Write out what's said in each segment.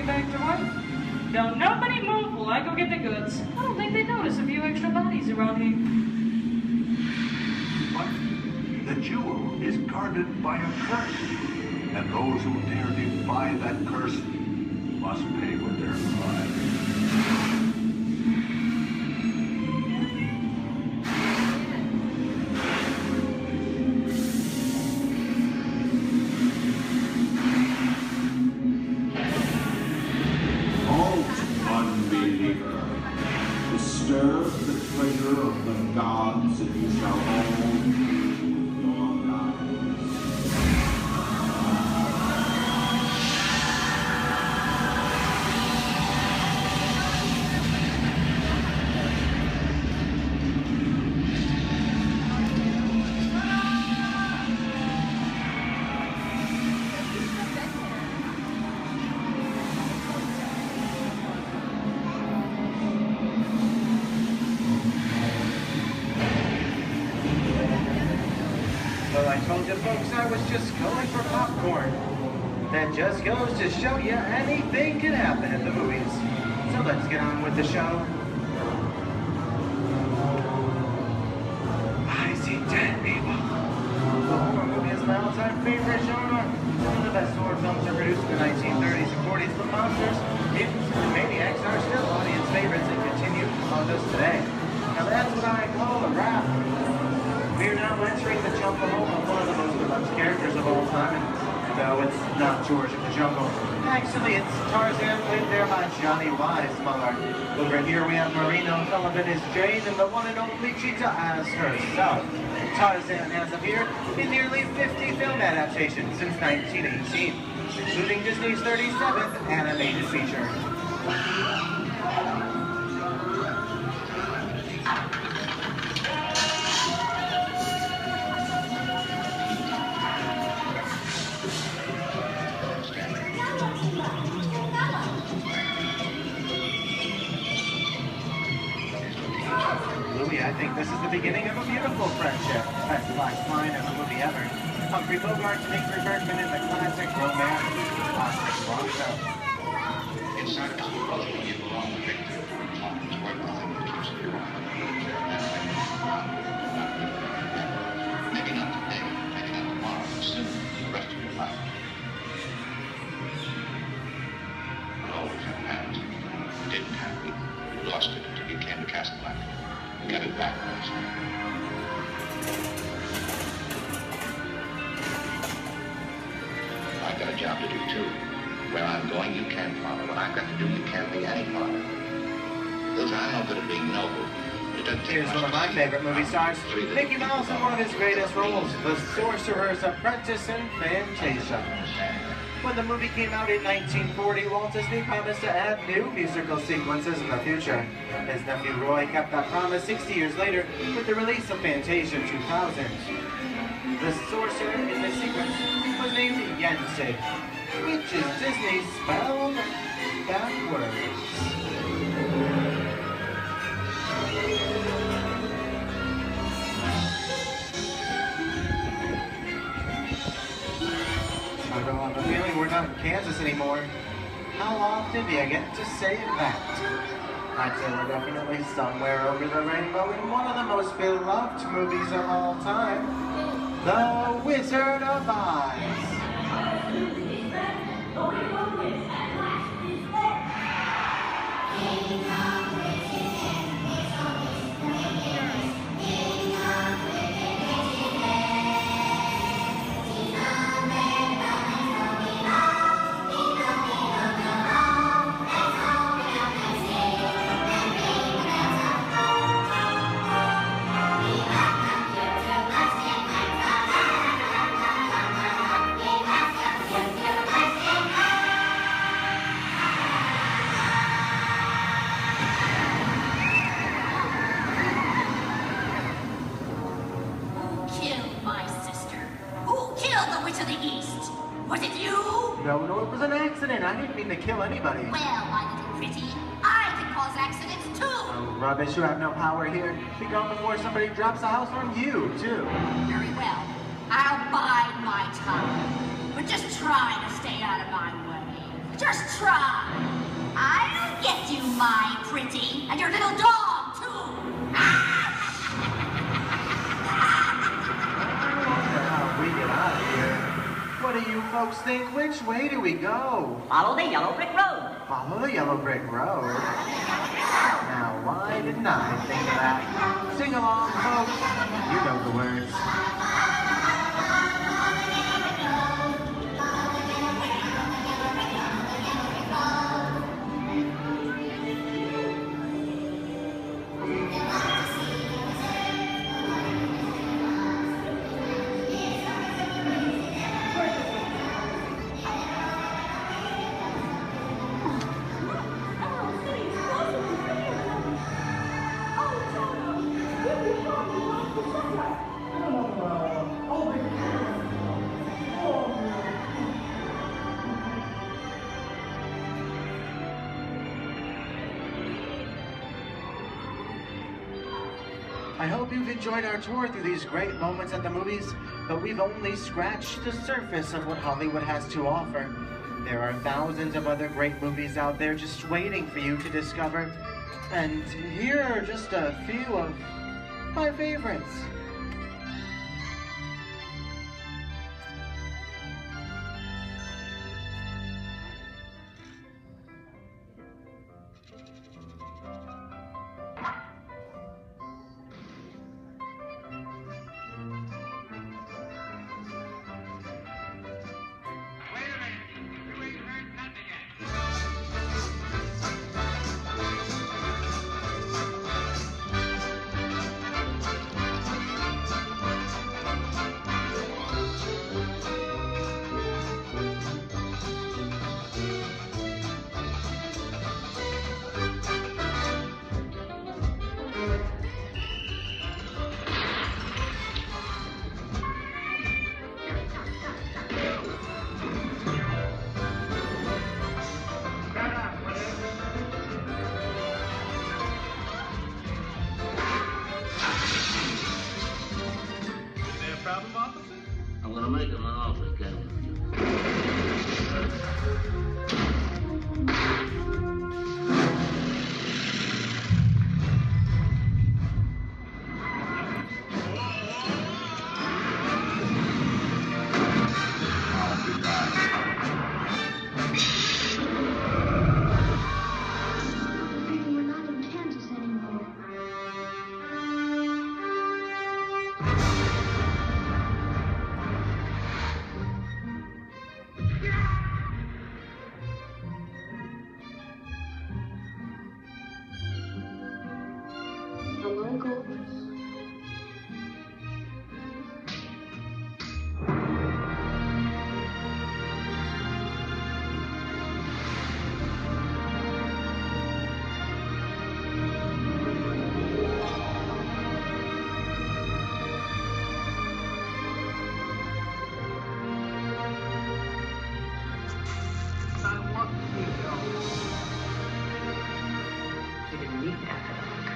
get back to work. Don't nobody move while I go get the goods. I don't think they notice a few extra bodies around here. But the jewel is guarded by a curse, and those who dare defy that curse must pay with their lives. Disturb the treasure of the gods, and you shall all lose your lives. Well, I told you folks I was just going for popcorn. That just goes to show you anything can happen at the movies. So let's get on with the show. I see dead people. The horror movie is my all-time favorite genre. Some of the best horror films are produced in the 1930s and 40s, but monsters, mutants, and maniacs are still audience favorites and continue to haunt us today. Now that's what I call a wrap. We're now entering the jungle home of one of the most beloved characters of all time. No, it's not George of the Jungle. Actually, it's Tarzan, played there by Johnny Weissmuller. Over here we have Marino Sullivan as Jane, and the one and only Cheetah as herself. Tarzan has appeared in nearly 50 film adaptations since 1918, including Disney's 37th animated feature. Louis, I think this is the beginning of a beautiful friendship. Best last line in the movie ever. Humphrey Bogart to Ingrid Bergman in the classic romance. Classic Bronco. Inside of the puzzle, you belong to Victor. What nothing keeps you around. Maybe not today, maybe not tomorrow, but soon, the rest of your life. It always happened. It didn't happen. You lost it until you came to Casablanca. You got it back last night. I've got a job to do too. Where I'm going, you can't follow. What I've got to do, you can't be any part of. Ilsa, I'm no good at being noble. It doesn't take Here's much one of my favorite movie stars, Mickey Mouse in one of his greatest roles, The Sorcerer's Apprentice in Fantasia. When the movie came out in 1940, Walt Disney promised to add new musical sequences in the future. His nephew Roy kept that promise 60 years later with the release of Fantasia 2000. The sorcerer in the sequence was named Yensid, which is Disney spelled backwards. I don't have a feeling we're not in Kansas anymore. How often do you get to say that? I'd say we're definitely somewhere over the rainbow in one of the most beloved movies of all time, The Wizard of Oz. No, it was an accident. I didn't mean to kill anybody. Well, my little pretty, I can cause accidents too. Oh, rubbish. You have no power here. Be gone before somebody drops a house on you, too. Very well. I'll bide my time. But just try to stay out of my way. Just try. I'll get you, my pretty, and your little dog, too. How we get out of here. What do you folks think? Which way do we go? Follow the yellow brick road. Follow the yellow brick road. Now, why didn't I think of that? Sing along, folks. You know the words. I hope you've enjoyed our tour through these great moments at the movies, but we've only scratched the surface of what Hollywood has to offer. There are thousands of other great movies out there just waiting for you to discover. And here are just a few of my favorites. I'm gonna make him an offer, Captain.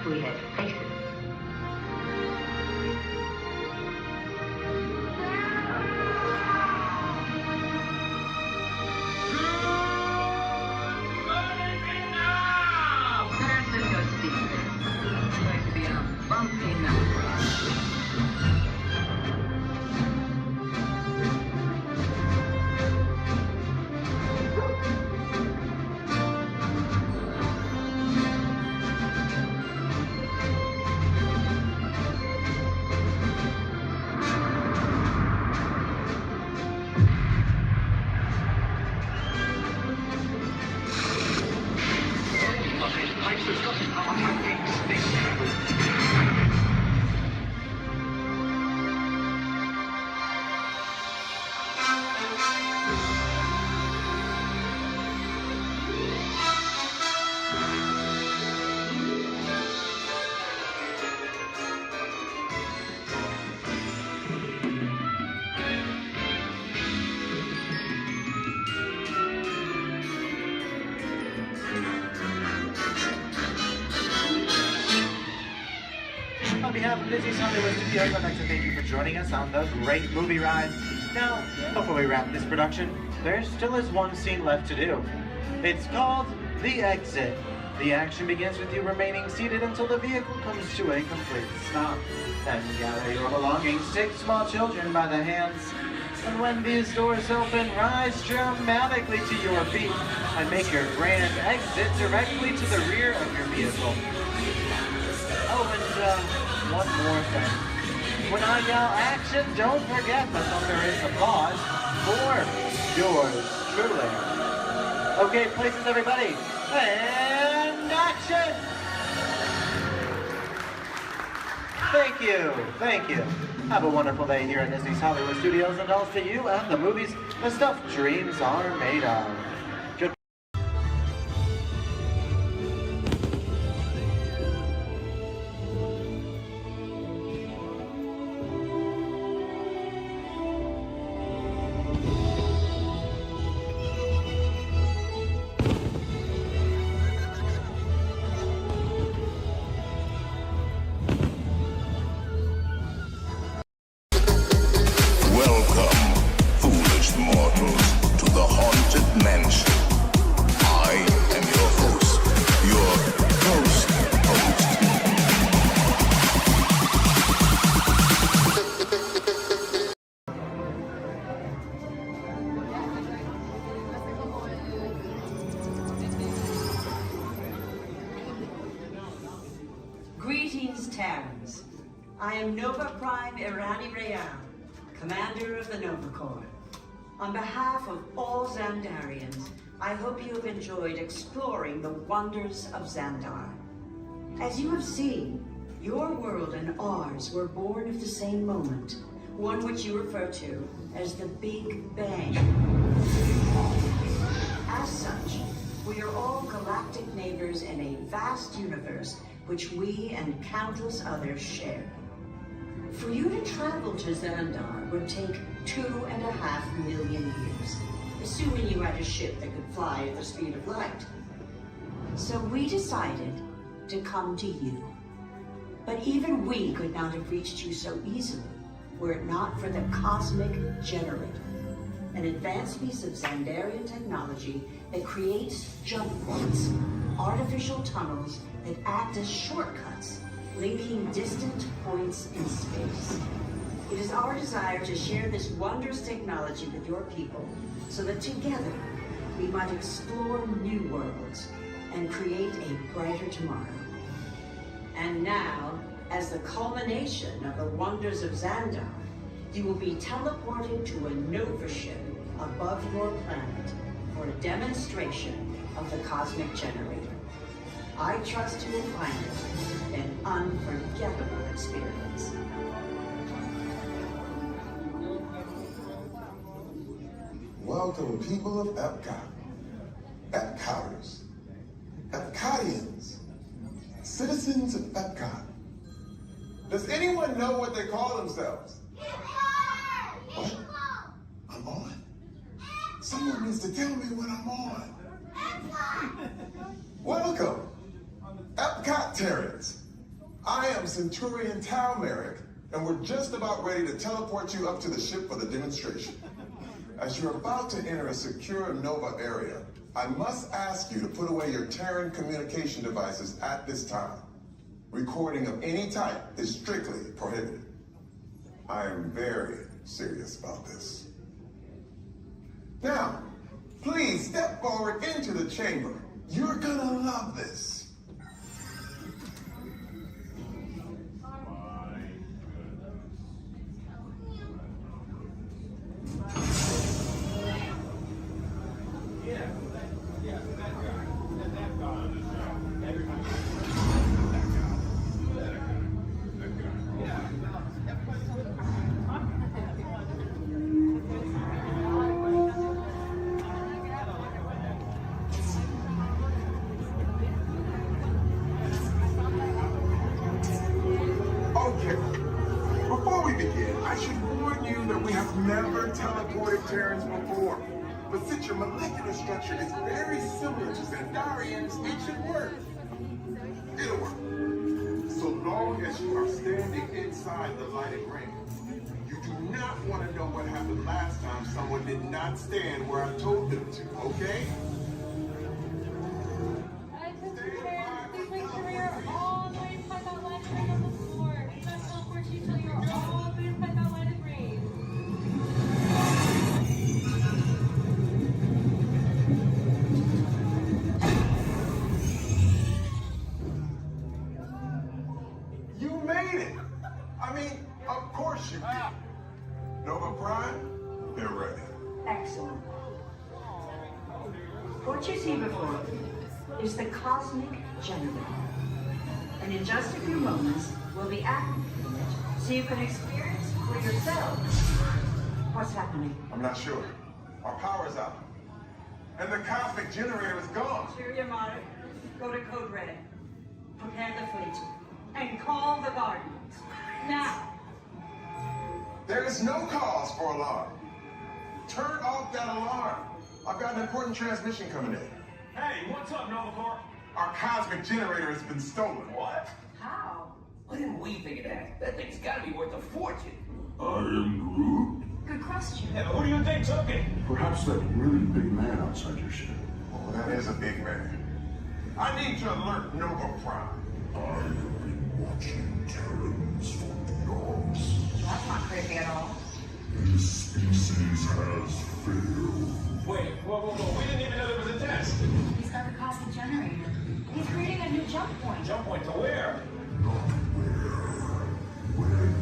We had faces. On behalf of Disney's Hollywood Studios, I'd like to thank you for joining us on the great movie ride. Now, before we wrap this production, there still is one scene left to do. It's called The Exit. The action begins with you remaining seated until the vehicle comes to a complete stop. Then gather your belongings, take small children by the hands, and when these doors open, rise dramatically to your feet and make your grand exit directly to the rear of your vehicle. Oh, and one more thing. When I yell action, don't forget the thunderous applause for yours truly. Okay, places everybody, and action! Thank you. Have a wonderful day here at Disney's Hollywood Studios, and all to you and the movies the stuff dreams are made of. Good. Welcome, foolish mortals, to the haunted mansion. I am your host, your ghost host. Greetings, Terrans. I am Nova Prime Irani Rayan, Commander of the Nova Corps. On behalf of all Xandarians, I hope you have enjoyed exploring the wonders of Xandar. As you have seen, your world and ours were born of the same moment, one which you refer to as the Big Bang. As such, we are all galactic neighbors in a vast universe which we and countless others share. For you to travel to Xandar would take 2.5 million years, assuming you had a ship that could fly at the speed of light. So we decided to come to you. But even we could not have reached you so easily were it not for the Cosmic Generator, an advanced piece of Xandarian technology that creates jump points, artificial tunnels that act as shortcuts, linking distant points in space. It is our desire to share this wondrous technology with your people so that together we might explore new worlds and create a brighter tomorrow. And now, as the culmination of the wonders of Xandar, you will be teleported to a Nova ship above your planet for a demonstration of the Cosmic Generator. I trust you will find it an unforgettable experience. Welcome, people of Epcot, Epcoters, Epcotians, citizens of Epcot. Does anyone know what they call themselves? What? I'm on? Someone needs to tell me what I'm on. Welcome, Epcot Terrans. I am Centurion Tal Merrick, and we're just about ready to teleport you up to the ship for the demonstration. As you're about to enter a secure Nova area, I must ask you to put away your Terran communication devices at this time. Recording of any type is strictly prohibited. I am very serious about this. Now, please step forward into the chamber. You're gonna love this. Before we begin, I should warn you that we have never teleported Terrans before. But since your molecular structure is very similar to Xandarian's ancient work, it'll work. So long as you are standing inside the lighted ring. You do not want to know what happened last time someone did not stand where I told them to, okay? you see before you is the cosmic generator. And in just a few moments, we'll be activating it so you can experience for yourself what's happening. I'm not sure. Our power's out. And the cosmic generator is gone. Superior Monarch, go to Code Red. Prepare the fleet. And call the Guardians. Now. There is no cause for alarm. Turn off that alarm. I've got an important transmission coming in. Hey, what's up, Novacore? Our cosmic generator has been stolen. What? How? Why didn't we think of that? That thing's gotta be worth a fortune. I am Groot. Good question. Yeah, but who do you think took it? Perhaps that really big man outside your ship. Oh, that is a big man. I need to alert Nova Prime. I have been watching Terrans for dogs. That's not creepy at all. This species has failed. Wait, whoa. We didn't even know there was a test. He's got the cosmic generator. He's creating a new jump point. Jump point to where? Not where. When.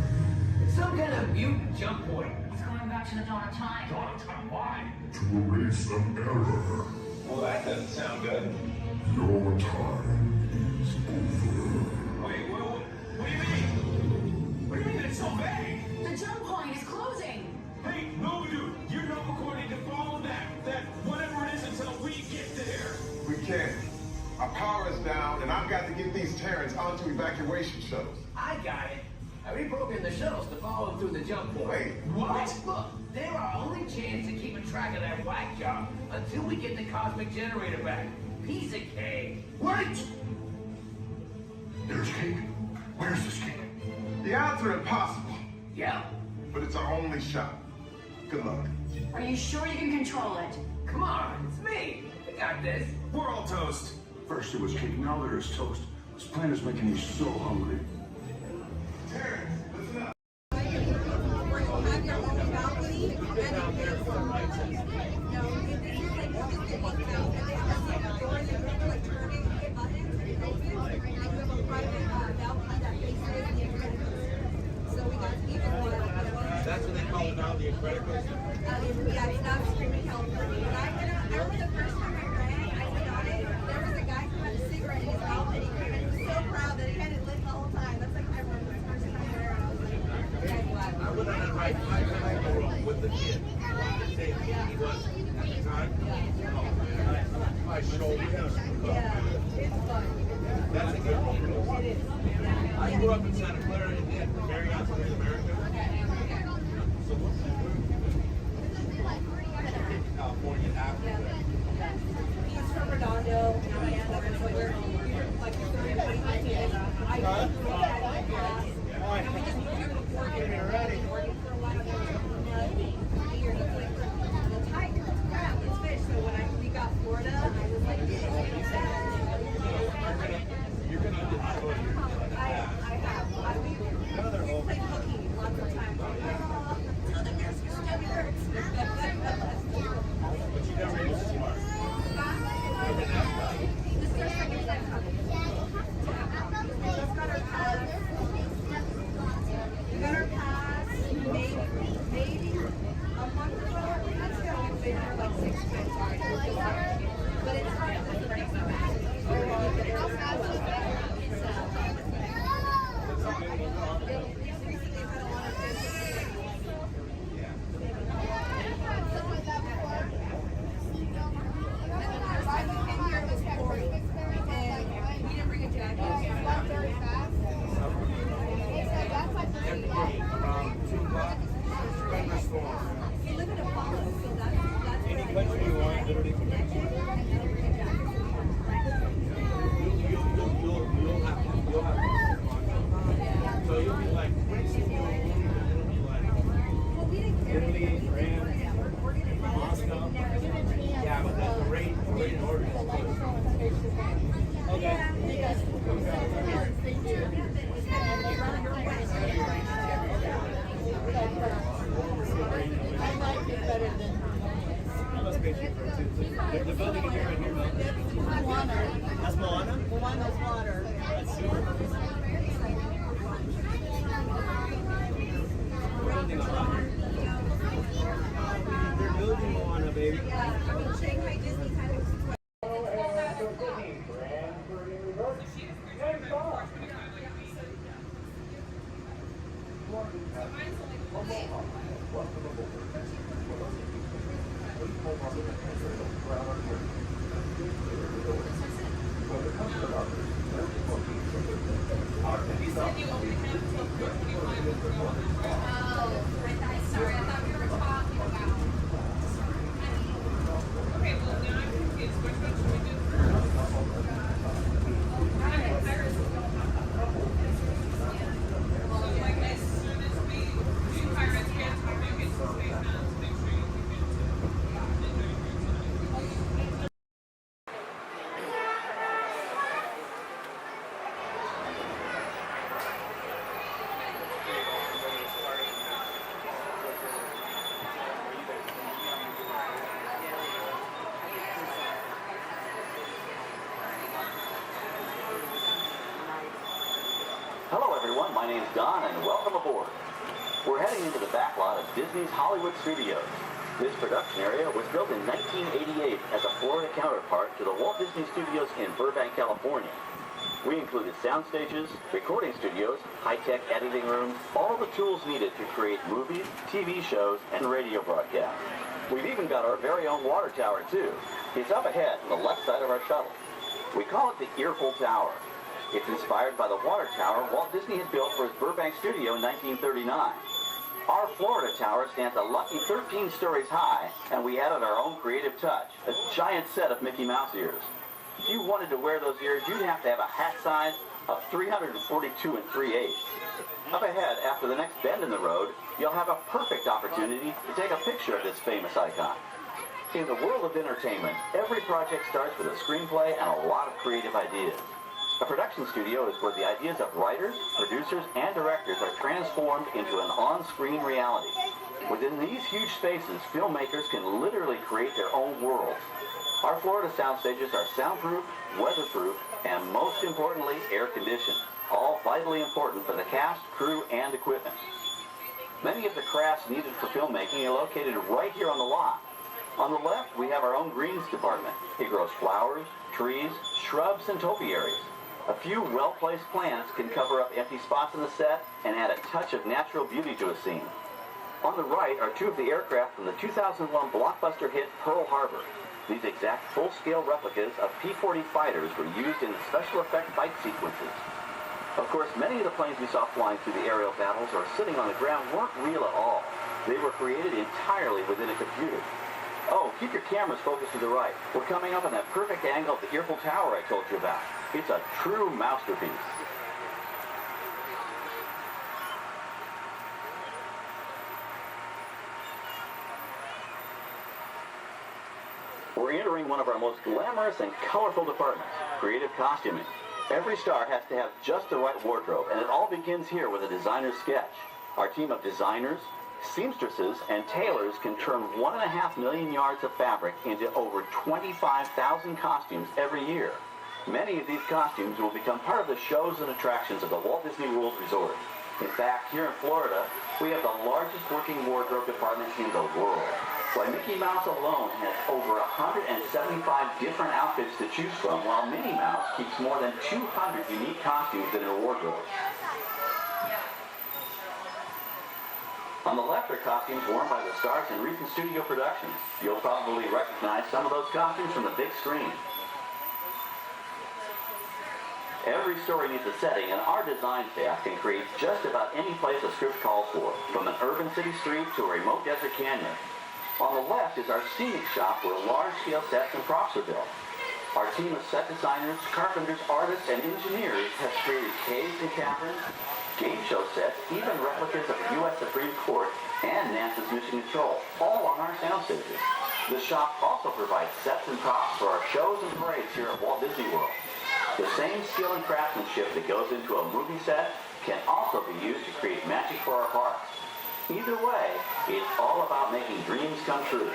It's some kind of mutant jump point. He's going back to the dawn of time. Dawn of time, why? To erase an error. Well, that doesn't sound good. Your time is over. Wait, what do you mean? What do you mean it's so vague? The jump point is closing. Hey, Nova Dude, you're Novacore need to follow that whatever it is until we get there. We can't. Our power is down, and I've got to get these Terrans onto evacuation shuttles. I got it. I reprogrammed the shuttles to follow them through the jump point. Wait, what? Look, they're our only chance of keeping track of that whack job until we get the cosmic generator back. Piece of cake. Wait! There's cake. Where's this cake? The odds are impossible, Yeah. but it's our only shot. Good luck. Are you sure you can control it? Come on, it's me. I got this. We're all toast. First it was cake, now there is toast. This plan is making me so hungry. Terrans, listen up. That's what they call it now, the Incredibles. Yeah, it's not Screaming California. But I remember the first time I ran, I got it. There was a guy who had a cigarette in his mouth and he was so proud that he had it lit the whole time. That's like I remember the first time there, and I was like, okay, glad. I went on a ride with the kid. He was at the time. My shoulder. Yeah, it's fun. That's a good one. It is. I grew up in Santa Clara, Indiana, Marriott, America. California after. He's from Redondo, and so we're like 30 years. I grew up at and we just moved here before working for a while. Years. It's like the tiger, it's crab, it's fish. So when we got Florida, I was like, You're gonna enjoy it. I have. We played hooky lots of times. Till the stomach hurts. But you never ate smart. This is our second time coming. We just got our pass. We got our pass maybe a month ago. Let's go. We've been here like 6 times already. But it's hard to the next Any country you want, literally connected. You'll have so you'll be like it'll be like Italy, France, Moscow. Yeah, but that's the rate in order. Okay. I like it better than I must be cheaper too. The building in here right here. Moana. That's Moana? The one that's water. That's super. They're building Moana, baby. Yeah, I mean, Shanghai Disney kind of Hello everyone, my name's Don and welcome aboard. We're heading into the backlot of Disney's Hollywood Studios. This production area was built in 1988 as a Florida counterpart to the Walt Disney Studios in Burbank, California. We included sound stages, recording studios, high-tech editing rooms, all the tools needed to create movies, TV shows, and radio broadcasts. We've even got our very own water tower too. It's up ahead on the left side of our shuttle. We call it the Earful Tower. It's inspired by the water tower Walt Disney had built for his Burbank studio in 1939. Our Florida tower stands a lucky 13 stories high, and we added our own creative touch, a giant set of Mickey Mouse ears. If you wanted to wear those ears, you'd have to have a hat size of 342 3/8. Up ahead, after the next bend in the road, you'll have a perfect opportunity to take a picture of this famous icon. In the world of entertainment, every project starts with a screenplay and a lot of creative ideas. A production studio is where the ideas of writers, producers, and directors are transformed into an on-screen reality. Within these huge spaces, filmmakers can literally create their own worlds. Our Florida sound stages are soundproof, weatherproof, and most importantly, air-conditioned, all vitally important for the cast, crew, and equipment. Many of the crafts needed for filmmaking are located right here on the lot. On the left, we have our own greens department. It grows flowers, trees, shrubs, and topiaries. A few well-placed plants can cover up empty spots in the set and add a touch of natural beauty to a scene. On the right are two of the aircraft from the 2001 blockbuster hit Pearl Harbor. These exact full-scale replicas of P-40 fighters were used in the special effect fight sequences. Of course, many of the planes we saw flying through the aerial battles or sitting on the ground weren't real at all. They were created entirely within a computer. Oh, keep your cameras focused to the right. We're coming up on that perfect angle of the Earful Tower I told you about. It's a true masterpiece. We're entering one of our most glamorous and colorful departments, creative costuming. Every star has to have just the right wardrobe, and it all begins here with a designer's sketch. Our team of designers, seamstresses, and tailors can turn 1.5 million yards of fabric into over 25,000 costumes every year. Many of these costumes will become part of the shows and attractions of the Walt Disney World Resort. In fact, here in Florida, we have the largest working wardrobe department in the world. Why, Mickey Mouse alone has over 175 different outfits to choose from, while Minnie Mouse keeps more than 200 unique costumes in her wardrobe. On the left are costumes worn by the stars in recent studio productions. You'll probably recognize some of those costumes from the big screen. Every story needs a setting, and our design staff can create just about any place a script calls for, from an urban city street to a remote desert canyon. On the left is our scenic shop where large-scale sets and props are built. Our team of set designers, carpenters, artists, and engineers has created caves and caverns, game show sets, even replicas of the U.S. Supreme Court and NASA's Mission Control, all on our sound stages. The shop also provides sets and props for our shows and parades here at Walt Disney World. The same skill and craftsmanship that goes into a movie set can also be used to create magic for our parks. Either way, it's all about making dreams come true.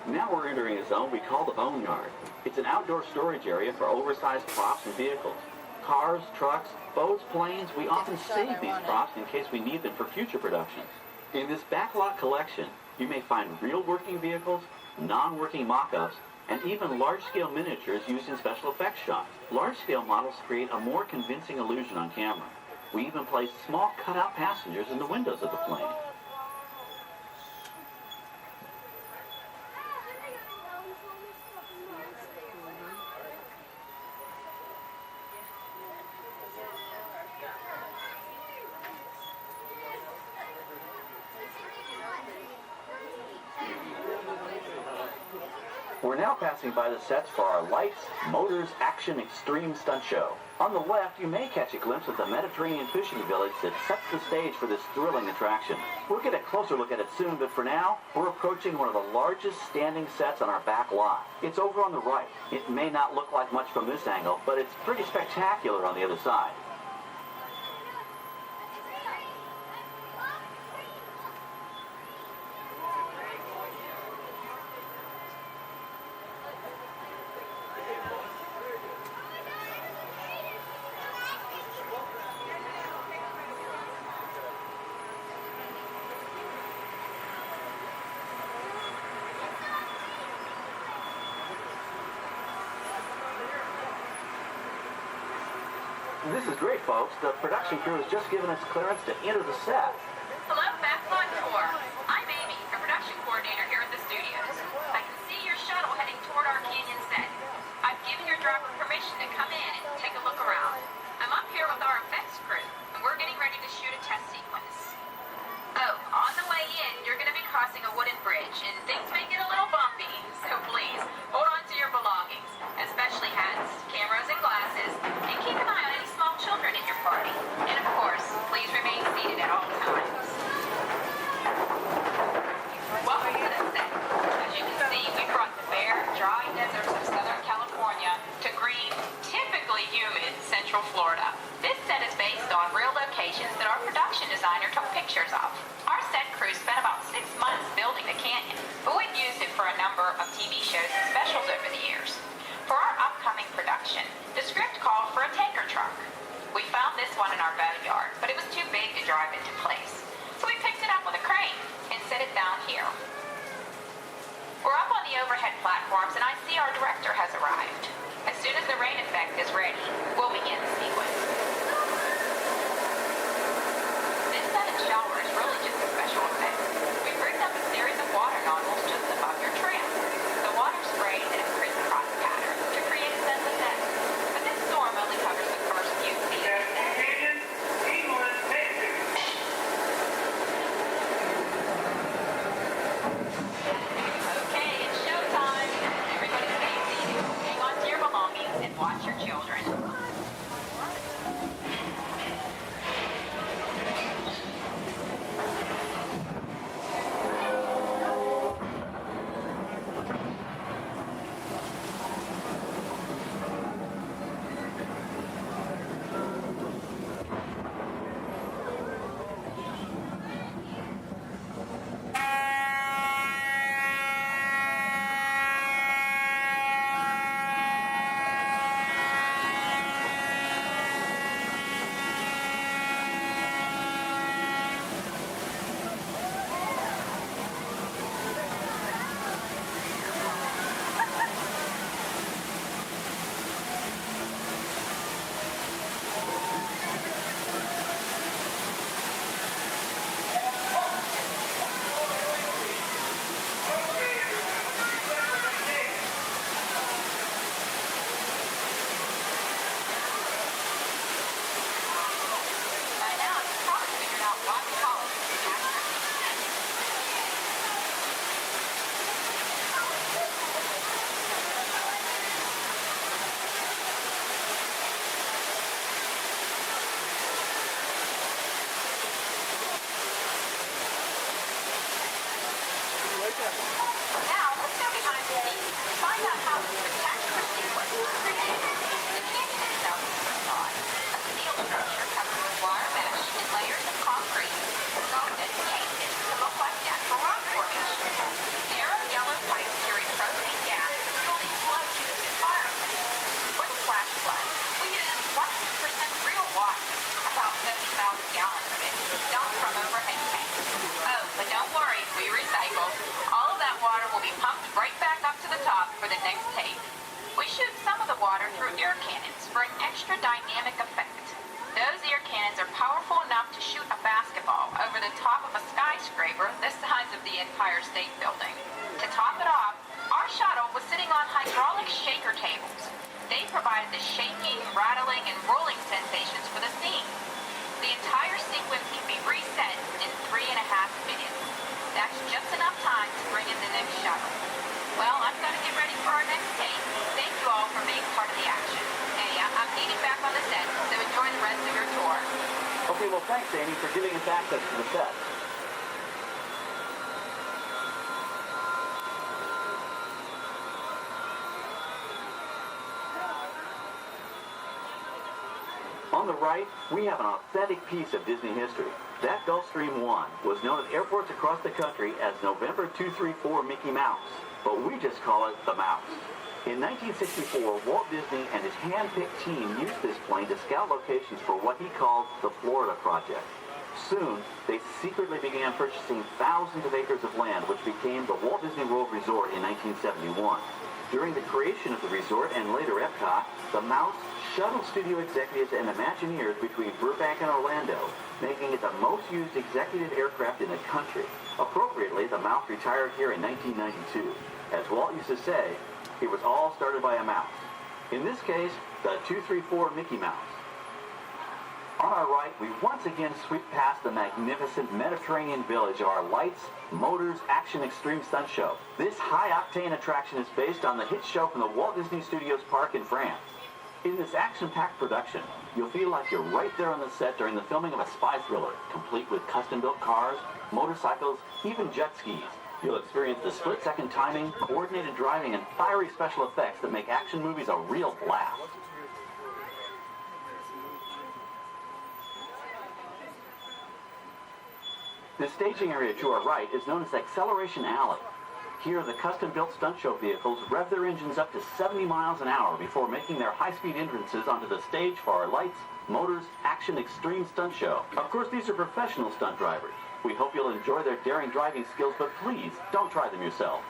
Now we're entering a zone we call the Boneyard. It's an outdoor storage area for oversized props and vehicles. Cars, trucks, boats, planes, we often save these props in case we need them for future productions. In this backlot collection, you may find real working vehicles, non-working mock-ups, and even large-scale miniatures used in special effects shots. Large-scale models create a more convincing illusion on camera. We even placed small cut-out passengers in the windows of the plane. We're now passing by the sets for our Lights, Motors, Action Extreme Stunt Show. On the left, you may catch a glimpse of the Mediterranean fishing village that sets the stage for this thrilling attraction. We'll get a closer look at it soon, but for now, we're approaching one of the largest standing sets on our back lot. It's over on the right. It may not look like much from this angle, but it's pretty spectacular on the other side. This is great, folks. The production crew has just given us clearance to enter the set. Hello, Backlot Tour. I'm Amy, a production coordinator here at the studios. I can see your shuttle heading toward our canyon set. I've given your driver permission to come in and take a look around. I'm up here with our effects crew, and we're getting ready to shoot a test sequence. Oh, on the way in, you're going to be crossing a wooden bridge, and things may get a little bumpy, so please, hold on to your belongings, especially hats, cameras, and glasses, and keep an eye on any small children in your party. And of course, please remain seated at all times. Welcome to the set. As you can see, we brought the bare, dry deserts of Southern California to green, typically humid Central Florida. This set is based on real locations that our production designer took pictures of. Our set crew spent about 6 months building the canyon, but we've used it for a number of TV shows and specials over the years. For our upcoming production, the script called for a tanker truck. We found this one in our backyard, but it was too big to drive into place. So we picked it up with a crane and set it down here. We're up on the overhead platforms, and I see our director has arrived. As soon as the rain effect is ready, we'll begin the sequence. This set and shower is really just a special effect. We've rigged up a series of water nozzles just above your trim. The water sprays in a crisscross pattern to create a sense of depth. But this storm only covers the first few feet. Okay, it's showtime. Everybody stay seated. Hang on to your belongings and watch your children. dynamic effect. Those ear cannons are powerful enough to shoot a basketball over the top of a skyscraper the size of the Empire State Building. To top it off, our shuttle was sitting on hydraulic shaker tables. They provided the shaking, rattling, and rolling sensations for the scene. The entire sequence can be reset in 3.5 minutes. That's just enough time to bring in the next shuttle. Well, I've got to get ready for our next take. Thank you all for being part of the action. Hey, I'm needed back on the set, so enjoy the rest of your tour. Okay, well, thanks, Amy, for giving us access to the set. On the right, we have an authentic piece of Disney history. That Gulfstream 1 was known at airports across the country as November 234 Mickey Mouse, but we just call it the Mouse. In 1964, Walt Disney and his hand-picked team used this plane to scout locations for what he called the Florida Project. Soon, they secretly began purchasing thousands of acres of land, which became the Walt Disney World Resort in 1971. During the creation of the resort and later Epcot, the Mouse shuttled studio executives and Imagineers between Burbank and Orlando, making it the most used executive aircraft in the country. Appropriately, the Mouse retired here in 1992. As Walt used to say, it was all started by a mouse. In this case, the 234 Mickey Mouse. On our right, we once again sweep past the magnificent Mediterranean village of our lights, motors, action extreme stunt show. This high-octane attraction is based on the hit show from the Walt Disney Studios Park in France. In this action-packed production, you'll feel like you're right there on the set during the filming of a spy thriller, complete with custom-built cars, motorcycles, even jet skis. You'll experience the split-second timing, coordinated driving, and fiery special effects that make action movies a real blast. The staging area to our right is known as Acceleration Alley. Here, the custom-built stunt show vehicles rev their engines up to 70 miles an hour before making their high-speed entrances onto the stage for our lights, motors, action extreme stunt show. Of course, these are professional stunt drivers. We hope you'll enjoy their daring driving skills, but please, don't try them yourself.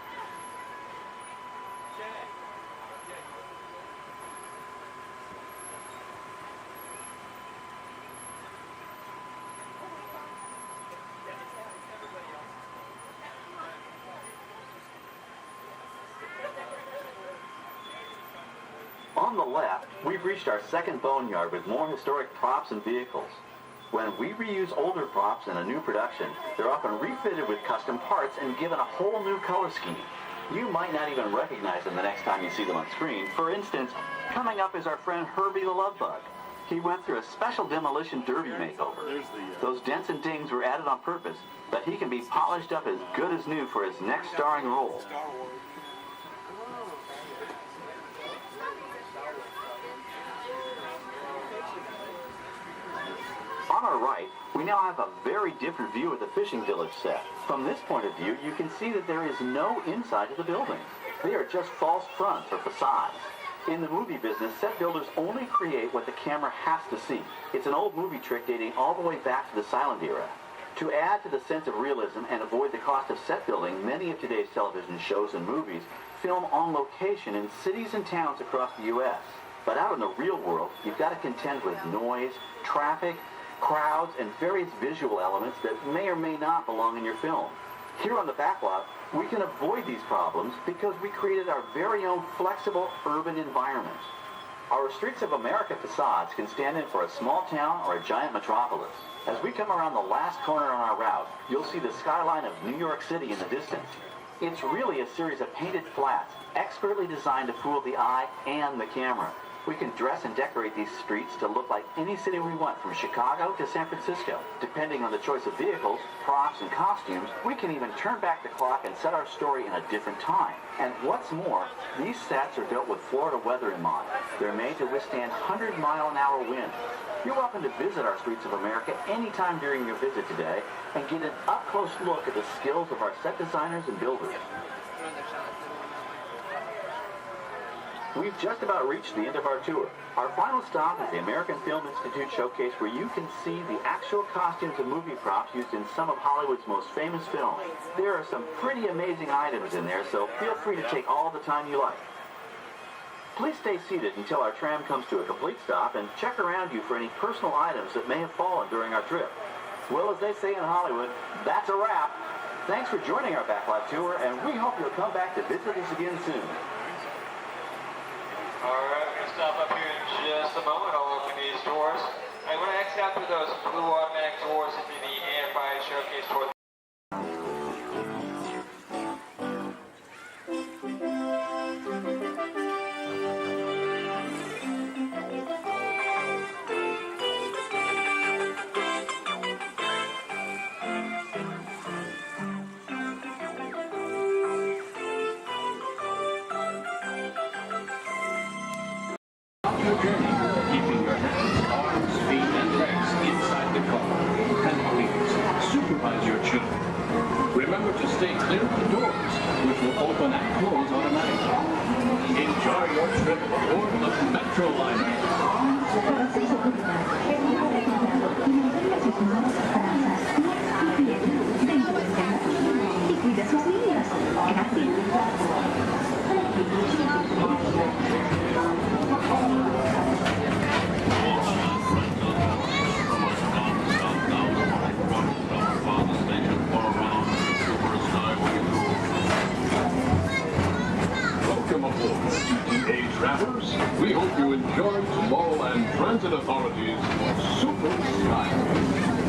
On the left, we've reached our second boneyard with more historic props and vehicles. When we reuse older props in a new production, they're often refitted with custom parts and given a whole new color scheme. You might not even recognize them the next time you see them on screen. For instance, coming up is our friend Herbie the Love Bug. He went through a special demolition derby makeover. Those dents and dings were added on purpose, but he can be polished up as good as new for his next starring role. On our right, we now have a very different view of the fishing village set. From this point of view, you can see that there is no inside of the buildings. They are just false fronts or facades. In the movie business, set builders only create what the camera has to see. It's an old movie trick dating all the way back to the silent era. To add to the sense of realism and avoid the cost of set building, many of today's television shows and movies film on location in cities and towns across the U.S. But out in the real world, you've got to contend with noise, traffic, crowds, and various visual elements that may or may not belong in your film. Here on the backlot, we can avoid these problems because we created our very own flexible urban environment. Our Streets of America facades can stand in for a small town or a giant metropolis. As we come around the last corner on our route, you'll see the skyline of New York City in the distance. It's really a series of painted flats, expertly designed to fool the eye and the camera. We can dress and decorate these streets to look like any city we want, from Chicago to San Francisco. Depending on the choice of vehicles, props, and costumes, we can even turn back the clock and set our story in a different time. And what's more, these sets are built with Florida weather in mind. They're made to withstand 100-mile-an-hour winds. You're welcome to visit our Streets of America anytime during your visit today and get an up-close look at the skills of our set designers and builders. We've just about reached the end of our tour. Our final stop is the American Film Institute Showcase, where you can see the actual costumes and movie props used in some of Hollywood's most famous films. There are some pretty amazing items in there, so feel free to take all the time you like. Please stay seated until our tram comes to a complete stop and check around you for any personal items that may have fallen during our trip. Well, as they say in Hollywood, that's a wrap. Thanks for joining our backlot tour, and we hope you'll come back to visit us again soon. All right, we're going to stop up here in just a moment. I'll open these doors. And when I exit out through those blue automatic doors into the AFI showcase tour. Your journey, keeping your hands, arms, feet, and legs inside the car. And please, supervise your children. Remember to stay clear of the doors, which will open and close automatically. Enjoy your trip aboard the Metro Welcome aboard, CTA travelers. We hope you enjoy Tomorrowland Transit Authority's Super Skyway.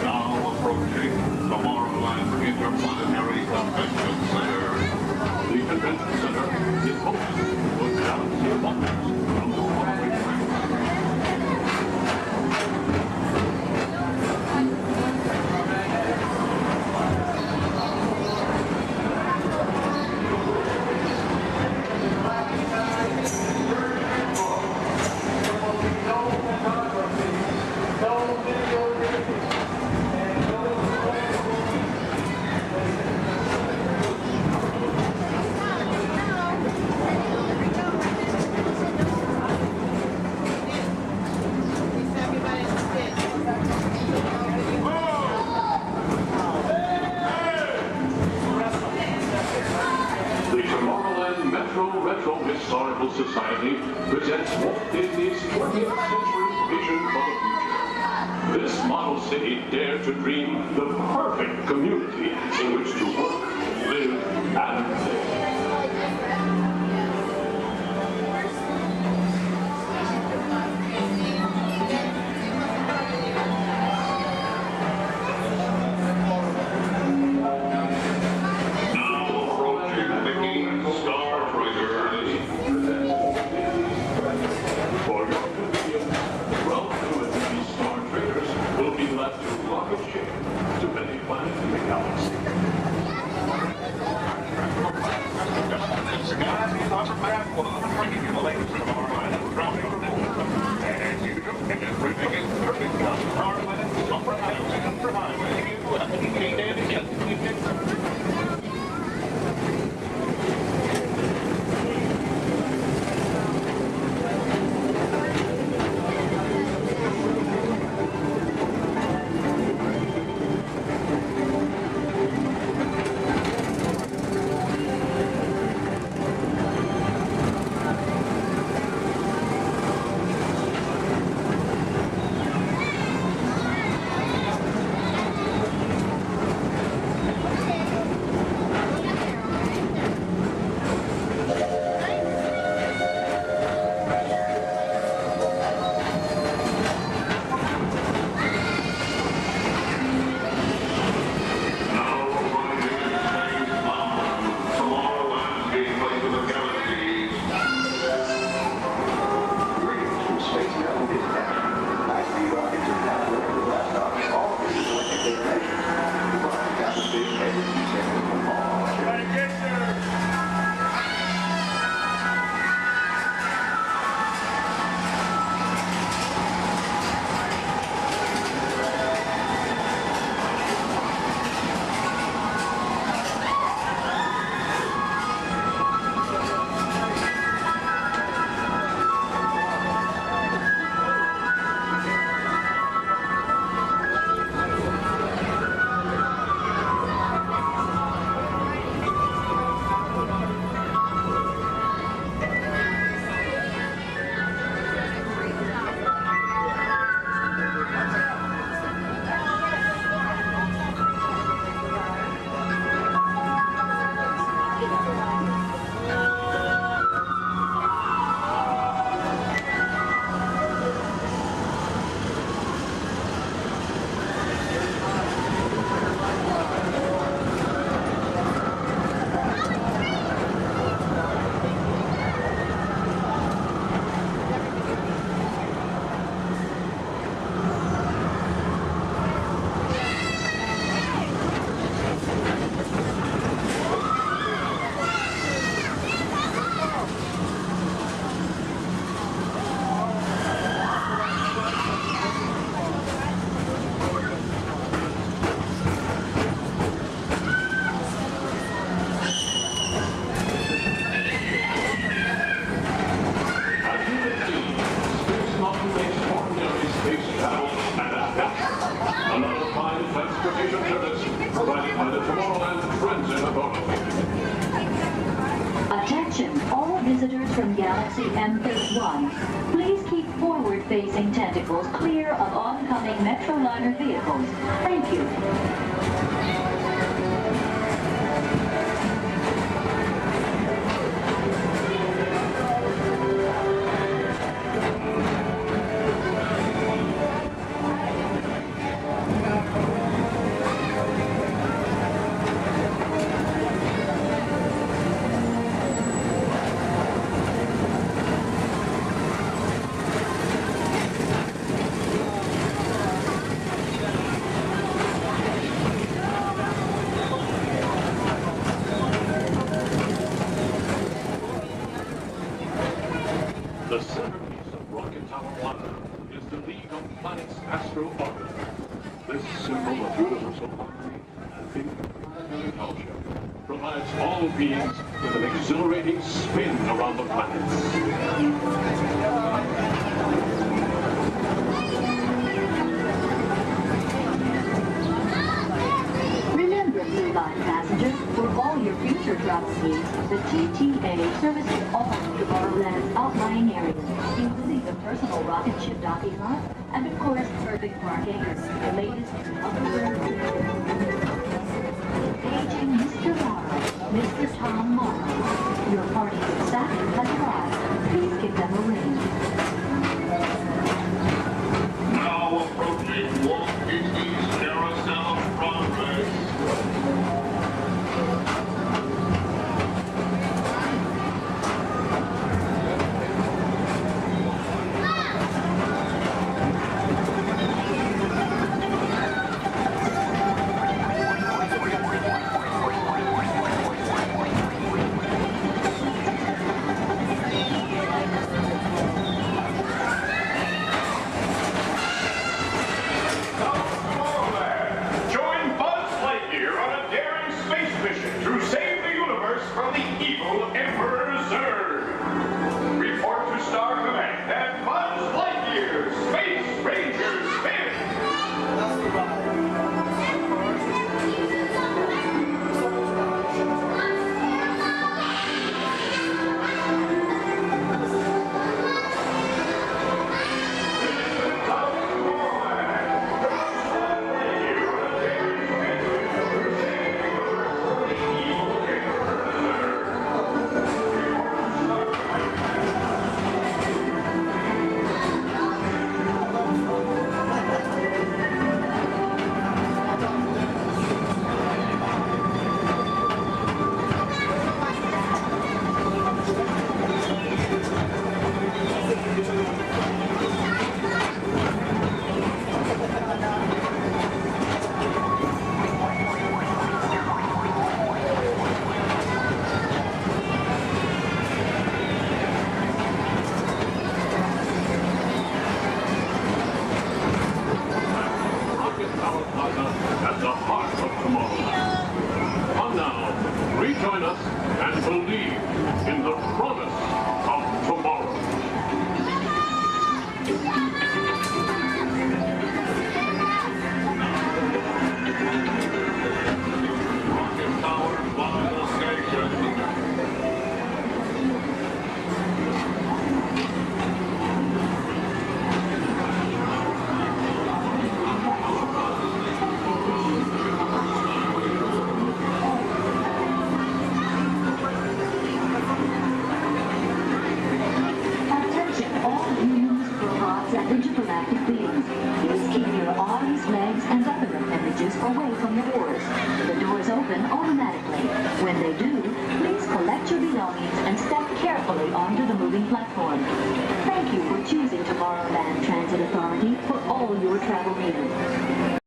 Now approaching Tomorrowland Interplanetary Convention Center. The Convention Center is home to a galaxy of wonders from the following track. Historical Society presents Walt Disney's 20th century vision for the future. This model city dared to dream the perfect community in which to work, live, and play. To many planets in the galaxy. service provided by the Tomorrowland Transit Authority. Attention, all visitors from Galaxy M31. Please keep forward-facing tentacles clear of oncoming Metroliner vehicles. Thank you. The centerpiece of Rocket Tower 1 is the League of Planets Astro Orbiter. This symbol of universal harmony and interplanetary fellowship provides all beings with an exhilarating spin around the planets. Remember, Blue Line passengers, for all your future travel needs, the TTA services all of Tomorrowland's outlying areas, including the personal rocket ship docking lot, and of course, perfect parking, the latest Paging Mr. Morrow, Mr. Tom Morrow. Your party's staff has arrived. Please give them a ring. Now approaching Walt Disney's Carousel of Progress. At the heart of Tomorrowland. Come now, rejoin us and believe in the promise of tomorrow. Rocket Tower Final Station. Intergalactic beings. Please keep your arms, legs, and other appendages away from the doors. The doors open automatically. When they do, please collect your belongings and step carefully onto the moving platform. Thank you for choosing Tomorrowland Transit Authority for all your travel needs.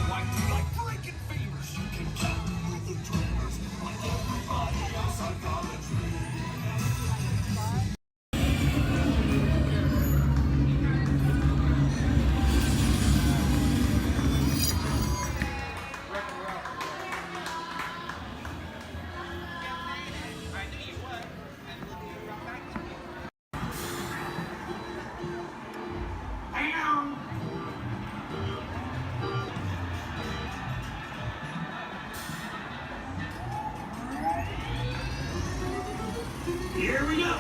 Like breaking favors, you can count with the Here we go.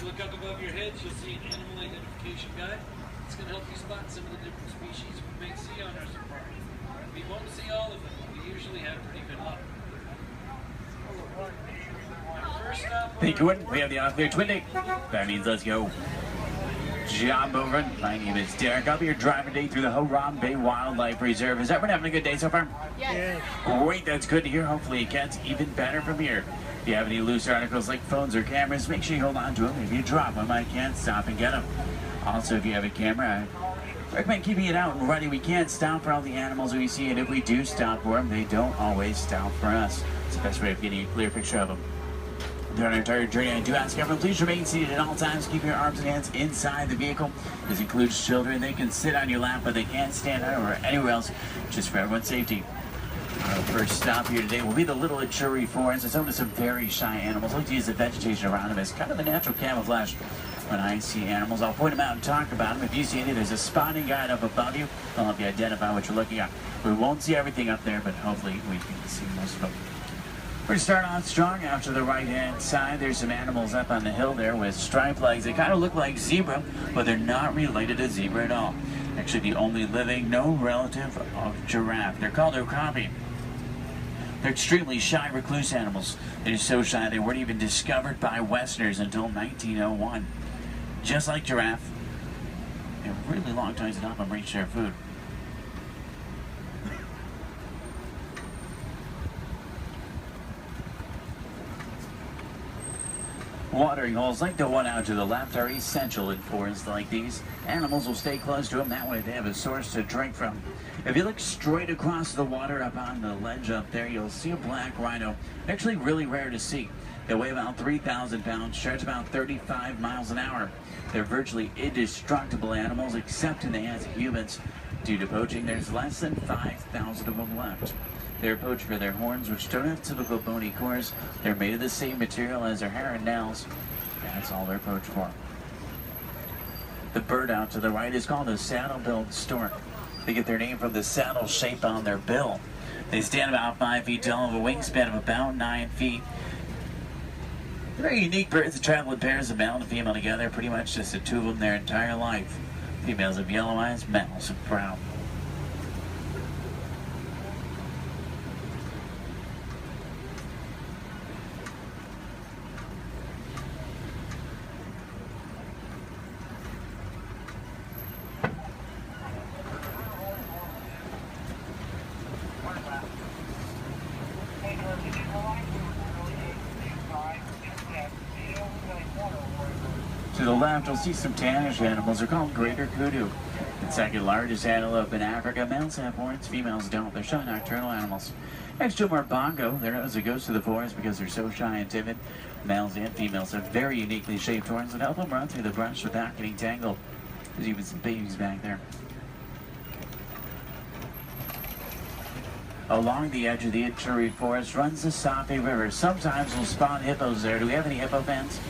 Look up above your heads, you'll see an animal identification guide. It's going to help you spot some of the different species we may see on our safari. We won't see all of them, but we usually have pretty good luck. First stop. Thank you, we have the off-clear twin day. That means let's go. Job over. My name is Derek. I'll be your driver today through the Harambe Wildlife Reserve. Is everyone having a good day so far? Yes. Great, that's good to hear. Hopefully it gets even better from here. If you have any loose articles like phones or cameras, make sure you hold on to them. If you drop them, I can't stop and get them. Also, if you have a camera, I recommend keeping it out and ready. We can't stop for all the animals we see, and if we do stop for them, they don't always stop for us. It's the best way of getting a clear picture of them. During our entire journey, I do ask everyone, please remain seated at all times. Keep your arms and hands inside the vehicle. This includes children. They can sit on your lap, but they can't stand out or anywhere else, just for everyone's safety. Our first stop here today will be the Little Ituri Forest. It's home to some very shy animals. I like to use the vegetation around them as kind of a natural camouflage. When I see animals, I'll point them out and talk about them. If you see any, there's a spotting guide up above you. I'll help you identify what you're looking at. We won't see everything up there, but hopefully we can see most of them. We're going to start off strong out to the right-hand side. There's some animals up on the hill there with striped legs. They kind of look like zebra, but they're not related to zebra at all. Actually, the only living, no relative of giraffe. They're called okapi. They're extremely shy, recluse animals. They're so shy they weren't even discovered by Westerners until 1901. Just like giraffe, they have really long tongues to help them reach their food. Watering holes like the one out to the left are essential in forests like these. Animals will stay close to them, that way they have a source to drink from. If you look straight across the water up on the ledge up there, you'll see a black rhino. Actually really rare to see. They weigh about 3,000 pounds, charge about 35 miles an hour. They're virtually indestructible animals except in the hands of humans. Due to poaching, there's less than 5,000 of them left. They're poached for their horns, which don't have typical bony cores. They're made of the same material as their hair and nails. That's all they're poached for. The bird out to the right is called a saddle-billed stork. They get their name from the saddle shape on their bill. They stand about 5 feet tall, have a wingspan of about 9 feet. They're very unique birds that travel in pairs of male and female together, pretty much just the two of them their entire life. Females have yellow eyes, males have brown. To the left, you'll see some tannish animals. They're called greater kudu. The second largest antelope in Africa. Males have horns, females don't. They're shy nocturnal animals. Next to them are bongo. They're known as the ghosts of the forest because they're so shy and timid. Males and females have very uniquely shaped horns that help them run through the brush without getting tangled. There's even some babies back there. Along the edge of the Ituri forest runs the Sape River. Sometimes we'll spot hippos there. Do we have any hippo fans?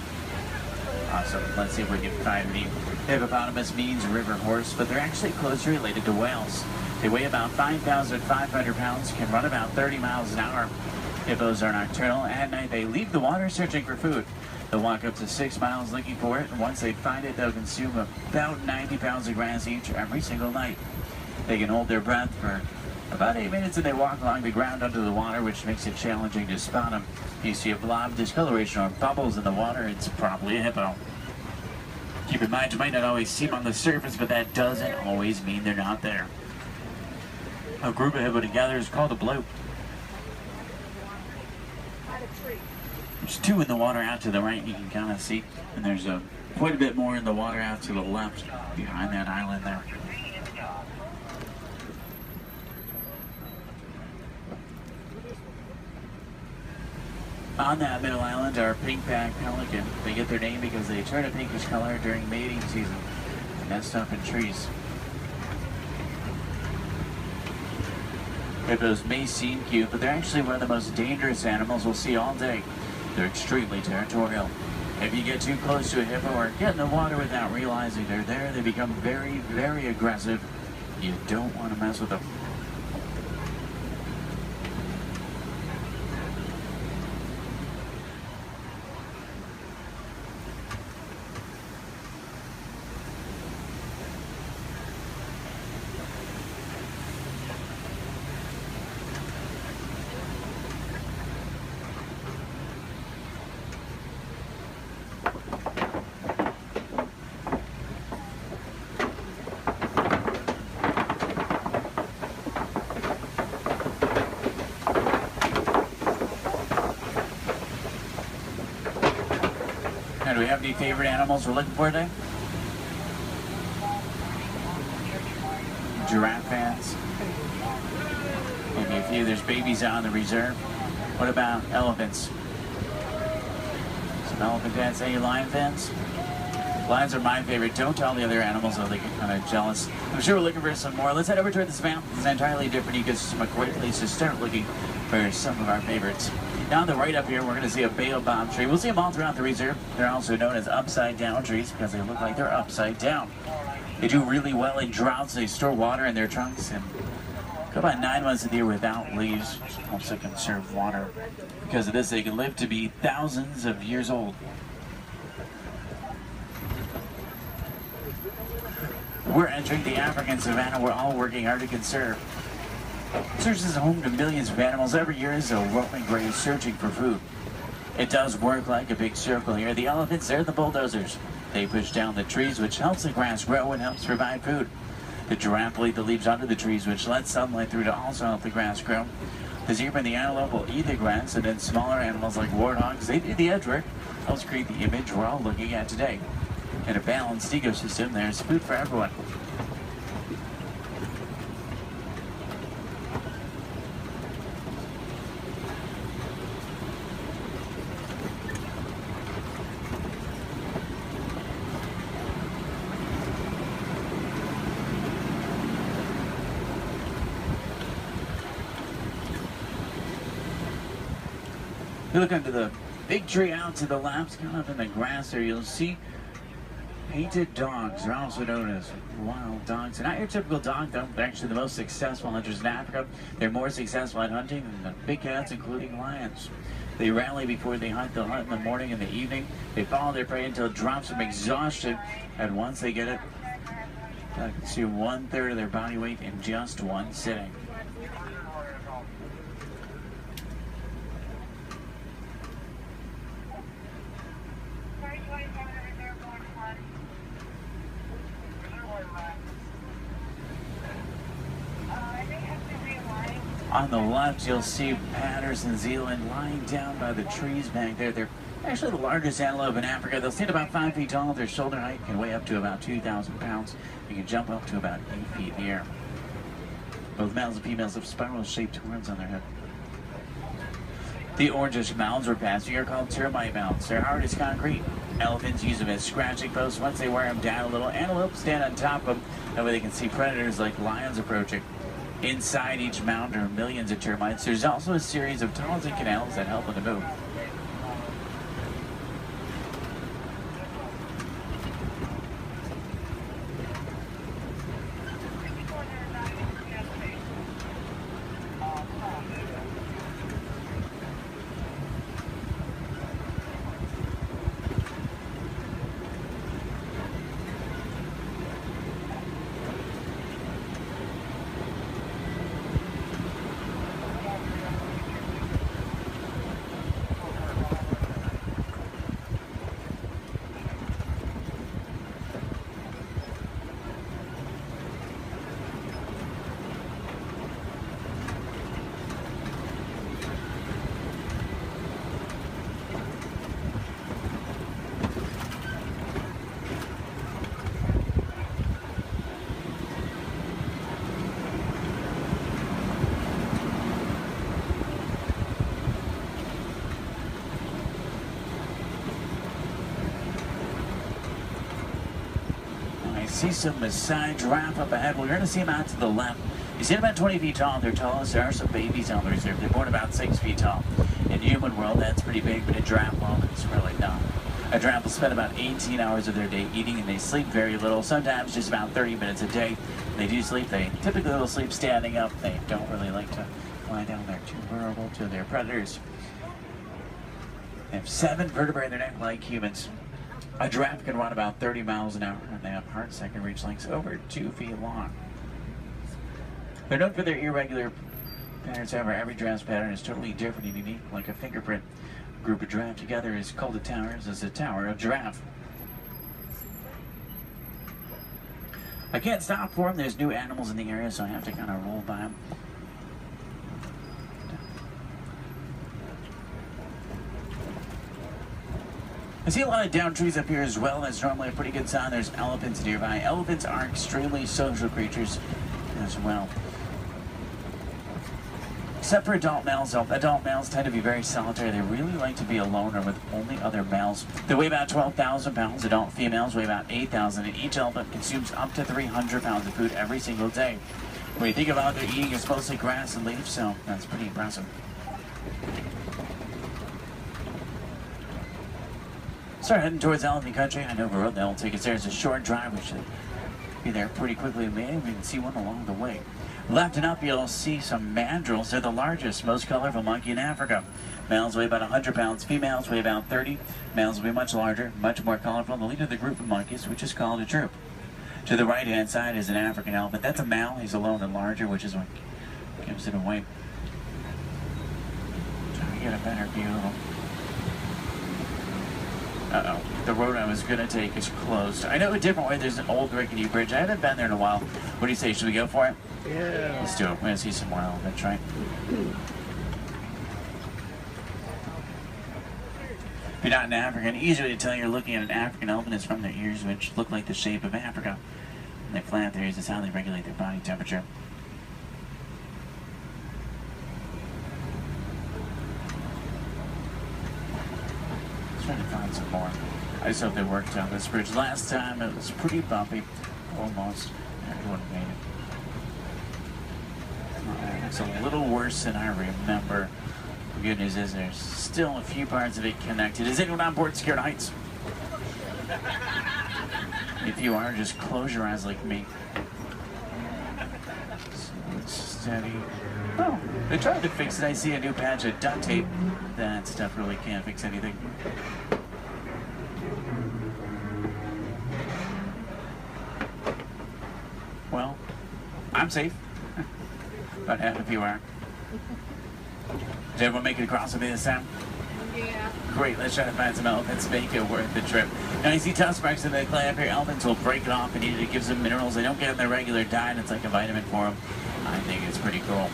Awesome. Let's see if we can find any. Hippopotamus means river horse, but they're actually closely related to whales. They weigh about 5,500 pounds, can run about 30 miles an hour. Hippos are nocturnal. At night, they leave the water searching for food. They'll walk up to 6 miles looking for it, and once they find it, they'll consume about 90 pounds of grass each every single night. They can hold their breath for about 8 minutes, and they walk along the ground under the water, which makes it challenging to spot them. If you see a blob, discoloration, or bubbles in the water, it's probably a hippo. Keep in mind, you might not always see them on the surface, but that doesn't always mean they're not there. A group of hippo together is called a bloat. There's 2 in the water out to the right, you can kind of see, and there's quite a bit more in the water out to the left behind that island there. On that middle island are pink-backed pelican. They get their name because they turn a pinkish color during mating season and nest up in trees. Hippos may seem cute, but they're actually one of the most dangerous animals we'll see all day. They're extremely territorial. If you get too close to a hippo or get in the water without realizing they're there, they become very, very aggressive. You don't want to mess with them. Now, do we have any favorite animals we're looking for today? Giraffe fans. Maybe a few. There's babies out in the reserve. What about elephants? Some elephant fans. Any lion fans? Lions are my favorite. Don't tell the other animals, though they get kind of jealous. I'm sure we're looking for some more. Let's head over to this map. It's an entirely different ecosystem, a great place to start looking for some of our favorites. Now on the right up here, we're going to see a baobab tree. We'll see them all throughout the reserve. They're also known as upside-down trees because they look like they're upside down. They do really well in droughts. They store water in their trunks and go about 9 months of the year without leaves, which helps to conserve water. Because of this, they can live to be thousands of years old. We're entering the African savanna we're all working hard to conserve. Serves as a home to millions of animals every year as a roaming grave searching for food. It does work like a big circle here. The elephants, they're the bulldozers. They push down the trees, which helps the grass grow and helps provide food. The giraffe will eat the leaves under the trees, which lets sunlight through to also help the grass grow. The zebra and the antelope will eat the grass, and then smaller animals like warthogs, they do the edge work. Helps create the image we're all looking at today. In a balanced ecosystem, there's food for everyone. You look under the big tree out to the left, kind of in the grass there, you'll see painted dogs. They're also known as wild dogs. They're not your typical dog, though. They're actually the most successful hunters in Africa. They're more successful at hunting than the big cats, including lions. They rally before they hunt. They'll hunt in the morning and the evening. They follow their prey until it drops from exhaustion. And once they get it, they consume 1/3 of their body weight in just one sitting. On the left, you'll see Patterson Zealand lying down by the trees back there. They're actually the largest antelope in Africa. They'll stand about 5 feet tall. Their shoulder height can weigh up to about 2,000 pounds. You can jump up to about 8 feet in the air. Both males and females have spiral-shaped horns on their head. The orangish mounds we're passing are called termite mounds. They're hard as concrete. Elephants use them as scratching posts. Once they wear them down a little, antelopes stand on top of them. That way they can see predators like lions approaching. Inside each mound are millions of termites. There's also a series of tunnels and canals that help them to move. see some Maasai giraffe up ahead. We're going to see them out to the left. You see them about 20 feet tall. They're tallest. There are some babies on the reserve. They're born about 6 feet tall. In human world, that's pretty big, but in giraffe world, it's really not. A giraffe will spend about 18 hours of their day eating, and they sleep very little, sometimes just about 30 minutes a day. When they do sleep, they typically will sleep standing up. They don't really like to lie down. They're too vulnerable to their predators. They have 7 vertebrae in their neck like humans. A giraffe can run about 30 miles an hour, and they have hearts that can reach lengths over 2 feet long. They're known for their irregular patterns. However, every giraffe's pattern is totally different and unique, like a fingerprint. A group of giraffe together is called a tower, as a tower of giraffe. I can't stop for them. There's new animals in the area, so I have to kind of roll by them. I see a lot of down trees up here as well. That's normally a pretty good sign. There's elephants nearby. Elephants are extremely social creatures as well. Except for adult males, though. Adult males tend to be very solitary. They really like to be alone or with only other males. They weigh about 12,000 pounds. Adult females weigh about 8,000, and each elephant consumes up to 300 pounds of food every single day. When you think about what they're eating, it's mostly grass and leaves, so that's pretty impressive. Start heading towards elephant country. I know the road that will take us there. It's a short drive. We should be there pretty quickly. Maybe we can see one along the way. Left and up, you'll see some mandrills. They're the largest, most colorful monkey in Africa. Males weigh about 100 pounds. Females weigh about 30. Males will be much larger, much more colorful. The leader of the group of monkeys, which is called a troop. To the right-hand side is an African elephant. That's a male. He's alone and larger, which is what gives it away. Trying to get a better view of him. Uh-oh. The road I was going to take is closed. I know a different way. There's an old rickety bridge. I haven't been there in a while. What do you say? Should we go for it? Yeah. Let's do it. We're going to see some more elephants, right? If you're not an African, easy way to tell you're looking at an African elephant is from their ears, which look like the shape of Africa. When they flap their ears, is how they regulate their body temperature. Trying to find some more. I just hope they worked on this bridge. Last time it was pretty bumpy. Almost. Everyone made it. It's a little worse than I remember. The good news is there's still a few parts of it connected. Is anyone on board Scared Heights? If you are, just close your eyes like me. Steady. Oh, they tried to fix it. I see a new patch of duct tape. That stuff really can't fix anything. Well, I'm safe. About half of you are. Did everyone make it across with me this time? Yeah. Great, let's try to find some elephants, make it worth the trip. Now you see tusk marks in the clay up here. Elephants will break it off and eat it. It gives them minerals they don't get in their regular diet. It's like a vitamin for them. I think it's pretty cool.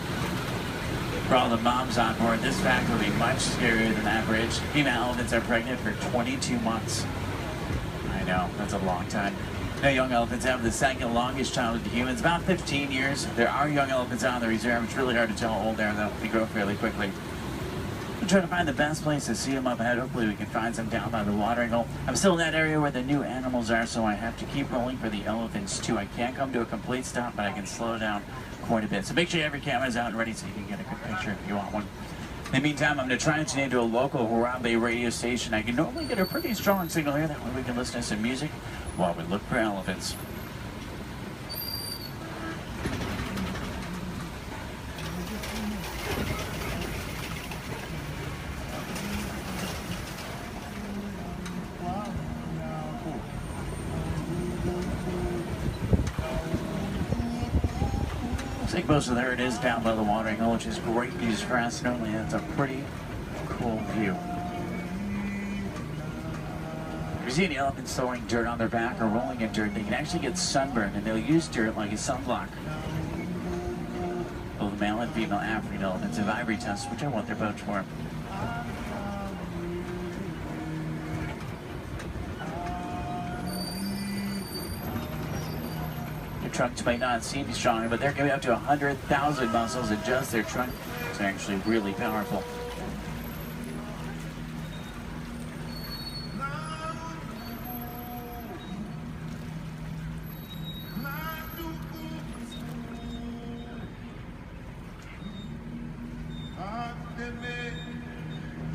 For all the moms on board, this fact will be much scarier than average. Female elephants are pregnant for 22 months. I know, that's a long time. Now, young elephants have the second longest childhood to humans, about 15 years. There are young elephants out on the reserve. It's really hard to tell how old they are, though. They grow fairly quickly. We're trying to find the best place to see them up ahead. Hopefully we can find some down by the watering hole. I'm still in that area where the new animals are, so I have to keep rolling for the elephants, too. I can't come to a complete stop, but I can slow down quite a bit. So make sure you have your cameras out and ready so you can get a good picture if you want one. In the meantime, I'm going to try and tune into a local Harambe radio station. I can normally get a pretty strong signal here. That way we can listen to some music while we look for elephants. I think most of the herd is down by the watering hole, which is great news for us. Normally that's a pretty cool view. If you see any elephants throwing dirt on their back or rolling in dirt, they can actually get sunburned, and they'll use dirt like a sunblock. Both male and female African elephants have ivory tusks, which I want their pouch for. Trunks might not seem stronger, but they're going up to 100,000 muscles in just their trunk. It's actually really powerful.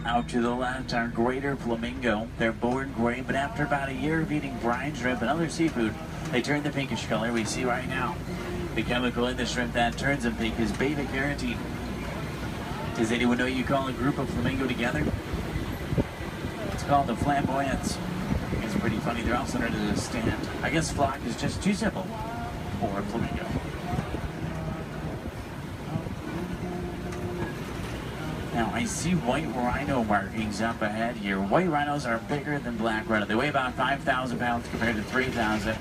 Out to the left are greater flamingo. They're born gray, but after about a year of eating brine shrimp and other seafood, they turn the pinkish color we see right now. The chemical in the shrimp that turns them pink is beta-carotene. Does anyone know you call a group of flamingo together? It's called the flamboyants. It's pretty funny. They're also known as a stand. I guess flock is just too simple for a flamingo. Now, I see white rhino markings up ahead here. White rhinos are bigger than black rhino. They weigh about 5,000 pounds compared to 3,000.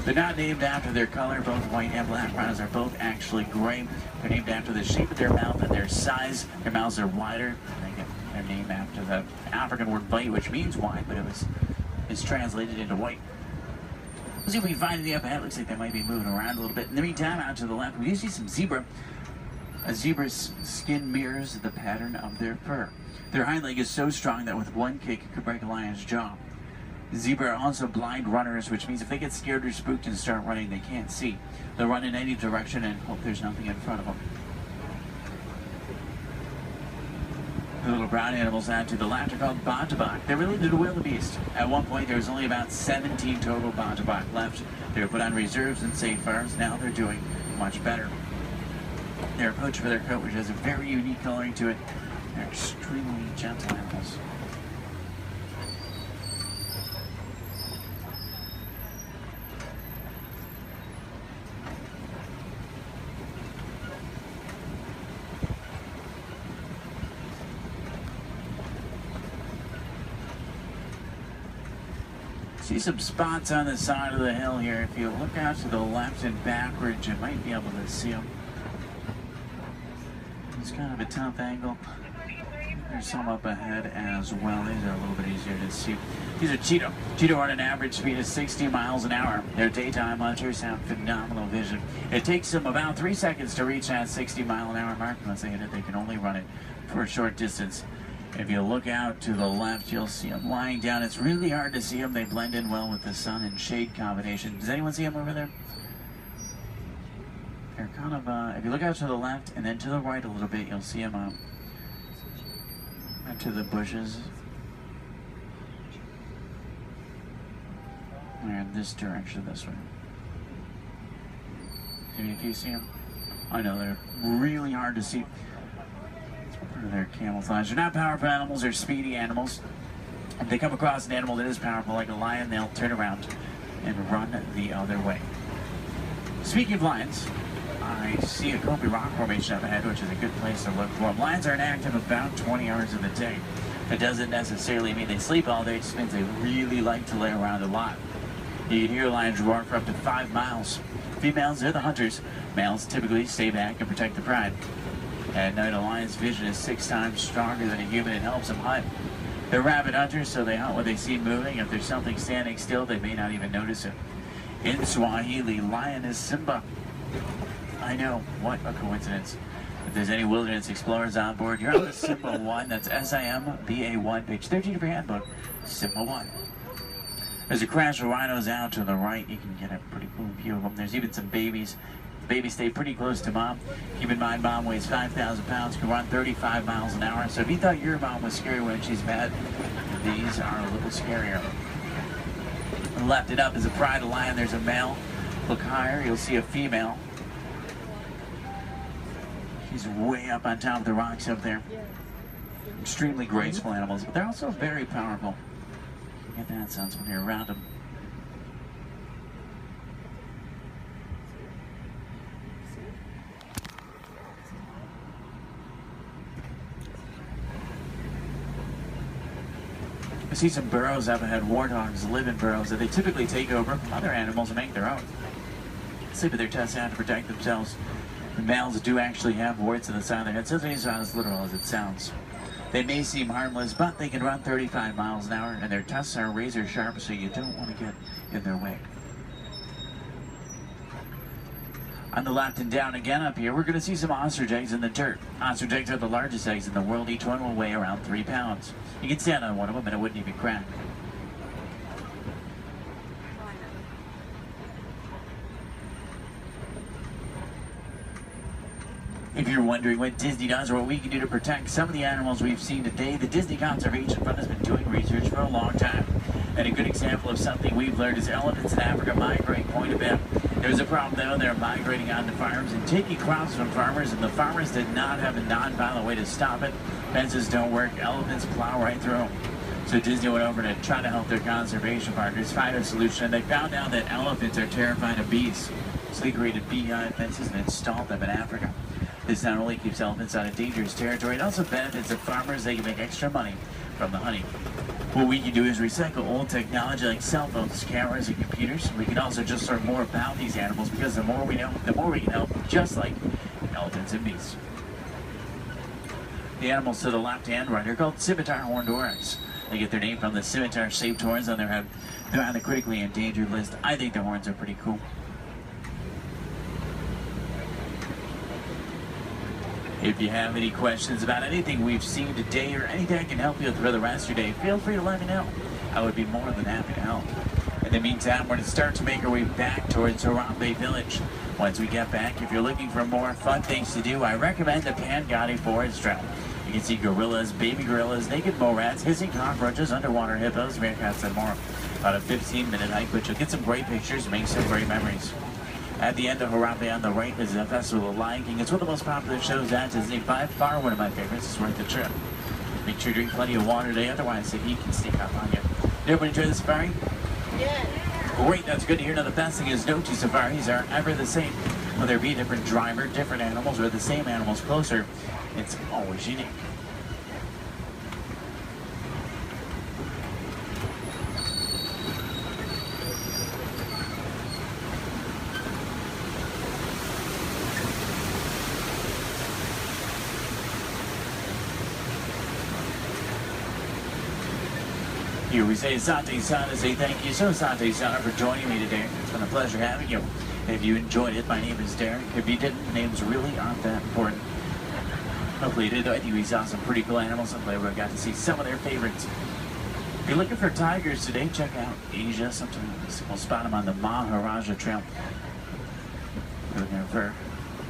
They're not named after their color. Both white and black rhinos are both actually gray. They're named after the shape of their mouth and their size. Their mouths are wider. They get their name after the African word white, which means wide, but it's translated into white. Let's see if we can find any up ahead. Looks like they might be moving around a little bit. In the meantime, out to the left, we do see some zebra. A zebra's skin mirrors the pattern of their fur. Their hind leg is so strong that with one kick it could break a lion's jaw. Zebra are also blind runners, which means if they get scared or spooked and start running, they can't see. They'll run in any direction and hope there's nothing in front of them. The little brown animals out to the left are called bontebok. They're related to wildebeest. At one point, there was only about 17 total bontebok left. They were put on reserves and safe farms. Now they're doing much better. They're poached for their coat, which has a very unique coloring to it. They're extremely gentle animals. See some spots on the side of the hill here. If you look out to the left and backwards, you might be able to see them. It's kind of a tough angle. There's some up ahead as well. These are a little bit easier to see. These are cheetah. Cheetah are at an average speed of 60 miles an hour. Their daytime hunters have phenomenal vision. It takes them about 3 seconds to reach that 60-mile-an-hour mark. Once they hit it, they can only run it for a short distance. If you look out to the left, you'll see them lying down. It's really hard to see them. They blend in well with the sun and shade combination. Does anyone see them over there? They're kind of, if you look out to the left and then to the right a little bit, you'll see them into the bushes. They're in this direction, this way. If you see them? I know, they're really hard to see. They're camouflage. They're not powerful animals, they're speedy animals. If they come across an animal that is powerful like a lion, they'll turn around and run the other way. Speaking of lions, I see a Kobe rock formation up ahead, which is a good place to look for them. Lions are inactive about 20 hours of the day. That doesn't necessarily mean they sleep all day, it just means they really like to lay around a lot. You can hear lions roar for up to 5 miles. Females are the hunters. Males typically stay back and protect the pride. At night, a lion's vision is 6 times stronger than a human and helps them hunt. They're rabid hunters, so they hunt what they see moving. If there's something standing still, they may not even notice it. In Swahili, lion is Simba. I know, what a coincidence. If there's any wilderness explorers on board, you're on the Simba 1. That's SIMBA1, page 13 of your handbook, Simba 1. There's a crash of rhinos out to the right. You can get a pretty cool view of them. There's even some babies. Babies stay pretty close to mom. Keep in mind, mom weighs 5,000 pounds, can run 35 miles an hour. So if you thought your mom was scary when she's mad, these are a little scarier. Left it up is a pride of lion. There's a male. Look higher, you'll see a female. She's way up on top of the rocks up there. Extremely graceful animals, but they're also very powerful. You get that sense when you're around them. I see some burrows up ahead. Warthogs live in burrows that they typically take over from other animals and make their own. Sleep with their tusks out to protect themselves. The males do actually have warts on the side of their head, so it's not as literal as it sounds. They may seem harmless, but they can run 35 miles an hour, and their tusks are razor sharp, so you don't want to get in their way. On the left and down again up here, we're going to see some ostrich eggs in the dirt. Ostrich eggs are the largest eggs in the world. Each one will weigh around 3 pounds. You can stand on one of them and it wouldn't even crack. If you're wondering what Disney does or what we can do to protect some of the animals we've seen today, the Disney Conservation Fund has been doing research for a long time. And a good example of something we've learned is elephants in Africa migrate quite a bit. There's a problem though, they're migrating onto farms and taking crops from farmers, and the farmers did not have a non-violent way to stop it. Fences don't work, elephants plow right through them. So Disney went over to try to help their conservation partners find a solution. They found out that elephants are terrified of bees. So they created beehive fences and installed them in Africa. This not only keeps elephants out of dangerous territory, it also benefits the farmers. They can make extra money from the honey. What we can do is recycle old technology like cell phones, cameras, and computers. We can also just learn more about these animals, because the more we know, the more we can help, just like elephants and bees. The animals to the left and right are called scimitar horned oryx. They get their name from the scimitar-shaped horns on their head. They're on the critically endangered list. I think their horns are pretty cool. If you have any questions about anything we've seen today or anything I can help you with for the rest of your day, feel free to let me know. I would be more than happy to help. In the meantime, we're going to start to make our way back towards Harambe Village. Once we get back, if you're looking for more fun things to do, I recommend the Pangani Forest Trail. You can see gorillas, baby gorillas, naked mole rats, hissing cockroaches, underwater hippos, meerkats, and more. About a 15-minute hike, but you'll get some great pictures, make some great memories. At the end of Harambe on the right is the Festival of Lion King. It's one of the most popular shows at Disney. By far one of my favorites. It's worth the trip. Make sure you drink plenty of water today, otherwise the heat can sneak up on you. Did everyone enjoy the safari? Yeah. Great, that's good to hear. Now the best thing is no two safaris are ever the same. Whether it be a different driver, different animals, or the same animals closer, it's always unique. Here we say Asante Sana, say thank you so Asante Sana for joining me today. It's been a pleasure having you. If you enjoyed it, my name is Derek. If you didn't, names really aren't that important. Hopefully you did. I think we saw some pretty cool animals. Hopefully we got to see some of their favorites. If you're looking for tigers today, check out Asia. Sometimes we'll spot them on the Maharaja Trail. If you're looking for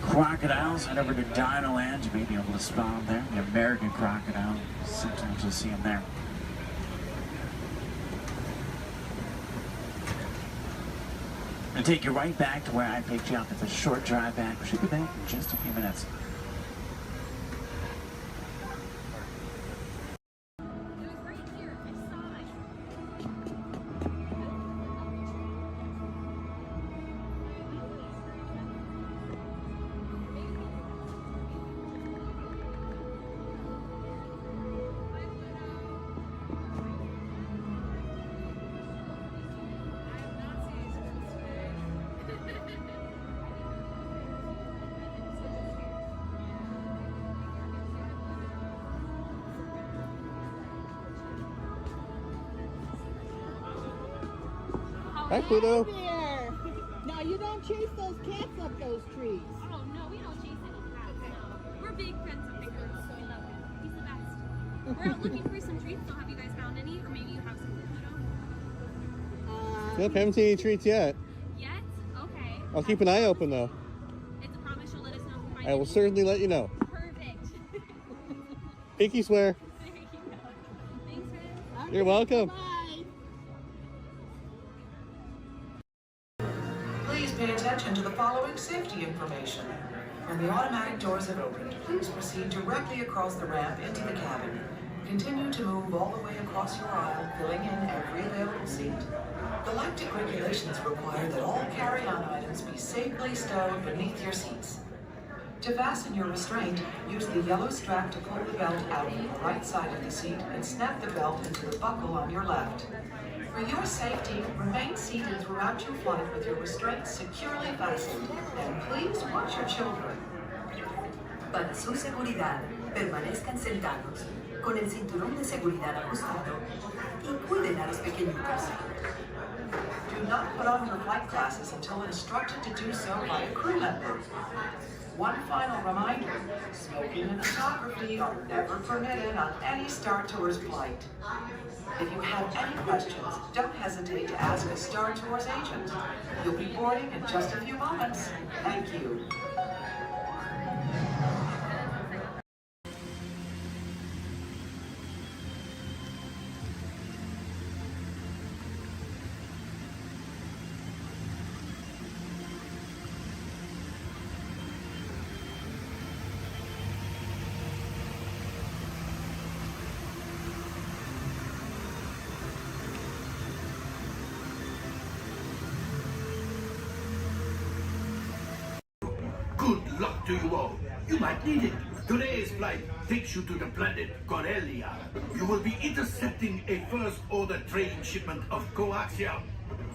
crocodiles, head over to Dinoland. You may be able to spot them there. The American crocodile. Sometimes you'll see them there. And take you right back to where I picked you up. It's a short drive back. We should be back in just a few minutes. Hi, Pluto. Now, you don't chase those cats up those trees. Oh, no, we don't chase any cats, no. We're big friends of Pickers. We love him. He's the best. We're out looking for some treats, so have you guys found any? Or maybe you have some, Pluto? Nope, haven't seen any treats yet. Yet? Okay. I'll keep an eye open, though. It's a promise you'll let us know if you find I will certainly let you know. Perfect. Pinky swear. There you go. Thanks, Red. You're welcome. Bye. Please pay attention to the following safety information. When the automatic doors have opened, please proceed directly across the ramp into the cabin. Continue to move all the way across your aisle, filling in every available seat. Galactic regulations require that all carry-on items be safely stowed beneath your seats. To fasten your restraint, use the yellow strap to pull the belt out from the right side of the seat and snap the belt into the buckle on your left. For your safety, remain seated throughout your flight with your restraints securely fastened, and please watch your children. Para su seguridad, permanezcan sentados, con el cinturón de seguridad ajustado, y cuiden a los pequeñitos. Do not put on your flight glasses until instructed to do so by a crew member. One final reminder, smoking and photography are never permitted on any Star Tours flight. If you have any questions, don't hesitate to ask a Star Tours agent. You'll be boarding in just a few moments. Thank you. luck to you all. You might need it. Today's flight takes you to the planet Corellia. You will be intercepting a first-order train shipment of coaxium.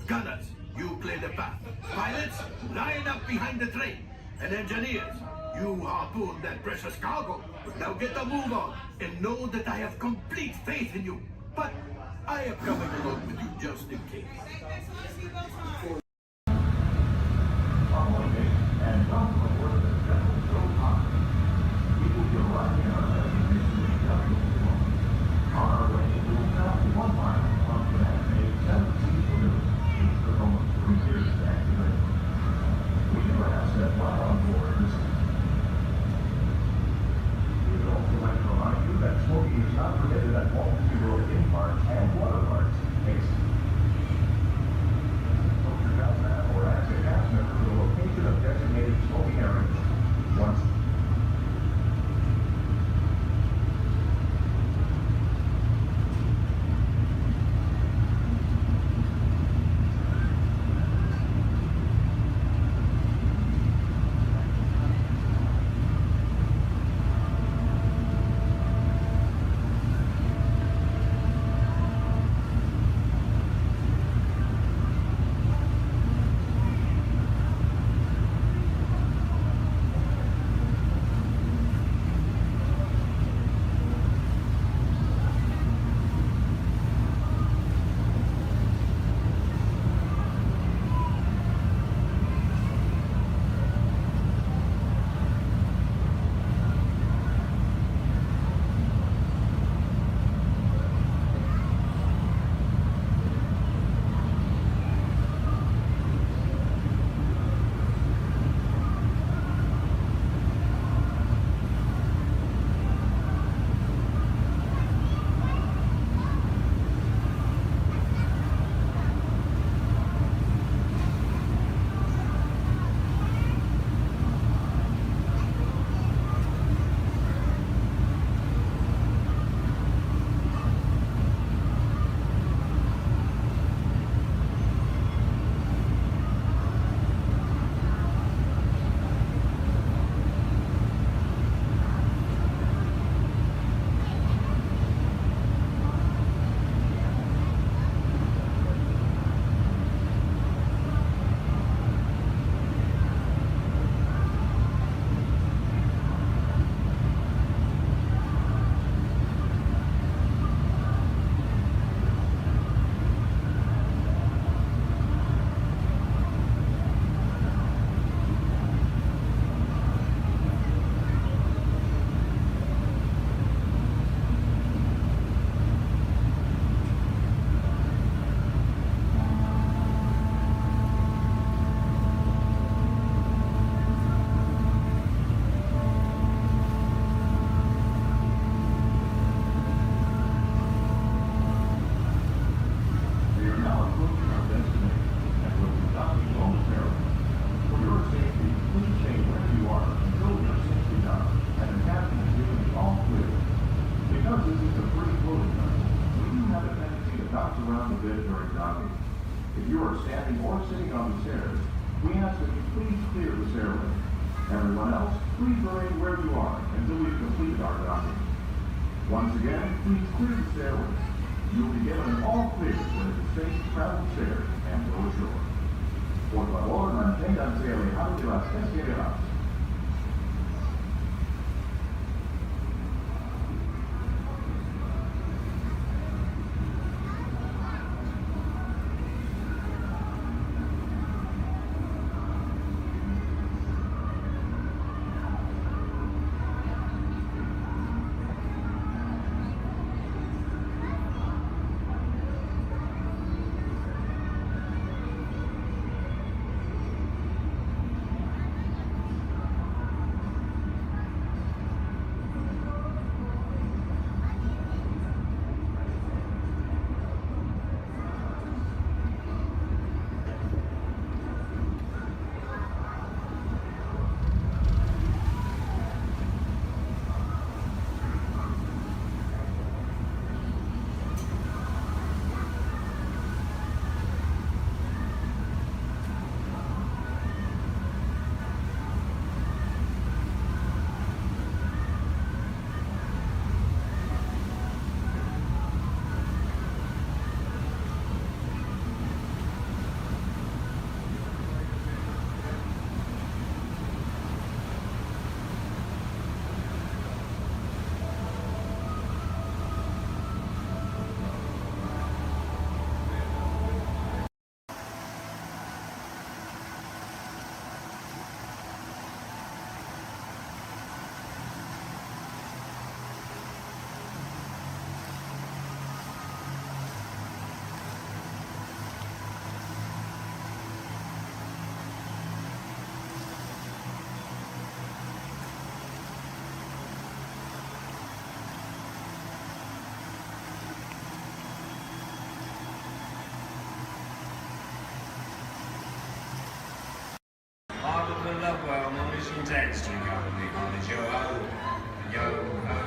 Gunners, you clear the path. Pilots, line up behind the train. And engineers, you harpoon that precious cargo. Now get the move on and know that I have complete faith in you. But I am coming along with you just in case. Smoking is not permitted at Walt theme parks and water parks. Or ask a cast member to the location of designated smoking areas. Once If you are standing or sitting on the stairs, we ask that you please clear the stairway. Everyone else, please remain where you are until we've completed our docking. Once again, please clear the stairway. You'll be given an all clear when it is safe to travel stairs and go ashore. Por favor, manténganse alejados de las escaleras. dads drink up with me, honey. Yo ho, yo ho,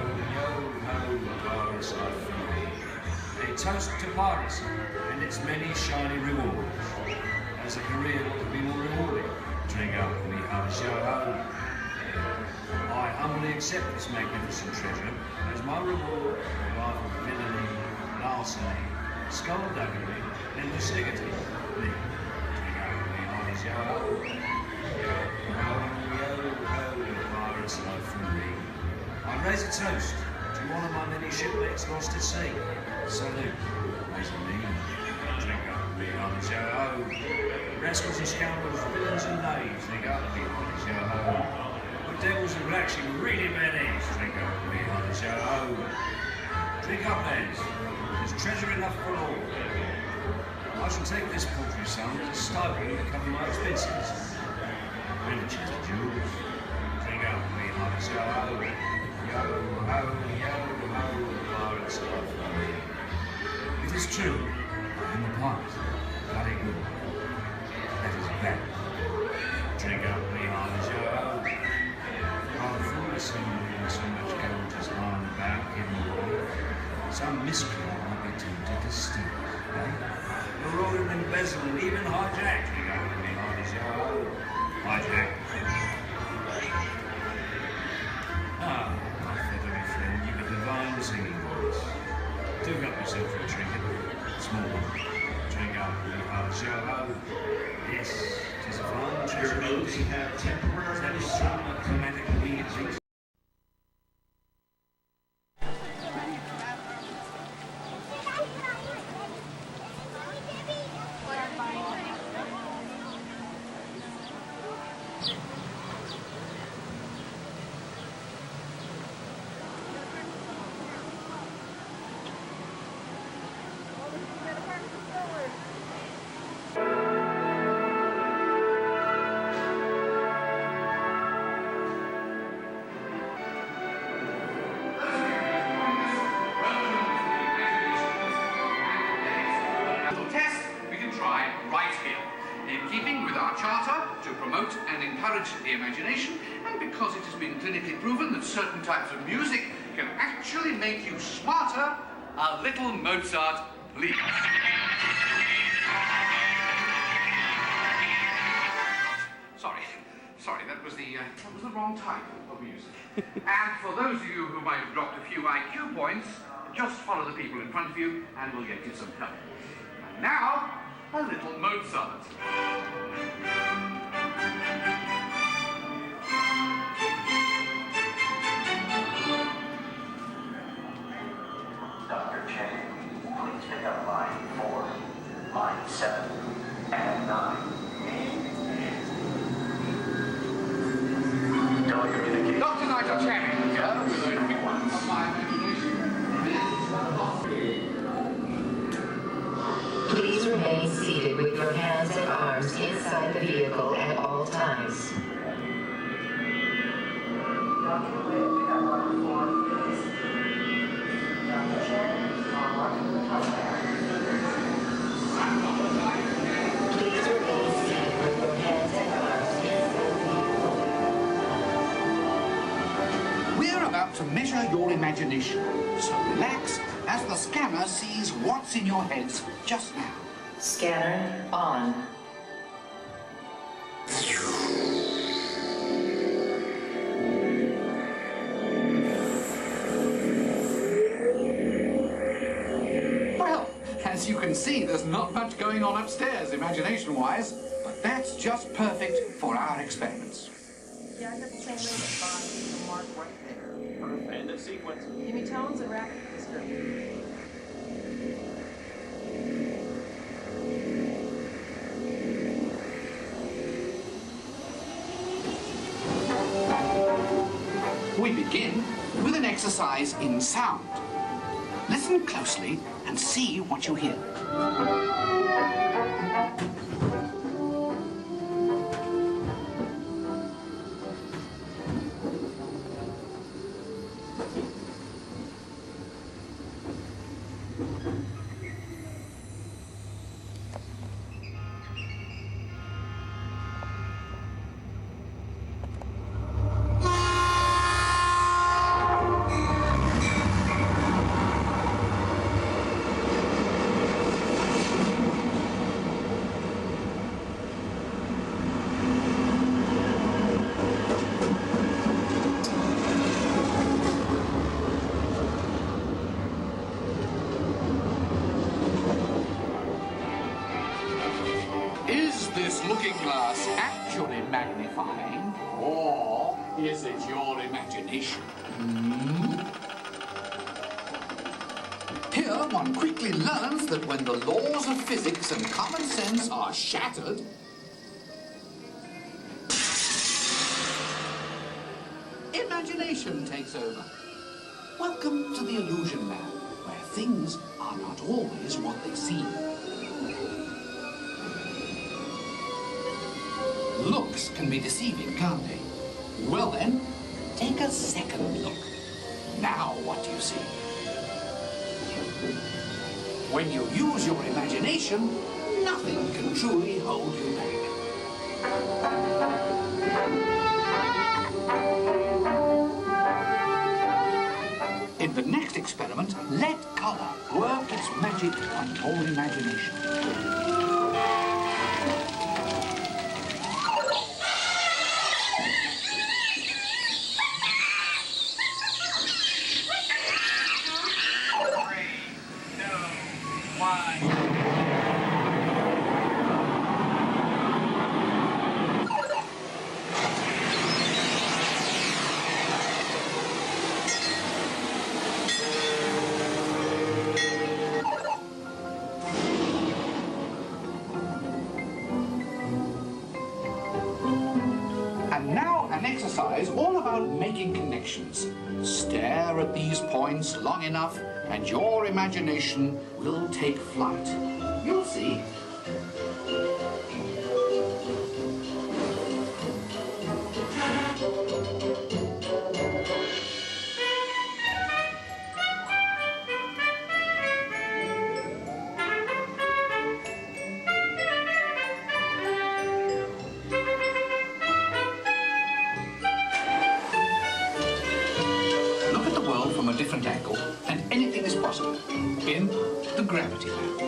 pirates are free. A toast to piracy and its many shiny rewards. As a career, what could be more rewarding? Drink up with me, honey. Yo ho. I humbly accept this magnificent treasure as my reward for a life of villainy, larceny, skullduggery, and lucidity. Me. Drink up with me, honey. Yo ho. Yo ho, pirates are free. I raise a toast to one of my many shipmates lost at sea. Salute, as me. Drink up with me, honey. Yo ho. Rascals and scoundrels, villains and knaves, drink up with me, honey. Yo ho. Devils and actually really bad eggs. Drink up with me, honey. Yo ho. Drink up, lads. There's treasure enough for all. I shall take this paltry sum as a stipend to cover my expenses. Riches and jewels. Drink up with me, honey. Yo ho. Yo ho, yo ho. Pirates are free. It is true. I am a pirate. Bloody good. That is bad. Drink up with me, honey. Yo ho. I'm foolish so much gold just lying about hidden away. Some miscreant might be tempted to steal it, eh? Marauding, embezzling, even hijack. You go with me, honey, yo ho. Hijack. Ah, my feathery friend, you've a divine singing voice. Do help yourself for a trinket. Small one. Drink up with me, honey, yo ho. Yes, 'tis a fine treasure. Those who have temporarily some climatic needs. The imagination, and because it has been clinically proven that certain types of music can actually make you smarter, a little Mozart, please. Sorry, that was the wrong type of music. And for those of you who might have dropped a few IQ points, just follow the people in front of you and we'll get you some help. And now, a little Mozart. Dr. Chang, please pick up line 4, line 7, and 9. Telecommunications. Dr. Nigel Channing, here with the quick ones of my imagination. Please remain seated with your hands and arms inside the vehicle at all times. We're about to measure your imagination, so relax as the scanner sees what's in your heads just now. Scanner on. Well, as you can see, there's not much going on upstairs, imagination-wise, but that's just perfect for our experiments. Yeah, I got the same rate of bond, mark right there. Perfect. End of sequence. Give me tones and rapid description. We begin with an exercise in sound. Listen closely and see what you hear. this looking glass actually magnifying, or is it your imagination? Here, one quickly learns that when the laws of physics and common sense are shattered, imagination takes over. Welcome to the illusion land, where things are not always what they seem. Looks can be deceiving, can't they? Well then, take a second look. Now what do you see? When you use your imagination, nothing can truly hold you back. In the next experiment, let color work its magic on your imagination. And now an exercise all about making connections. Stare at these points long enough and your imagination will take flight. You'll see. Look at the world from a different angle, and anything is possible. In the gravity land.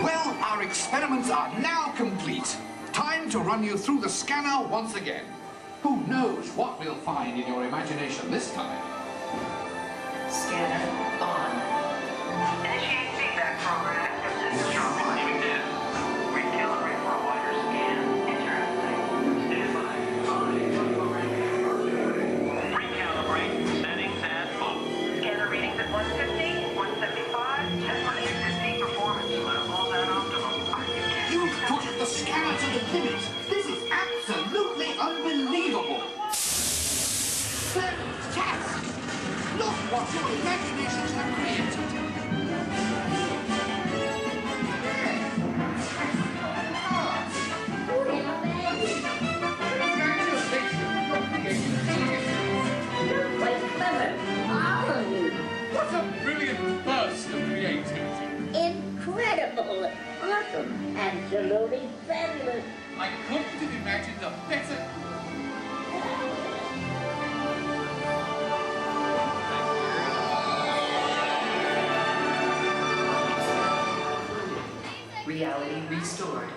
Well, our experiments are now complete. Time to run you through the scanner once again. Who knows what we'll find in your imagination this time? Scanner on. Initiate feedback program. System launching this. Recalibrate for a wider scan. Interesting. Stand by. Recalibrate. Settings at full. Scanner readings at 150, 175, and 150 performance level at optimum. You've pushed the scanner to the limit. This is absolutely unbelievable. Fantastic! Look what your imaginations have created. What a brilliant burst of creativity. Incredible. Awesome. Absolutely fabulous. I couldn't have imagined a better... Reality restored.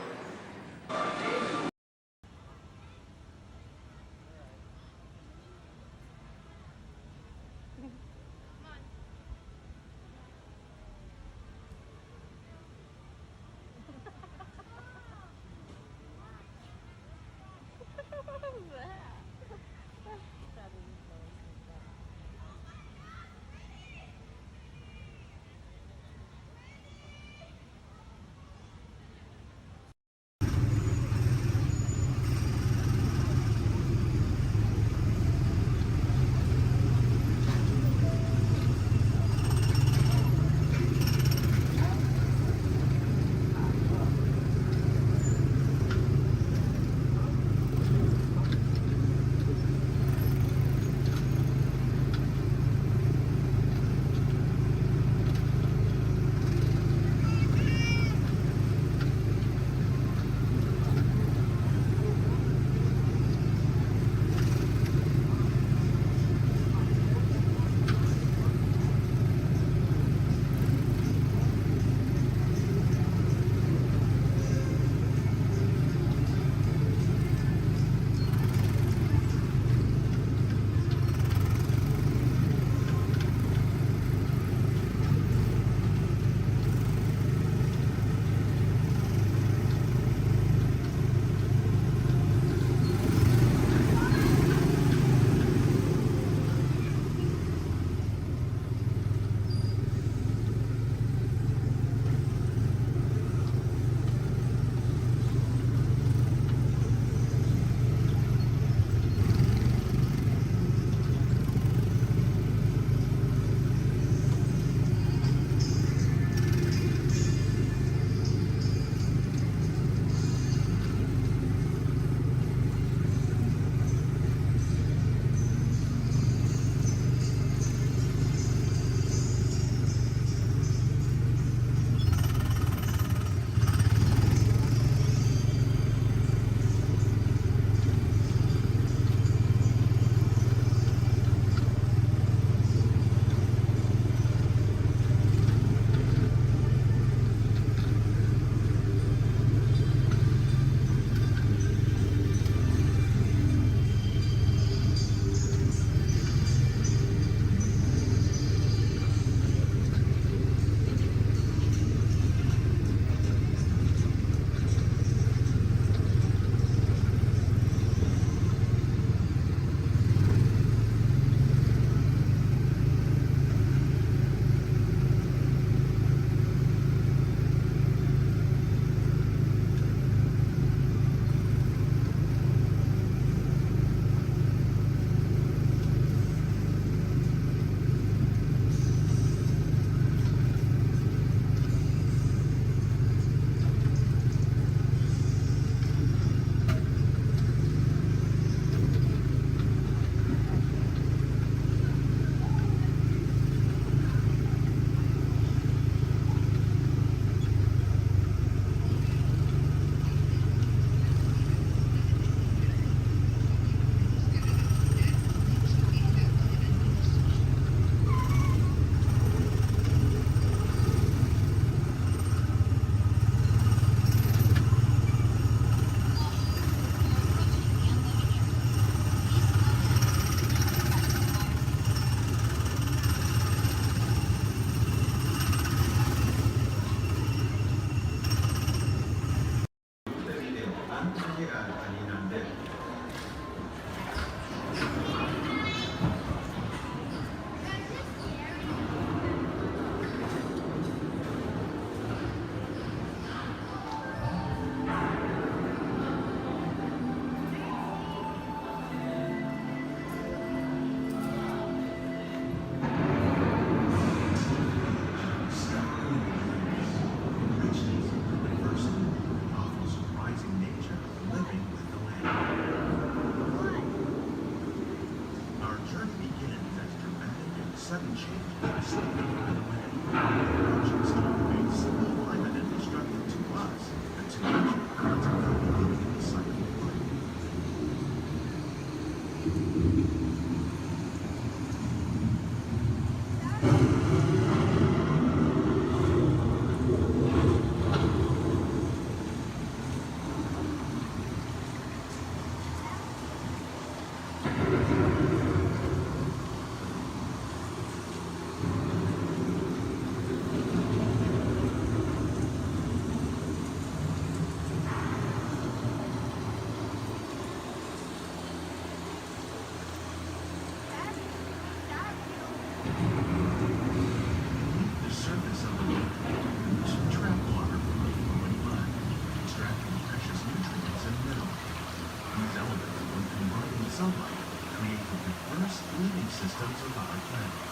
survive planet.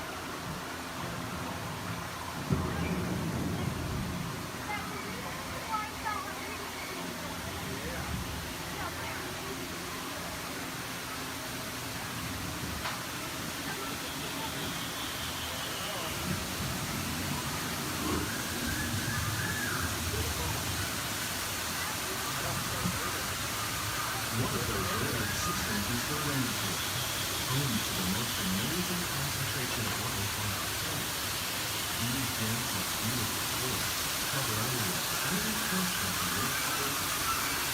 One of those rare systems is the rainforest, home to the most amazing concentration of wildlife on Earth. These dense and beautiful forests cover only a tiny portion of the Earth's surface,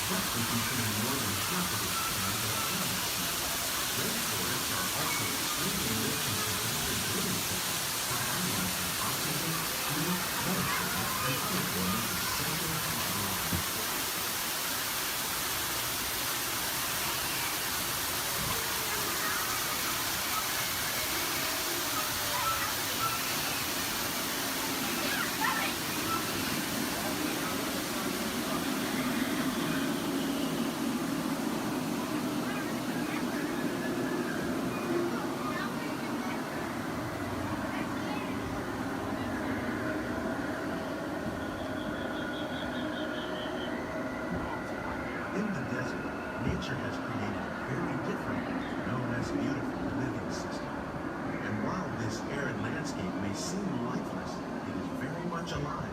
but they contain more than half of its plants and animals. Rainforests are also extremely rich in providing living supplies for animals and oxygen, food, medicine, and other forms essential to our lives. In the desert, nature has created a very different, known as beautiful living system. And while this arid landscape may seem lifeless, it is very much alive.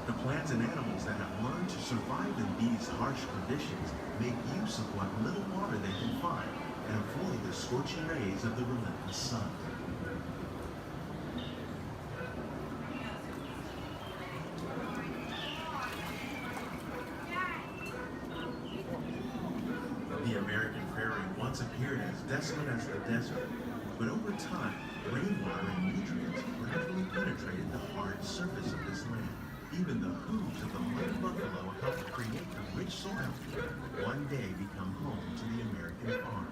The plants and animals that have learned to survive in these harsh conditions make use of what little water they can find and avoid the scorching rays of the relentless sun. The American prairie once appeared as desolate as the desert, but over time, rainwater and nutrients gradually penetrated the hard surface of this land. Even the hooves of the mighty buffalo helped create the rich soil that one day become home to the American farm.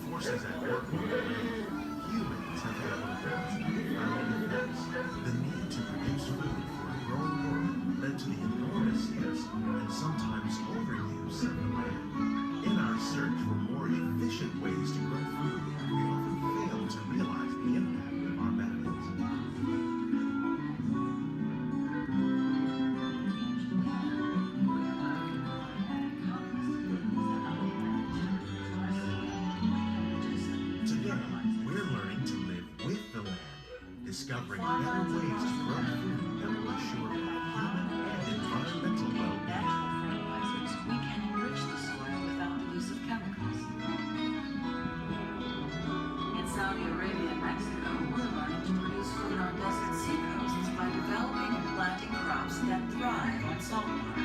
Forces at work on the land, humans have had one of those profound effects. The need to produce food for a growing world led to the enormous use and sometimes overuse of the land. In our search for more efficient ways to grow food, we often fail to realize the impact of our methods. Today, we're learning to live with the land, discovering better ways to grow food that will assure both human and environmental well-being. Fertilizers, we can enrich the soil without the use of chemicals. In Saudi Arabia and Mexico, we're learning to produce food on desert seacoasts by developing and planting crops that thrive on saltwater.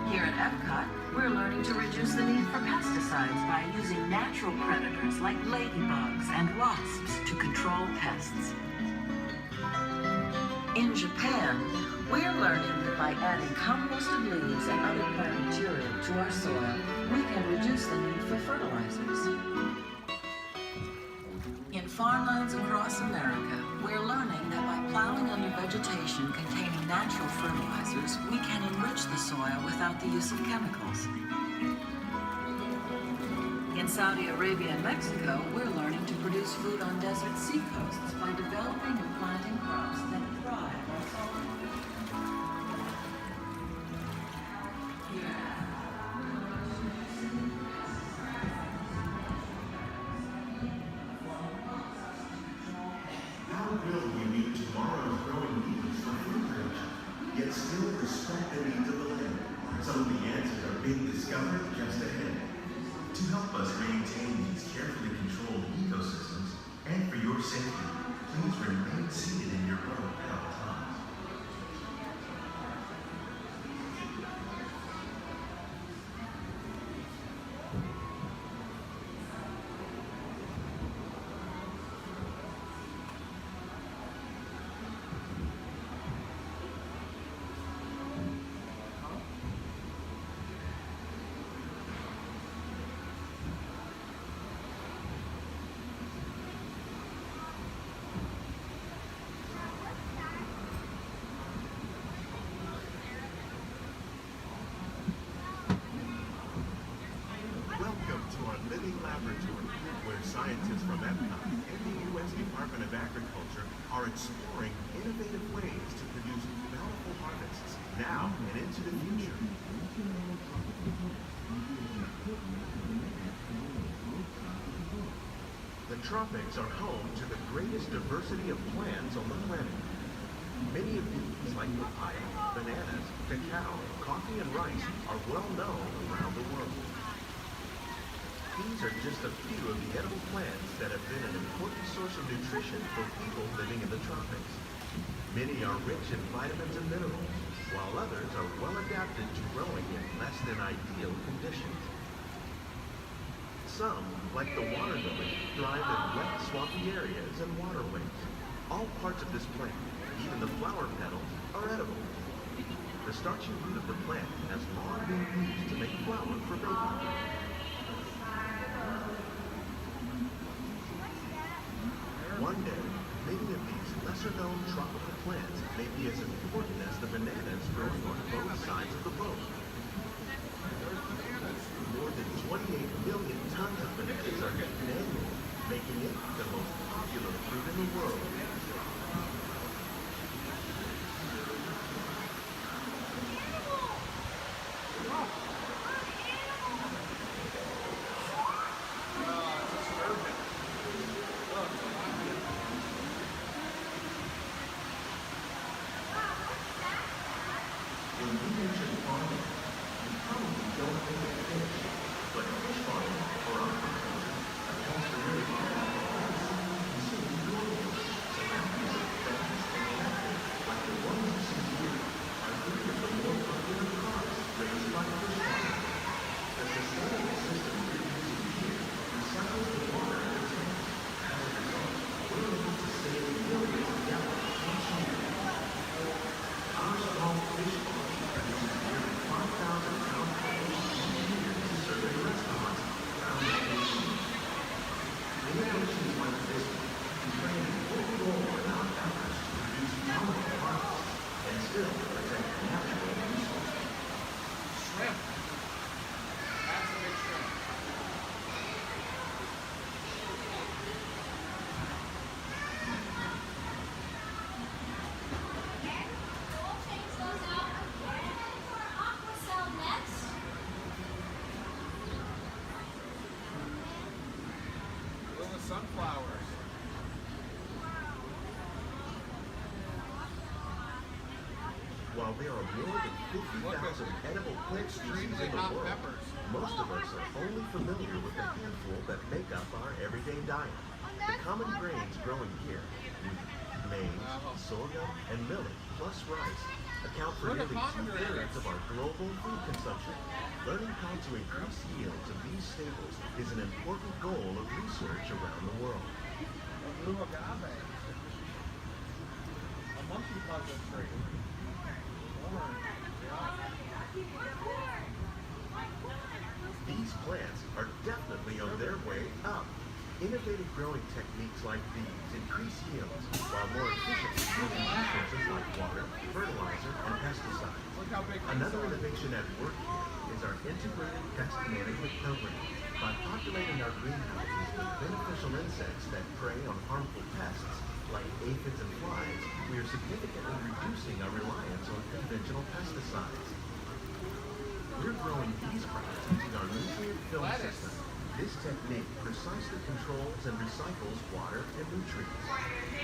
Here at Epcot, we're learning to reduce the need for pesticides by using natural predators like ladybugs and wasps to control pests. In Japan, we're learning that by adding composted leaves and other plant material to our soil, we can reduce the need for fertilizers. In farmlands across America, we're learning that by plowing under vegetation containing natural fertilizers, we can enrich the soil without the use of chemicals. In Saudi Arabia and Mexico, we're learning to produce food on desert seacoasts by developing and planting crops that thrive on saltwater. How will we meet tomorrow's growing needs for food production, yet still respect the needs of the land? Some of the answers are being discovered just ahead. To help us maintain these carefully controlled ecosystems, and for your safety, please remain seated in your boat at all times. Scientists from Epcot and the U.S. Department of Agriculture are exploring innovative ways to produce bountiful harvests now and into the future. The tropics are home to the greatest diversity of plants on the planet. Many of these, like papaya, bananas, cacao, coffee, and rice, are well known around the world. These are just a few of the edible plants that have been an important source of nutrition for people living in the tropics. Many are rich in vitamins and minerals, while others are well adapted to growing in less than ideal conditions. Some, like the water lily, thrive in wet, swampy areas and waterways. All parts of this plant, even the flower petals, are edible. The starchy root of the plant has long been used to make flour for baking. One day, many of these lesser-known tropical plants may be as important as the bananas growing on both sides of the boat. More than 28 million tons of bananas are eaten annually, making it the most popular fruit in the world. Sunflowers. While there are more than 50,000 edible plant species in the world, most of us are only familiar with the handful that make up our everyday diet. The common grains growing here, wheat, maize, sorghum, and millet, plus rice, account for nearly 2/3 of our global food consumption. Learning how to increase yields of these staples is an important goal of research around the world. Blue agave. A monkey puzzle tree. These plants are definitely on their way up. Innovative growing techniques like these increase yields, while more efficiently using resources like water, fertilizer, and pesticides. Another innovation at work here is our integrated pest management program. By populating our greenhouses with beneficial insects that prey on harmful pests, like aphids and flies, we are significantly reducing our reliance on conventional pesticides. We're growing these crops using our nutrient film system. This technique precisely controls and recycles water and nutrients.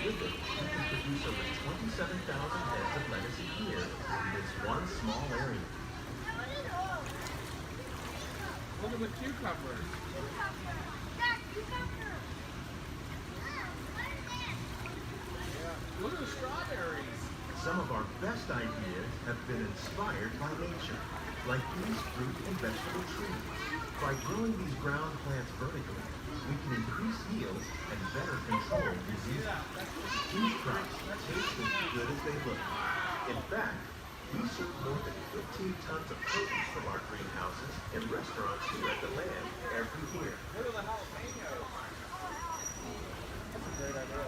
With it, we can produce over 27,000 heads of lettuce a year in this one small area. Look at the cucumbers. Look at the strawberries. Some of our best ideas have been inspired by nature, like these fruit and vegetable trees. By growing these ground plants vertically, we can increase yields and better control diseases. These crops taste as good as they look. In fact, we serve more than 15 tons of produce from our greenhouses in restaurants here at the Land every year. Look at the jalapenos. That's a great idea.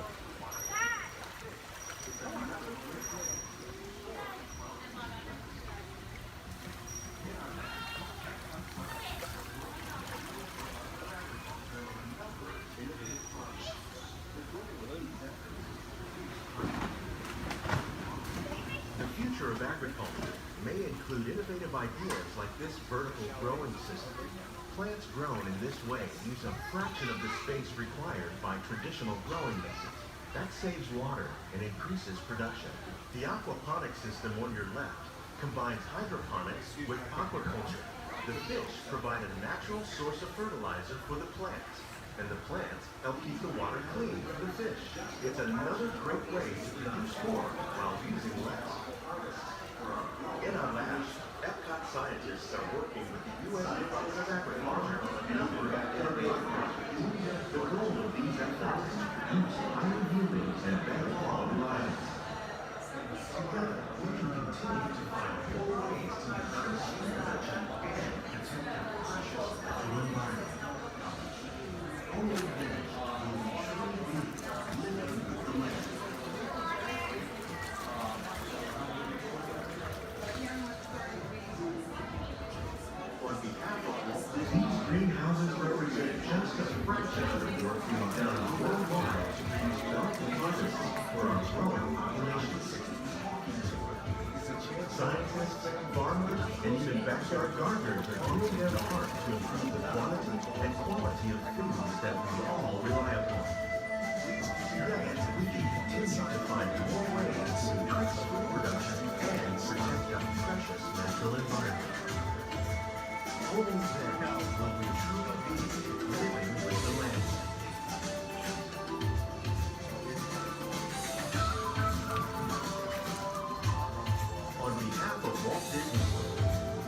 include innovative ideas like this vertical growing system. Plants grown in this way use a fraction of the space required by traditional growing methods. That saves water and increases production. The aquaponics system on your left combines hydroponics with aquaculture. The fish provide a natural source of fertilizer for the plants, and the plants help keep the water clean for the fish. It's another great way to produce more while using less. In our labs, Epcot scientists are working with the U.S. Department of Agriculture on a number of innovative projects. The goal of these efforts is to produce higher yieldings and better quality lives. Together, we can continue to find more ways to increase food production and protect our precious natural environment. Only then will we truly be living with the land. On behalf of Walt, these greenhouses represent just a fraction of the work being done worldwide to produce delicate harvests for our growing populations. Scientists, farmers, and even backyard gardeners are doing their part to improve the quantity and quality of foods that we all rely upon. Yet, we can continue to find more ways to increase food production and protect our precious natural environment. Only then will we truly be living with the land. On behalf of Walt Disney World,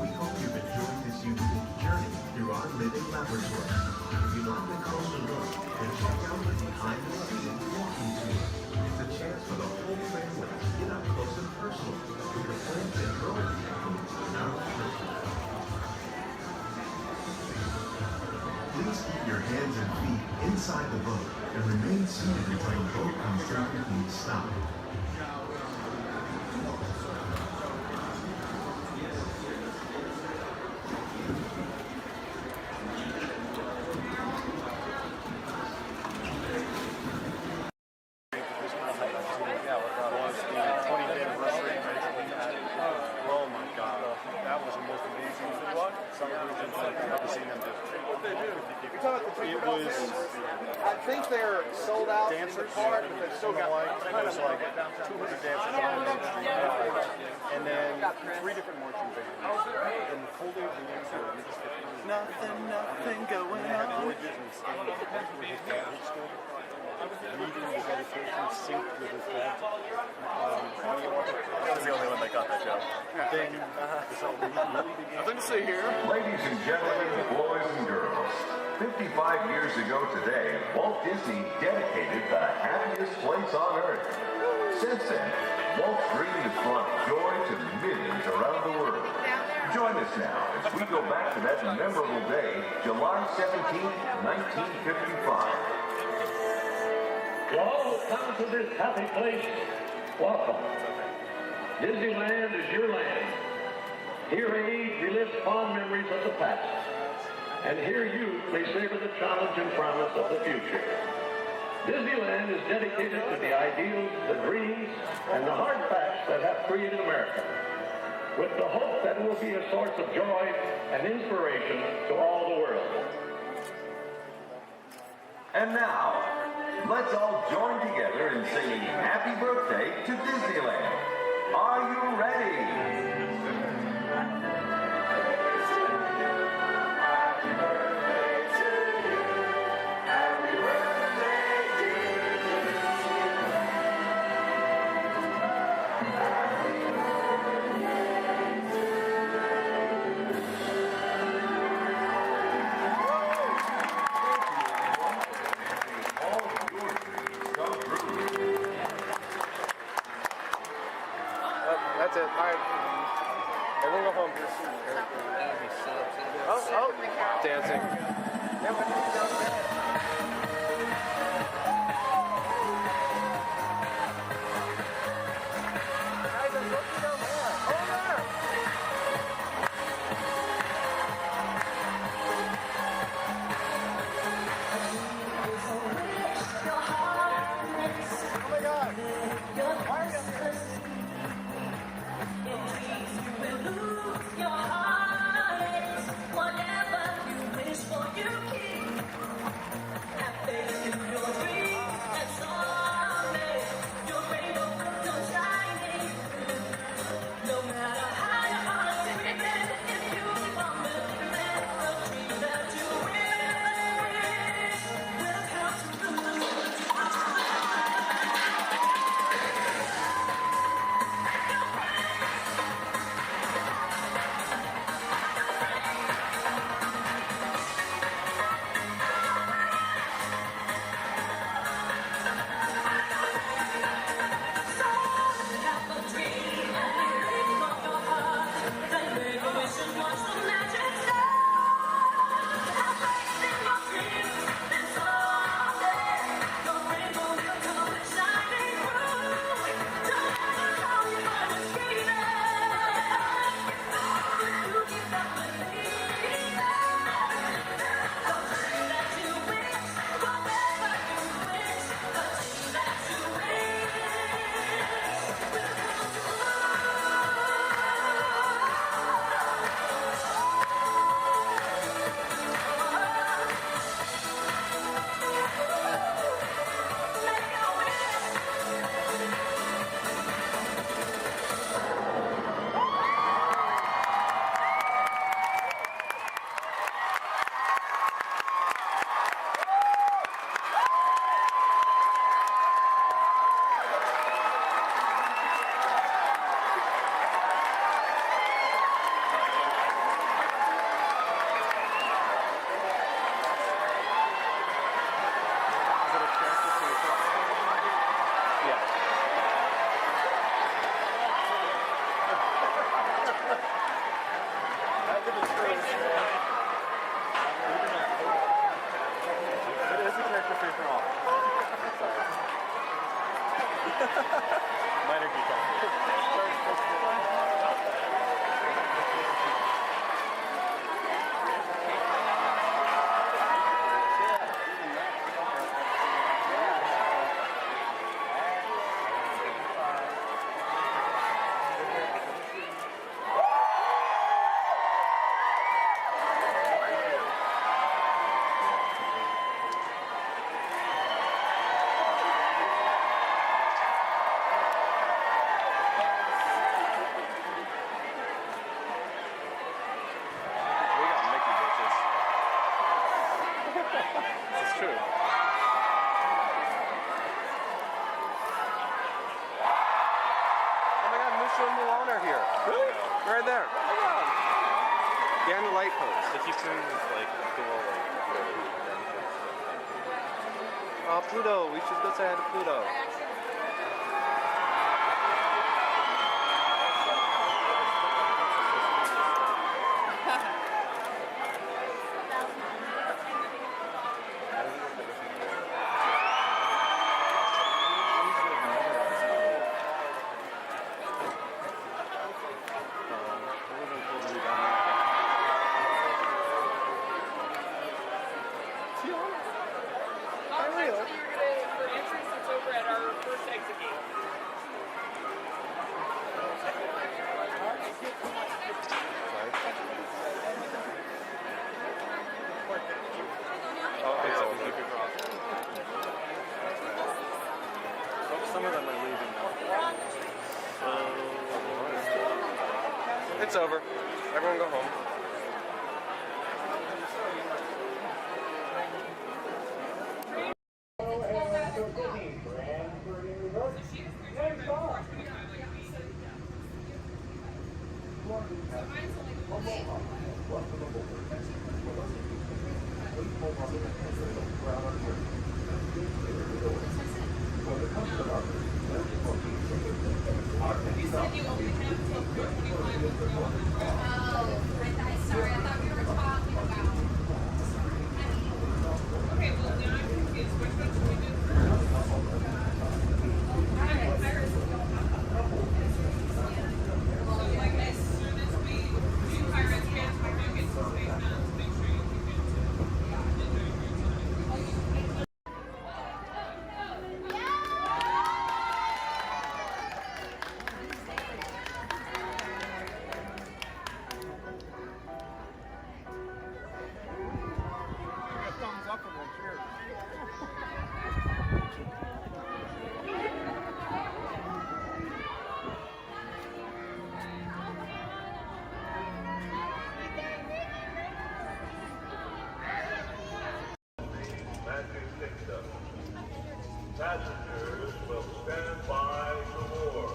we hope you've enjoyed this unique journey through our living laboratory. If you'd like a closer look, then check out the behind-the-scenes walking tour. It's a chance for the whole family to get up close and personal with the plants and growing techniques in our laboratory. Please keep your hands and feet inside the boat and remain seated until the boat comes to a complete stop. Oh my God, that was the most amazing celebration I've ever seen them do. It was, I think they're sold out dancers, in the park, but they've still got there's like 200 dancers on Main Street, and then 3 different marching bands. And the whole day of the year, you just get nothing going on. Roy Disney standing up where his dad had stood, reading the dedication, synced with his dad. I was the only one that got that joke. Then the celebration really began. Nothing to see here. Ladies and gentlemen, boys and girls, 55 years ago today, Walt Disney dedicated the happiest place on earth. Since then, Walt's dream has brought joy to millions around the world. Join us now as we go back to that memorable day, July 17th, 1955. To all who come to this happy place, welcome. Disneyland is your land. Here age relives fond memories of the past. And here you may savor the challenge and promise of the future. Disneyland is dedicated to the ideals, the dreams, and the hard facts that have created America, with the hope that it will be a source of joy and inspiration to all the world. And now, let's all join together in singing Happy Birthday to Disneyland. Are you ready? That's it. All right. Everyone go home. Oh, dancing. Oh my God. Minor detail. It's true. Oh my god, Musa and Mulan are here. Really? Right there. Oh my god. Behind the light post. If you can, like, cool, like, oh, Pluto. We should go say hi to Pluto. Some of them are leaving now. It's over. Everyone go home. Sorry, I thought we were talking about. Okay, well, then I'm confused. Which one should we do first? So, like, as soon as we do Pirates Transfer, you get some space now to make sure you can get to it. Thumbs up and we're here. Passengers will stand by the door.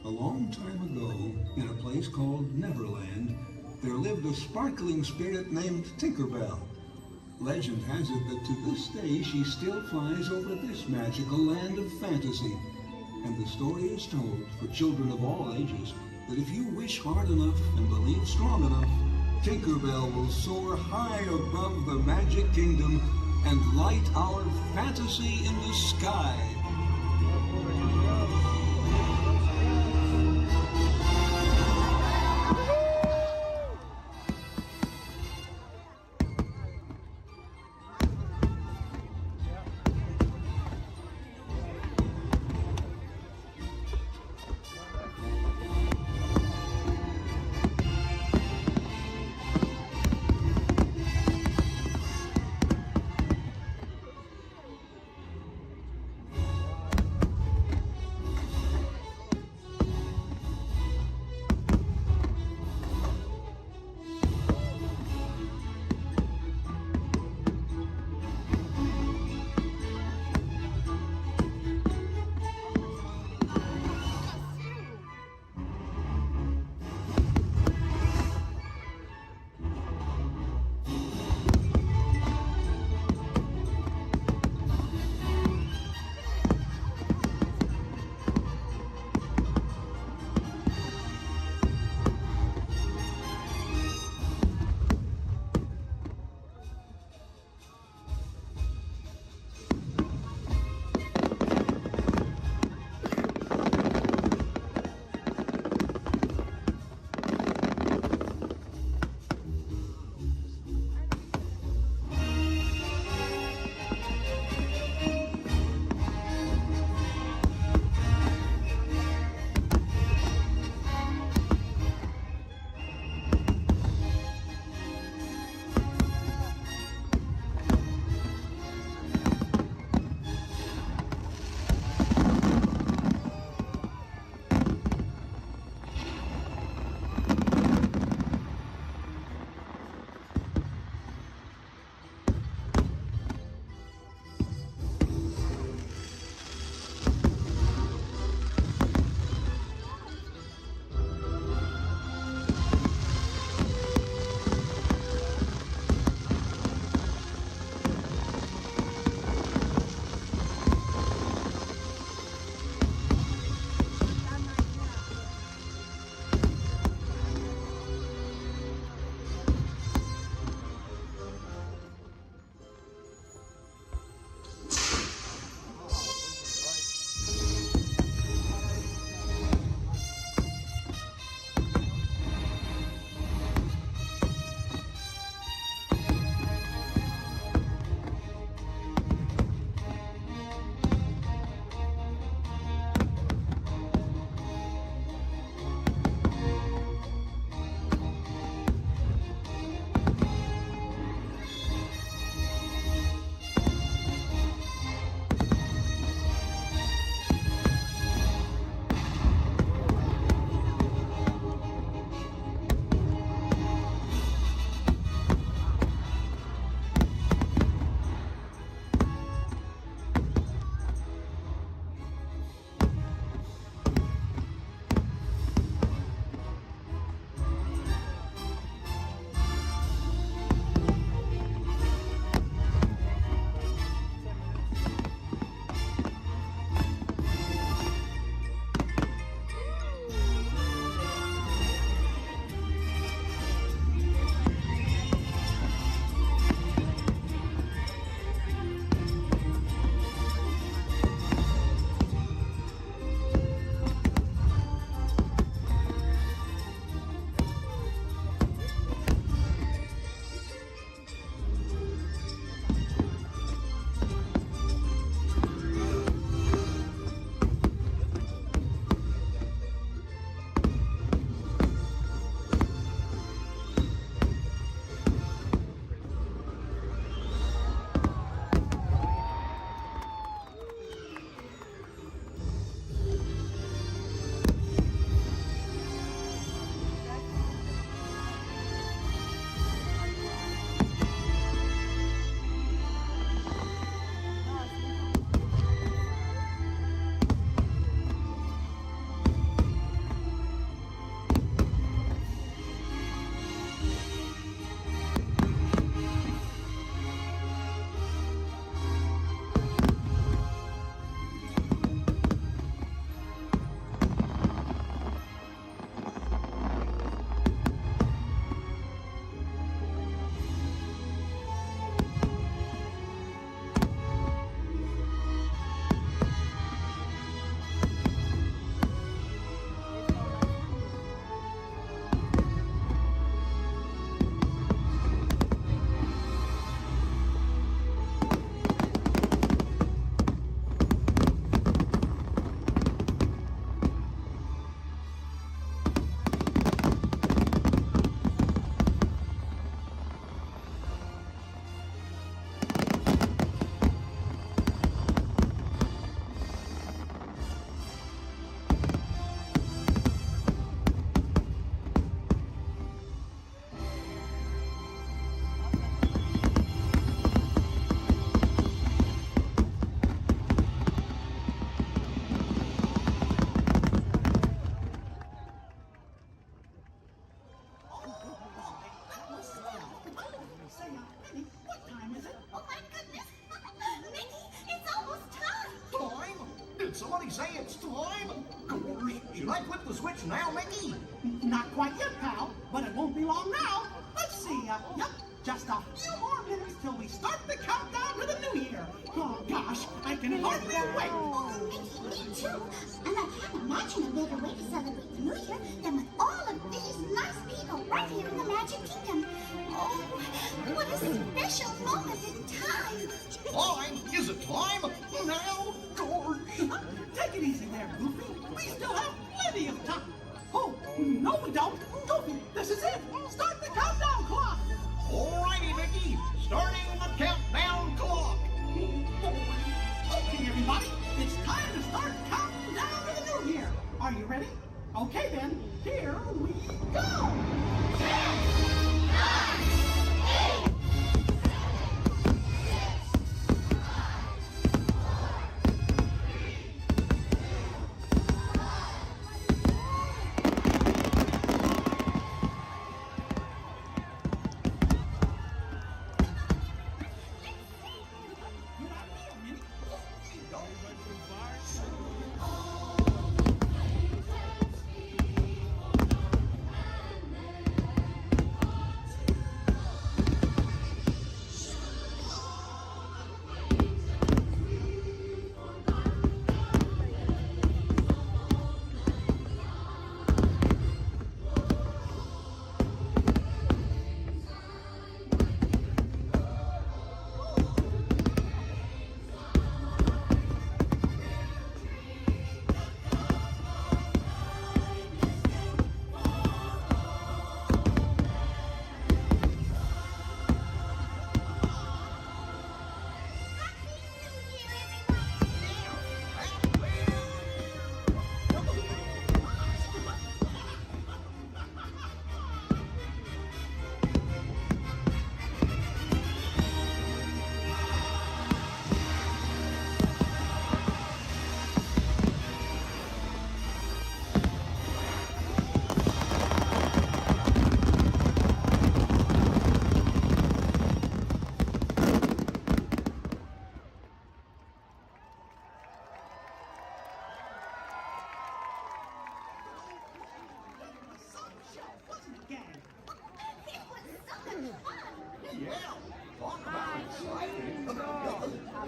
A long time ago, in a place called Neverland, there lived a sparkling spirit named Tinkerbell. Legend has it that to this day she still flies over this magical land of fantasy. And the story is told for children of all ages that if you wish hard enough and believe strong enough, Tinkerbell will soar high above the magic kingdom and light our fantasy in the sky. say, Minnie, what time is it? Oh my goodness! Mickey, it's almost time! Time? Did somebody say it's time? Gosh, should I flip the switch now, Mickey? Not quite yet, pal, but it won't be long now. Let's see, yep, just a few more minutes till we start the countdown to the new year. Oh gosh, I can hardly wait. Oh, Mickey, me too. And I can't imagine a better way to celebrate the new year than with all of these nice people right here in the Magic Kingdom. Oh, what a special moment in time. Time? Is it time? Now? Gorge. Take it easy there, Goofy. We still have plenty of time. Oh, no we don't. Goofy, this is it. Start the countdown clock. Alrighty, Mickey. Starting the countdown clock. Okay, everybody. It's time to start counting down to the new year. Are you ready? Okay, then. Here we go. 10, 9, 8.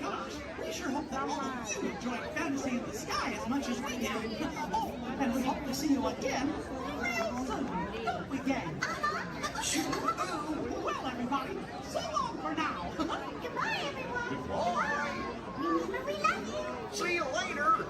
Gosh, we sure hope that all of you enjoyed Fantasy in the Sky as much as we did. Oh, and we hope to see you again real soon, don't we, gang? Sure do. Well, everybody, so long for now. Goodbye, everyone. Goodbye. Remember, we love you. See you later.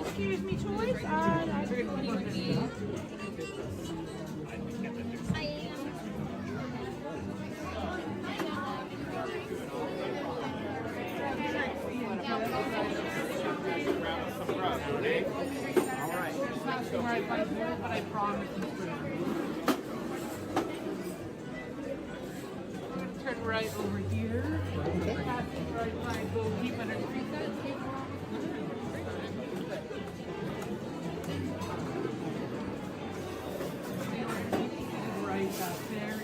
Excuse me, choice. Alright, but I promise you. Turn right over here. Pass the right side, go keep under the reset. Right back there.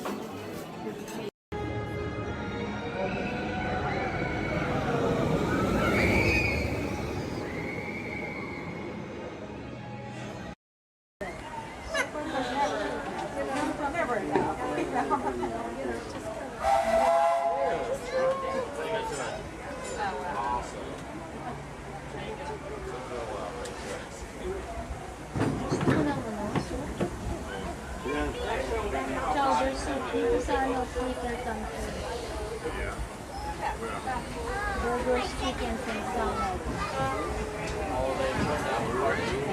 Burgers, chickens, and salad.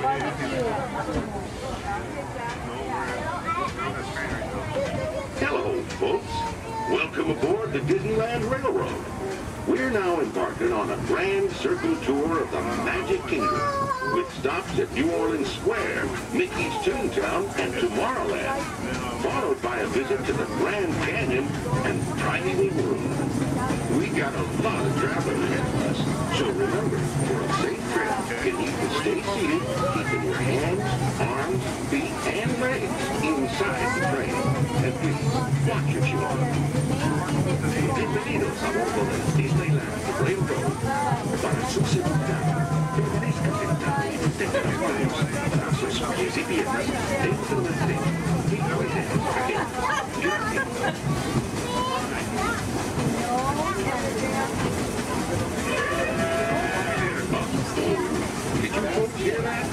Barbecue. Hello, folks. Welcome aboard the Disneyland Railroad. We're now embarking on a grand circle tour of the Magic Kingdom, with stops at New Orleans Square, Mickey's Toontown, and Tomorrowland, followed by a visit to the Grand Canyon and Primeval World. We got a lot of traveling ahead of us, so remember, for a safe trip, you need to stay seated, keeping your hands, arms, feet, and legs inside the train. And please, watch your children. Bienvenidos a bordo del Disneyland Railroad. Para su seguridad, permanezcan sentados y mantengan las manos, brazos, pies y piernas dentro del tren. Y pueden escalar. Gracias. Did you folks hear that?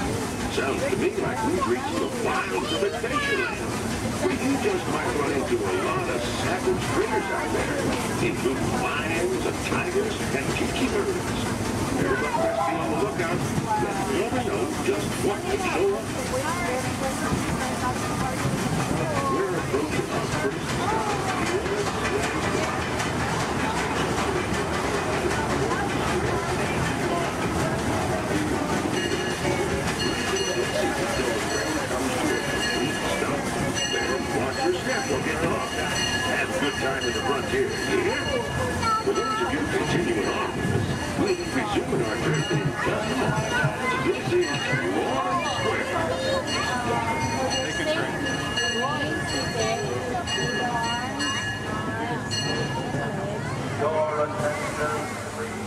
Sounds to me like we've reached the wilds of Adventureland. You just might run into a lot of savage critters out there, including lions and tigers and tiki birds. Everybody must be on the lookout. You never know just what could show up. We're approaching our first stop. Watch your step, we'll get off. Have a good time in the frontier, yeah? For those of you continuing on with us, we'll be resuming our trip in just a moment. This is New Orleans Square. Your attention, please.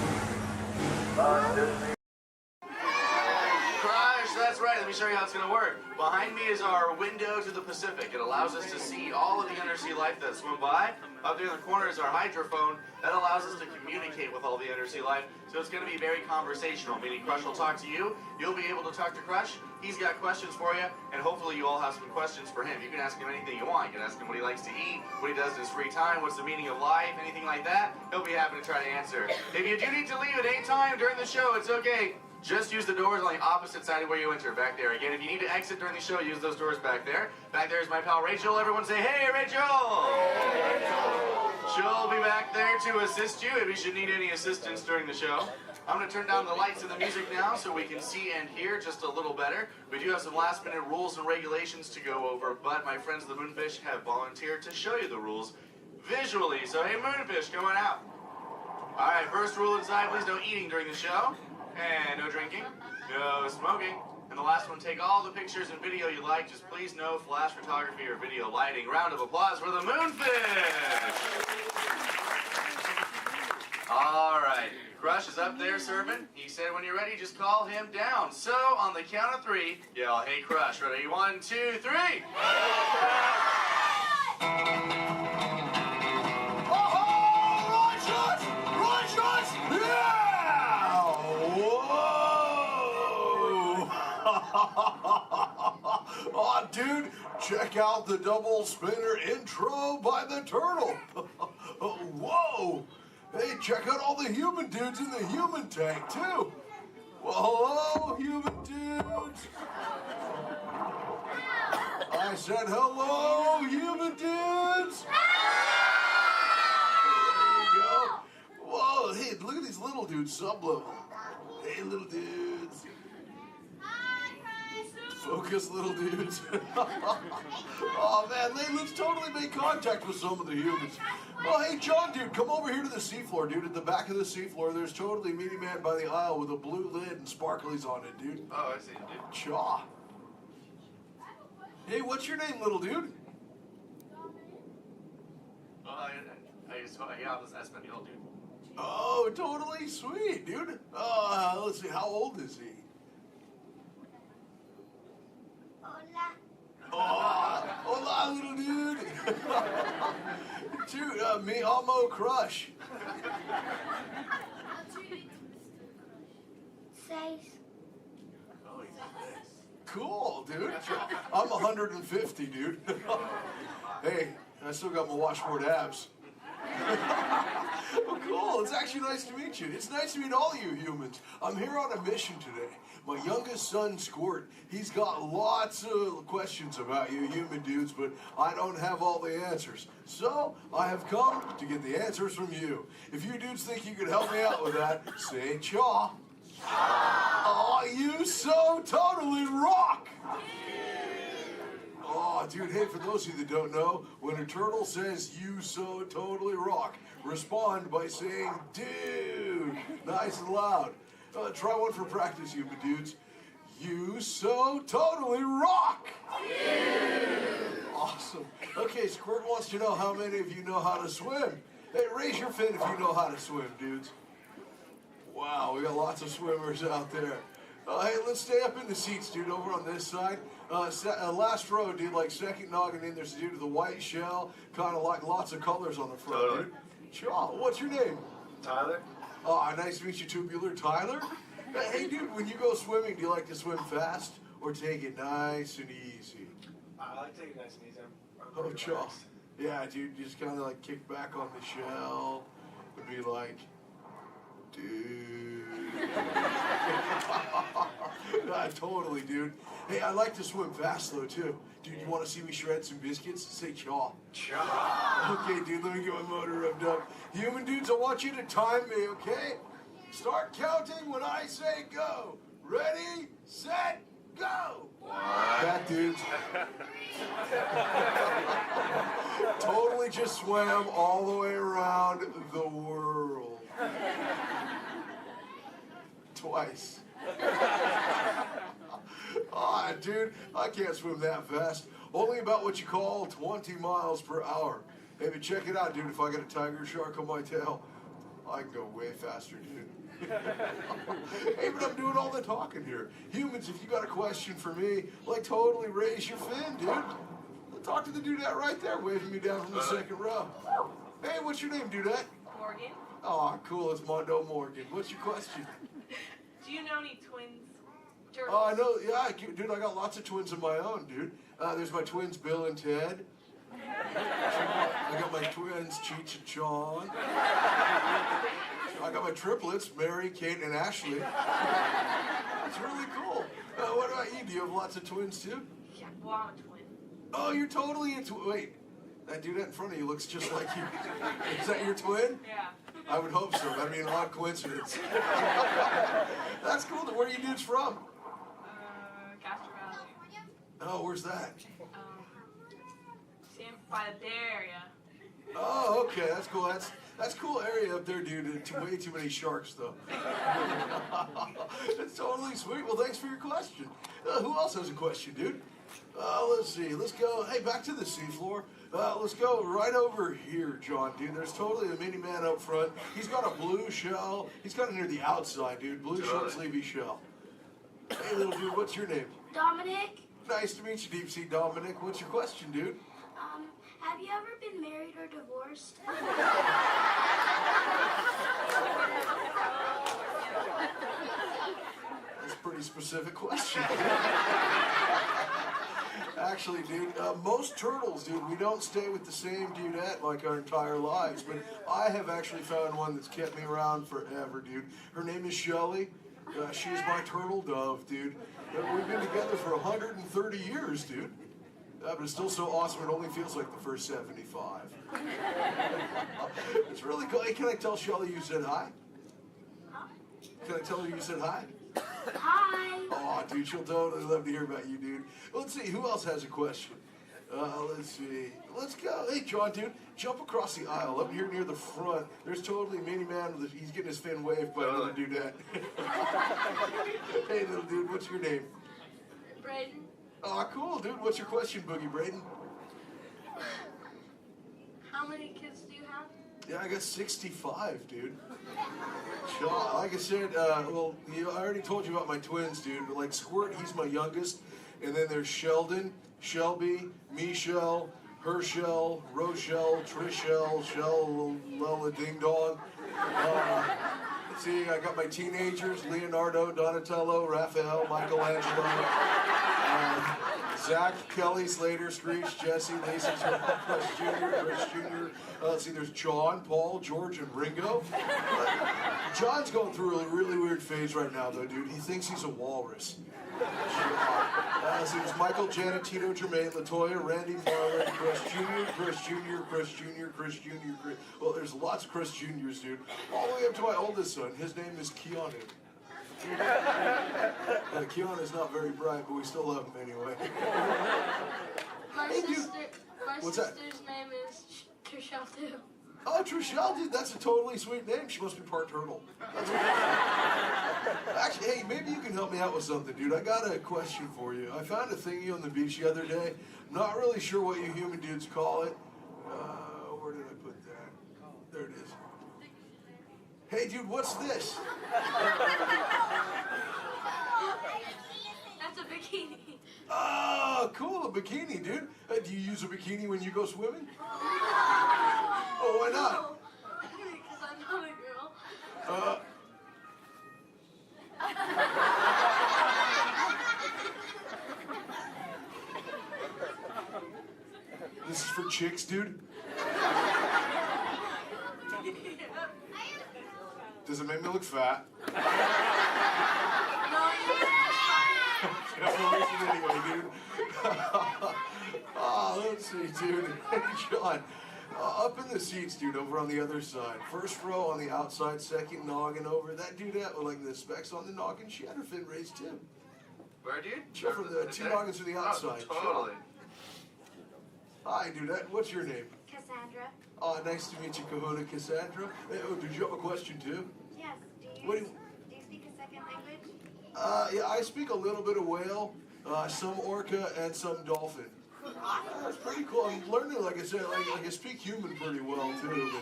Crush, that's right. Let me show you how it's going to work. Behind me is our window to the Pacific. It allows us to see all of the undersea life that swim by. Up there in the corner is our hydrophone. That allows us to communicate with all the undersea life. So it's going to be very conversational, meaning Crush will talk to you. You'll be able to talk to Crush. He's got questions for you, and hopefully you all have some questions for him. You can ask him anything you want. You can ask him what he likes to eat, what he does in his free time, what's the meaning of life, anything like that. He'll be happy to try to answer. If you do need to leave at any time during the show, it's okay. Just use the doors on the opposite side of where you enter, back there. Again, if you need to exit during the show, use those doors back there. Back there is my pal Rachel. Everyone say, hey, Rachel! Hey, Rachel! She'll be back there to assist you if you should need any assistance during the show. I'm going to turn down the lights and the music now so we can see and hear just a little better. We do have some last-minute rules and regulations to go over, but my friends the Moonfish have volunteered to show you the rules visually. So, hey, Moonfish, come on out. All right, first rule inside, please no eating during the show. And no drinking, no smoking. And the last one, take all the pictures and video you like. Just please no flash photography or video lighting. Round of applause for the Moonfish. All right, Crush is up there serving. He said when you're ready, just call him down. So on the count of three, yell, hey Crush. Ready? 1, 2, 3. Oh, dude, check out the double spinner intro by the turtle. Whoa! Hey, check out all the human dudes in the human tank, too. Well, hello, human dudes. I said hello, human dudes. There you go. Whoa, hey, look at these little dudes, sub-level. Hey, little dudes. Focus, little dudes. Oh, man, let's totally make contact with some of the humans. Oh, hey, John, dude, come over here to the seafloor, dude. At the back of the seafloor, there's totally Meaty Man by the aisle with a blue lid and sparklies on it, dude. Oh, I see, dude. Chaw. Hey, what's your name, little dude? That's my old dude. Oh, totally sweet, dude. Let's see, how old is he? Hola, little dude. Dude, me amo Crush. Cool, dude. I'm 150, dude. Hey, I still got my washboard abs. Oh, Cool, it's actually nice to meet you. It's nice to meet all you humans. I'm here on a mission today. My youngest son, Squirt, he's got lots of questions about you human dudes, but I don't have all the answers. So, I have come to get the answers from you. If you dudes think you could help me out with that, say chaw. Aw, you so totally rock! Oh, dude, hey, for those of you that don't know, when a turtle says, you so totally rock, respond by saying, dude, nice and loud. Try one for practice, you dudes. You so totally rock! Awesome. Okay, Squirt wants to know how many of you know how to swim. Hey, raise your fin if you know how to swim, dudes. Wow, we got lots of swimmers out there. Hey, let's stay up in the seats, dude, over on this side. Last row, dude, like second noggin in, there's a dude with a white shell, kind of like lots of colors on the front, dude. Sure. What's your name? Tyler? Oh, nice to meet you, tubular Tyler. Hey, dude, when you go swimming, do you like to swim fast or take it nice and easy? I like to take it nice and easy. Oh, chaw. Yeah, dude, you just kind of like kick back on the shell and be like, dude. Totally, dude. Hey, I like to swim fast, though, too. Dude, you want to see me shred some biscuits? Say chaw. Chaw. Okay, dude, let me get my motor revved up. Human dudes, I want you to time me, okay? Start counting when I say go. Ready, set, go. That dudes. Totally just swam all the way around the world. Twice. Ah, dude, I can't swim that fast. Only about what you call 20 miles per hour. Hey, but check it out, dude. If I got a tiger shark on my tail, I can go way faster, dude. Hey, but I'm doing all the talking here. Humans, if you got a question for me, like totally raise your fin, dude. Talk to the dudette right there, waving me down from the second row. Hey, what's your name, dudette? Morgan. Oh, cool. It's Mondo Morgan. What's your question? Do you know any twins? Turtles? Oh, I know. Yeah, dude, I got lots of twins of my own, dude. There's my twins, Bill and Ted. I got my twins, Cheech and Chong. I got my triplets, Mary, Kate, and Ashley. That's really cool. What about you? Do you have lots of twins, too? Yeah, well, I'm a twin. Oh, you're totally into... Wait, that dude in front of you looks just like you. Is that your twin? Yeah. I would hope so. That'd be an odd coincidence. That's cool. Where are you dudes from? Castro Valley. Oh, where's that? By the Bay Area. Oh, okay. That's cool. That's cool area up there, dude. Way too many sharks, though. That's totally sweet. Well, thanks for your question. Who else has a question, dude? Let's see. Let's go. Hey, back to the seafloor. Let's go right over here, John, dude. There's totally a mini man up front. He's got a blue shell. He's got it near the outside, dude. Blue short sleevey shell. Hey, little dude, what's your name? Dominic. Nice to meet you, Deep Sea Dominic. What's your question, dude? Have you ever been married or divorced? That's a pretty specific question. Actually, dude, most turtles, dude, we don't stay with the same dudette like our entire lives, but I have actually found one that's kept me around forever, dude. Her name is Shelly. She's my turtle dove, dude. We've been together for 130 years, dude. But it's still so awesome, it only feels like the first 75. It's really cool. Hey, can I tell Shelly you said hi? Can I tell her you said hi? Hi. Oh, dude, she'll totally love to hear about you, dude. Let's see, who else has a question? Let's see. Let's go. Hey, John, dude, jump across the aisle up here near the front. There's totally a mini man with he's getting his fin waved by another dudette. Hey, little dude, what's your name? Braden. Oh, cool, dude. What's your question, Boogie Braden? How many kids do you have? Yeah, I got 65, dude. Sure. Like I said, well, I already told you about my twins, dude. But like Squirt, he's my youngest. And then there's Sheldon, Shelby, Michelle, Herschel, Rochelle, Trishelle, Shell, Lella Ding Dong. Let's see, I got my teenagers, Leonardo, Donatello, Raphael, Michelangelo. Zach, Kelly, Slater, Screech, Jesse, Lacey, Chris Jr., Chris Jr. Let's see, there's John, Paul, George, and Ringo. John's going through a really weird phase right now, though, dude. He thinks he's a walrus. So there's Michael, Janet, Tito, Jermaine, LaToya, Randy, Marlon, Chris Jr., Chris Jr., Chris Jr., Chris Jr., Chris... Well, there's lots of Chris Jr.'s, dude. All the way up to my oldest son. His name is Keanu. Keanu's not very bright, but we still love him anyway. My sister's that? name is Trishelle too. Oh, Trishelle, dude, that's a totally sweet name. She must be part turtle. Actually, hey, maybe you can help me out with something, dude. I got a question for you. I found a thingy on the beach the other day. Not really sure what you human dudes call it. Where did I put that? There it is. Hey, dude, what's this? That's a bikini. Oh, cool, a bikini, dude. Do you use a bikini when you go swimming? Oh, why not? Because I'm not a girl. This is for chicks, dude? Does it make me look fat? Anyway, dude. Let's see, dude. Hey, John. Up in the seats, dude, over on the other side. First row on the outside, second noggin over. That dude with like the specs on the noggin, she had her fin raised too. Where, dude? Sure, from the two noggins to the outside. Oh, totally. Hi, dude. What, what's your name? Cassandra. Nice to meet you, Kahuna Cassandra. Did you have a question too? Yes. What do you... Do you speak a second language? Yeah, I speak a little bit of whale, some orca, and some dolphin. That's pretty cool. I'm learning, like I said, like I speak human pretty well too.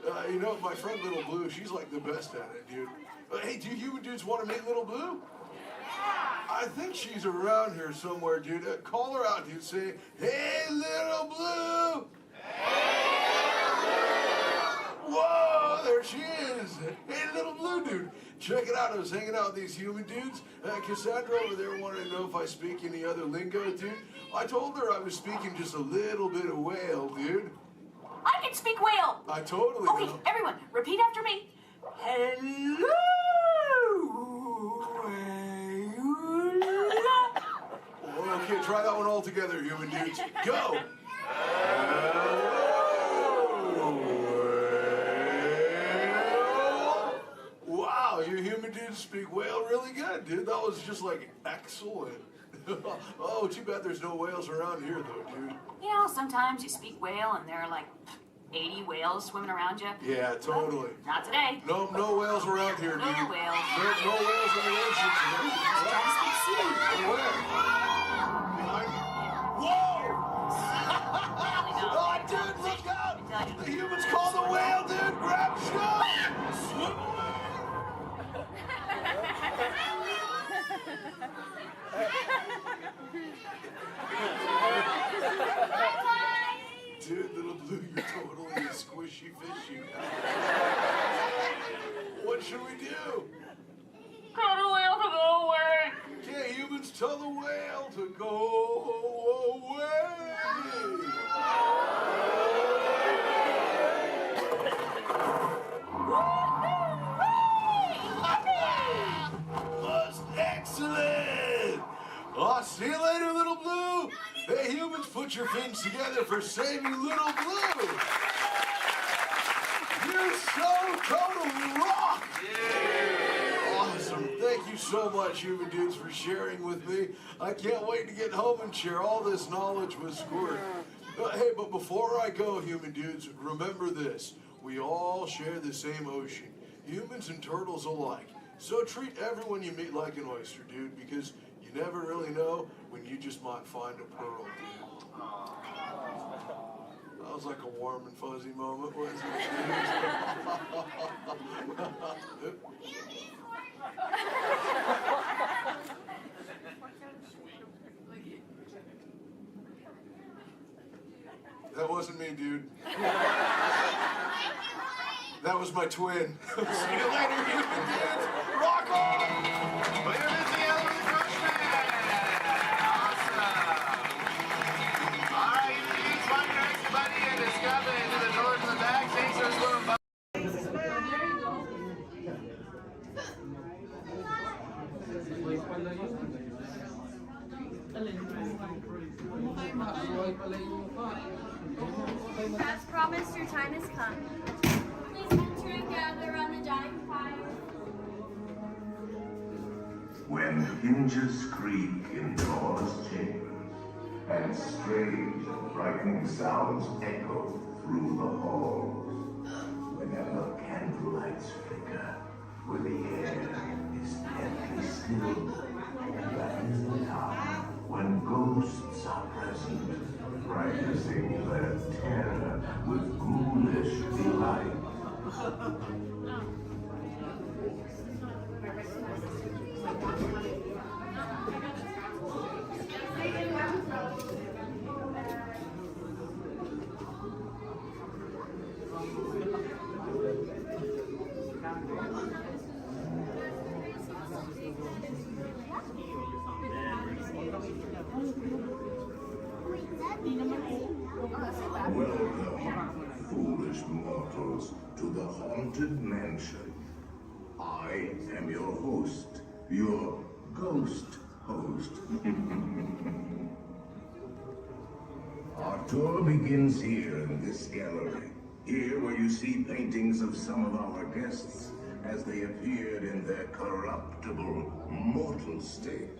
But you know, my friend Little Blue, she's like the best at it, dude. Hey, do you human dudes want to meet Little Blue? I think she's around here somewhere, dude. Call her out, dude. Say, "Hey, Little Blue." Whoa, there she is. Hey, Little Blue, dude. Check it out. I was hanging out with these human dudes. Cassandra over there wanted to know if I speak any other lingo, dude. I told her I was speaking just a little bit of whale, dude. I can speak whale. I totally Okay, know. everyone, repeat after me. Hello. Okay, try that one all together, human dudes. Go. Wow, you human dudes speak whale really good, dude. That was just like excellent. Oh, too bad there's no whales around here, though, dude. You know, sometimes you speak whale and there are like 80 whales swimming around you. Yeah, totally. Not today. No whales around here, dude. No whales. No whales in the ocean today. Just try to speak sea. Where? Behind? Whoa! Oh, dude, look out! The humans call the whale, dude! Grab shot! Swim away! Dude, Little Blue, you're totally a squishy fishy. What should we do? Tell the whale to go away. Okay, humans, tell the whale to go away. That's excellent. I'll see you later, Little Blue. Hey, humans, put your fins together for saving Little Blue. You so totally rock. Awesome. Thank you so much, human dudes, for sharing with me. I can't wait to get home and share all this knowledge with Squirt. Hey, but before I go, human dudes, remember this. We all share the same ocean, humans and turtles alike. So treat everyone you meet like an oyster, dude, because you never really know when you just might find a pearl, dude. That was like a warm and fuzzy moment, wasn't it? That wasn't me, dude. That was my twin. See you later, human dudes. Rock on! Well, you're missing out on the Crush Man. Awesome. As promised, your time has come. Please enter and gather around the dying fire. When hinges creak in doors chambers, and strange and frightening sounds echo through the halls, whenever candlelights flicker, where the air is deadly still, that is the time when ghosts are present, practicing their terror with ghoulish delight. Welcome, foolish mortals, to the Haunted Mansion. I am your host, your ghost host. Our tour begins here in this gallery. Here where you see paintings of some of our guests as they appeared in their corruptible, mortal state.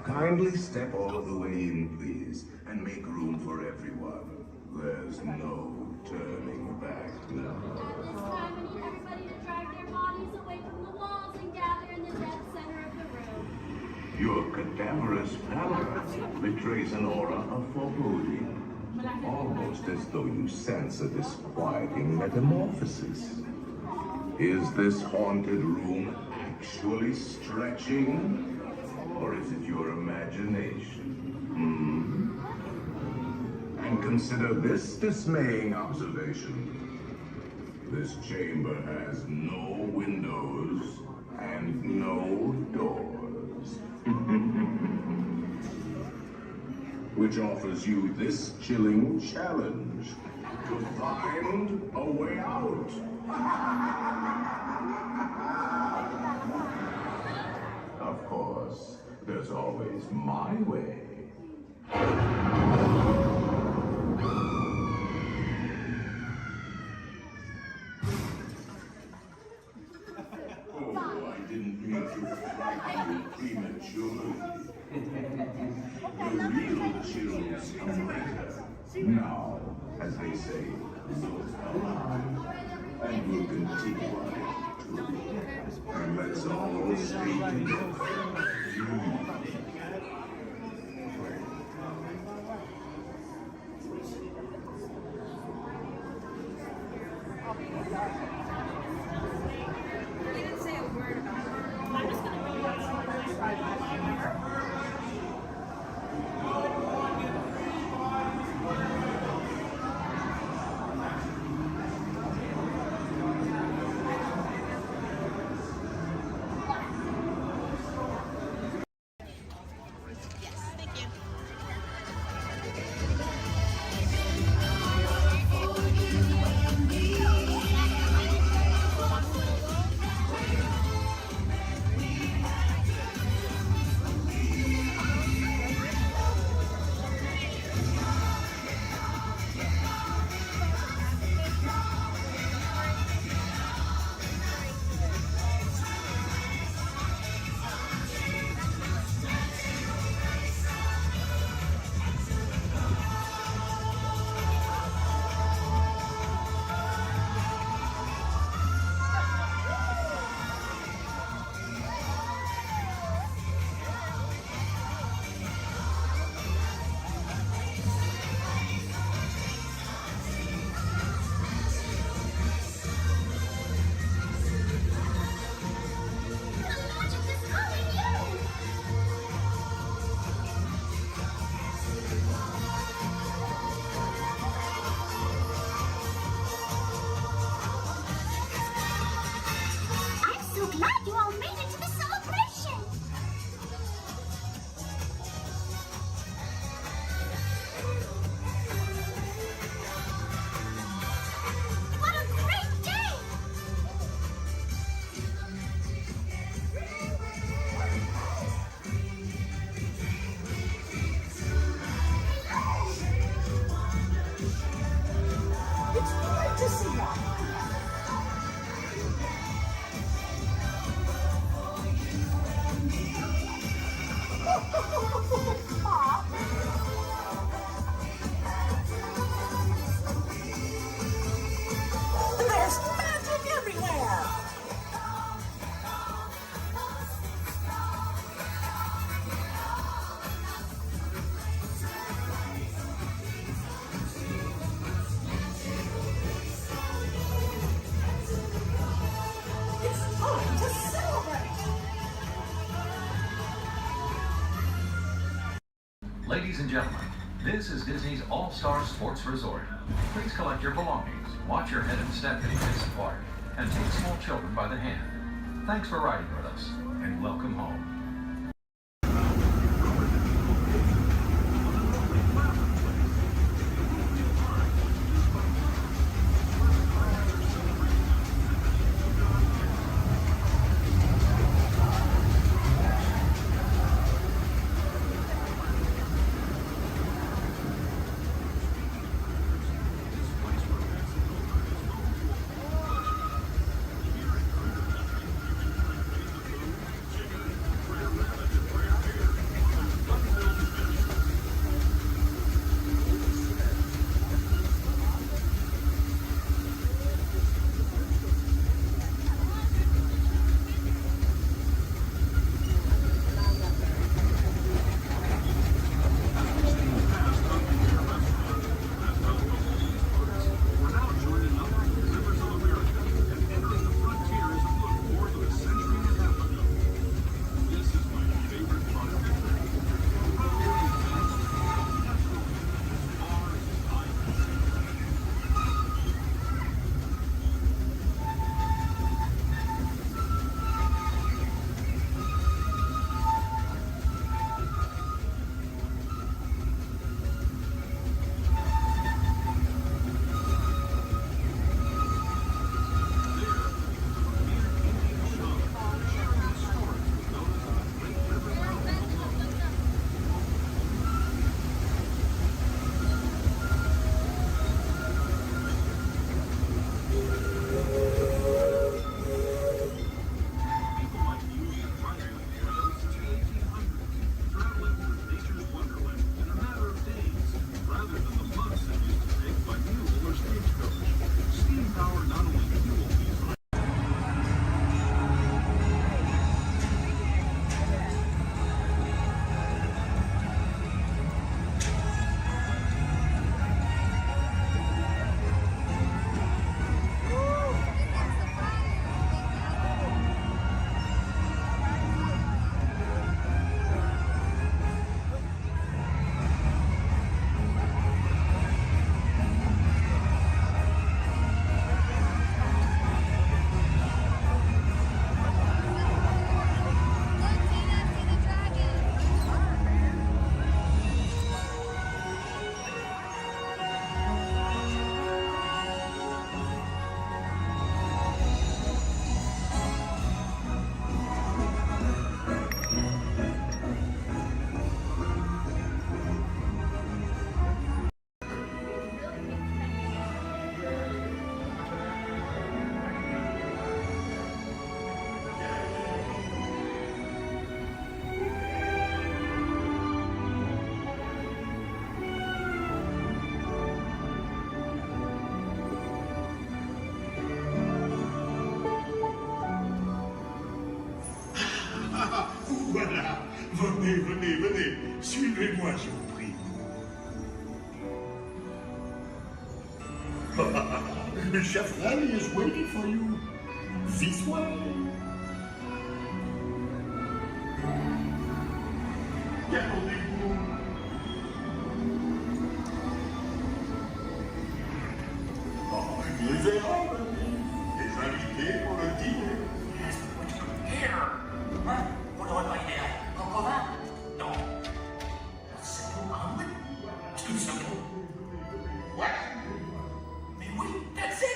Kindly step all the way in, please, and make room for everyone. There's no turning back now. At this time, I need everybody to drag their bodies away from the walls and gather in the dead center of the room. Your cadaverous pallor betrays an aura of foreboding, almost as though you sense a disquieting metamorphosis. Is this haunted room actually stretching? Or is it your imagination? And consider this dismaying observation. This chamber has no windows and no doors. Which offers you this chilling challenge to find a way out. Of course, there's always my way. Oh, I didn't mean to frighten you prematurely. The real chills come later. Now, as they say, look alive. And we'll continue on too. And let's all stay together. You didn't say a word about it. I'm just going to read it. Ladies and gentlemen, this is Disney's All-Star Sports Resort. Please collect your belongings, watch your head and step in this park, and take small children by the hand. Thanks for riding with us, and welcome home. Voilà, venez, venez, venez, suivez-moi, je vous prie. Chef Rally is waiting for you. This way. Détendez-vous. Oh, les verrons, les invités pour le dîner. Here! Hein? Vous n'aurez pas idée là? Concovin? Non. C'est nous, Hamlet? Tout simplement. What? Mais oui, that's it!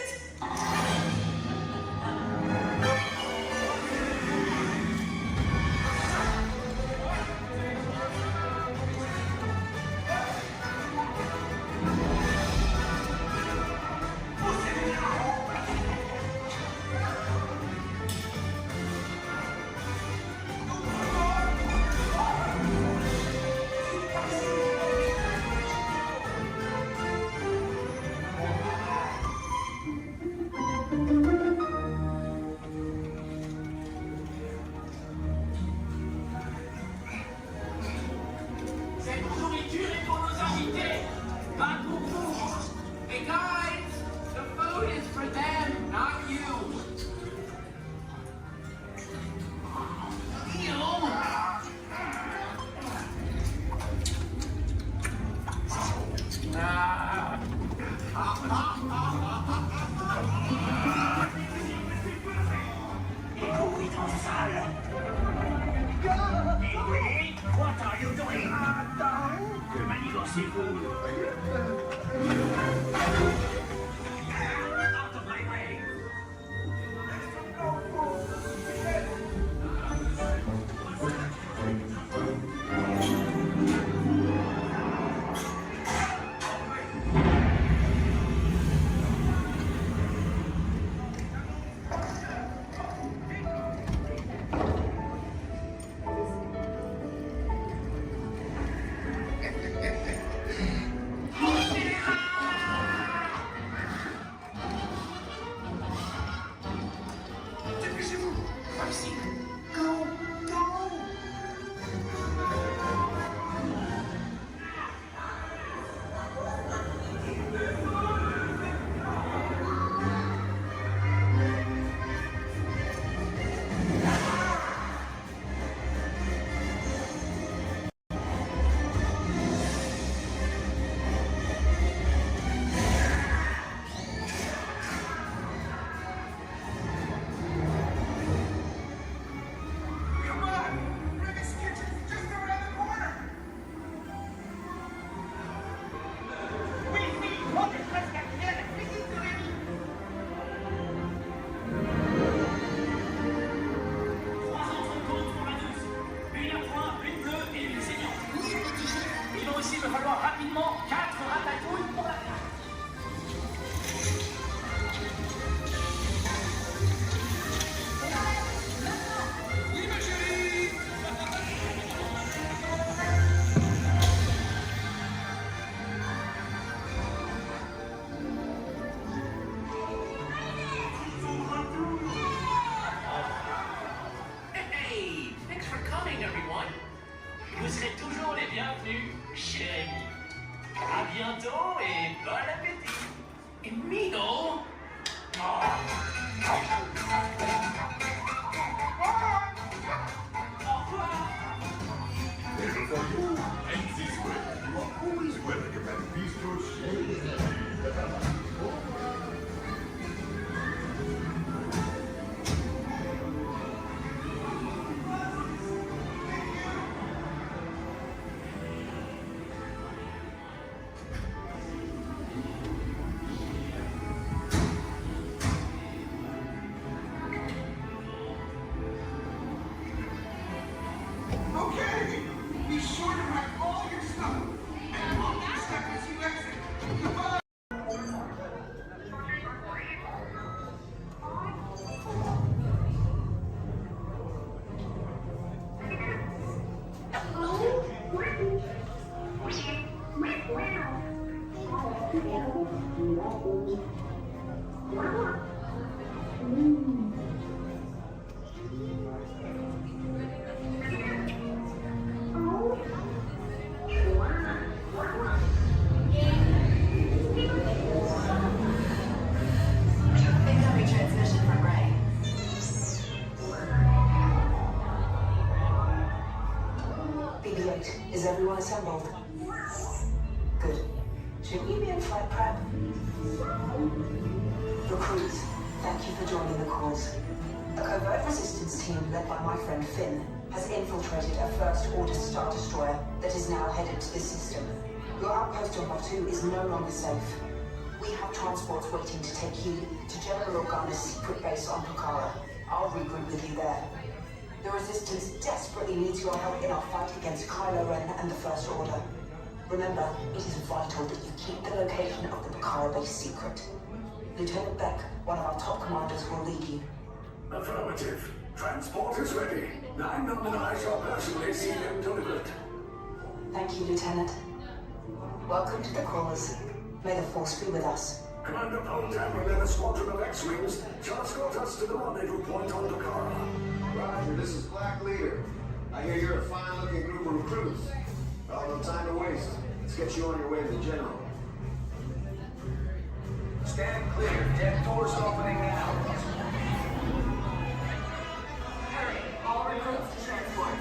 What are you doing? Que manigocez-vous? Out of my way! Is everyone assembled? Good. Should we be in flight prep? Recruits, thank you for joining the cause. A covert resistance team led by my friend Finn has infiltrated a First Order Star Destroyer that is now headed to this system. Your outpost on Batu is no longer safe. We have transports waiting to take you to General Organa's secret base on Pucara. I'll regroup with you there. The Resistance desperately needs your help in our fight against Kylo Ren and the First Order. Remember, it is vital that you keep the location of the Pucara base secret. Lieutenant Beck, one of our top commanders, will lead you. Affirmative. Transport is ready. 9 and I shall personally see them delivered. Thank you, Lieutenant. Welcome to the cause. May the Force be with us. Commander Poltam will lead a squadron of X-Wings to escort us to the rendezvous point on Pucara. Roger, this is Black Leader. I hear you're a fine-looking group of recruits. Well, no time to waste. Let's get you on your way to the General. Stand clear. Deck doors opening now. Hurry, all recruits to transport.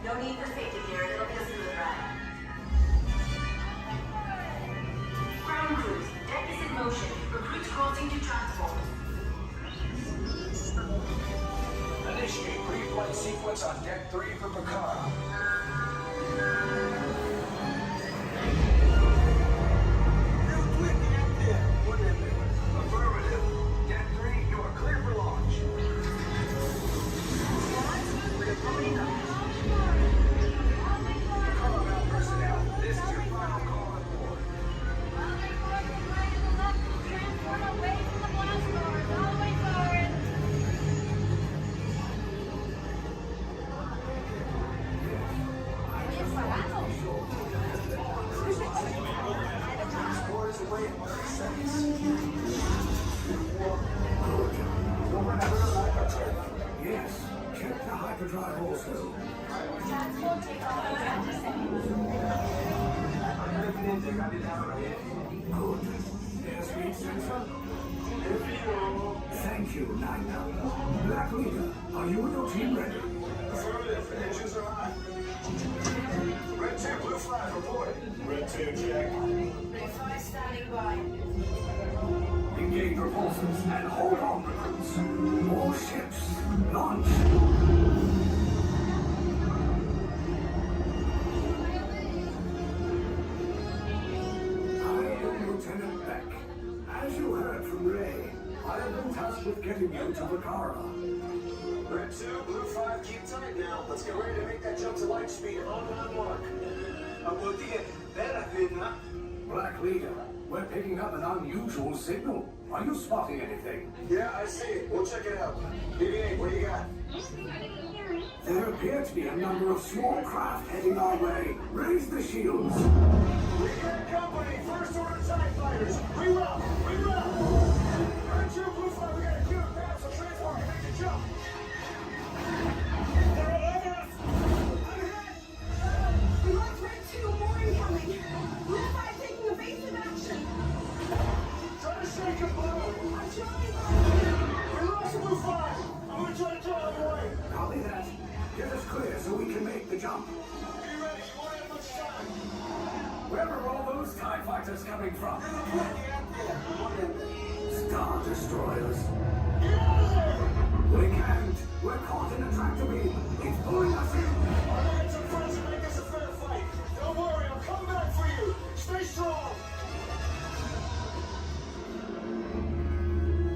No need for safety gear. It'll be a smooth ride. Proceed to transport. Initiate pre-flight sequence on deck 3 for Picard. Affirmative. Deck 3, you are clear for launch. Paramount personnel, this is your final call on board. Transform away from the blast doors. All the way forward. Transport is away in 30 seconds. Yes, check the hyperdrive also. Transport takeoff in 20 seconds. Good. Airspeed sensor. Thank you, Nina. Black Leader, are you and your team ready? Affirmative. Engines are hot. Red 2, blue flag, reporting. Red 2, check. Blue 5 standing by. Engage repulsors and hold on, recruits. More ships. Launch. I am Lieutenant Beck. As you heard from Ray, I have been tasked with getting you to Vakara. Red 2, blue 5, keep tight now. Let's get ready to make that jump to light speed on mark. Black Leader, we're picking up an unusual signal. Are you spotting anything? Yeah, I see it. We'll check it out. BB-8, what do you got? There appear to be a number of small craft heading our way. Raise the shields. We got company. First order TIE fighters. Reroute. Reroute. Red 2, blue 5, we got a clear path, so transport can make the jump. They're all over us. We lost Red 2, more incoming. Blue 5 taking evasive action. Try to shake him, Blue. I'm trying. We lost Blue 5. I'm going to try to draw him away. Copy that. Get us clear so we can make the jump. Be ready. You won't have much time. Where are all those TIE fighters coming from? Star Destroyers. Get out of there! We can't. We're caught in a tractor beam. It's pulling us in. I'm going to get some friends and make this a fair fight. Don't worry. I'll come back for you. Stay strong.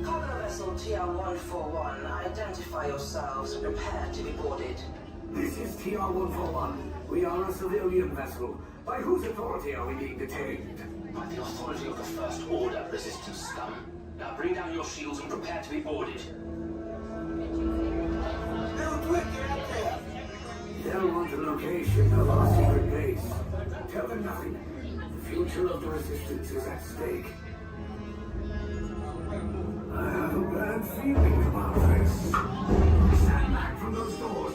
Cargo vessel TR-141, identify yourselves and prepare to be boarded. This is TR-141. We are a civilian vessel. By whose authority are we being detained? By the authority of the First Order resistance scum. Now bring down your shields and prepare to be boarded. They'll want the location of our secret base. Tell them nothing. The future of the resistance is at stake. I have a bad feeling about this. Stand back from those doors.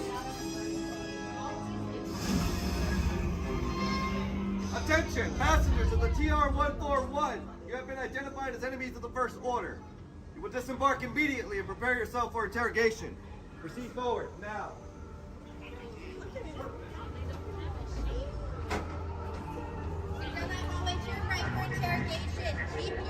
Attention, passengers of the TR-141. You have been identified as enemies of the First Order. You will disembark immediately and prepare yourself for interrogation. Proceed forward, now. Go that hallway to your right for interrogation. Keep your...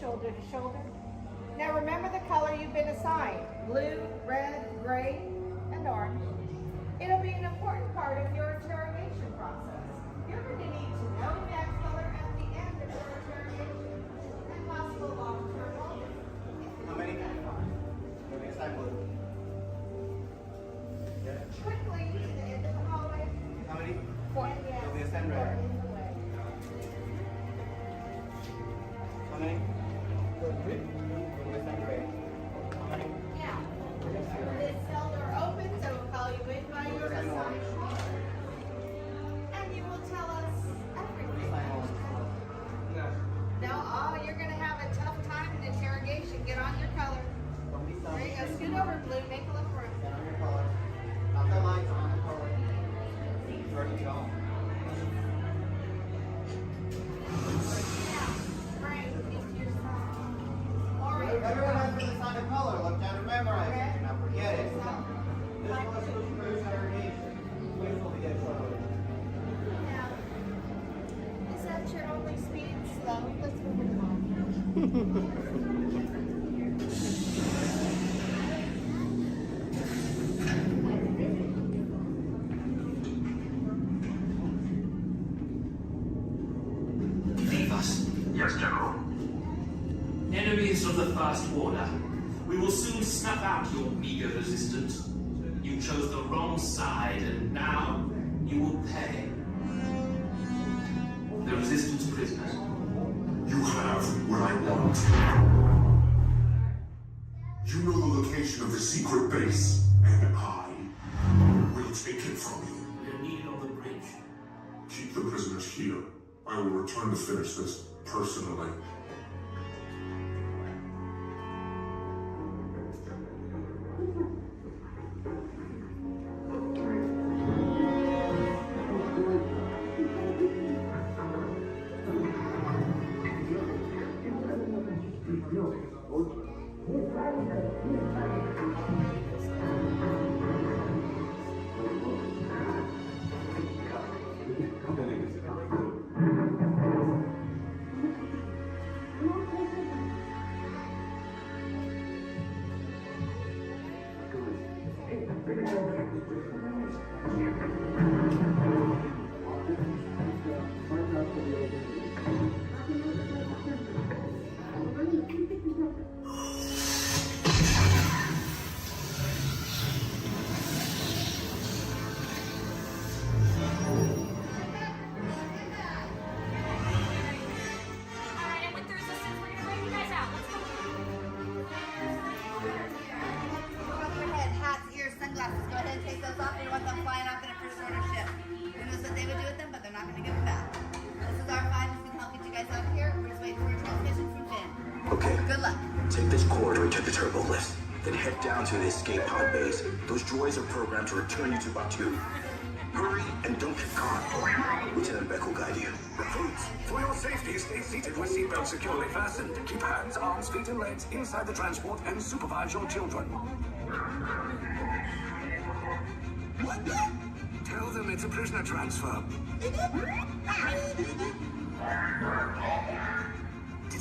shoulder to shoulder. Now remember the color you've been assigned: blue, red, gray, and orange. It'll be an important part of your interrogation process. You're going to need to know that color at the end of your interrogation and possible long-term motive. If Yeah. This cell door opens, I will call you in by your assignment. And you will tell us everything. No, oh, you're gonna have a tough time in interrogation. Get on your color. There you go. Scoot over, Blue. Make a little room. Get on your color. Not the lights, on the color. Ready to go. Everyone has been assigned a color. Look down and memorize it. Do not forget it. This was Bruce interrogation. Wait till we get started. Yeah. Is that your only speed? Slow. Let's move it along. Leave us. Yes, General. Enemies of the First Order. We will soon snuff out your meager resistance. You chose the wrong side, and now you will pay. The Resistance prisoners. You have what I want. You know the location of the secret base, and I will take it from you. We're needed on the bridge. Keep the prisoners here. I will return to finish this personally. To the escape pod base. Those droids are programmed to return you to Batu. Hurry and don't get caught. Lieutenant Beck will guide you. Recruits, for your safety, stay seated with seatbelts securely fastened. Keep hands, arms, feet, and legs inside the transport and supervise your children. Tell them it's a prisoner transfer. Did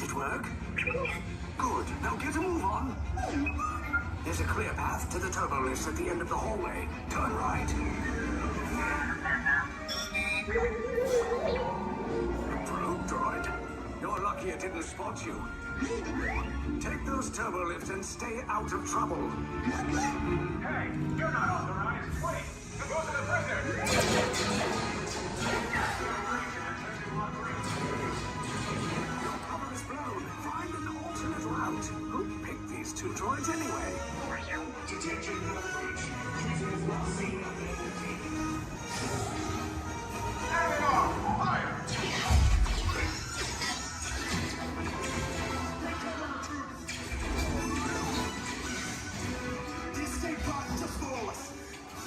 it work? Good. Now get a move on. There's a clear path to the turbo lifts at the end of the hallway. Turn right. Probe droid. You're lucky it didn't spot you. Take those turbo lifts and stay out of trouble. Hey, you're not authorized. Wait, those are the prisoners. Your cover is blown. Find an alternate route. Who picked these two droids anyway? Detention approach. Prisoners not seen on the team. Everyone, fire! The escape pod just below us.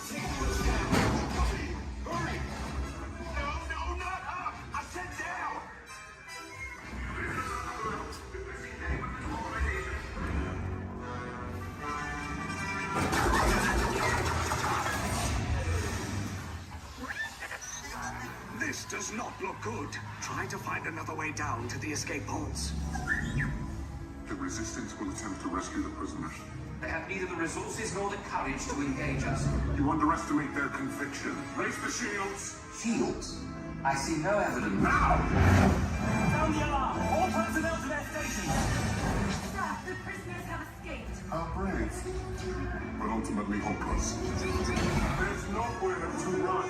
Take those down. Copy. Hurry. No, not up. I said down. This does not look good. Try to find another way down to the escape pods. The Resistance will attempt to rescue the prisoners. They have neither the resources nor the courage to engage us. You underestimate their conviction. Raise the shields. Shields? I see no evidence. Now! Sound the alarm! All personnel to their stations! Sir, the prisoners have escaped. How brave. But ultimately hopeless. There's nowhere to run.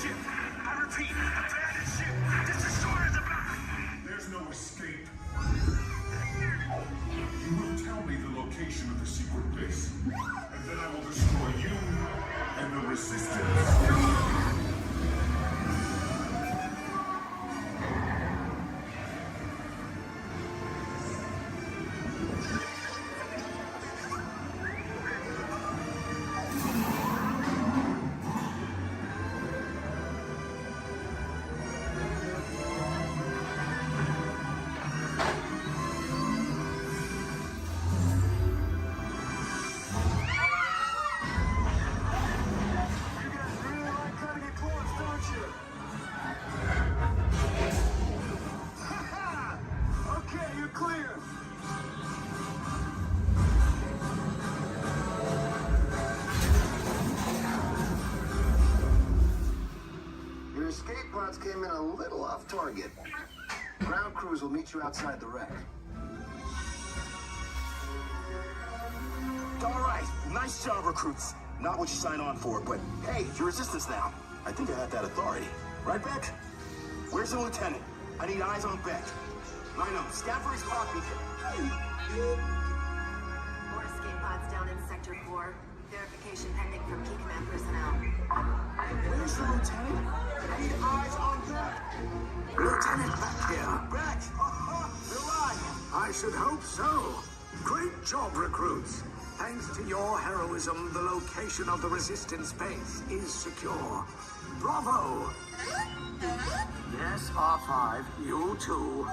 ship. I repeat, abandoned ship. This destroyer's about. There's no escape. You will tell me the location of the secret base, and then I will destroy you and the Resistance. Escape pods came in a little off target. Ground crews will meet you outside the wreck. All right, nice job, recruits. Not what you signed on for, but hey, you're Resistance now. I think I have that authority. Right, Beck? Where's the lieutenant? I need eyes on Beck. Line up, scan for his copy. More escape pods down in Sector 4. Verification pending from key command personnel. Where's the lieutenant? I need eyes on Beck. Lieutenant back here. Beck! You're alive! I should hope so. Great job, recruits. Thanks to your heroism, the location of the Resistance base is secure. Bravo! Yes, R5, you too.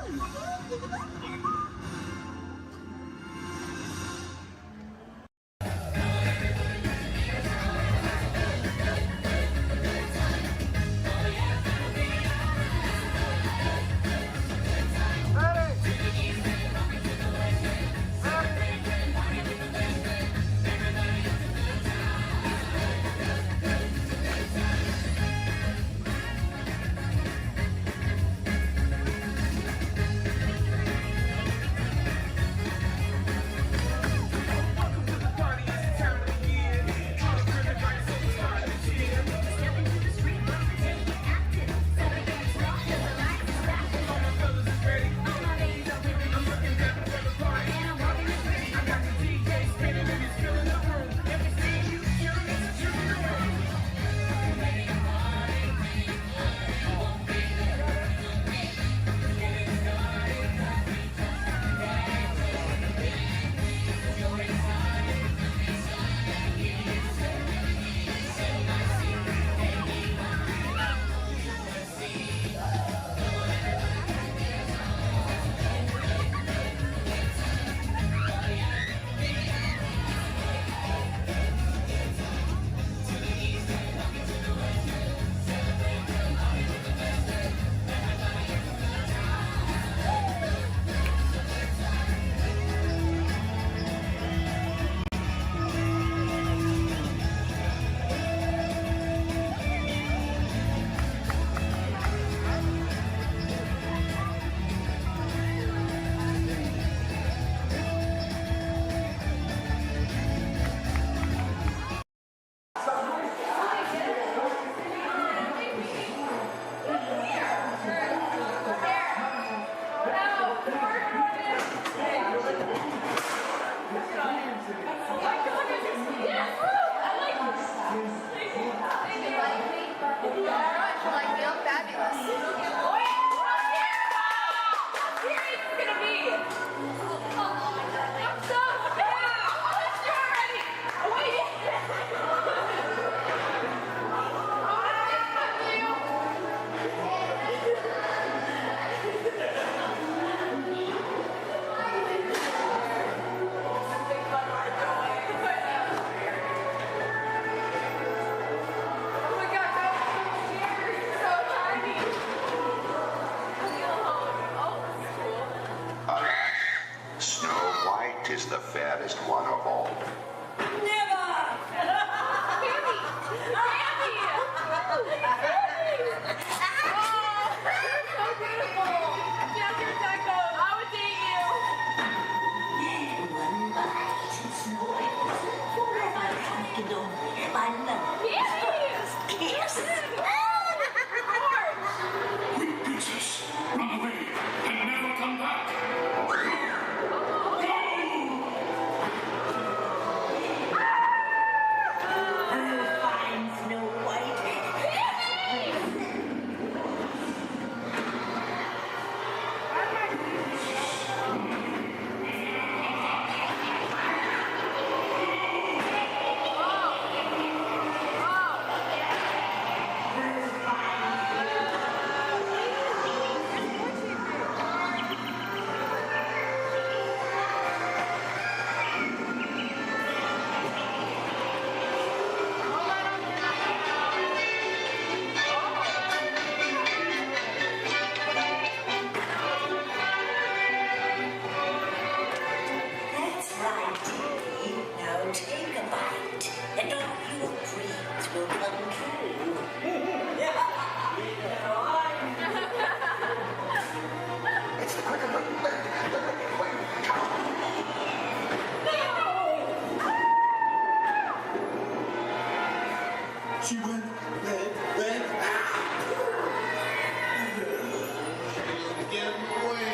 Give way.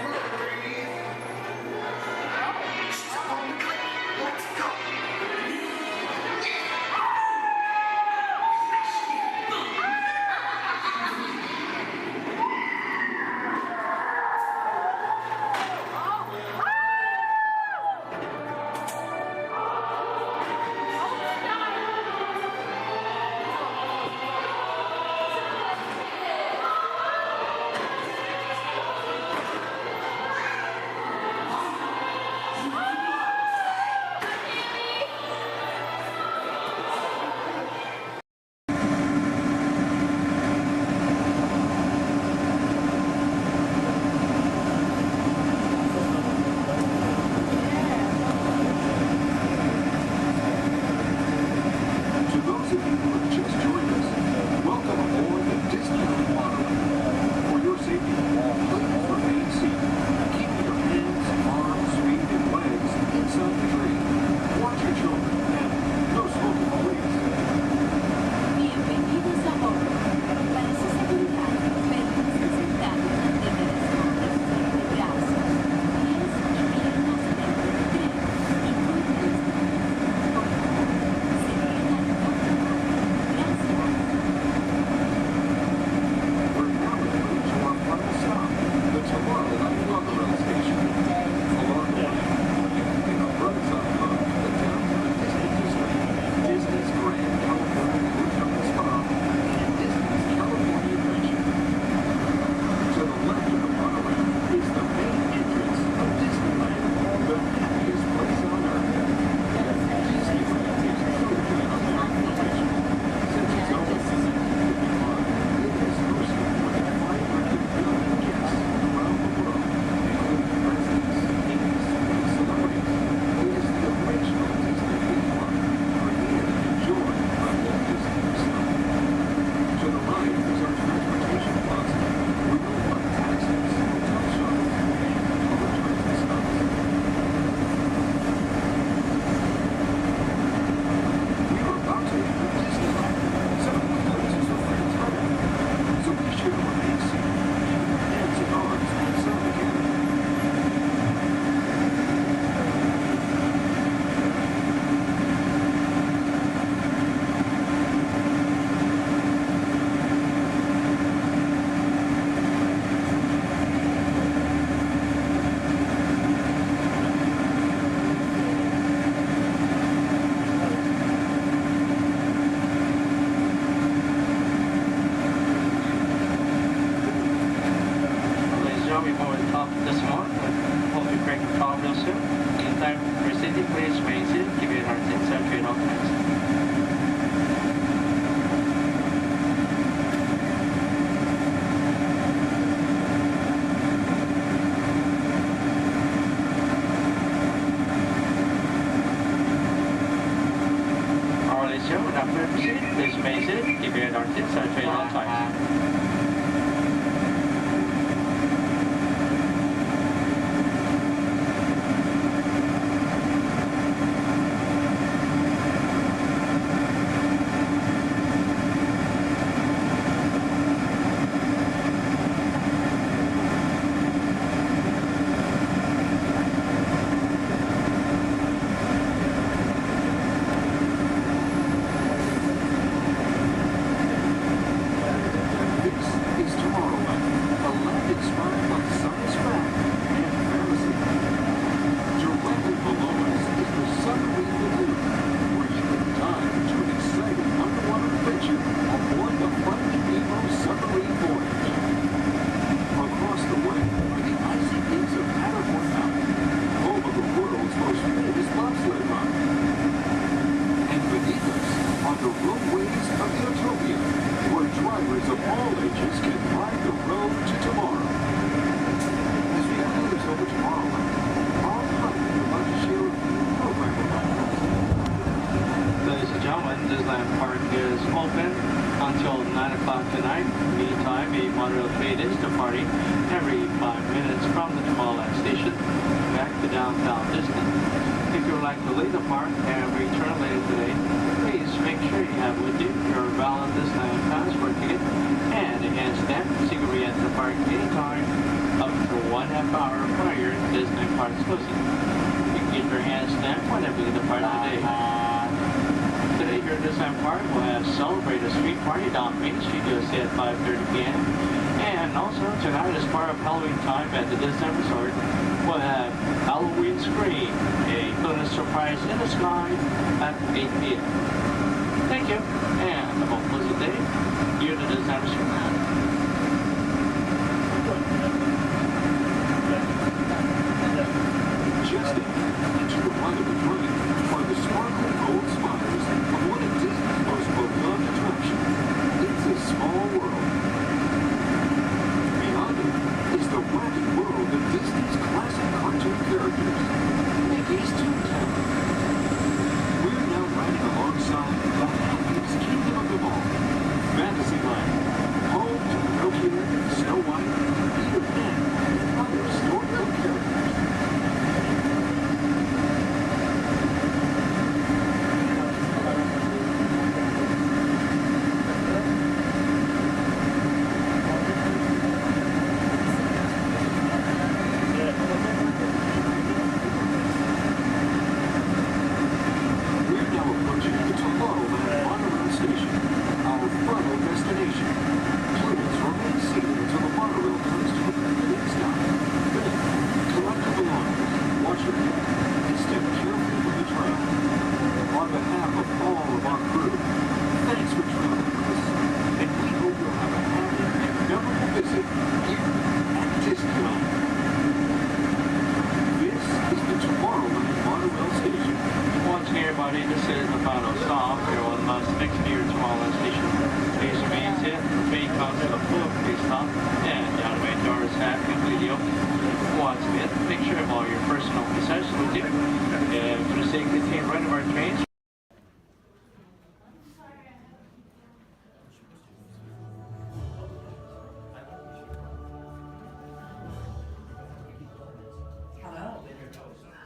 Hurry. She's up on the cliff. Let's go. To those of you who have just joined us, welcome aboard the Disneyland Monorail. For your safety, please remain seated. Keep your hands, arms, feet, and legs inside the train. Watch your children, and no smoking, please. Bienvenidos a bordo. Para su seguridad, permanezcan sentados ante el escombros de brazos, pies y piernas dentro del tren, incluidos. Por favor, se quedan en otro lado. Gracias. We're now moving to our final stop, the Tomorrowland Monorail Station. Along the way, you can pick up bird's-eye look at the downtown Disney District, Disney's Grand California Hotel and Spa, and Disney's California Adventure. To the left of the monorail is the main entrance of Disneyland, the happiest place on earth. Disneyland is totally unconventional. Since it's always connected to the park, it has hosted more than 500 million guests around the world, including presidents, kings, and celebrities. It is the original Disney theme park, created and enjoyed by Walt Disney himself. To the right is our transportation plaza, where you'll find taxis, hotel shuttles, and other transit stops. We are about to enter Disneyland. Some of the places are fantastic, so be sure to remain seated, keep your hands and arms inside the cabin. Ladies and gentlemen, before we top this morning, hope you break the top real soon. Meantime, proceeding, please remain seated. Give your heart and saturate all times. All right, ladies and gentlemen, now proceed. Please remain seated. Give your heart and saturate all times. every 5 minutes from the Tomorrowland station back to downtown Disney. If you would like to leave the park and return later today, please make sure you have with you your valid Disneyland passport ticket and a hand stamp so you can re-enter the park anytime up to 1.5 hours prior to Disney Park's closing. You can get your hand stamp whenever you depart today. Today here at Disneyland Park, we'll have Celebrate a Street Party down Main Street USA at 5:30 p.m. And also tonight, as part of Halloween time at the Disney Resort, we'll have Halloween Scream, a bonus surprise in the sky at 8 p.m. Thank you, and have a pleasant day here at the Disney Resort. Just into the right of the train are the sparkling gold spires of one of Disney's most beloved attractions. It's a small world. Beyond it is the wacky world of Disney's classic cartoon characters, Mickey's Toontown. We're now riding alongside the happiest kingdom of them all, Fantasyland, home to Pinocchio, Snow White, Peter Pan, and other storybook characters.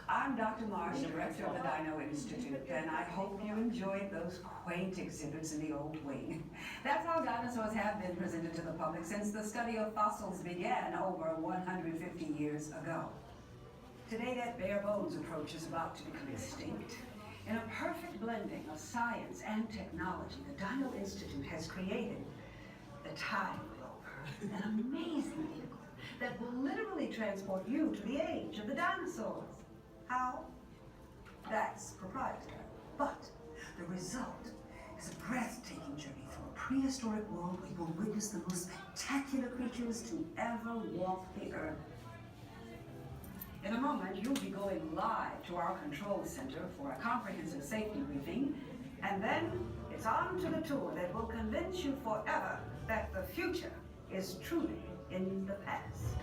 I'm Dr. Marsh, director of the Dino Institute, and I hope you enjoyed those quaint exhibits in the old wing. That's how dinosaurs have been presented to the public since the study of fossils began over 150 years ago. Today, that bare bones approach is about to become extinct. In a perfect blending of science and technology, the Dino Institute has created the Time Rover, an amazing vehicle that will literally transport you to the age of the dinosaurs. How? That's proprietary. But the result is a breathtaking journey through a prehistoric world where you will witness the most spectacular creatures to ever walk the earth. In a moment, you'll be going live to our control center for a comprehensive safety briefing, and then it's on to the tour that will convince you forever that the future is truly in the past.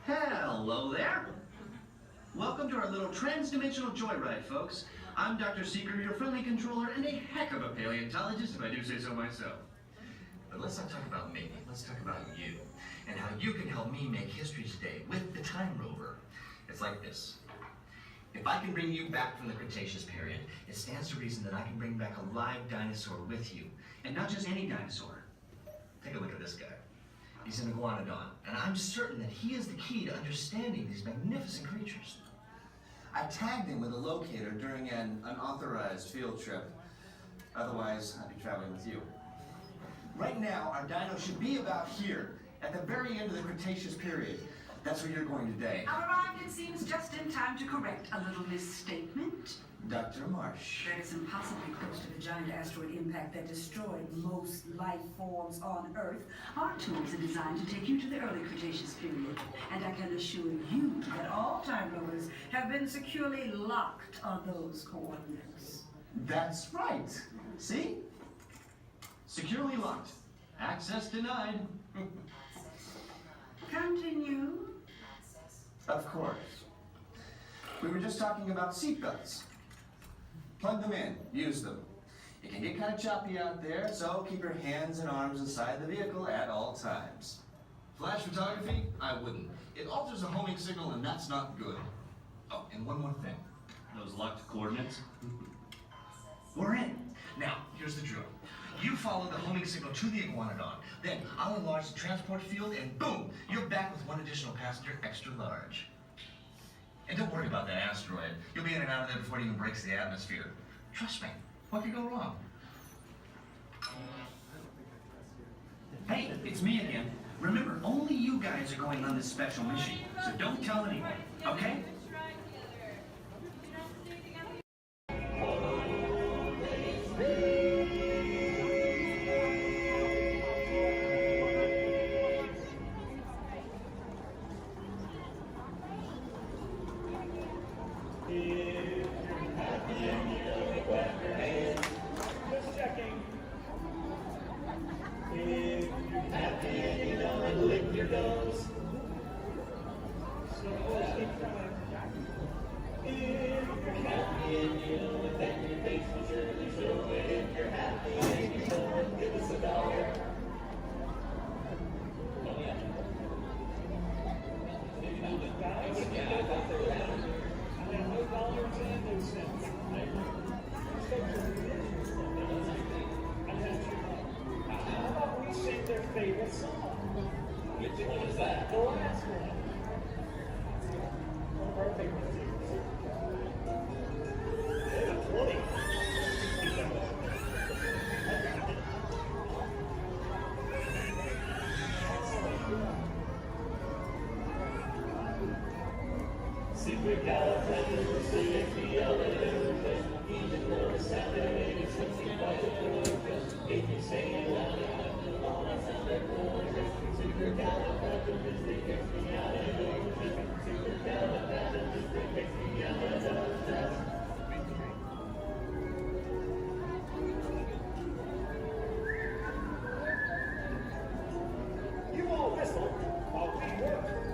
Hello there. Welcome to our little trans-dimensional joyride, folks. I'm Dr. Seeker, your friendly controller, and a heck of a paleontologist, if I do say so myself. But let's not talk about me. Let's talk about you, and how you can help me make history today with the Time Rover. It's like this. If I can bring you back from the Cretaceous period, it stands to reason that I can bring back a live dinosaur with you. And not just any dinosaur. Take a look at this guy. He's an iguanodon, and I'm certain that he is the key to understanding these magnificent creatures. I tagged him with a locator during an unauthorized field trip. Otherwise, I'd be traveling with you. Right now, our dino should be about here, at the very end of the Cretaceous period. That's where you're going today. Arrived, it seems, just in time to correct a little misstatement. Dr. Marsh. That is impossibly close to the giant asteroid impact that destroyed most life forms on Earth. Our tools are designed to take you to the early Cretaceous period. And I can assure you that all Time Rovers have been securely locked on those coordinates. That's right. See? Securely locked. Access denied. Continue. Of course. We were just talking about seatbelts. Plug them in, use them. It can get kind of choppy out there, so keep your hands and arms inside the vehicle at all times. Flash photography? I wouldn't. It alters the homing signal, and that's not good. Oh, and one more thing. Those locked coordinates? We're in. Now, here's the drill. You follow the homing signal to the Iguanodon. Then I'll enlarge the transport field, and boom, you're back with one additional passenger extra large. And don't worry about that asteroid. You'll be in and out of there before it even breaks the atmosphere. Trust me, what could go wrong? Hey, it's me again. Remember, only you guys are going on this special mission, so don't tell anyone, okay? You all whistle while we work.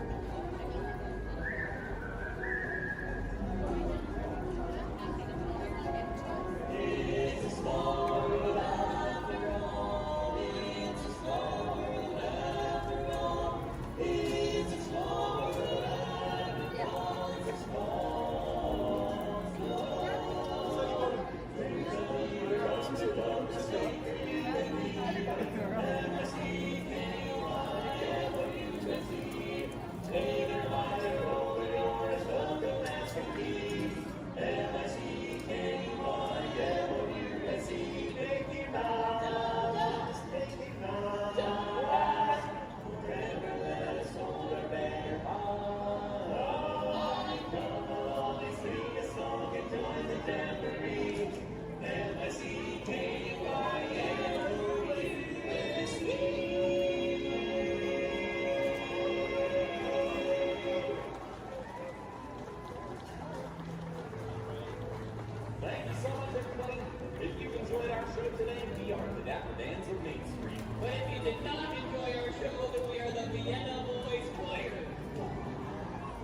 Thank you so much, everybody. If you enjoyed our show today, we are the Dapper Dans of Main Street. But if you did not enjoy our show, then we are the Vienna Boys Choir.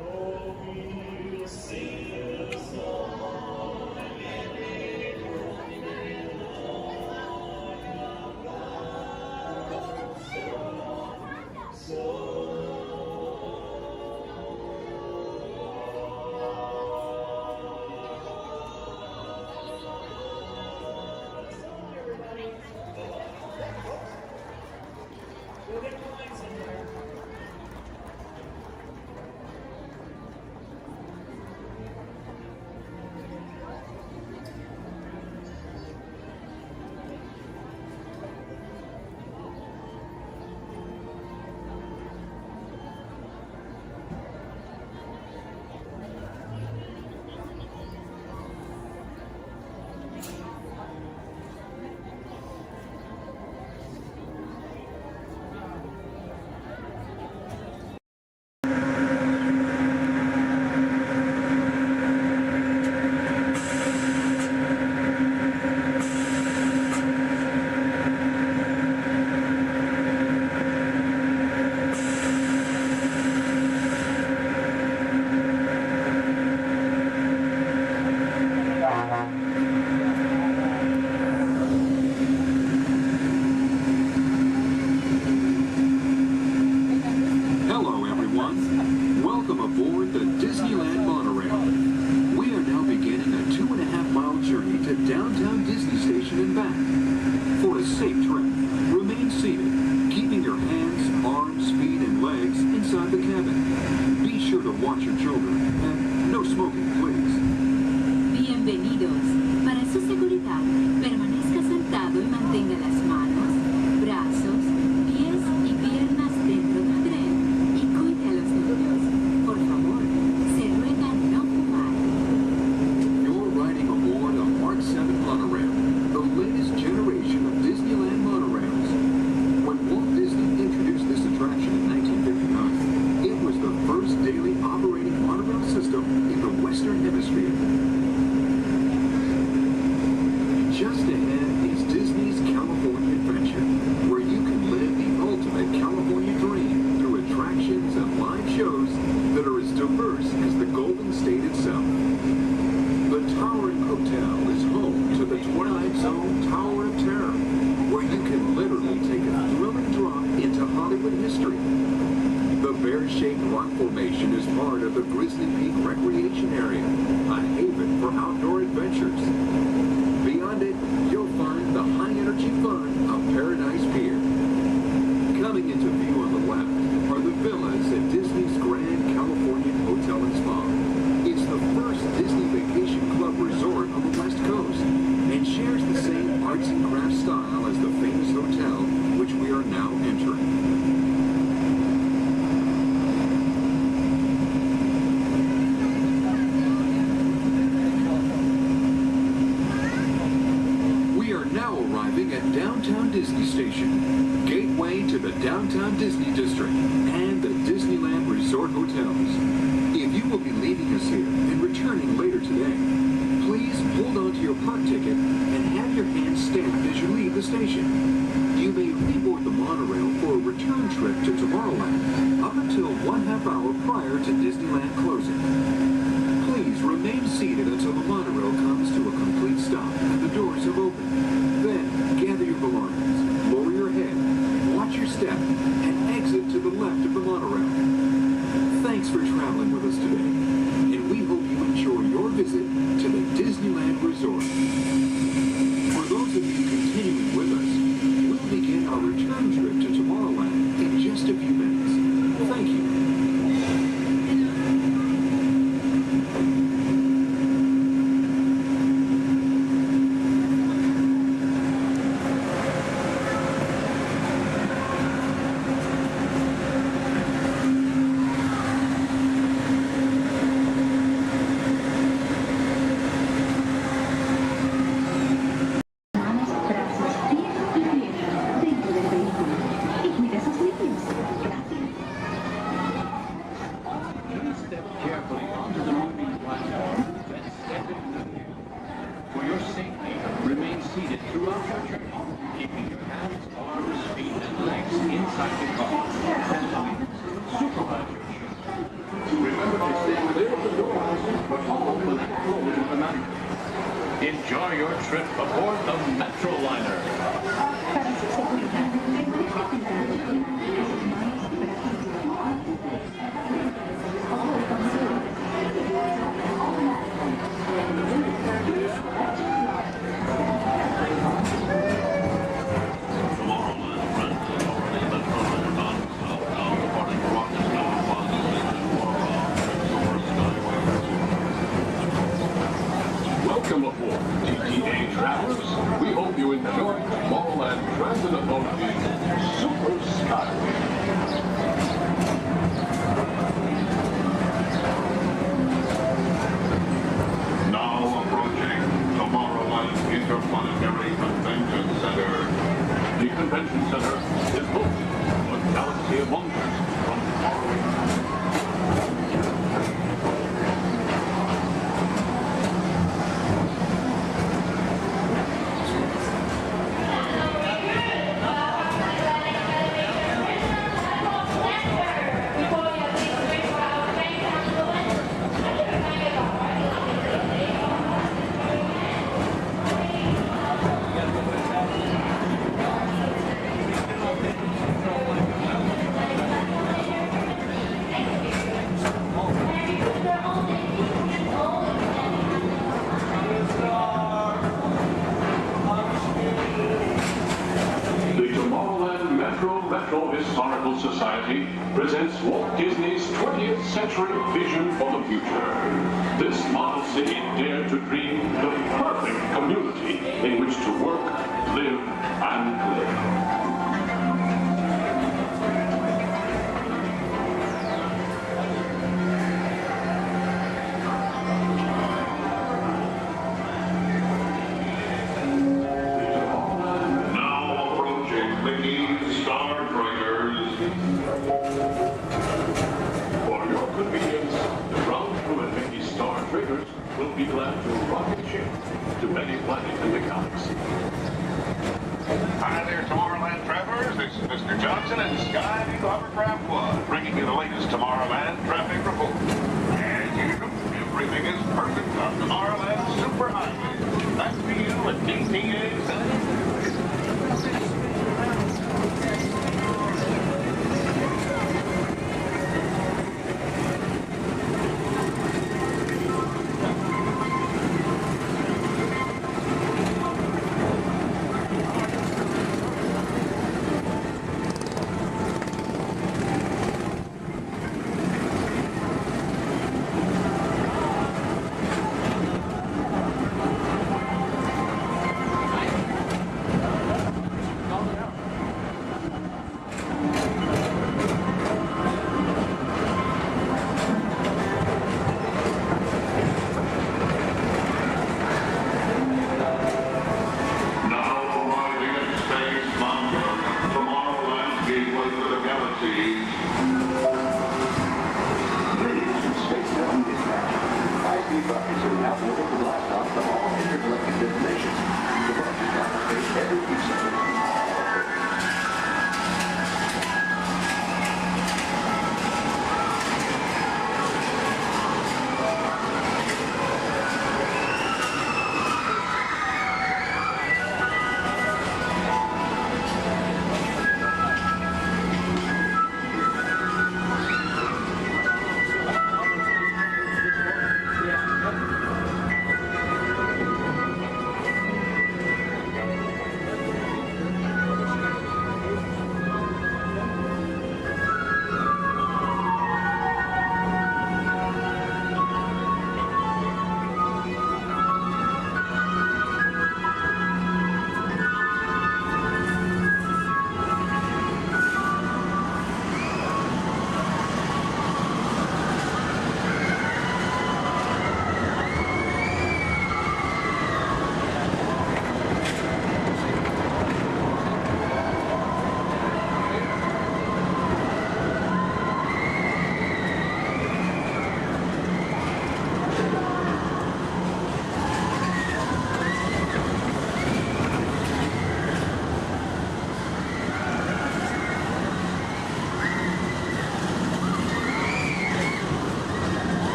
Oh, we'll sing a song and make We'll get going somewhere. downtown Disney Station and back. For a safe trip, remain seated, keeping your hands, arms, feet, and legs inside the cabin. Be sure to watch your children, and no smoking, please. Bienvenidos. Para su seguridad, permanezca sentado y mantenga las manos, brazos, pies y piernas dentro del tren y cuide a los niños. Por favor, se ruega no fumar. You're riding aboard a Mark 7 monorail, the latest generation of Disneyland monorails. When Walt Disney introduced this attraction in 1959, it was the first daily operating monorail system in the Western Hemisphere. Just ahead is Disney's California Adventure, where you can live the ultimate California dream through attractions and live shows that are as diverse as the Golden State itself. The Towering Hotel is home to the Twilight Zone Tower of Terror, where you can literally take a thrilling drop into Hollywood history. The bear-shaped rock formation is part of the Grizzly Peak Recreation Area, a haven for outdoor adventures. Beyond it, you'll find the high-energy fun of Paradise Pier. Coming into view on the left are the villas at Disney's Grand Californian Hotel and Spa. It's the first Disney Vacation Club resort on the West Coast and shares the same arts and crafts style as the famous hotel, which we are now entering. At Downtown Disney Station, gateway to the Downtown Disney District and the Disneyland Resort Hotels. If you will be leaving us here and returning later today, please hold on to your park ticket and have your hand stamped as you leave the station. You may reboard the monorail for a return trip to Tomorrowland up until 1/2 hour prior to Disneyland closing. Please remain seated until the monorail comes to a complete stop and the doors have opened. Then, gather your belongings, lower your head, watch your step, and exit to the left of the monorail. Thanks for traveling with us today, and we hope you enjoy your visit to the Disneyland Resort. For those of you continuing with us, we'll begin our return trip to Tomorrowland in just a few minutes. Thank you. Enjoy your trip aboard the Metroliner. Welcome aboard, TTA travelers. We hope you enjoy Tomorrowland Transit Authority's Super Skyway. Now approaching Tomorrowland Interplanetary Convention Center. The convention center is home to a galaxy of wonders from faraway. Society presents Walt Disney's 20th Century Vision for the Future. This model city dared to dream the perfect community in which to work, live, and live. Will be glad to rocket ship to any planet in the galaxy. Hi there, Tomorrowland travelers. This is Mr. Johnson and Sky Eagle Hovercraft 1, bringing you the latest Tomorrowland traffic report. As usual, everything is perfect on Tomorrowland Superhighway. Back to you at DTA Center.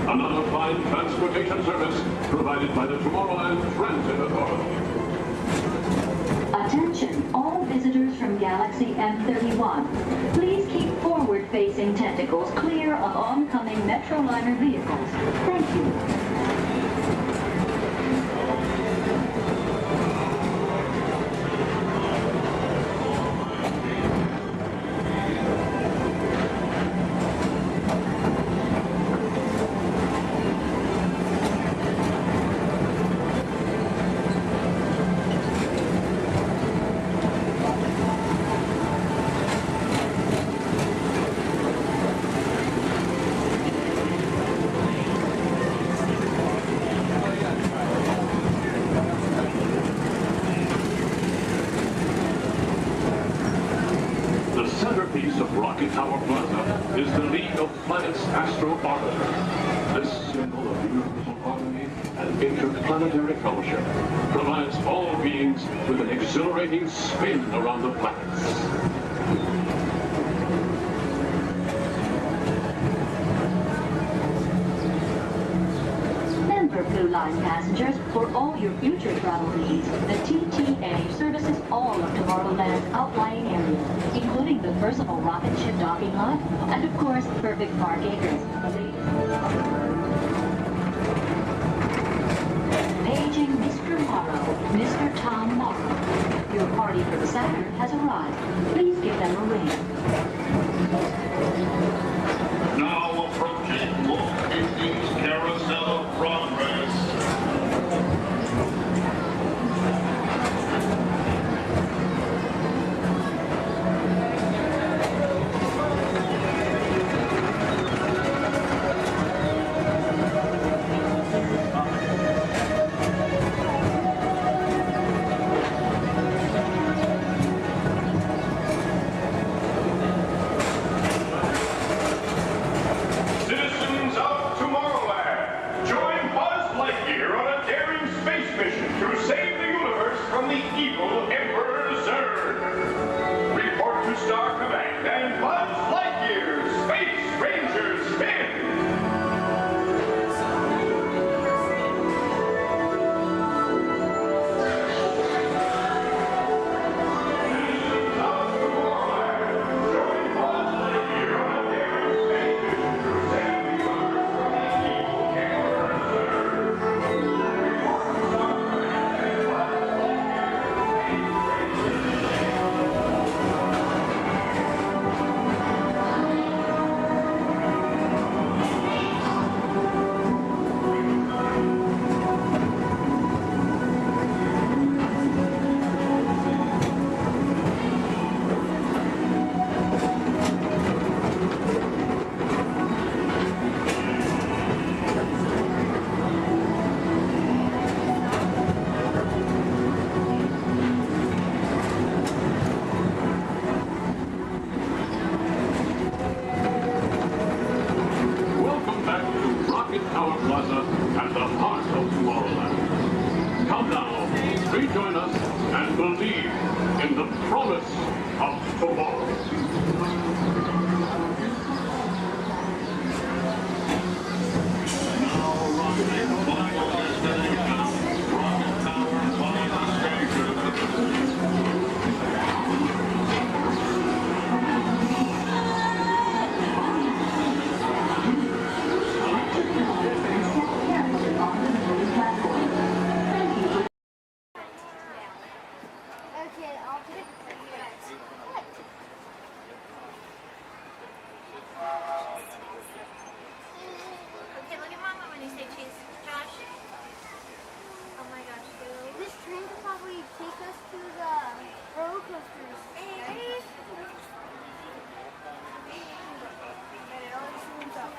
Another fine transportation service provided by the Tomorrowland Transit Authority. Attention, all visitors from Galaxy M31. Please keep forward-facing tentacles clear of oncoming Metroliner vehicles. Thank you. Rocket Tower Plaza is the League of Planets Astro Orbiter. This symbol of universal harmony and interplanetary fellowship provides all beings with an exhilarating spin around the planets. Member Line passengers, for all your future travel needs, the TTA services all of Tomorrowland's outlying areas, including the personal rocket ship docking lot, and of course, perfect park acres. Paging Mr. Morrow, Mr. Tom Morrow. Your party for Saturn has arrived. Please give them a ring. Now approaching Walt Disney's Carousel of Progress. Citizens of Tomorrowland, join Buzz Lightyear on a daring space mission to save the universe from the evil Emperor Zurg. Report to Star Command and Buzz Lightyear, Space Ranger Spin! Welcome back to Rocket Tower Plaza at the heart of Tomorrowland. Come now, rejoin us and believe in the promise of tomorrow. Okay, I'll pick for you guys. Okay, look at Mama when you say cheese. Josh. Oh my gosh, dude. This train could probably take us to the roller coasters. Hey. And it always zooms up.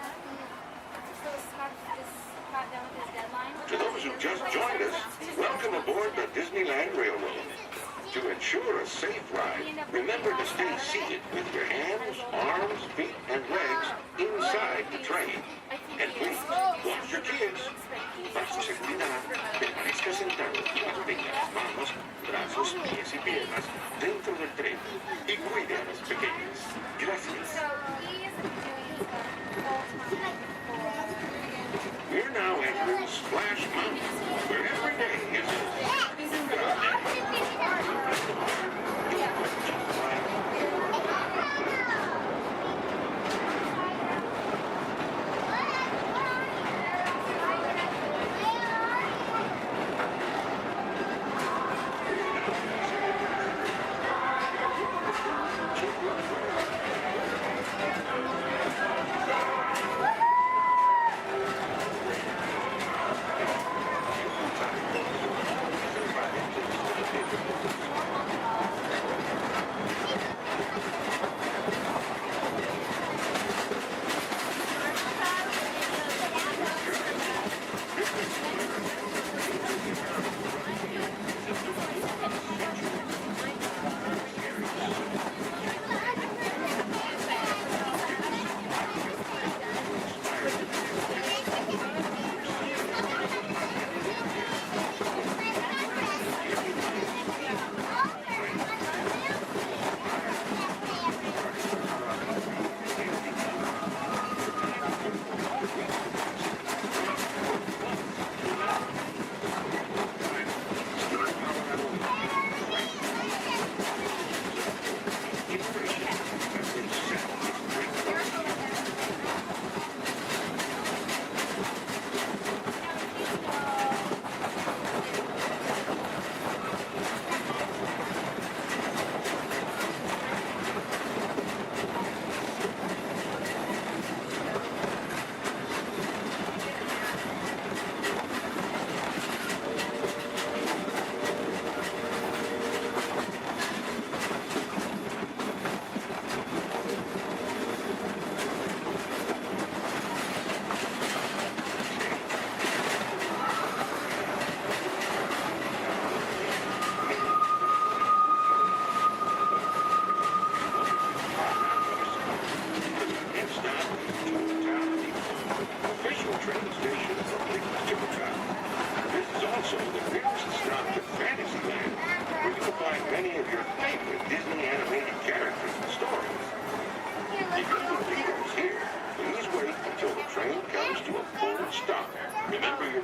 So Scott is caught down with his deadline. To those who just joined us, welcome aboard the Disneyland Railroad. To ensure a safe ride, remember to stay seated with your hands, arms, feet, and legs inside the train. And please, watch your kids. Para su seguridad, permanezca sentado y mantenga las manos, brazos, pies y piernas dentro del tren y cuide a los pequeños. Gracias. We're now entering Splash Mountain, where every day is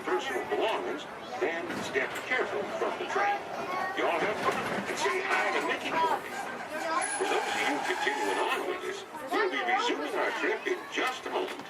personal belongings and step carefully from the train. You all have fun and say hi to Mickey for me. For those of you continuing on with us, we'll be resuming our trip in just a moment.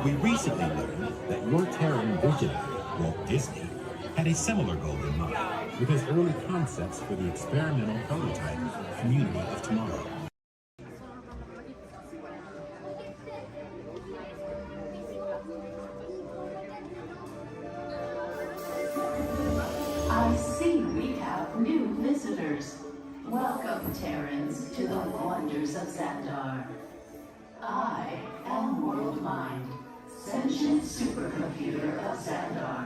We recently learned that your Terran visionary, Walt Disney, had a similar goal in mind with his early concepts for the experimental prototype Community of Tomorrow. I see we have new visitors. Welcome, Terrans, to the wonders of Xandar. I am World Mind, sentient supercomputer of Xandar.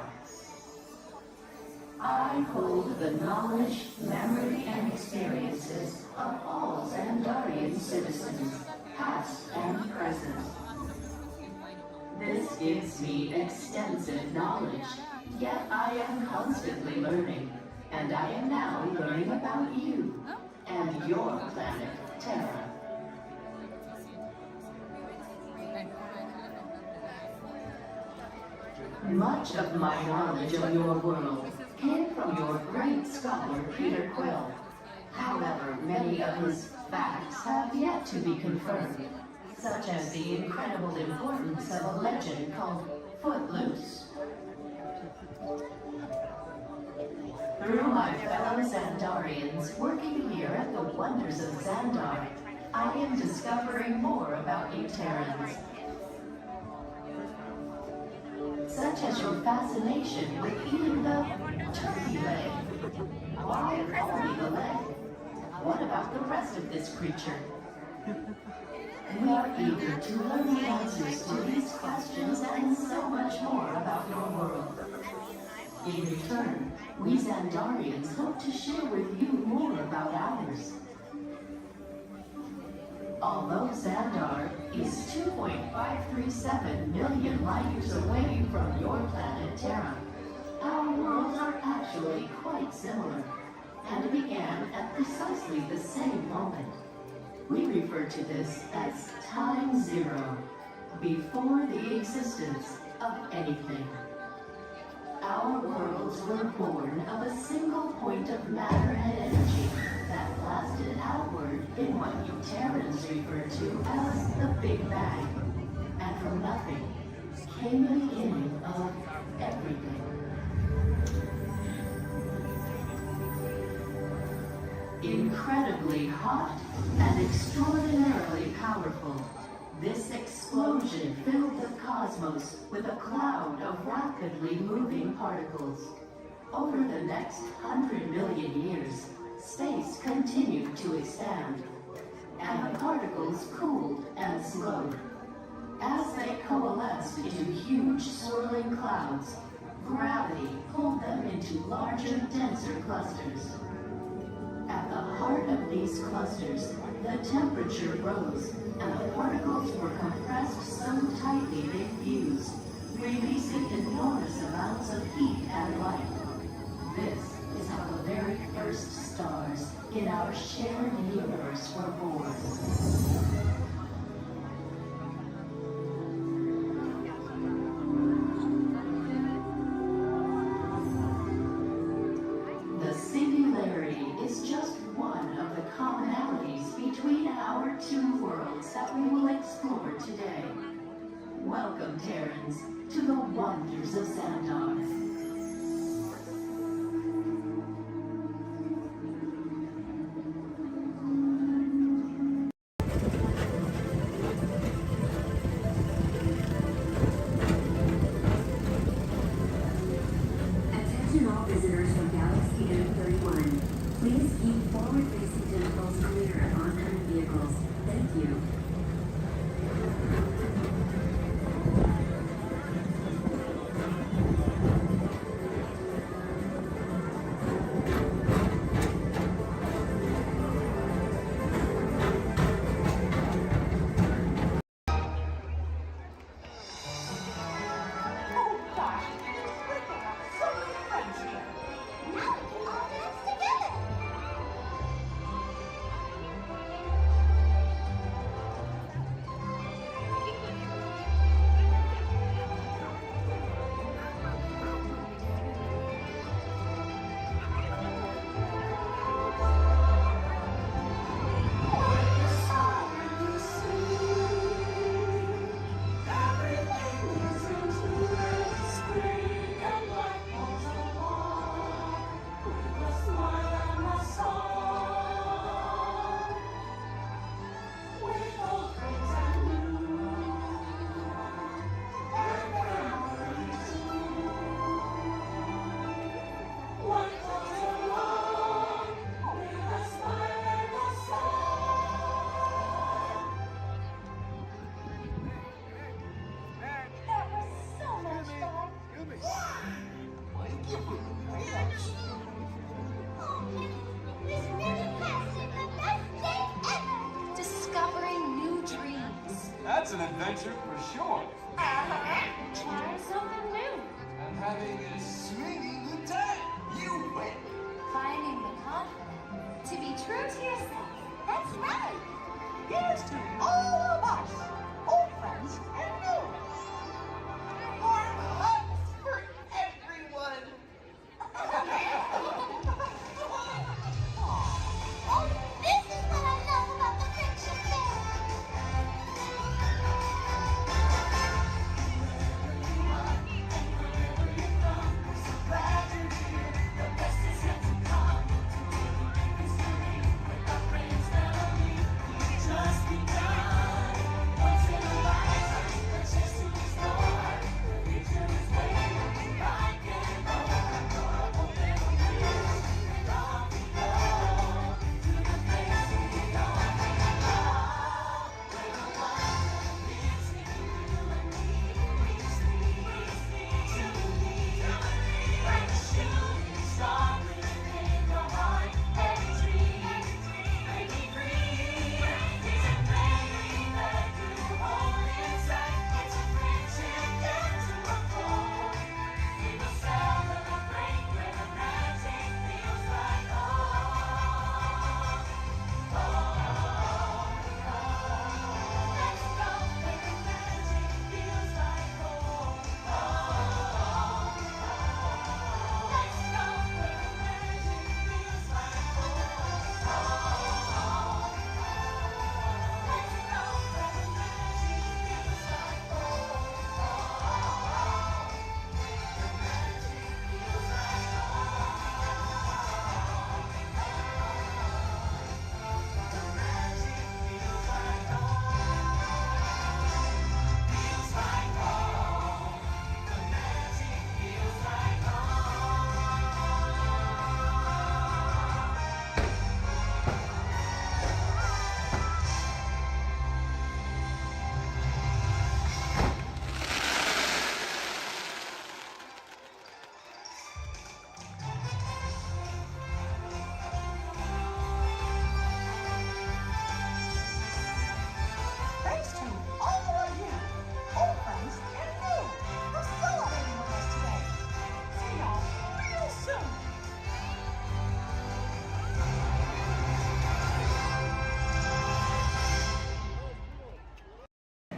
I hold the knowledge, memory, and experiences of all Xandarian citizens, past and present. This gives me extensive knowledge, yet I am constantly learning, and I am now learning about you and your planet, Terra. Much of my knowledge of your world came from your great scholar, Peter Quill. However, many of his facts have yet to be confirmed, such as the incredible importance of a legend called Footloose. Through my fellow Xandarians working here at the Wonders of Xandar, I am discovering more about you Terrans. Such as your fascination with eating the turkey leg. Why only the leg? What about the rest of this creature? We are eager to learn the answers to these questions and so much more about your world. In return, we Xandarians hope to share with you more about ours. Although Xandar is 2.537 million light-years away from your planet Terra, our worlds are actually quite similar, and began at precisely the same moment. We refer to this as Time Zero, before the existence of anything. Our worlds were born of a single point of matter and energy that blasted outward in what you Terrans refer to as the Big Bang. And from nothing came the beginning of everything. Incredibly hot and extraordinarily powerful, this explosion filled the cosmos with a cloud of rapidly moving particles. Over the next 100 million years, space continued to expand, and the particles cooled and slowed. As they coalesced into huge swirling clouds, gravity pulled them into larger, denser clusters. At the heart of these clusters, the temperature rose, and the particles were compressed so tightly they fused, releasing enormous amounts of heat and light. This is how the very first stars in our shared universe were born. The singularity is just one of the commonalities between our two worlds that we will explore today. Welcome, Terrans, to the wonders of Attention all visitors from Galaxy M31. Please keep forward-facing tentacles clear of oncoming vehicles. Thank you. Discovering new dreams. That's an adventure for sure. Trying something new. And having a swinging good time. You win. Finding the confidence to be true to yourself. That's right. Here's to all of us, old friends and new. Warm hugs for everyone. Oh, this is what I love about the fiction fair. Thanks to all of you, old friends and new, for celebrating with us today. See y'all real soon.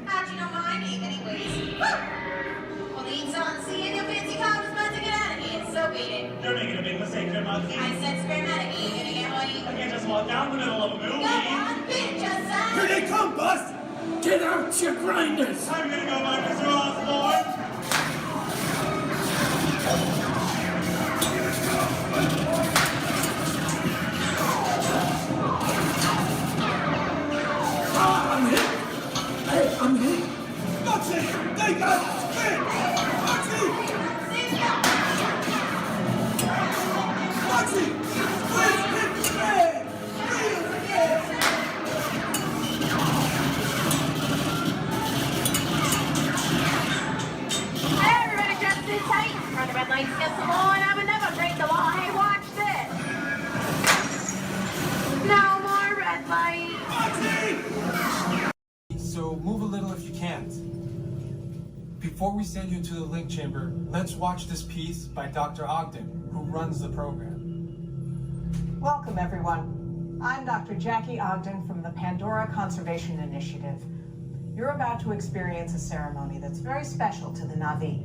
How'd you know my name anyways? Well, the ink's on. See, and your fancy cop is about to get out of here, so beat it. You're making a big mistake there, Monkey. I said scram out of here. You're gonna get money. I can't just walk down the middle of a movie. Go on, bitch, just say. Here they come, Bus! Get out your grinders! I'm gonna go back to Osborne. I'm hit! Hey, I'm hit! That's it! They got spin! That's it! light. Run the red light, skip the law, and I would never break the law. Hey, watch this. No more red light. So move a little if you can't. Before we send you into the link chamber, let's watch this piece by Dr. Ogden, who runs the program. Welcome, everyone. I'm Dr. Jackie Ogden from the Pandora Conservation Initiative. You're about to experience a ceremony that's very special to the Na'vi,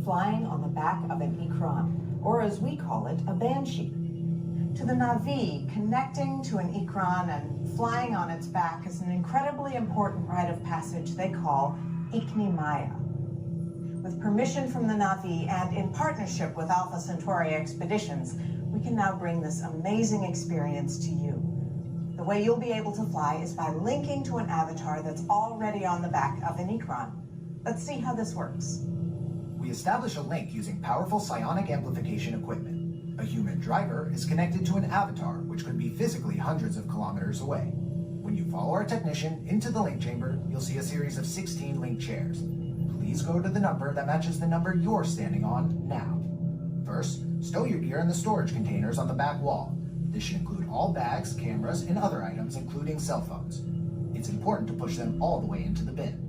flying on the back of an ikran, or as we call it, a banshee. To the Na'vi, connecting to an ikran and flying on its back is an incredibly important rite of passage they call Ikni Maya. With permission from the Na'vi and in partnership with Alpha Centauri Expeditions, we can now bring this amazing experience to you. The way you'll be able to fly is by linking to an avatar that's already on the back of an ikran. Let's see how this works. We establish a link using powerful psionic amplification equipment. A human driver is connected to an avatar, which could be physically hundreds of kilometers away. When you follow our technician into the link chamber, you'll see a series of 16 link chairs. Please go to the number that matches the number you're standing on now. First, stow your gear in the storage containers on the back wall. This should include all bags, cameras, and other items, including cell phones. It's important to push them all the way into the bin.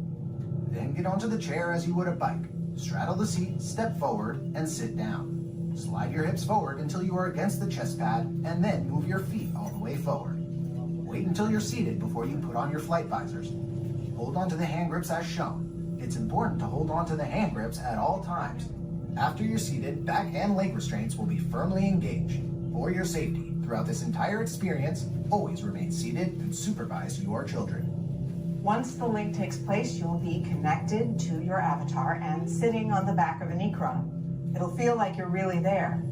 Then get onto the chair as you would a bike. Straddle the seat, step forward, and sit down. Slide your hips forward until you are against the chest pad, and then move your feet all the way forward. Wait until you're seated before you put on your flight visors. Hold on to the hand grips as shown. It's important to hold on to the hand grips at all times. After you're seated, back and leg restraints will be firmly engaged. For your safety, throughout this entire experience, always remain seated and supervise your children. Once the link takes place, you'll be connected to your avatar and sitting on the back of an ikran. It'll feel like you're really there.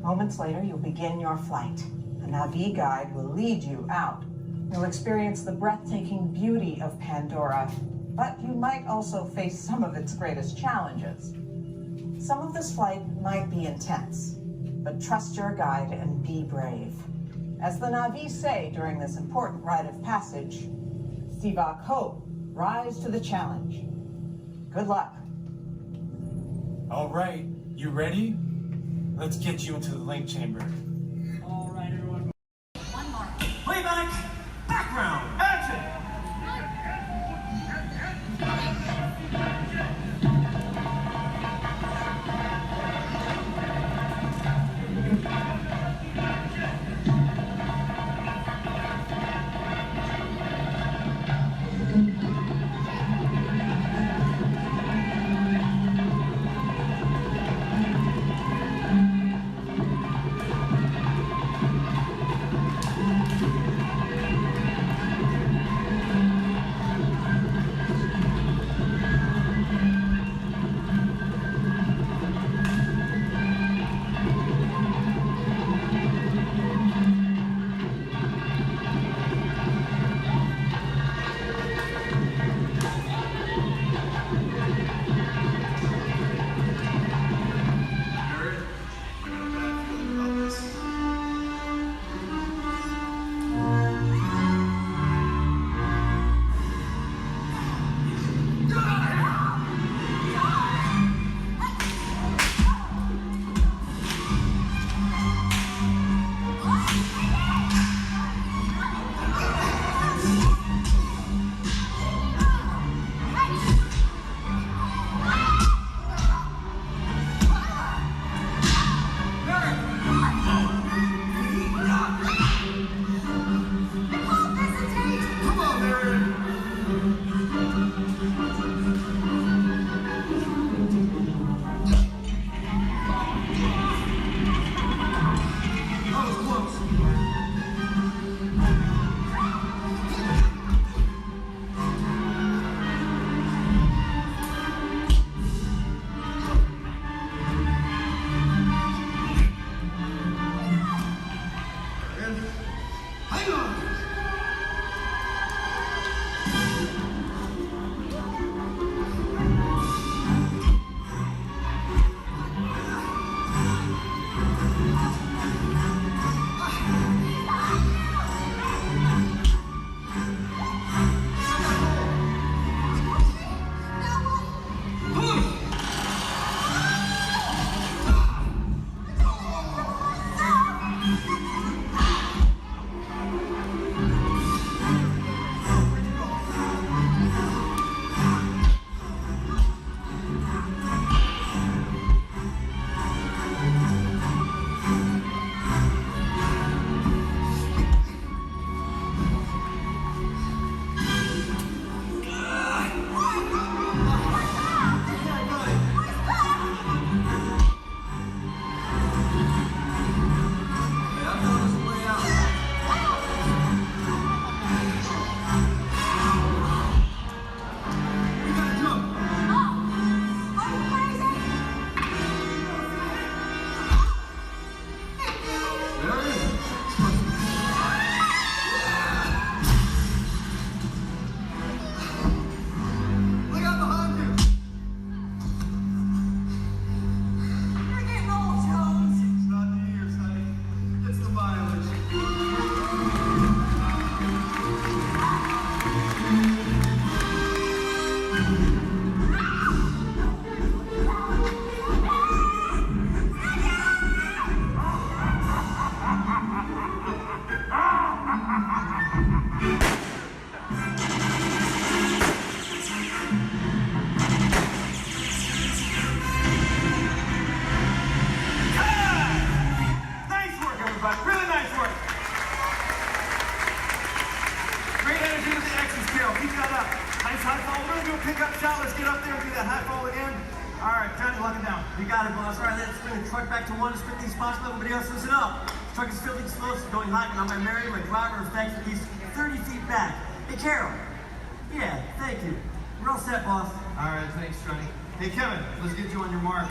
Moments later, you'll begin your flight. A Na'vi guide will lead you out. You'll experience the breathtaking beauty of Pandora, but you might also face some of its greatest challenges. Some of this flight might be intense, but trust your guide and be brave. As the Na'vi say during this important rite of passage, Sivak Ho, rise to the challenge. Good luck. All right, you ready? Let's get you into the link chamber. All right, everyone. One more. Playback, background, action! right back to one to split these spots, but everybody else listen up. This truck is filled with explosives going hot, and I'm going to marry my driver effects at least 30 feet back. Hey, Carol. Yeah, thank you. We're all set, boss. All right, thanks, Johnny. Hey, Kevin, let's get you on your mark.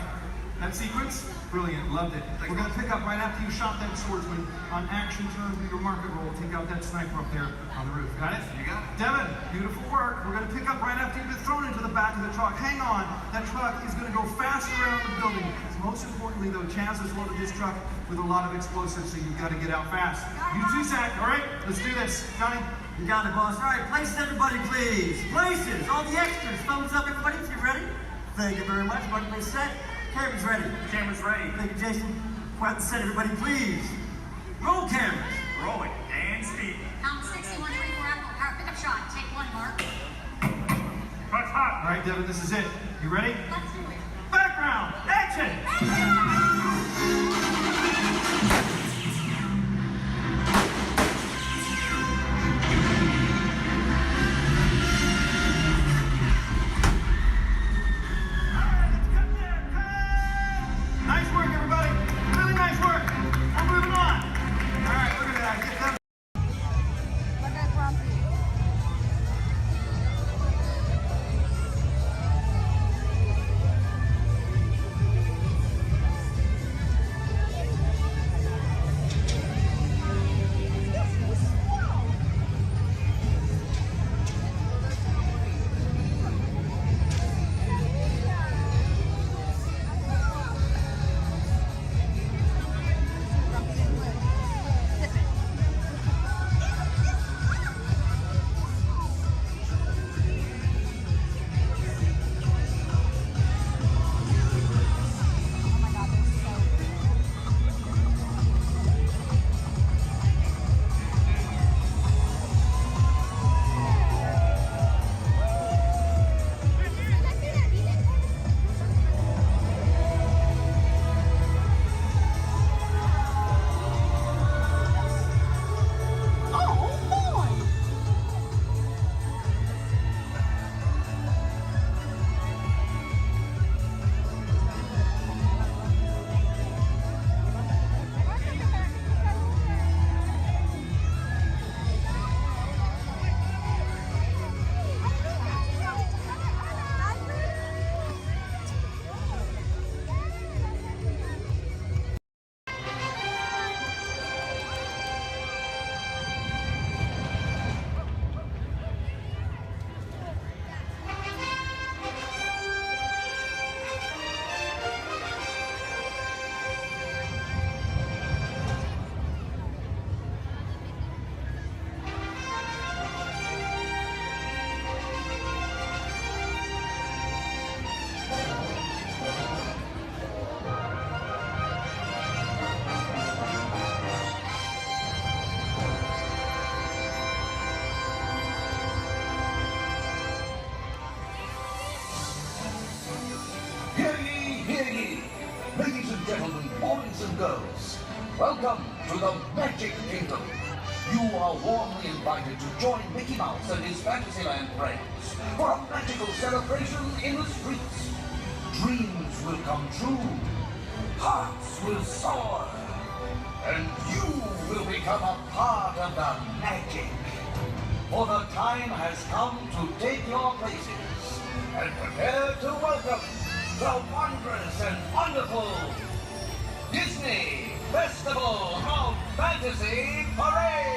That sequence, brilliant, loved it. We're going to pick up right after you shot that swordsman. On action turn, do your market roll. Take out that sniper up there on the roof. Got it? You got it. Devin, beautiful work. We're going to pick up right after you've been thrown into the back of the truck. Hang on. That truck is going to go fast around the building. Most importantly, though, Chaz has loaded this truck with a lot of explosives, so you've got to get out fast. You too, Zach. All right, let's do this. Johnny? You got it, boss. All right, places, everybody, please. Places. All the extras. Thumbs up, everybody, if you're ready. Thank you very much. Everybody, set. Camera's ready. Camera's ready. Thank you, Jason. Quiet the set, everybody, please. Roll cameras. Rolling. And speed. Count 61, 24, Apple Power pickup shot. Take one, Mark. Truck's hot. All right, Devin, this is it. You ready? Let's do it. Background. Action. Girls, welcome to the Magic Kingdom. You are warmly invited to join Mickey Mouse and his Fantasyland friends for a magical celebration in the streets. Dreams will come true, hearts will soar, and you will become a part of the magic. For the time has come to take your places and prepare to welcome the wondrous and wonderful Disney Festival of Fantasy Parade!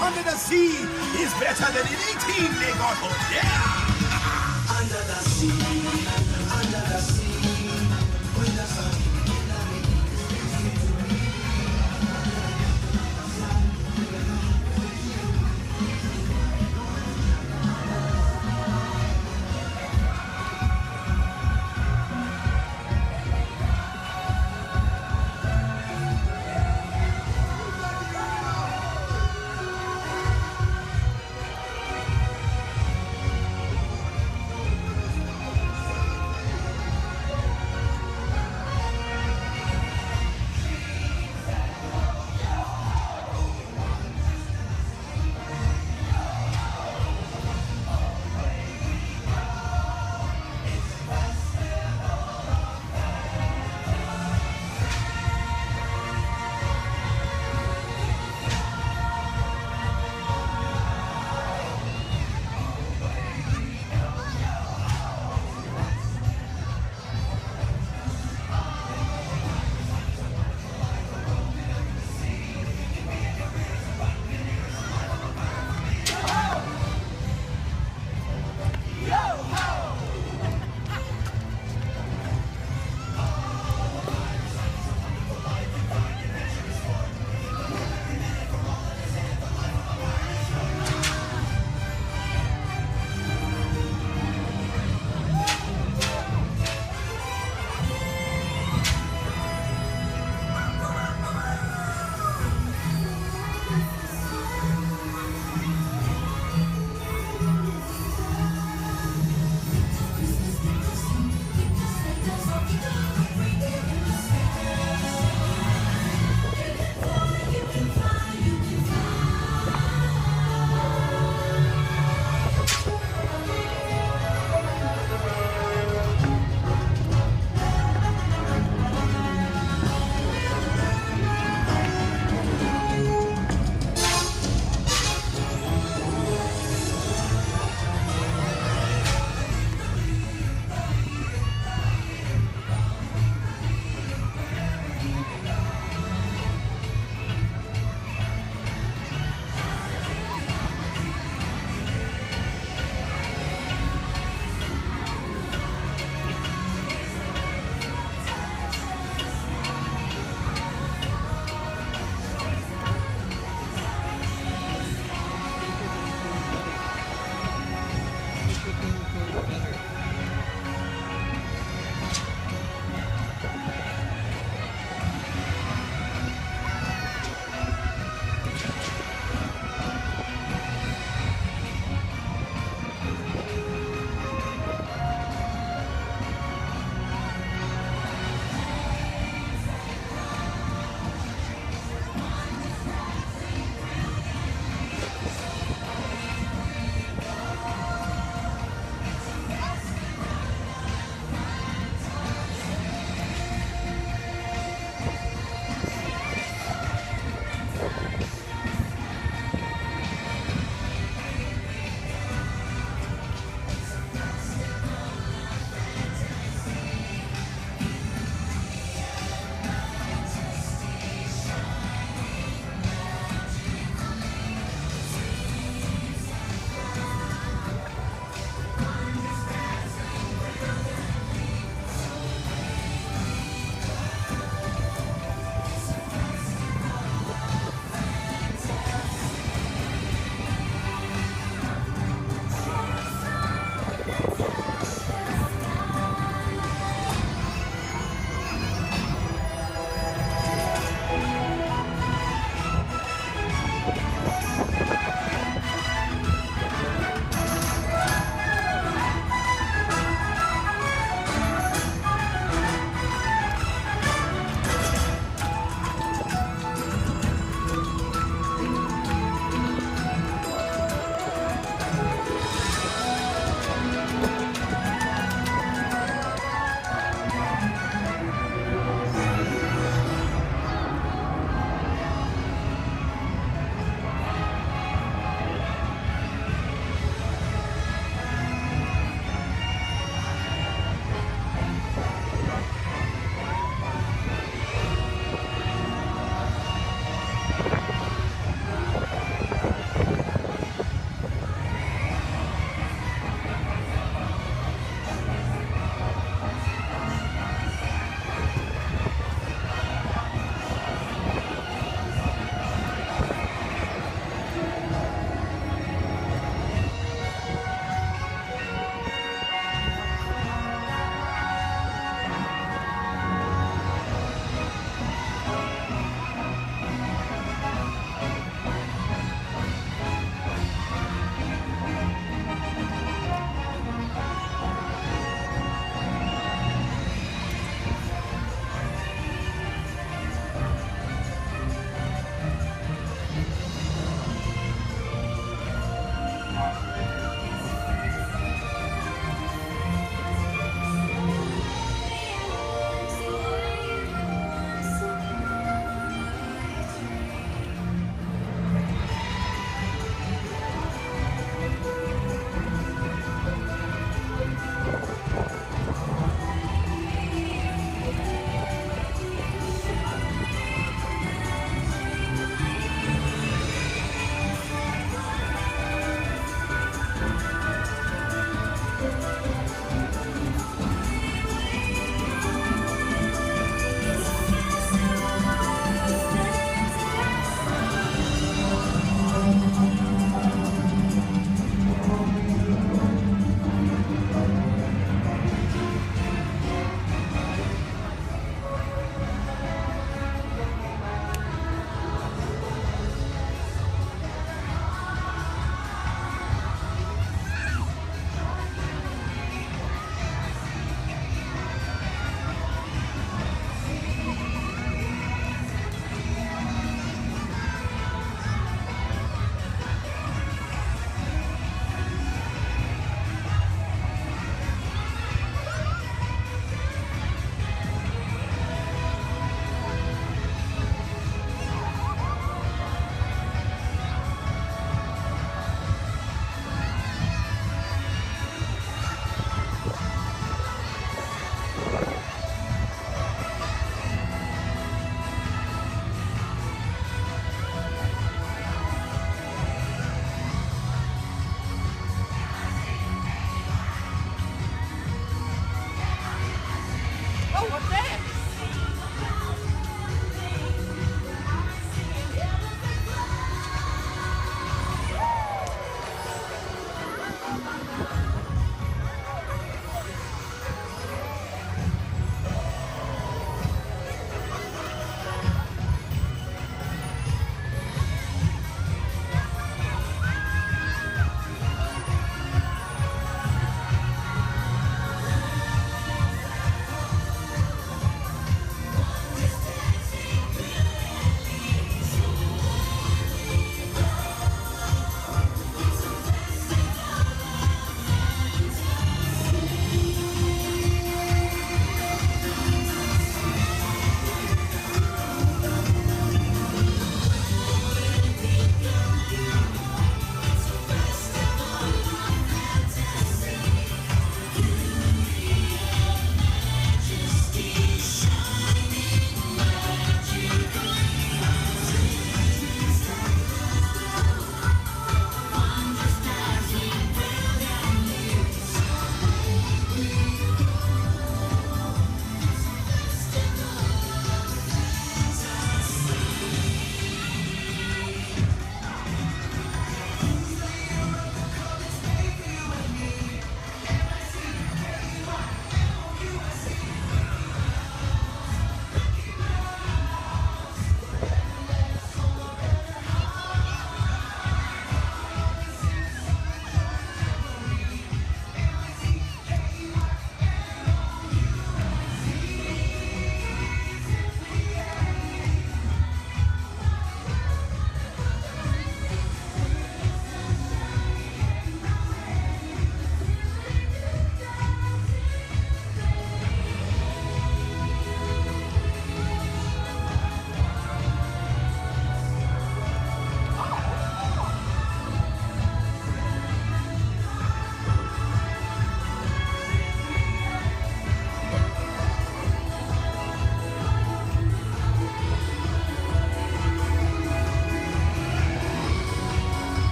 under the sea is better than any team they got over there. Under the sea, with the sun.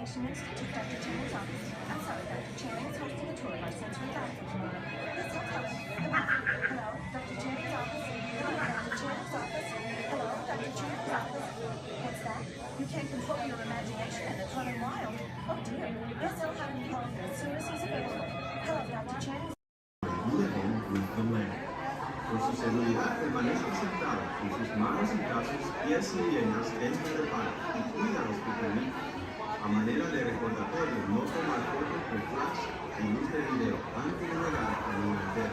Information Institute, Dr. Channing's office. I'm sorry, Dr. Channing is hosting a tour of our sensory dining room. This hotel. Hello, Dr. Channing's office. Hello, Dr. Channing's office. Hello, Dr. Channing's office. What's that? You can't control your imagination and it's running wild. Oh dear. Yes, I'll have him call you as soon as he's available. Hello, Dr. Channing. Por su seguridad, permanezca sentado con sus manos y brazos, pies y piernas dentro del baño y cuídalos que permita. A manera de recordatorio, no tomar fotos con flash y luz de video antes de llegar al nivel.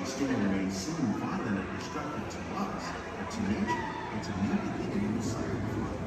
Storm may seem violent and destructive to us, but to nature, it's a new beginning in the cycle of life.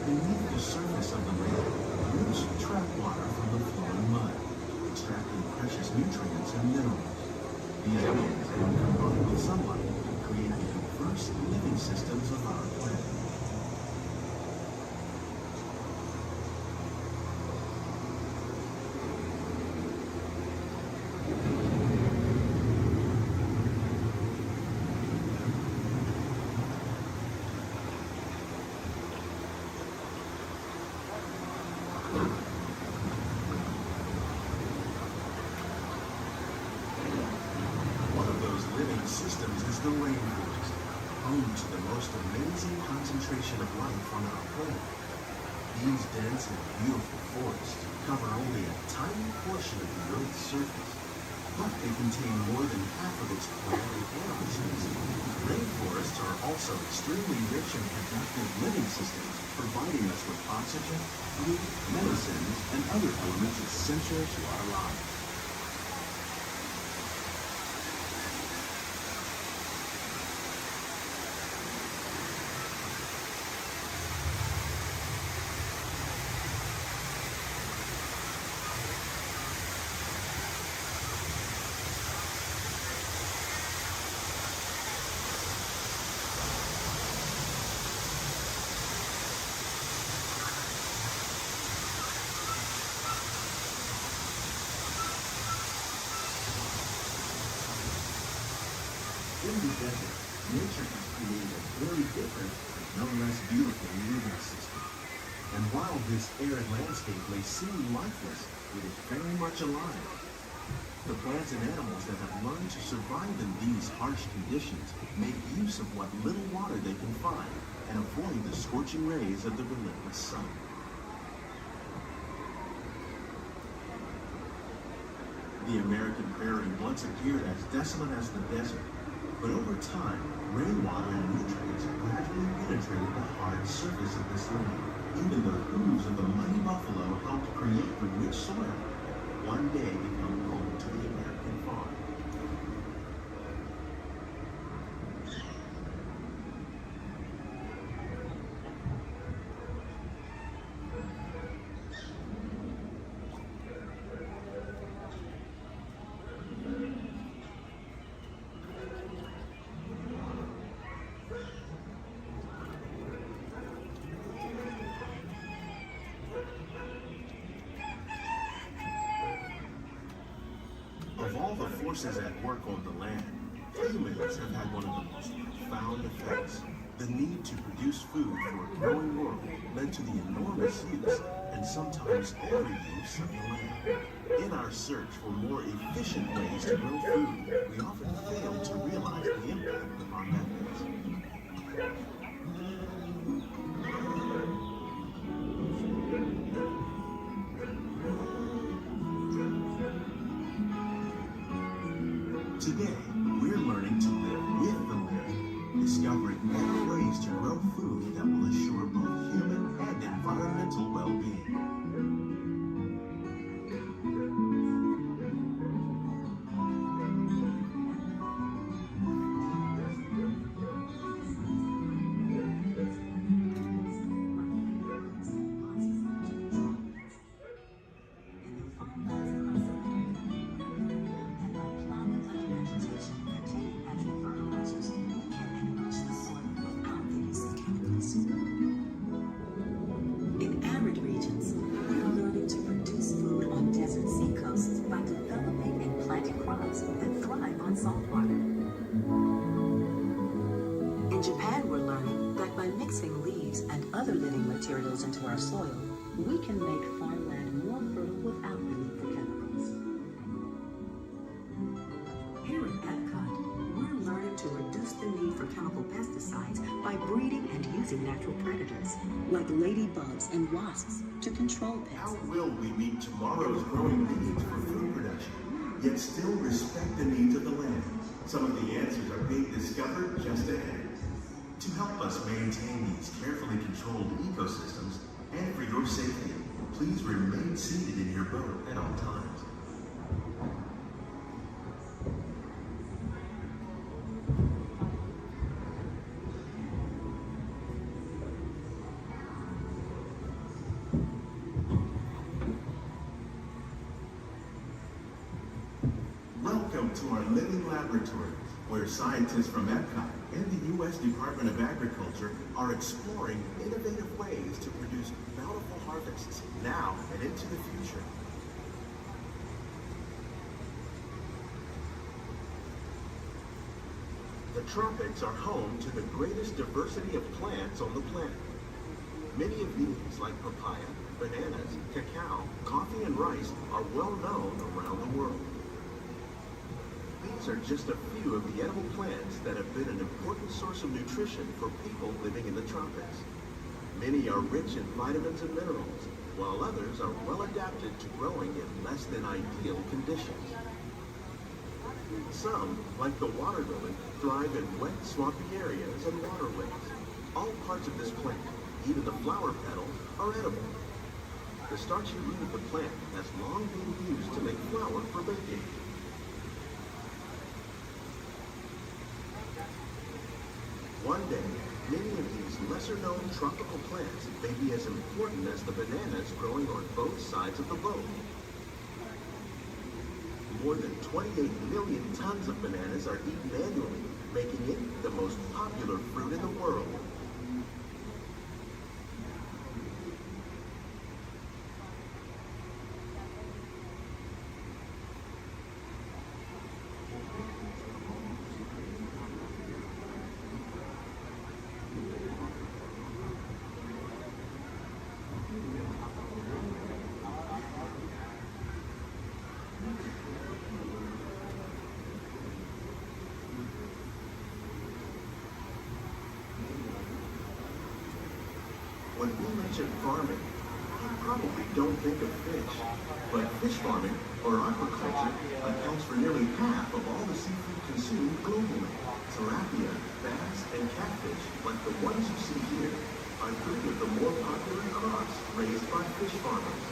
Beneath the surface of the lake, roots trap water from the flowing mud, extracting precious nutrients and minerals. These minerals, when combined with sunlight, create the diverse living systems of our planet. Systems is the rainforest, home to the most amazing concentration of life on our planet. These dense and beautiful forests cover only a tiny portion of the Earth's surface, but they contain more than half of its plant and animal species. Rainforests are also extremely rich in productive living systems, providing us with oxygen, food, medicines, and other elements essential to our lives. In the desert, nature has created a very different, but no less beautiful living system. And while this arid landscape may seem lifeless, it is very much alive. The plants and animals that have learned to survive in these harsh conditions make use of what little water they can find and avoid the scorching rays of the relentless sun. The American prairie once appeared as desolate as the desert. But over time, rainwater and nutrients gradually penetrated the hard surface of this land. Even the hooves of the mighty buffalo helped create the rich soil that one day become home to the American farm. Of all the forces at work on the land, humans have had one of the most profound effects. The need to produce food for a growing world led to the enormous use and sometimes every use of the land. In our search for more efficient ways to grow food, we often fail to realize the impact of our methods. Today, we're learning to live with the living, discovering better ways to grow food that will assure both human and environmental well-being. In arid regions, we're learning to produce food on desert seacoasts by developing and planting crops that thrive on salt water. In Japan, we're learning that by mixing leaves and other living materials into our soil, we can make farmland more fertile without the need for chemicals. Here at Epcot, we're learning to reduce the need for chemical pesticides by breeding and using natural predators, like ladybugs and wasps, to control pests. How will we meet tomorrow's growing needs for food production, yet still respect the needs of the land? Some of the answers are being discovered just ahead. To help us maintain these carefully controlled ecosystems, and for your safety, please remain seated in your boat at all times. Welcome to our living laboratories, where scientists from Epcot and the U.S. Department of Agriculture are exploring innovative ways to produce bountiful harvests now and into the future. The tropics are home to the greatest diversity of plants on the planet. Many of these, like papaya, bananas, cacao, coffee, and rice, are well known around the world. These are just a few of the edible plants that have been an important source of nutrition for people living in the tropics. Many are rich in vitamins and minerals, while others are well adapted to growing in less than ideal conditions. Some, like the water lily, thrive in wet, swampy areas and waterways. All parts of this plant, even the flower petals, are edible. The starchy root of the plant has long been used to make flour for baking. One day, many of these lesser-known tropical plants may be as important as the bananas growing on both sides of the boat. More than 28 million tons of bananas are eaten annually, making it the most popular fruit in the world. When we mention farming, you probably don't think of fish. But fish farming, or aquaculture, accounts for nearly half of all the seafood consumed globally. Tilapia, bass, and catfish, like the ones you see here, are three of the more popular crops raised by fish farmers.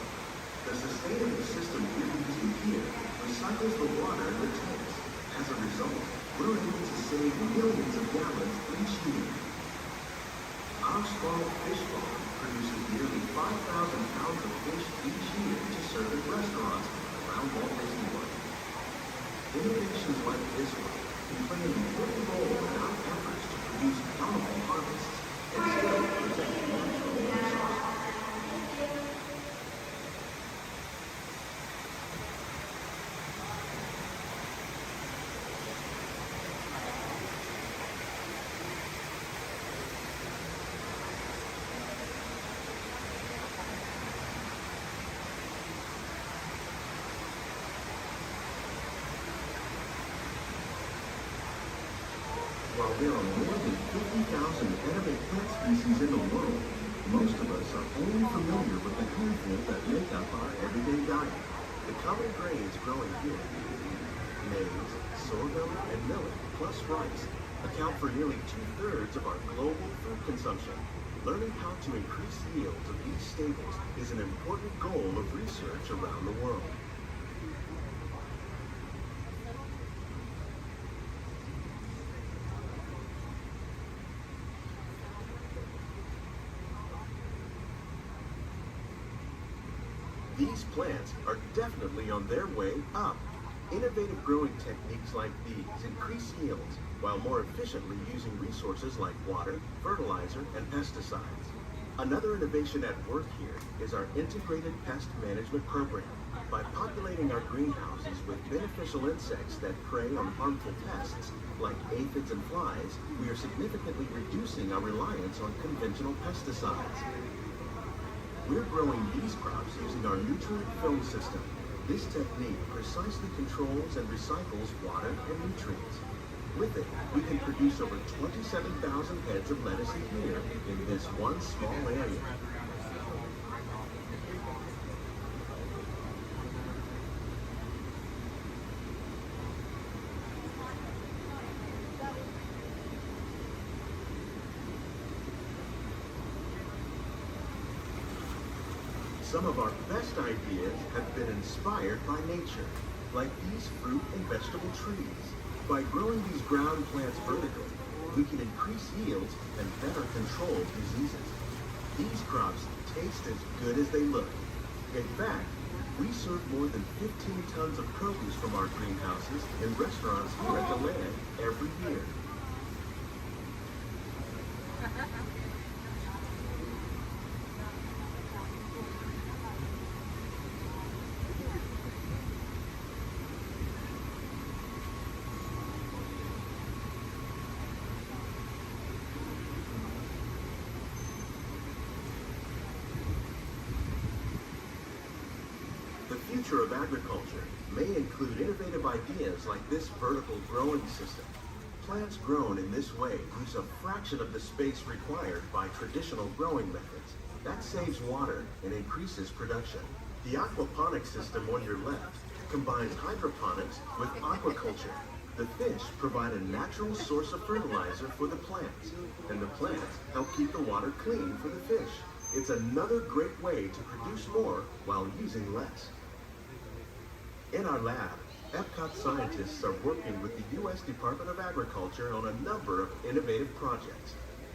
The sustainable system we're using here recycles the water in the tanks. As a result, we're able to save millions of gallons each year. Our small fish farm produces nearly 5,000 pounds of fish each year to serve in restaurants around Walt Disney World. Innovations like this one can play an important role in our efforts to produce bountiful harvests and still protect natural resources. While there are more than 50,000 edible plant species in the world, most of us are only familiar with the handful that make up our everyday diet. The common grains growing here: maize, sorghum, and millet, plus rice, account for nearly 2/3 of our global food consumption. Learning how to increase yields of these staples is an important goal of research around the world. These plants are definitely on their way up. Innovative growing techniques like these increase yields while more efficiently using resources like water, fertilizer, and pesticides. Another innovation at work here is our integrated pest management program. By populating our greenhouses with beneficial insects that prey on harmful pests like aphids and flies, we are significantly reducing our reliance on conventional pesticides. We're growing these crops using our nutrient film system. This technique precisely controls and recycles water and nutrients. With it, we can produce over 27,000 heads of lettuce a year in this one small area. Some of our best ideas have been inspired by nature, like these fruit and vegetable trees. By growing these ground plants vertically, we can increase yields and better control diseases. These crops taste as good as they look. In fact, we serve more than 15 tons of produce from our greenhouses in restaurants here at the land every year. The future of agriculture may include innovative ideas like this vertical growing system. Plants grown in this way use a fraction of the space required by traditional growing methods. That saves water and increases production. The aquaponics system on your left combines hydroponics with aquaculture. The fish provide a natural source of fertilizer for the plants, and the plants help keep the water clean for the fish. It's another great way to produce more while using less. In our lab, Epcot scientists are working with the U.S. Department of Agriculture on a number of innovative projects.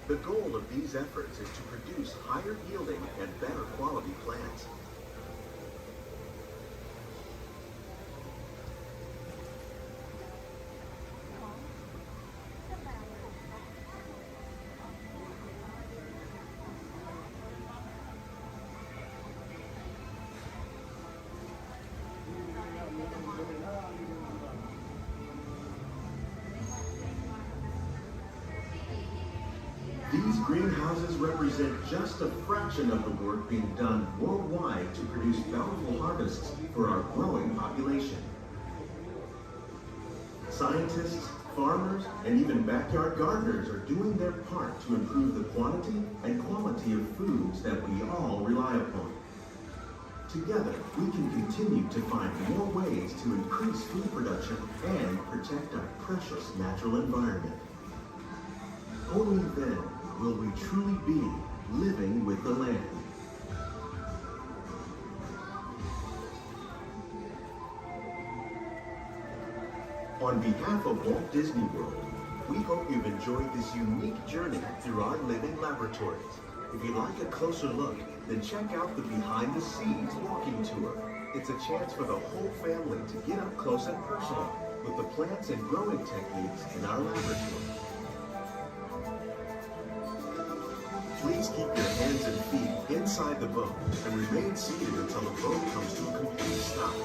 The goal of these efforts is to produce higher yielding and better quality plants. These greenhouses represent just a fraction of the work being done worldwide to produce bountiful harvests for our growing population. Scientists, farmers, and even backyard gardeners are doing their part to improve the quantity and quality of foods that we all rely upon. Together, we can continue to find more ways to increase food production and protect our precious natural environment. Only then will we truly be living with the land. On behalf of Walt Disney World, we hope you've enjoyed this unique journey through our living laboratories. If you'd like a closer look, then check out the Behind the Scenes walking tour. It's a chance for the whole family to get up close and personal with the plants and growing techniques in our laboratory. Please keep your hands and feet inside the boat and remain seated until the boat comes to a complete stop.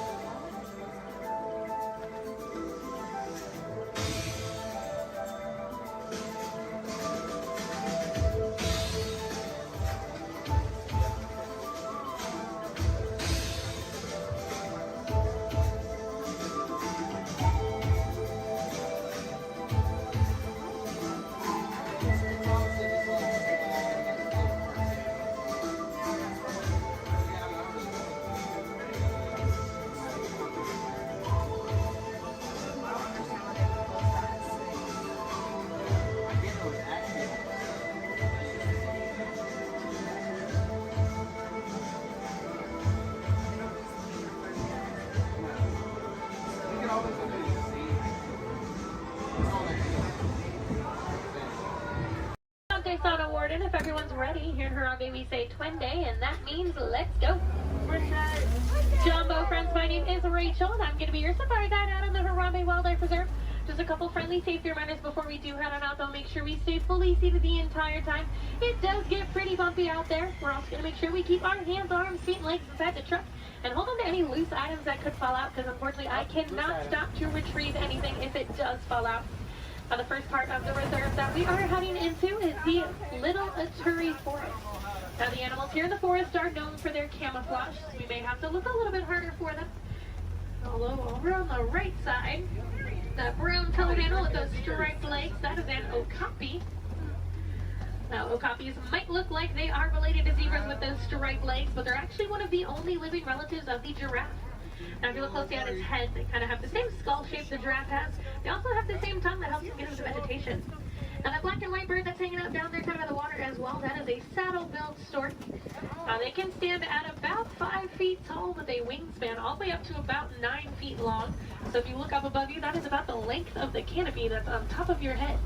Sauna Warden. If everyone's ready, here in Harambe we say Twin Day, and that means let's go. Jumbo friends, my name is Rachel, and I'm going to be your safari guide out on the Harambe Wildlife Reserve. Just a couple friendly safety reminders before we do head on out, though. Make sure we stay fully seated the entire time. It does get pretty bumpy out there. We're also going to make sure we keep our hands, arms, feet, and legs inside the truck, and hold on to any loose items that could fall out, because unfortunately I cannot stop to retrieve anything if it does fall out. Now, the first part of the reserve that we are heading into is the Little Aturi Forest. Now, the animals here in the forest are known for their camouflage, so we may have to look a little bit harder for them. Although over on the right side, the brown colored animal with those striped legs, that is an okapi. Now, okapis might look like they are related to zebras with those striped legs, but they're actually one of the only living relatives of the giraffe. Now, if you look closely at its head, they kind of have the same skull shape the giraffe has. They also have the same tongue that helps them get into vegetation. Now, that black and white bird that's hanging out down there kind of by the water as well, that is a saddle-billed stork. They can stand at about 5 feet tall with a wingspan all the way up to about 9 feet long. So if you look up above you, that is about the length of the canopy that's on top of your head.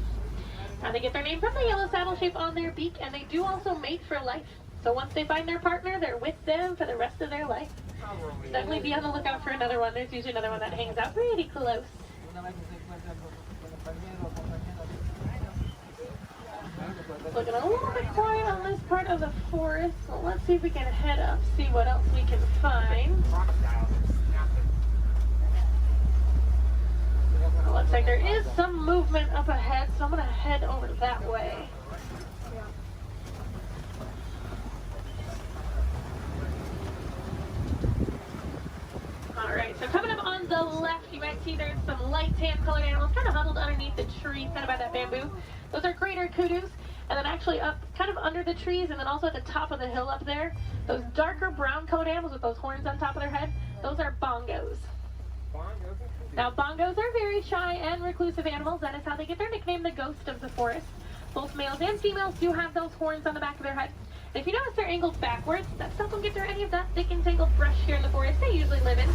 Now, they get their name from the yellow saddle shape on their beak, and they do also mate for life. So once they find their partner, they're with them for the rest of their life. Definitely be on the lookout for another one. There's usually another one that hangs out pretty close. Looking a little bit quiet on this part of the forest, so let's see if we can head up, see what else we can find. Looks like there is some movement up ahead, so I'm going to head over that way. Alright, so coming up on the left, you might see there's some light tan colored animals kind of huddled underneath the tree, kind of by that bamboo. Those are greater kudus, and then actually up kind of under the trees, and then also at the top of the hill up there, those darker brown colored animals with those horns on top of their head, those are bongos. Now, bongos are very shy and reclusive animals. That is how they get their nickname, the ghost of the forest. Both males and females do have those horns on the back of their head. And if you notice, they're angled backwards. That stuff won't get through any of that thick and tangled brush here in the forest they usually live in.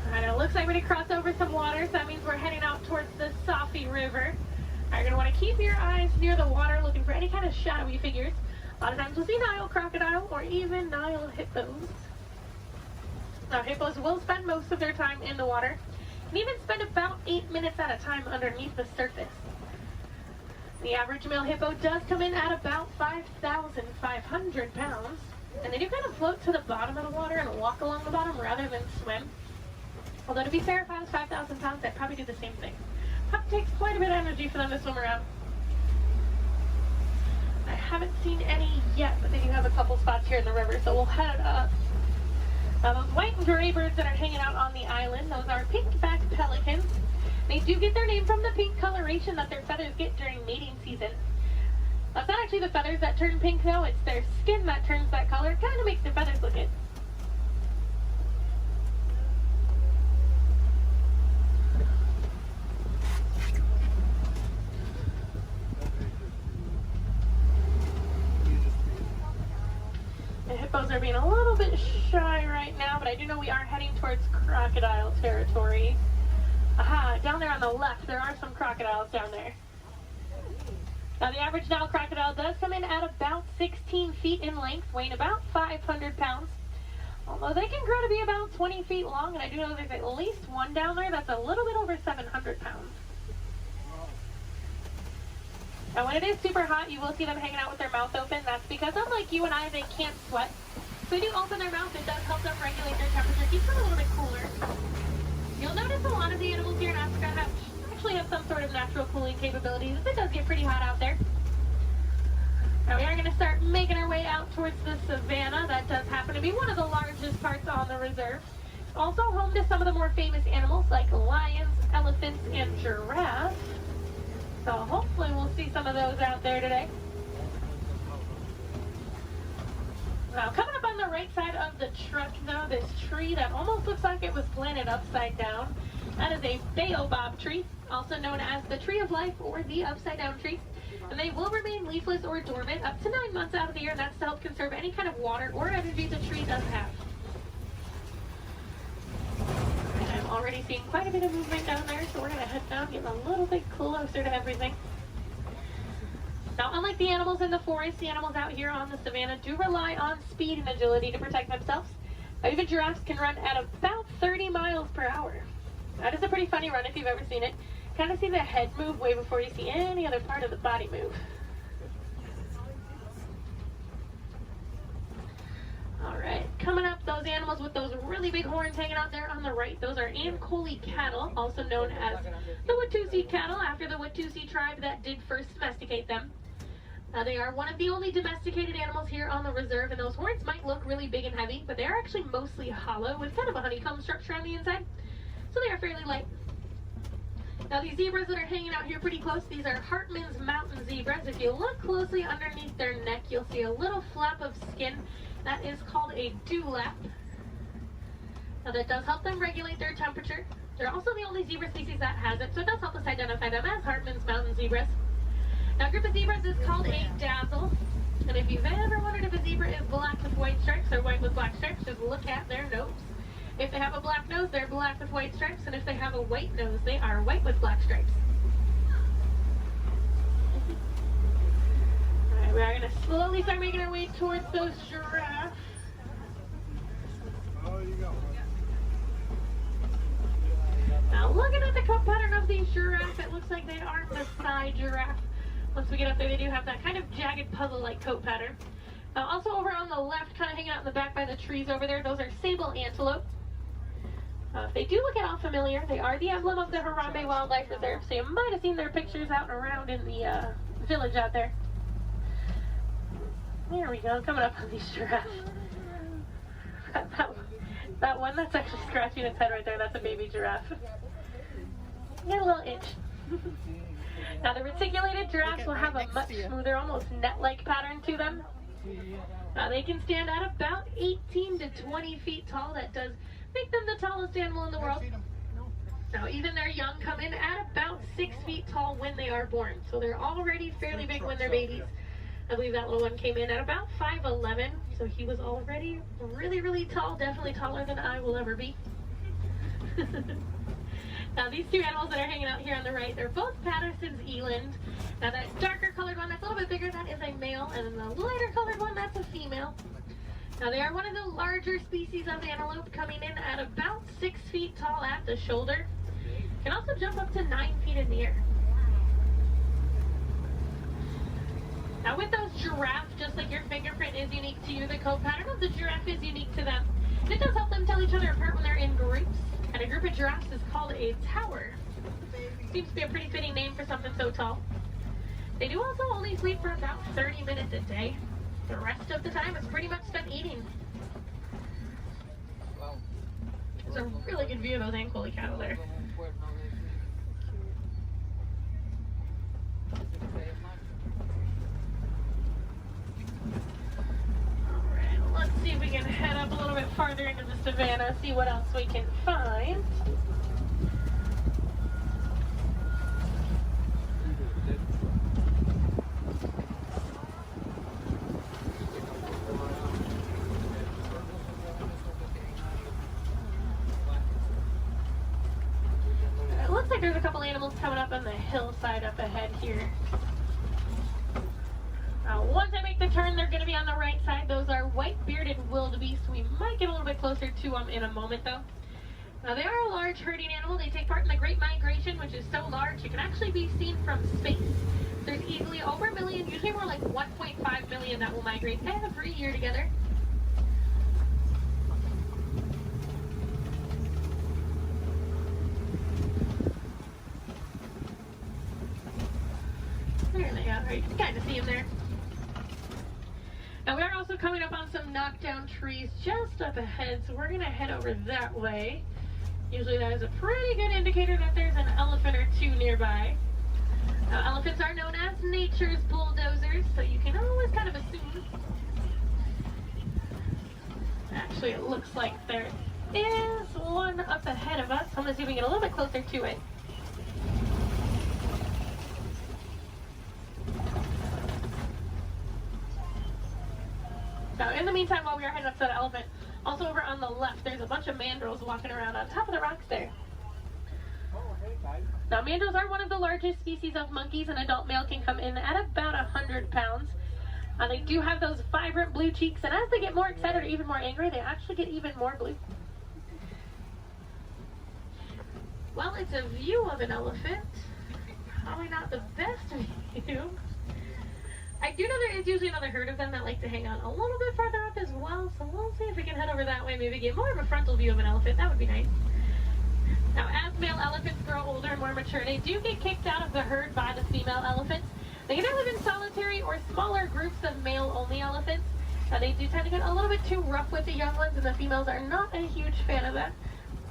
Alright, it looks like we're going to cross over some water, so that means we're heading out towards the Safi River. You're going to want to keep your eyes near the water, looking for any kind of shadowy figures. A lot of times we'll see Nile crocodile or even Nile hippos. Now, hippos will spend most of their time in the water, and even spend about 8 minutes at a time underneath the surface. The average male hippo does come in at about 5,500 pounds, and they do kind of float to the bottom of the water and walk along the bottom rather than swim. Although, to be fair, if I was 5,000 pounds, I'd probably do the same thing. It takes quite a bit of energy for them to swim around. I haven't seen any yet, but they do have a couple spots here in the river, so we'll head up. Now, those white and gray birds that are hanging out on the island, those are pink-backed pelicans. They do get their name from the pink coloration that their feathers get during mating season. That's not actually the feathers that turn pink, though. It's their skin that turns that color. It kind of makes their feathers look it. The hippos are being a little bit shy right now, but I do know we are heading towards crocodile territory. Aha, down there on the left, there are some crocodiles down there. Now, the average Nile crocodile does come in at about 16 feet in length, weighing about 500 pounds. Although they can grow to be about 20 feet long, and I do know there's at least one down there that's a little bit over 700 pounds. Now, when it is super hot, you will see them hanging out with their mouth open. That's because, unlike you and I, they can't sweat. So they do open their mouth. It does help them regulate their temperature, keeps them a little bit cooler. You'll notice a lot of the animals here in Africa actually have some sort of natural cooling capabilities. It does get pretty hot out there. Now, we are going to start making our way out towards the savannah. That does happen to be one of the largest parts on the reserve. It's also home to some of the more famous animals like lions, elephants, and giraffes. So hopefully we'll see some of those out there today. Now, coming up on the right side of the truck now, this tree that almost looks like it was planted upside down. That is a baobab tree, also known as the tree of life or the upside down tree. And they will remain leafless or dormant up to 9 months out of the year, and that's to help conserve any kind of water or energy the tree does have. I'm already seeing quite a bit of movement down there, so we're going to head down, get a little bit closer to everything. Now, unlike the animals in the forest, the animals out here on the savannah do rely on speed and agility to protect themselves. Even giraffes can run at about 30 miles per hour. That is a pretty funny run if you've ever seen it. Kind of see the head move way before you see any other part of the body move. Alright, coming up, those animals with those really big horns hanging out there on the right, those are Ankole cattle, also known as the Watusi cattle, after the Watusi tribe that did first domesticate them. They are one of the only domesticated animals here on the reserve, and those horns might look really big and heavy, but they are actually mostly hollow with kind of a honeycomb structure on the inside, so they are fairly light. Now, these zebras that are hanging out here pretty close, these are Hartman's mountain zebras. If you look closely underneath their neck, you'll see a little flap of skin. That is called a dewlap. Now, that does help them regulate their temperature. They're also the only zebra species that has it, so it does help us identify them as Hartman's mountain zebras. Now, a group of zebras is called a dazzle. And if you've ever wondered if a zebra is black with white stripes or white with black stripes, just look at their nose. If they have a black nose, they're black with white stripes, and if they have a white nose, they are white with black stripes. Alright, we are going to slowly start making our way towards those giraffes. Now, looking at the coat pattern of these giraffes, it looks like they are Maasai giraffe. Once we get up there, they do have that kind of jagged puzzle-like coat pattern. Also over on the left, kind of hanging out in the back by the trees over there, those are sable antelope. If they do look at all familiar, they are the emblem of the Harambe Wildlife Reserve, so you might have seen their pictures out and around in the village out there. There we go, coming up on these giraffes. That one that's actually scratching its head right there, that's a baby giraffe. Got a little itch. Now, the reticulated giraffes will have a much smoother, almost net-like pattern to them. They can stand at about 18 to 20 feet tall. That does make them the tallest animal in the world. Now, even their young come in at about 6 feet tall when they are born. So they're already fairly big when they're babies. I believe that little one came in at about 5'11", so he was already really, really tall, definitely taller than I will ever be. Now, these two animals that are hanging out here on the right, they're both Patterson's eland. Now, that darker colored one, that's a little bit bigger, that is a male, and then the lighter colored one, that's a female. Now, they are one of the larger species of antelope, coming in at about 6 feet tall at the shoulder. Can also jump up to 9 feet in the air. Now, with those giraffes, just like your fingerprint is unique to you, the coat pattern of the giraffe is unique to them. It does help them tell each other apart when they're in groups. And a group of giraffes is called a tower. Seems to be a pretty fitting name for something so tall. They do also only sleep for about 30 minutes a day. The rest of the time is pretty much spent eating. There's a really good view of those Ankole cattle there. Let's see if we can head up a little bit farther into the savannah, see what else we can find. It looks like there's a couple animals coming up on the hillside up ahead here. Once I make the turn, they're going to be on the right side. Those are white-bearded wildebeest. We might get a little bit closer to them in a moment, though. Now, they are a large herding animal. They take part in the Great Migration, which is so large, it can actually be seen from space. There's easily over 1 million, usually more like 1.5 million that will migrate every year together. There they are. You can kind of see them there. Now, we are also coming up on some knockdown trees just up ahead, so we're going to head over that way. Usually that is a pretty good indicator that there's an elephant or two nearby. Now, elephants are known as nature's bulldozers, so you can always kind of assume. Actually, it looks like there is one up ahead of us. I'm going to see if we can get a little bit closer to it. Now, in the meantime, while we are heading up to that elephant, also over on the left, there's a bunch of mandrills walking around on top of the rocks there. Now, mandos are one of the largest species of monkeys. An adult male can come in at about 100 pounds. They do have those vibrant blue cheeks, and as they get more excited or even more angry, they actually get even more blue. Well, it's a view of an elephant. Probably not the best view. I do know there is usually another herd of them that like to hang out a little bit farther up as well, so we'll see if we can head over that way, maybe get more of a frontal view of an elephant. That would be nice. Now, as male elephants grow older and more mature, they do get kicked out of the herd by the female elephants. They can live in solitary or smaller groups of male-only elephants. Now, they do tend to get a little bit too rough with the young ones, and the females are not a huge fan of that.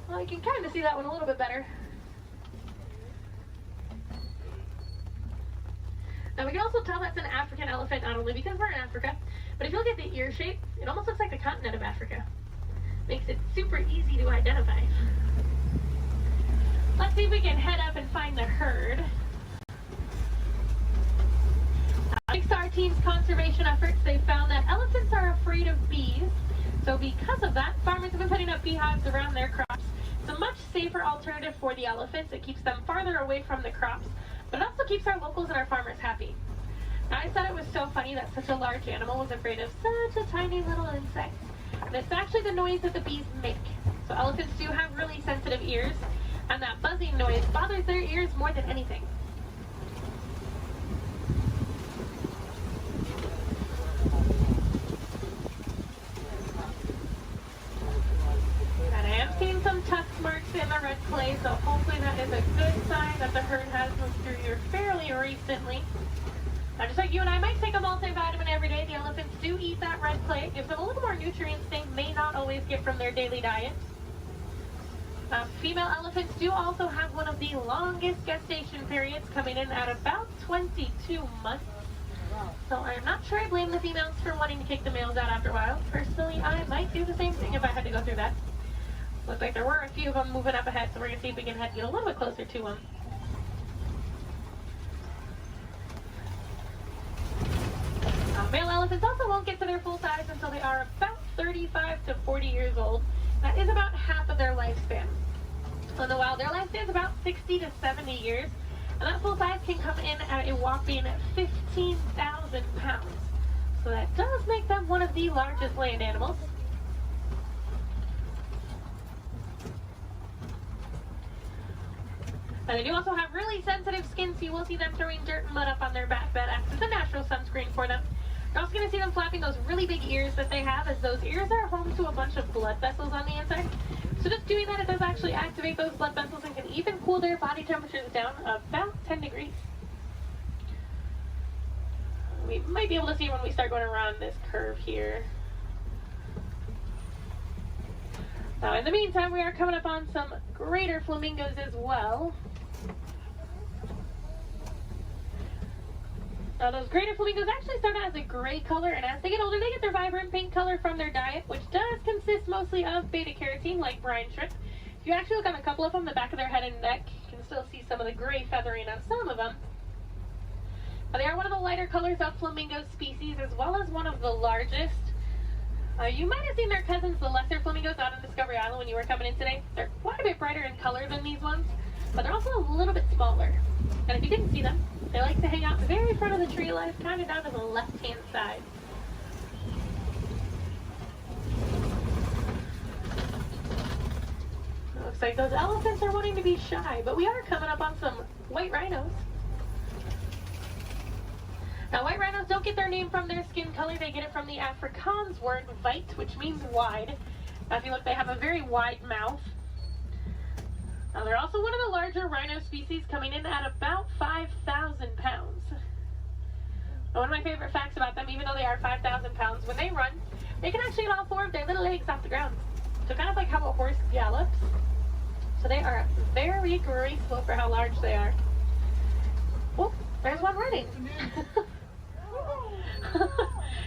Well, you can kind of see that one a little bit better. Now, we can also tell that's an African elephant, not only because we're in Africa, but if you look at the ear shape, it almost looks like the continent of Africa. Makes it super easy to identify. Let's see if we can head up and find the herd. Thanks to our team's conservation efforts, they found that elephants are afraid of bees. So because of that, farmers have been putting up beehives around their crops. It's a much safer alternative for the elephants. It keeps them farther away from the crops, but it also keeps our locals and our farmers happy. Now, I thought it was so funny that such a large animal was afraid of such a tiny little insect. And it's actually the noise that the bees make. So elephants do have really sensitive ears, and that buzzing noise bothers their ears more than anything. And I am seeing some tusk marks in the red clay, so hopefully that is a good sign that the herd has moved through here fairly recently. Now, just like you and I might take a multivitamin every day, the elephants do eat that red clay. It gives them a little more nutrients they may not always get from their daily diet. Female elephants do also have one of the longest gestation periods, coming in at about 22 months. So I'm not sure I blame the females for wanting to kick the males out after a while. Personally, I might do the same thing if I had to go through that. Looks like there were a few of them moving up ahead, so we're going to see if we can get a little bit closer to them. Male elephants also won't get to their full size until they are about 35 to 40 years old. That is about half of their lifespan. So in the wild, their lifespan is about 60 to 70 years, and that full size can come in at a whopping 15,000 pounds. So that does make them one of the largest land animals. And they do also have really sensitive skin, so you will see them throwing dirt and mud up on their back. That acts as a natural sunscreen for them. You're also going to see them flapping those really big ears that they have, as those ears are home to a bunch of blood vessels on the inside. So just doing that, it does actually activate those blood vessels and can even cool their body temperatures down about 10 degrees. We might be able to see when we start going around this curve here. Now, in the meantime, we are coming up on some greater flamingos as well. Now, those greater flamingos actually start out as a gray color, and as they get older, they get their vibrant pink color from their diet, which does consist mostly of beta-carotene, like brine shrimp. If you actually look on a couple of them, the back of their head and neck, you can still see some of the gray feathering on some of them. But they are one of the lighter colors of flamingo species, as well as one of the largest. You might have seen their cousins, the lesser flamingos, out on Discovery Island when you were coming in today. They're quite a bit brighter in color than these ones, but they're also a little bit smaller. And if you didn't see them, they like to hang out the very front of the tree line, kind of down to the left-hand side. It looks like those elephants are wanting to be shy, but we are coming up on some white rhinos. Now, white rhinos don't get their name from their skin color. They get it from the Afrikaans word weit, which means wide. Now, if you look, they have a very wide mouth. Now, they're also one of the larger rhino species, coming in at about 5,000 pounds. Now, one of my favorite facts about them, even though they are 5,000 pounds, when they run, they can actually get all four of their little legs off the ground. So kind of like how a horse gallops. So they are very graceful for how large they are. Oh, there's one running.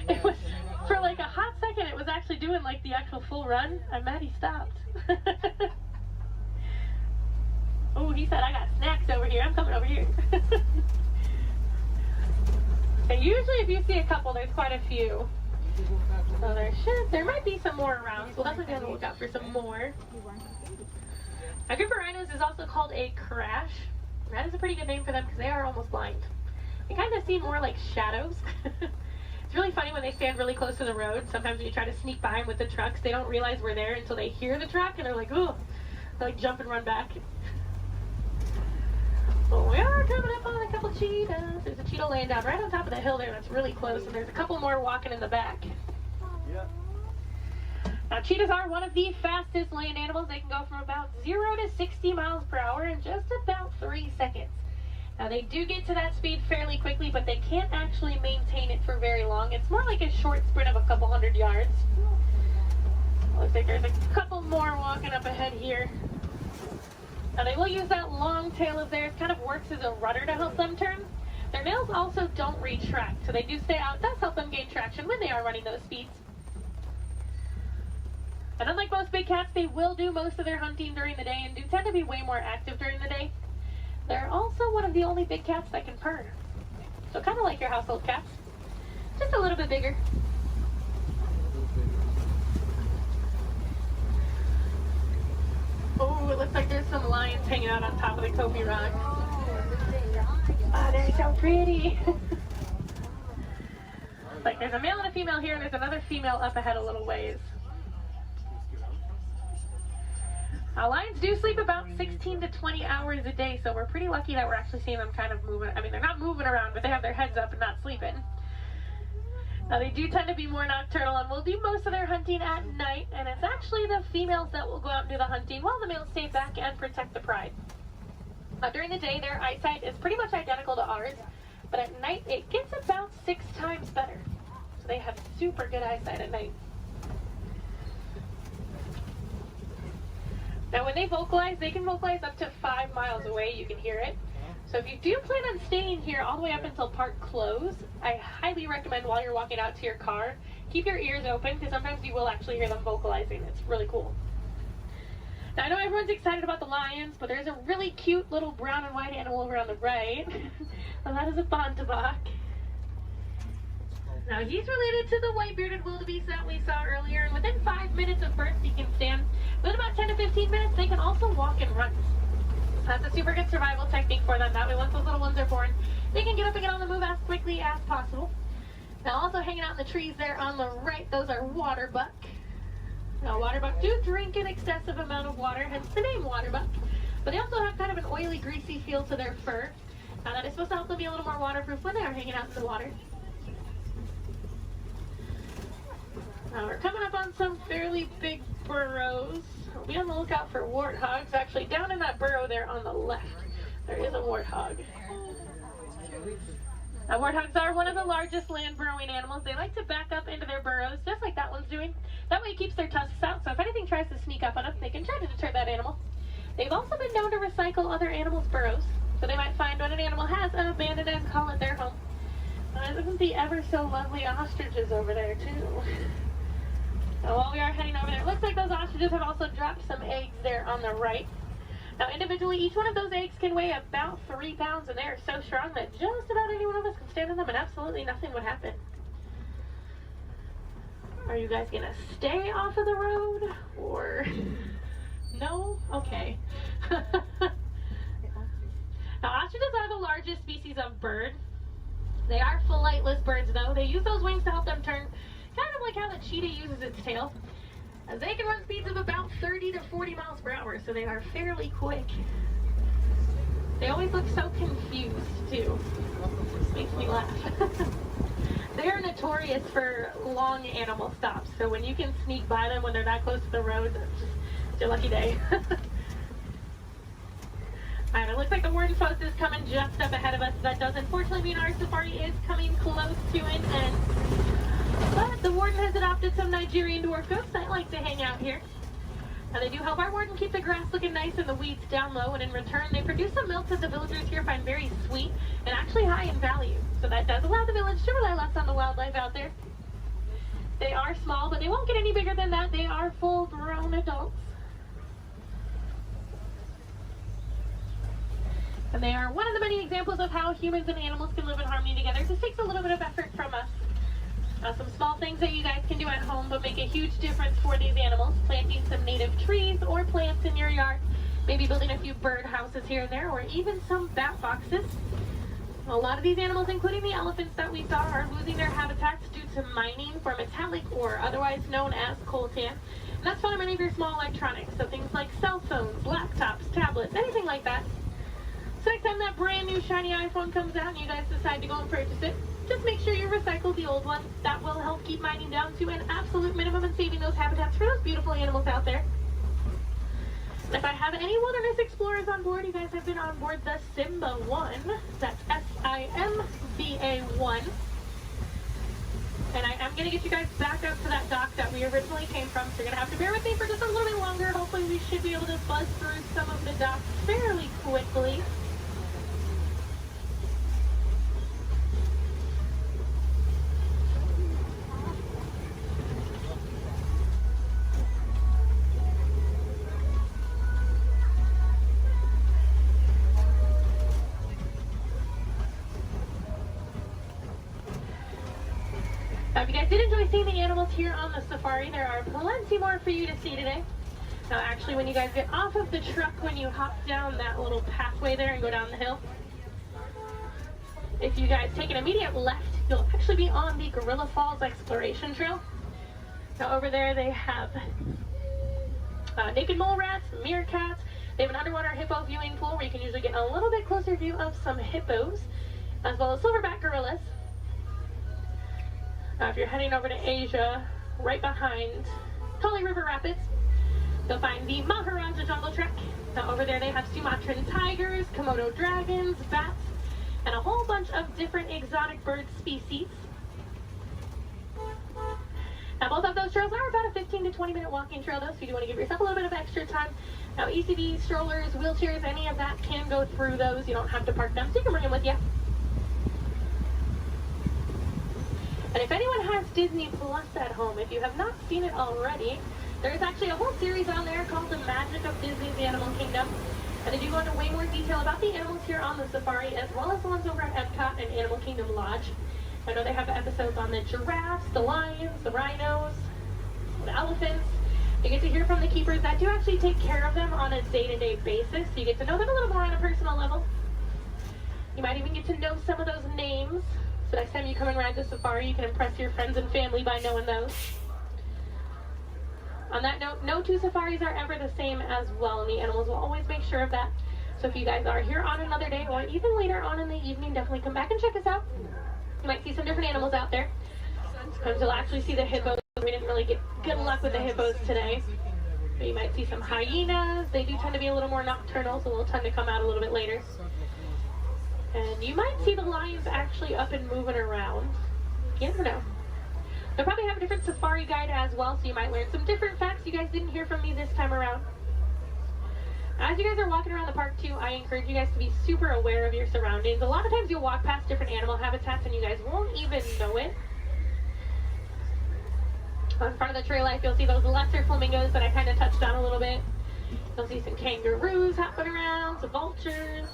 It was, for like a hot second, it was actually doing like the actual full run. I'm mad he stopped. Oh, he said, I got snacks over here. I'm coming over here. And usually if you see a couple, there's quite a few. So there might be some more around. So we'll definitely be on the lookout for some more. A group of rhinos is also called a crash. That is a pretty good name for them because they are almost blind. They kind of seem more like shadows. It's really funny when they stand really close to the road. Sometimes when you try to sneak by them with the trucks, they don't realize we're there until they hear the truck and they're like, oh, they like jump and run back. Well, we are coming up on a couple cheetahs. There's a cheetah laying down right on top of the hill there that's really close, and there's a couple more walking in the back. Yeah. Now, cheetahs are one of the fastest land animals. They can go from about 0 to 60 miles per hour in just about 3 seconds. Now, they do get to that speed fairly quickly, but they can't actually maintain it for very long. It's more like a short sprint of a couple hundred yards. Looks like there's a couple more walking up ahead here. Now, they will use that long tail of theirs, kind of works as a rudder to help them turn. Their nails also don't retract, so they do stay out. It does help them gain traction when they are running those speeds. And unlike most big cats, they will do most of their hunting during the day and do tend to be way more active during the day. They're also one of the only big cats that can purr. So kind of like your household cats, just a little bit bigger. Oh, it looks like there's some lions hanging out on top of the Kobe rock. Oh, they're so pretty. Like there's a male and a female here, and there's another female up ahead a little ways. Now, lions do sleep about 16 to 20 hours a day, so we're pretty lucky that we're actually seeing them kind of moving. I mean, they're not moving around, but they have their heads up and not sleeping. Now, they do tend to be more nocturnal and will do most of their hunting at night, and it's actually the females that will go out and do the hunting while the males stay back and protect the pride. During the day, their eyesight is pretty much identical to ours, but at night, it gets about 6 times better. So they have super good eyesight at night. Now, when they vocalize, they can vocalize up to 5 miles away. You can hear it. So if you do plan on staying here all the way up until park close, I highly recommend while you're walking out to your car, keep your ears open because sometimes you will actually hear them vocalizing. It's really cool. Now, I know everyone's excited about the lions, but there's a really cute little brown and white animal over on the right. And that is a Bontebok. Now, he's related to the white-bearded wildebeest that we saw earlier, and within 5 minutes of birth, he can stand. Within about 10 to 15 minutes, they can also walk and run. That's a super good survival technique for them. That way, once those little ones are born, they can get up and get on the move as quickly as possible. Now, also hanging out in the trees there on the right, those are waterbuck. Now, waterbuck do drink an excessive amount of water, hence the name waterbuck. But they also have kind of an oily, greasy feel to their fur. Now, that is supposed to help them be a little more waterproof when they are hanging out in the water. Now, we're coming up on some fairly big burrows. We'll be on the lookout for warthogs. Actually, down in that burrow there on the left, there is a warthog. Now, warthogs are one of the largest land burrowing animals. They like to back up into their burrows, just like that one's doing. That way it keeps their tusks out, so if anything tries to sneak up on them, they can try to deter that animal. They've also been known to recycle other animals' burrows, so they might find when an animal has an abandoned and call it their home. Isn't the ever so lovely ostriches over there, too? Now, while we are heading over there, it looks like those ostriches have also dropped some eggs there on the right. Now, individually, each one of those eggs can weigh about 3 pounds, and they are so strong that just about any one of us can stand on them and absolutely nothing would happen. Are you guys gonna stay off of the road, or no? Okay. Now, ostriches are the largest species of bird. They are flightless birds, though. They use those wings to help them turn, kind of like how the cheetah uses its tail. They can run speeds of about 30 to 40 miles per hour, so they are fairly quick. They always look so confused, too. Makes me laugh. They are notorious for long animal stops, so when you can sneak by them when they're that close to the road, it's your lucky day. Alright, it looks like the warden's post is coming just up ahead of us. That does unfortunately mean our safari is coming close to an end. But the warden has adopted some Nigerian dwarf goats that like to hang out here. Now, they do help our warden keep the grass looking nice and the weeds down low, and in return, they produce some milk that the villagers here find very sweet and actually high in value. So that does allow the village to rely less on the wildlife out there. They are small, but they won't get any bigger than that. They are full-grown adults. And they are one of the many examples of how humans and animals can live in harmony together. It just takes a little bit of effort from us. Some small things that you guys can do at home but make a huge difference for these animals. Planting some native trees or plants in your yard maybe building a few bird houses here and there, or even some bat boxes. A lot of these animals, including the elephants that we saw, are losing their habitats due to mining for metallic ore, otherwise known as coltan. And that's found in many of your small electronics, so things like cell phones, laptops, tablets, anything like that. So next time that brand new shiny iPhone comes out and you guys decide to go and purchase it, just make sure you recycle the old one. That will help keep mining down to an absolute minimum and saving those habitats for those beautiful animals out there. And if I have any wilderness explorers on board, you guys have been on board the Simba 1. That's SIMBA 1. And I am going to get you guys back up to that dock that we originally came from, so you're going to have to bear with me for just a little bit longer. Hopefully we should be able to buzz through some of the docks fairly quickly. If you guys did enjoy seeing the animals here on the safari, there are plenty more for you to see today. Now actually, when you guys get off of the truck, when you hop down that little pathway there and go down the hill, if you guys take an immediate left, you'll actually be on the Gorilla Falls Exploration Trail. Now over there they have naked mole rats, meerkats. They have an underwater hippo viewing pool where you can usually get a little bit closer view of some hippos, as well as silverback gorillas. If you're heading over to Asia, right behind Kali River Rapids, you'll find the Maharaja Jungle Trek. Now over there they have Sumatran tigers, Komodo dragons, bats, and a whole bunch of different exotic bird species. Now both of those trails are about a 15 to 20 minute walking trail though, so you do want to give yourself a little bit of extra time. Now ECVs, strollers, wheelchairs, any of that can go through those. You don't have to park them, so you can bring them with you. And if anyone has Disney Plus at home, if you have not seen it already, there's actually a whole series on there called The Magic of Disney's Animal Kingdom. And they do go into way more detail about the animals here on the safari, as well as the ones over at Epcot and Animal Kingdom Lodge. I know they have episodes on the giraffes, the lions, the rhinos, the elephants. You get to hear from the keepers that do actually take care of them on a day-to-day basis. So you get to know them a little more on a personal level. You might even get to know some of those names. So next time you come and ride the safari, you can impress your friends and family by knowing those. On that note, no two safaris are ever the same as well, and the animals will always make sure of that. So if you guys are here on another day, or even later on in the evening, definitely come back and check us out. You might see some different animals out there. Sometimes you'll actually see the hippos. We didn't really get good luck with the hippos today. But you might see some hyenas. They do tend to be a little more nocturnal, so they'll tend to come out a little bit later. And you might see the lions actually up and moving around. You never know. They'll probably have a different safari guide as well, so you might learn some different facts you guys didn't hear from me this time around. As you guys are walking around the park too, I encourage you guys to be super aware of your surroundings. A lot of times you'll walk past different animal habitats and you guys won't even know it. On front of the trail life, you'll see those lesser flamingos that I kind of touched on a little bit. You'll see some kangaroos hopping around, some vultures,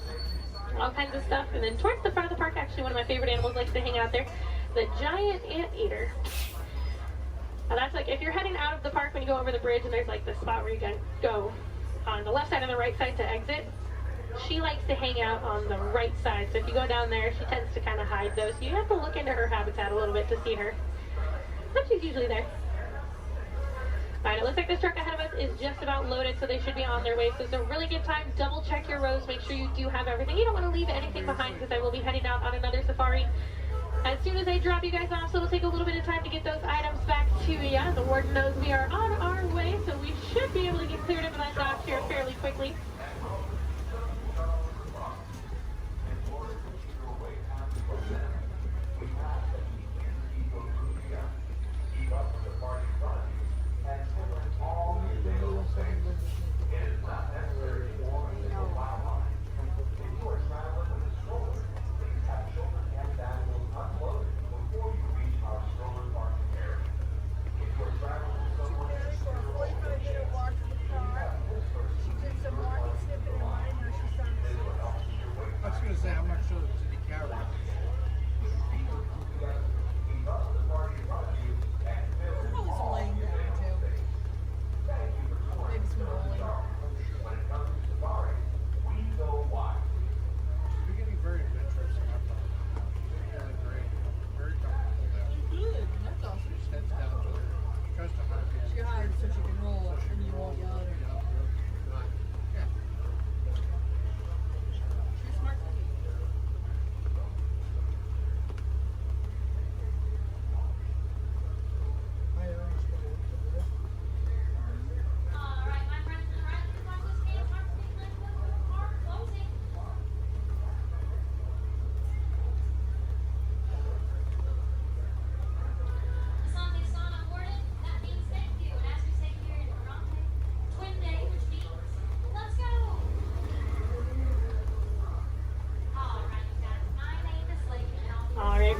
all kinds of stuff. And then towards the front of the park, actually one of my favorite animals likes to hang out there, the giant anteater. Now that's like, if you're heading out of the park when you go over the bridge and there's like the spot where you can go on the left side and the right side to exit, she likes to hang out on the right side. So if you go down there, she tends to kind of hide those. So you have to look into her habitat a little bit to see her. But she's usually there. Alright, it looks like this truck ahead of us is just about loaded, so they should be on their way. So it's a really good time. Double check your rows. Make sure you do have everything. You don't want to leave anything behind because I will be heading out on another safari as soon as I drop you guys off. So it'll take a little bit of time to get those items back to you. The warden knows we are on our way, so we should be able to get cleared up in that dock here fairly quickly.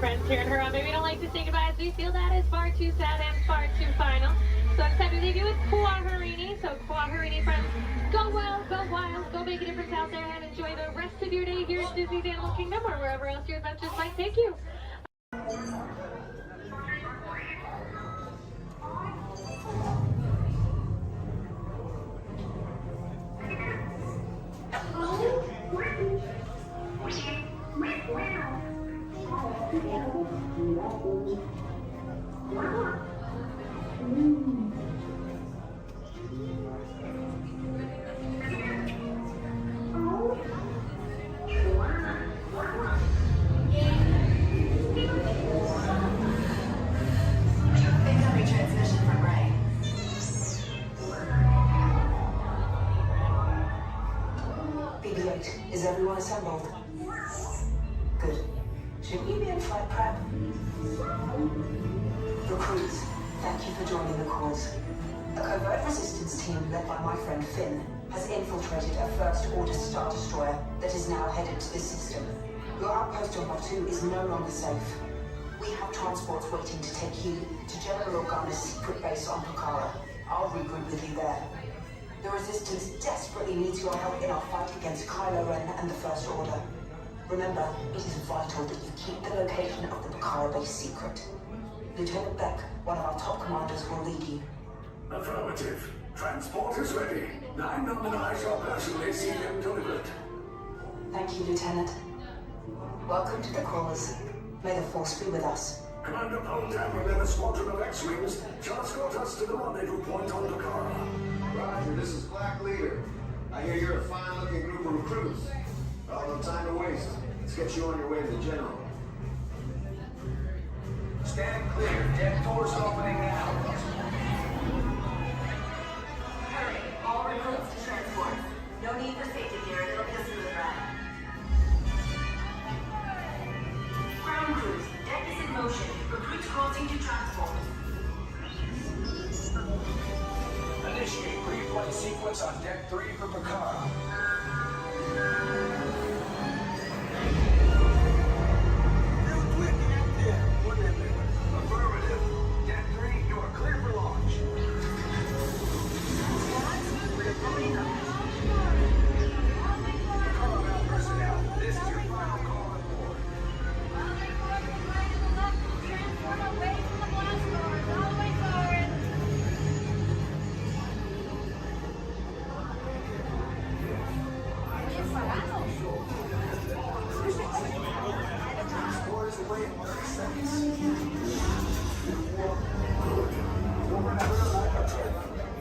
friends here in Harambe. We don't like to say goodbye as we feel that is far too sad and far too final. So it's time to leave you with Kuaharini. So Kuaharini friends, go well, go wild, go make a difference out there and enjoy the rest of your day here at Disney's Animal Kingdom or wherever else your adventures might take you. Incoming transmission from Ray. BB-8, is everyone assembled? Good. Should we be in flight prep? Recruits, thank you for joining the cause. A covert resistance team led by my friend Finn has infiltrated a First-Order Star Destroyer that is now headed to this system. Your outpost on Batu is no longer safe. We have transports waiting to take you to General Organa's secret base on Pucara. I'll regroup with you there. The Resistance desperately needs your help in our fight against Kylo Ren and the First Order. Remember, it is vital that you keep the location of the Pucara base secret. Lieutenant Beck, one of our top commanders, will lead you. Affirmative. Transport is ready. 9 and I shall personally see him delivered. Thank you, Lieutenant. Welcome to the cause. May the Force be with us. Commander Poltam and a squadron of X-Wings shall escort us to the rendezvous point on Pucara. Roger, this is Black Leader. I hear you're a fine-looking group of recruits. Well, no time to waste. Let's get you on your way to the General. Stand clear. Deck doors opening now. Hurry, all recruits to transport. No need for safety gear, it'll be a smooth ride. Ground crews, deck is in motion. Recruits crossing to transport. Initiate pre-flight sequence on Deck 3 for Pucara. Affirmative. Deck 3, you are clear for launch. Pucara personnel, this is your final call on board. Transport away from the blast doors, all the way forward.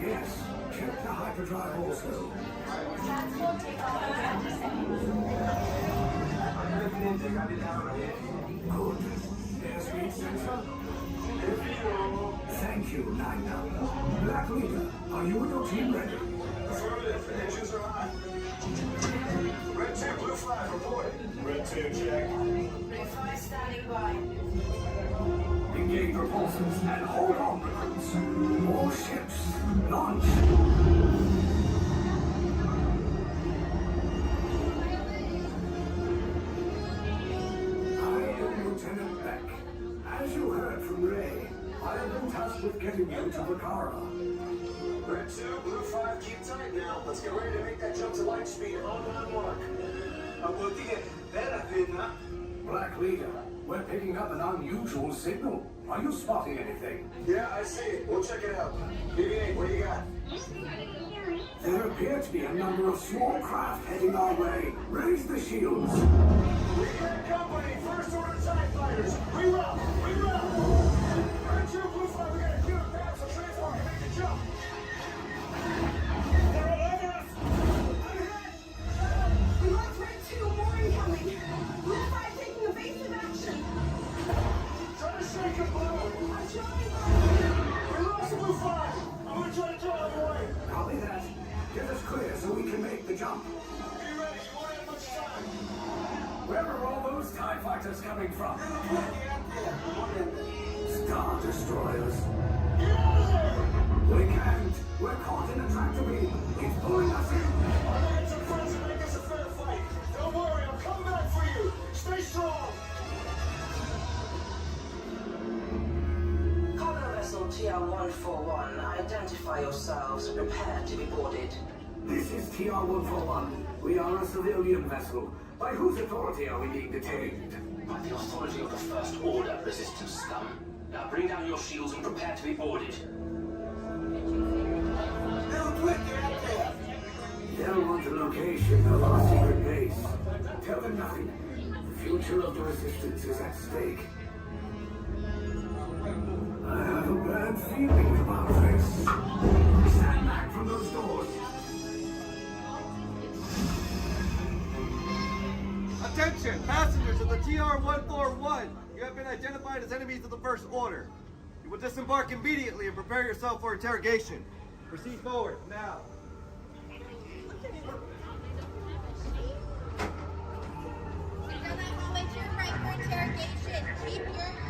Yes, check the hyperdrive also. Transport take off in 20 seconds. Good. Airspeed sensor. Thank you, 9 Black Leader, are you and your team ready? Affirmative. Engines are hot. Red 2, Blue 5, reporting. Red 2, check. Blue 5 standing by. Engage propulsors and hold on, recruits. More ships. Launch. I am Lieutenant Beck. As you heard from Ray, I have been tasked with getting you to Pucara. Red 2, Blue 5, keep tight now. Let's get ready to make that jump to light speed on mark. Black Leader, we're picking up an unusual signal. Are you spotting anything? Yeah, I see it. We'll check it out. BB-8, what do you got? There appear to be a number of small craft heading our way. Raise the shields. We got company. First Order TIE fighters. Reroute. Reroute. Red 2, Blue 5, we got a clear path so transport can make the jump. They're all over us. We lost Red 2, more incoming. Blue 5 taking evasive action. Try to shake him, Blue. I'm trying. We lost Blue 5. I'm gonna try to get out of the way. Copy that. Get us clear so we can make the jump. Be ready. You won't have much time. Where are all those TIE fighters coming from? Star Destroyers. Get out of there. We can't. We're caught in a tractor beam. It's pulling us in. I'm gonna get some friends and make this a fair fight. Don't worry, I'll come back for you. Stay strong. TR-141, identify yourselves and prepare to be boarded. This is TR-141. We are a civilian vessel. By whose authority are we being detained? By the authority of the First Order, Resistance scum. Now bring down your shields and prepare to be boarded. They'll want the location of our secret base. Tell them nothing. The future of the Resistance is at stake. I have a bad feeling about this. Stand back from those doors. Attention, passengers of the TR-141. You have been identified as enemies of the First Order. You will disembark immediately and prepare yourself for interrogation. Proceed forward, now. Down that hallway to your right for interrogation. Keep your...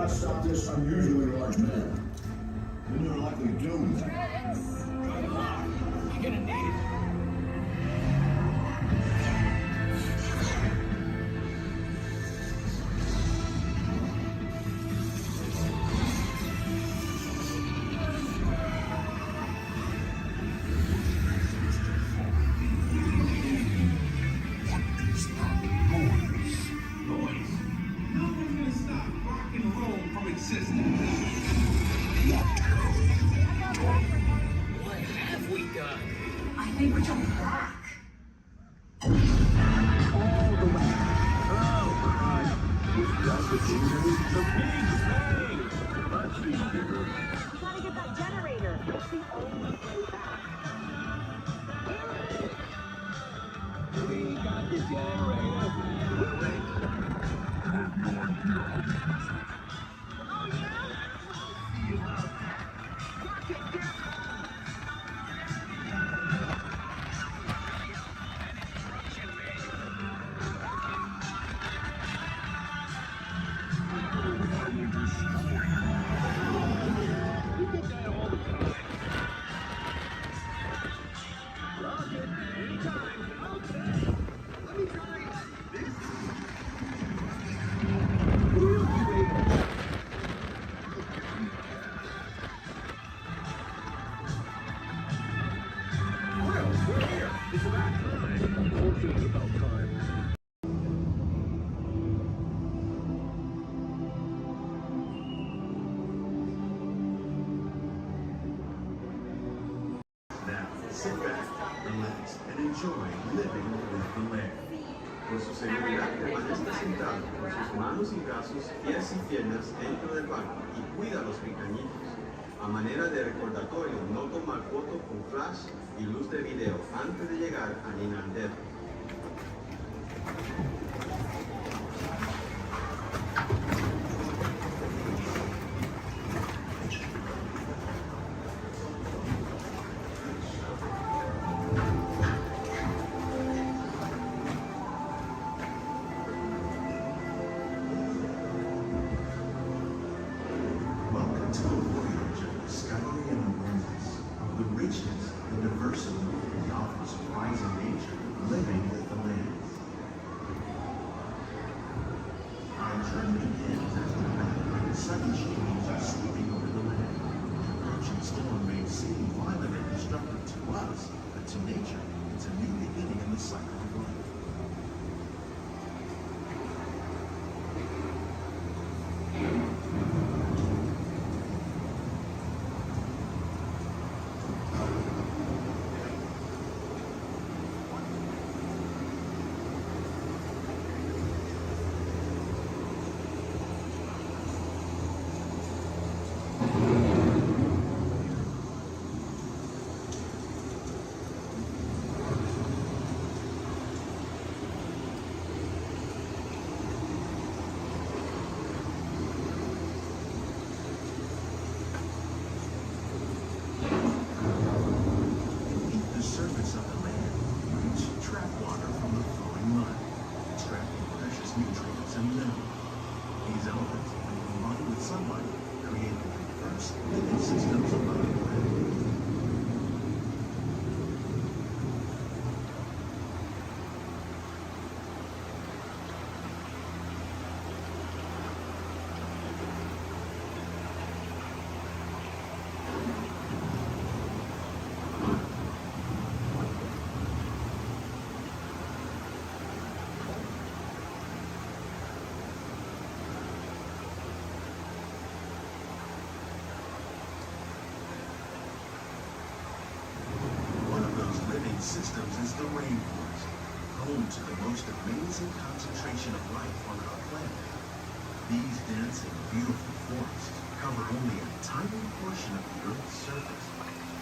not stop this unusually large man, then you're likely doomed. Good luck. You're gonna need it. What have we done? I think we're jumping back. All the way. Oh, God. With that the kingdom, the big bang. Let's be bigger. We gotta get that generator. It's the only way back. We got the generator. Now, sit back, relax, and enjoy living with the land. Por su seguridad, permanezca sentado con sus manos y brazos, pies y piernas dentro del banco y cuida a los pequeñitos. A manera de recordatorio, no tomar foto con flash y luz de video antes de llegar a Disneyland. Welcome to a voyage of discovery and awareness of the richness, the diversity, and offers surprising nature living with the land. Our journey begins after night. Sudden changes are sweeping over the land. The approaching storm may seem violent and destructive to us, but to nature, it's a new beginning in the cycle of life. Beneath the surface of the land, roots trap water from the flowing mud, extracting precious nutrients and minerals. These elements, when combined with sunlight, create the diverse living systems above the land. One of those living systems is the rainforest, home to the most amazing concentration of life on our planet. These dense and beautiful forests cover only a tiny portion of the Earth's surface,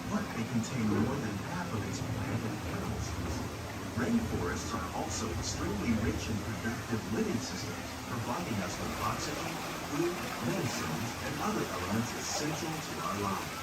but they contain more than half of its plant and animal species. Rainforests are also extremely rich and productive living systems, providing us with oxygen, food, medicines, and other elements essential to our lives.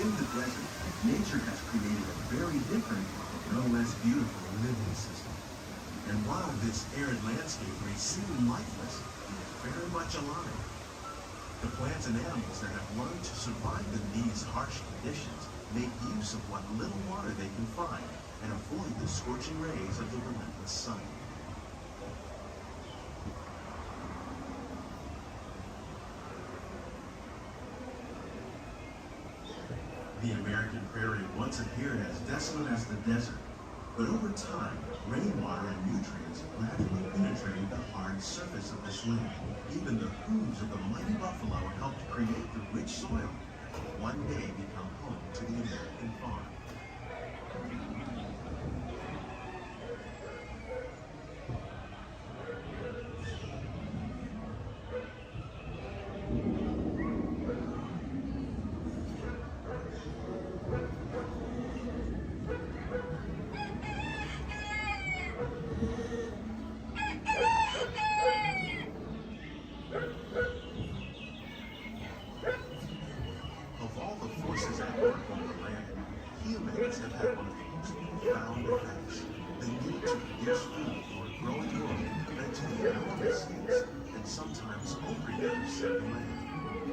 In the desert, nature has created a very different, no less beautiful living system. And while this arid landscape may seem lifeless, it is very much alive. The plants and animals that have learned to survive in these harsh conditions make use of what little water they can find and avoid the scorching rays of the relentless sun. The American prairie once appeared as desolate as the desert, but over time, rainwater and nutrients gradually penetrated the hard surface of this land. Even the hooves of the mighty buffalo helped create the rich soil that would one day become home to the American farm.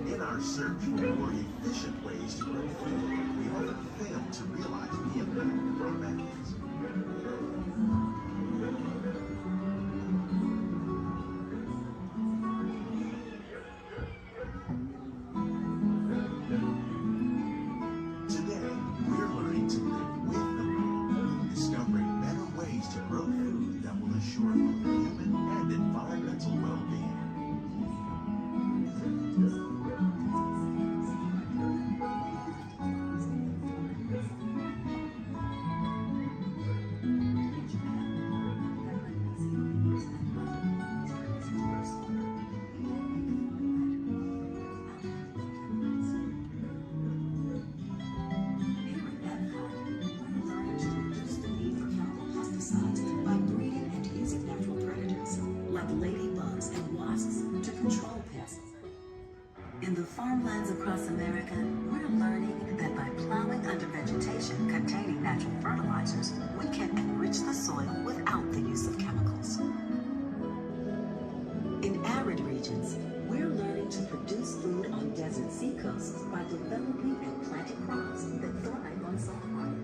In our search for more efficient ways to grow food, we often fail to realize the impact of our methods. Today, we're learning to live with the land, discovering better ways to grow food that will assure both human and environmental well-being. By breeding and using natural predators, like ladybugs and wasps, to control pests. In the farmlands across America, we're learning that by plowing under vegetation containing natural fertilizers, we can enrich the soil without the use of chemicals. In arid regions, we're learning to produce food on desert seacoasts by developing and planting crops that thrive on salt water.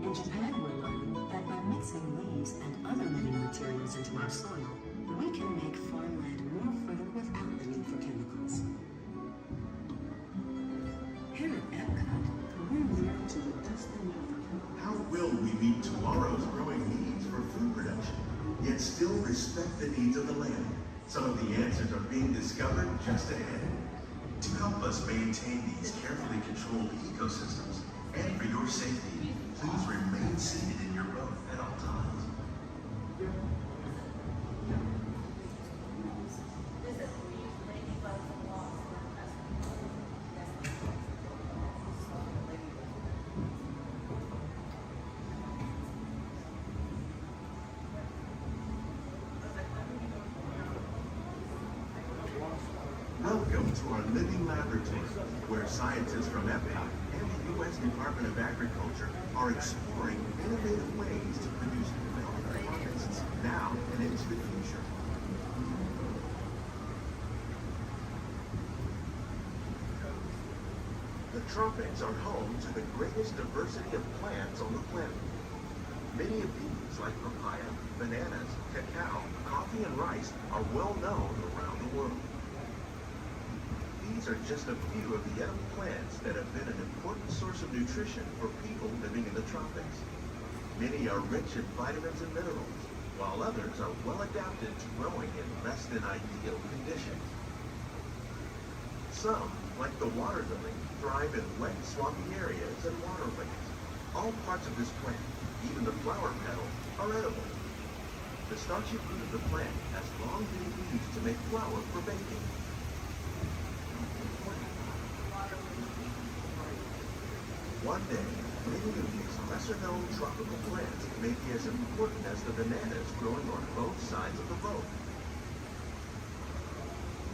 In Japan, we're learning that by mixing leaves and other living materials into our soil, we can make farmland more fertile without the need for chemicals. Here at Epcot, we're learning to reduce the need for How will we meet tomorrow's growing needs for food production, yet still respect the needs of the land? Some of the answers are being discovered just ahead. To help us maintain these carefully controlled ecosystems, and for your safety, please remain seated in your boat at all times. Welcome to our living laboratory, where scientists from Epcot and the U.S. Department of Agriculture are exploring innovative ways to produce culinary harvests now and into the future. The tropics are home to the greatest diversity of plants on the planet. Many of these, like papaya, bananas, cacao, coffee, and rice, are well known around the world. These are just a few of the edible plants that have been an important source of nutrition for people living in the tropics. Many are rich in vitamins and minerals, while others are well adapted to growing in less than ideal conditions. Some, like the water lily, thrive in wet, swampy areas and waterways. All parts of this plant, even the flower petals, are edible. The starchy fruit of the plant has long been used to make flour for baking. One day, many of these lesser-known tropical plants may be as important as the bananas growing on both sides of the boat.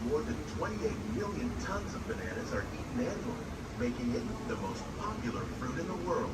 More than 28 million tons of bananas are eaten annually, making it the most popular fruit in the world.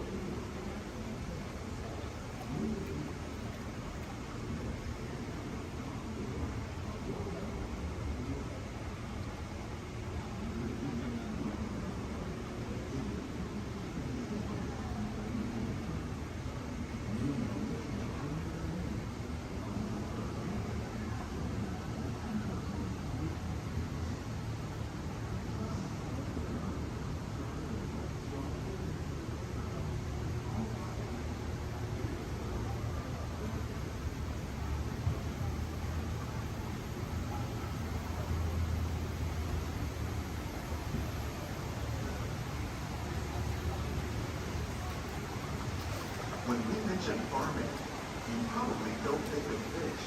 When we mention farming, you probably don't think of fish.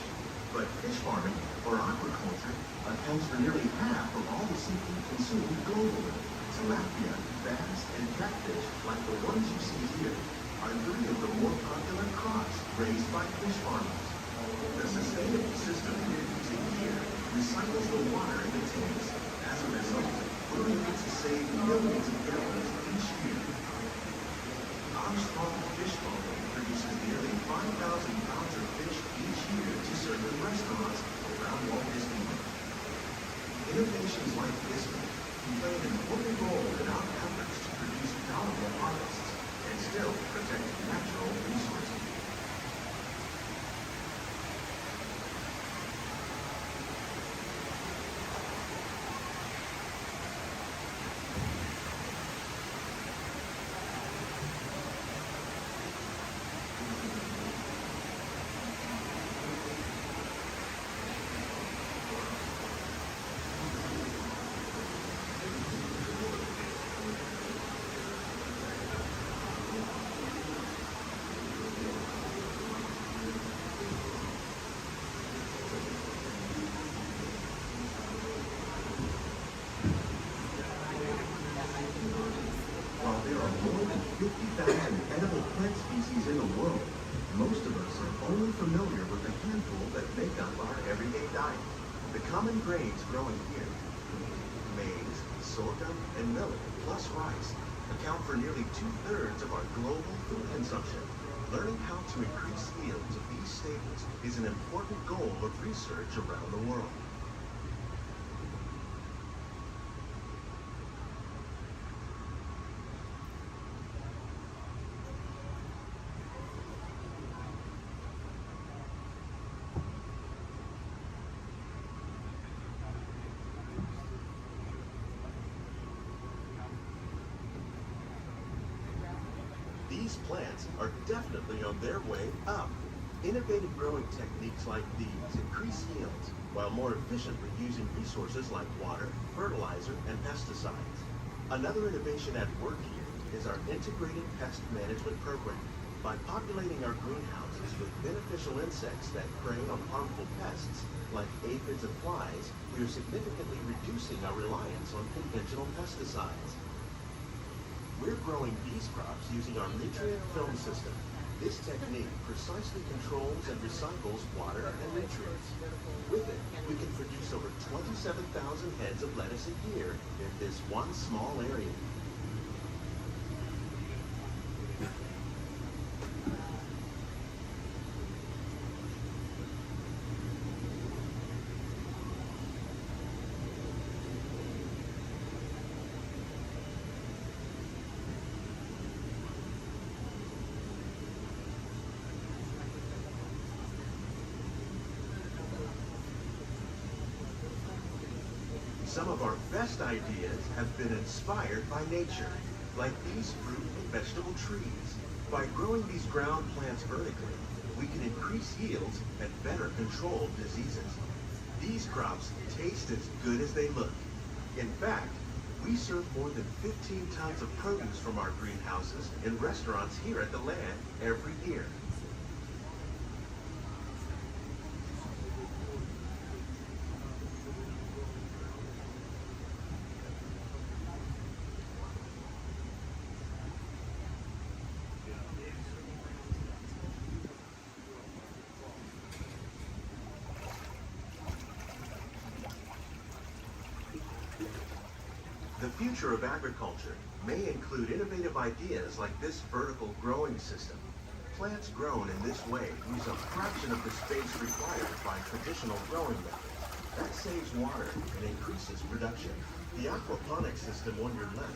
But fish farming, or aquaculture, accounts for nearly half of all the seafood consumed globally. Tilapia, bass, and catfish, like the ones you see here, are 3 of the more popular crops raised by fish farmers. The sustainable system we're using here recycles the water in the tanks. As a result, we're able to save millions of gallons each year. Our small fish farming produces nearly 5,000 pounds of fish each year to serve in restaurants around Walt Disneyland. Innovations like this one play an important role in our efforts to produce valuable harvests and still protect natural resources. While there are more than 50,000 edible plant species in the world, most of us are only familiar with a handful that make up our everyday diet. The common grains growing here, maize, sorghum, and millet, plus rice, account for nearly 2/3 of our global food consumption. Learning how to increase yields of these staples is an important goal of research around the world. These plants are definitely on their way up. Innovative growing techniques like these increase yields while more efficiently using resources like water, fertilizer, and pesticides. Another innovation at work here is our integrated pest management program. By populating our greenhouses with beneficial insects that prey on harmful pests like aphids and flies, we are significantly reducing our reliance on conventional pesticides. We're growing these crops using our nutrient film system. This technique precisely controls and recycles water and nutrients. With it, we can produce over 27,000 heads of lettuce a year in this one small area. Some of our best ideas have been inspired by nature, like these fruit and vegetable trees. By growing these ground plants vertically, we can increase yields and better control diseases. These crops taste as good as they look. In fact, we serve more than 15 tons of produce from our greenhouses in restaurants here at the Land every year. future of agriculture may include innovative ideas like this vertical growing system. Plants grown in this way use a fraction of the space required by traditional growing methods. That saves water and increases production. The aquaponics system on your left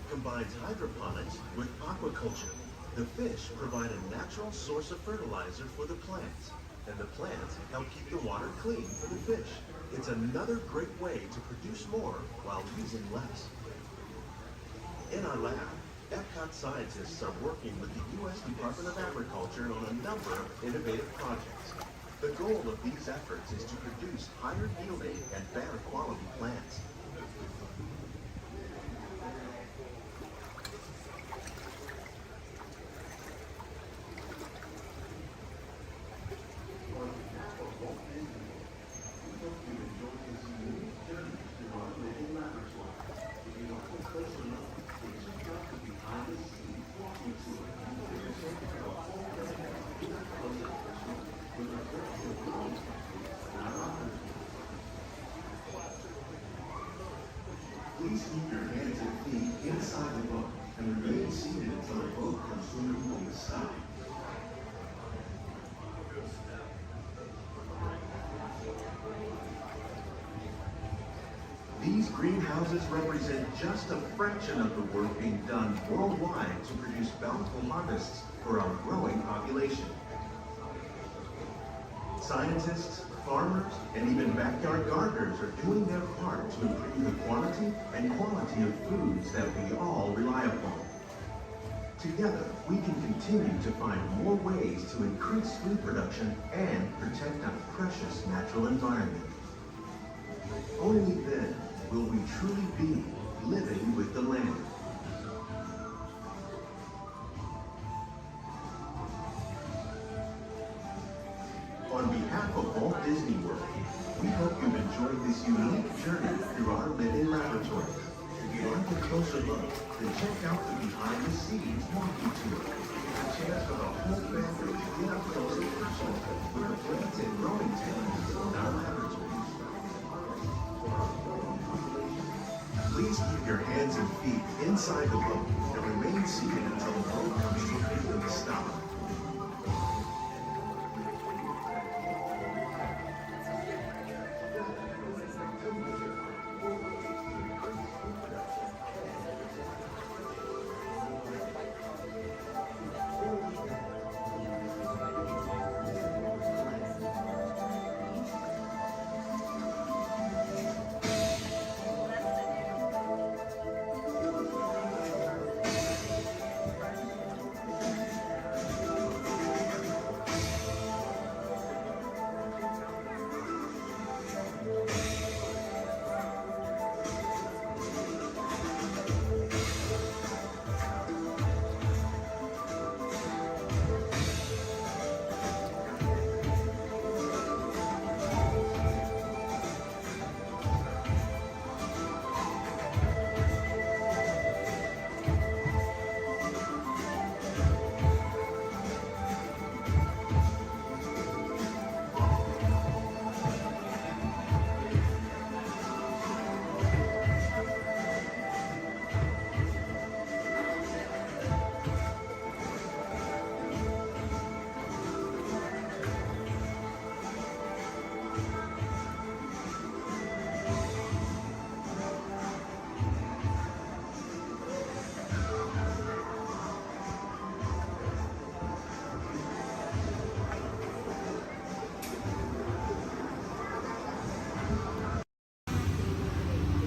combines hydroponics with aquaculture. The fish provide a natural source of fertilizer for the plants, and the plants help keep the water clean for the fish. It's another great way to produce more while using less. In our lab, Epcot scientists are working with the U.S. Department of Agriculture on a number of innovative projects. The goal of these efforts is to produce higher yielding and better quality plants. Please keep your hands and feet inside the boat and remain seated until the boat comes swimming on the side. These greenhouses represent just a fraction of the work being done worldwide to produce bountiful harvests for our growing population. Scientists, farmers, and even backyard gardeners are doing their part to improve the quantity and quality of foods that we all rely upon. Together, we can continue to find more ways to increase food production and protect our precious natural environment. Only then will we truly be living with the land. On behalf of Walt Disney World, we hope you've enjoyed this unique journey through our living laboratory. If you'd like a closer look, then check out the behind-the-scenes walking tour. A chance for the whole family to get up close and personal with the plants and growing talents in our laboratories. Please keep your hands and feet inside the boat and remain seated until the boat comes to a complete stop.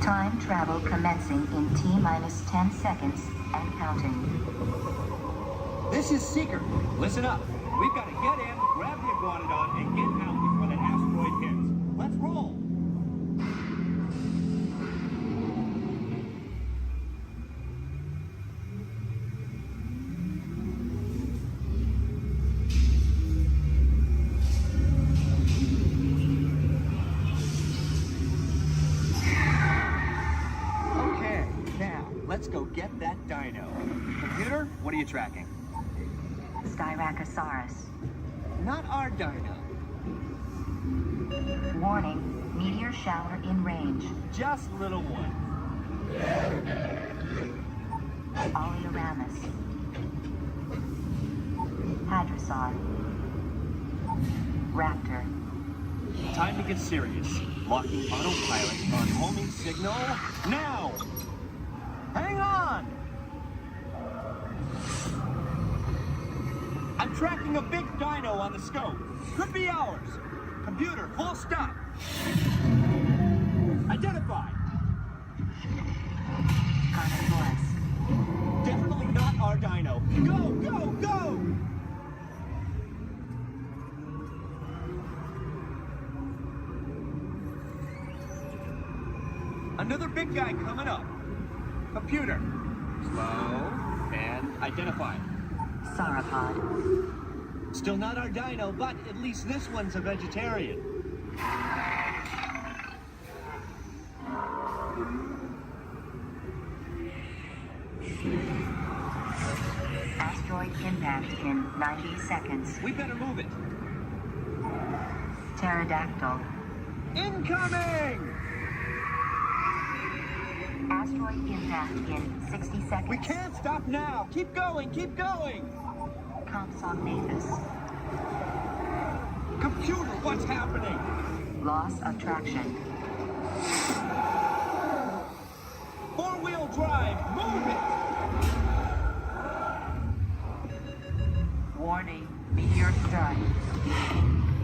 Time travel commencing in T-minus 10 seconds and counting. This is Seeker. Listen up. We've got to get in, grab the iguanodon, and get out before that asteroid hits. Let's roll! Let's go get that dino. Computer, what are you tracking? Styracosaurus. Not our dino. Warning, meteor shower in range. Just little one. Oleoramus. Hadrosaur. Raptor. Time to get serious. Locking autopilot on homing signal now. Hang on. I'm tracking a big dino on the scope. Could be ours. Computer, full stop. Identify. Carnotaurus. Definitely not our dino. Go, go, go! Another big guy coming up. Computer. Slow. And identify. Sauropod. Still not our dino, but at least this one's a vegetarian. Asteroid impact in 90 seconds. We better move it. Pterodactyl. Incoming! Asteroid impact in 60 seconds. We can't stop now. Keep going, keep going. Compsognathus. Computer, what's happening? Loss of traction. Four-wheel drive, move it! Warning, meteor strike.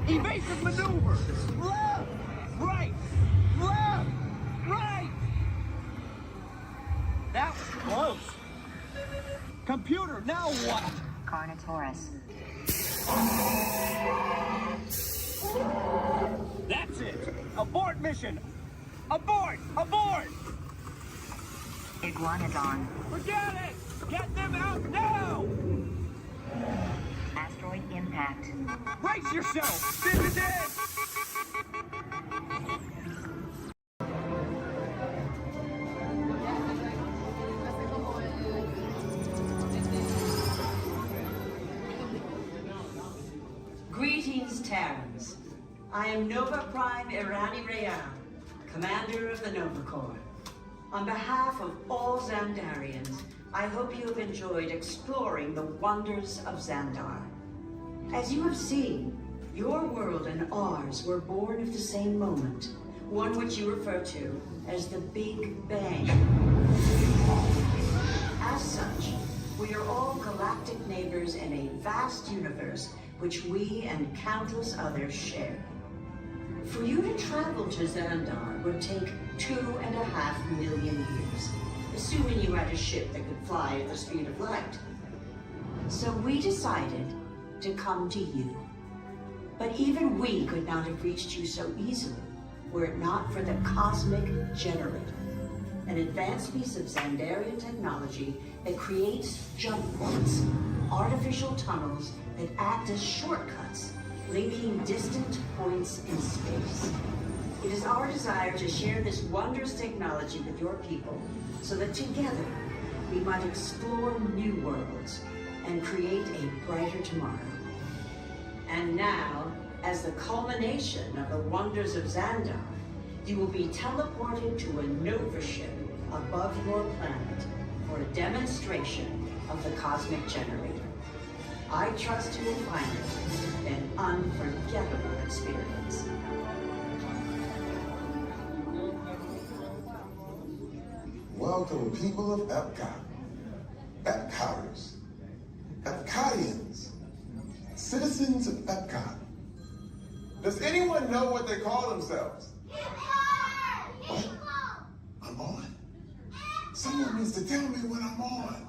Evasive maneuver! Left! Right! Left! Right! That was close. Computer, now what? Carnotaurus. That's it! Abort mission! Abort! Abort! Iguanodon. Forget it! Get them out now! Asteroid impact. Brace yourself! This is it! Greetings, Terrans. I am Nova Prime Irani Rayan, commander of the Nova Corps. On behalf of all Xandarians, I hope you have enjoyed exploring the wonders of Xandar. As you have seen, your world and ours were born of the same moment, one which you refer to as the Big Bang. As such, we are all galactic neighbors in a vast universe which we and countless others share. For you to travel to Xandar would take 2.5 million years, assuming you had a ship that could fly at the speed of light. So we decided to come to you. But even we could not have reached you so easily were it not for the Cosmic Generator, an advanced piece of Xandarian technology that creates jump points, artificial tunnels that act as shortcuts, linking distant points in space. It is our desire to share this wondrous technology with your people so that together we might explore new worlds and create a brighter tomorrow. And now, as the culmination of the wonders of Xandar, you will be teleported to a Nova ship above your planet for a demonstration of the Cosmic Generator. I trust you will find it an unforgettable experience. Welcome, people of Epcot, Epcoters, Epcotians, citizens of Epcot. Does anyone know what they call themselves? What? I'm on? Someone needs to tell me when I'm on.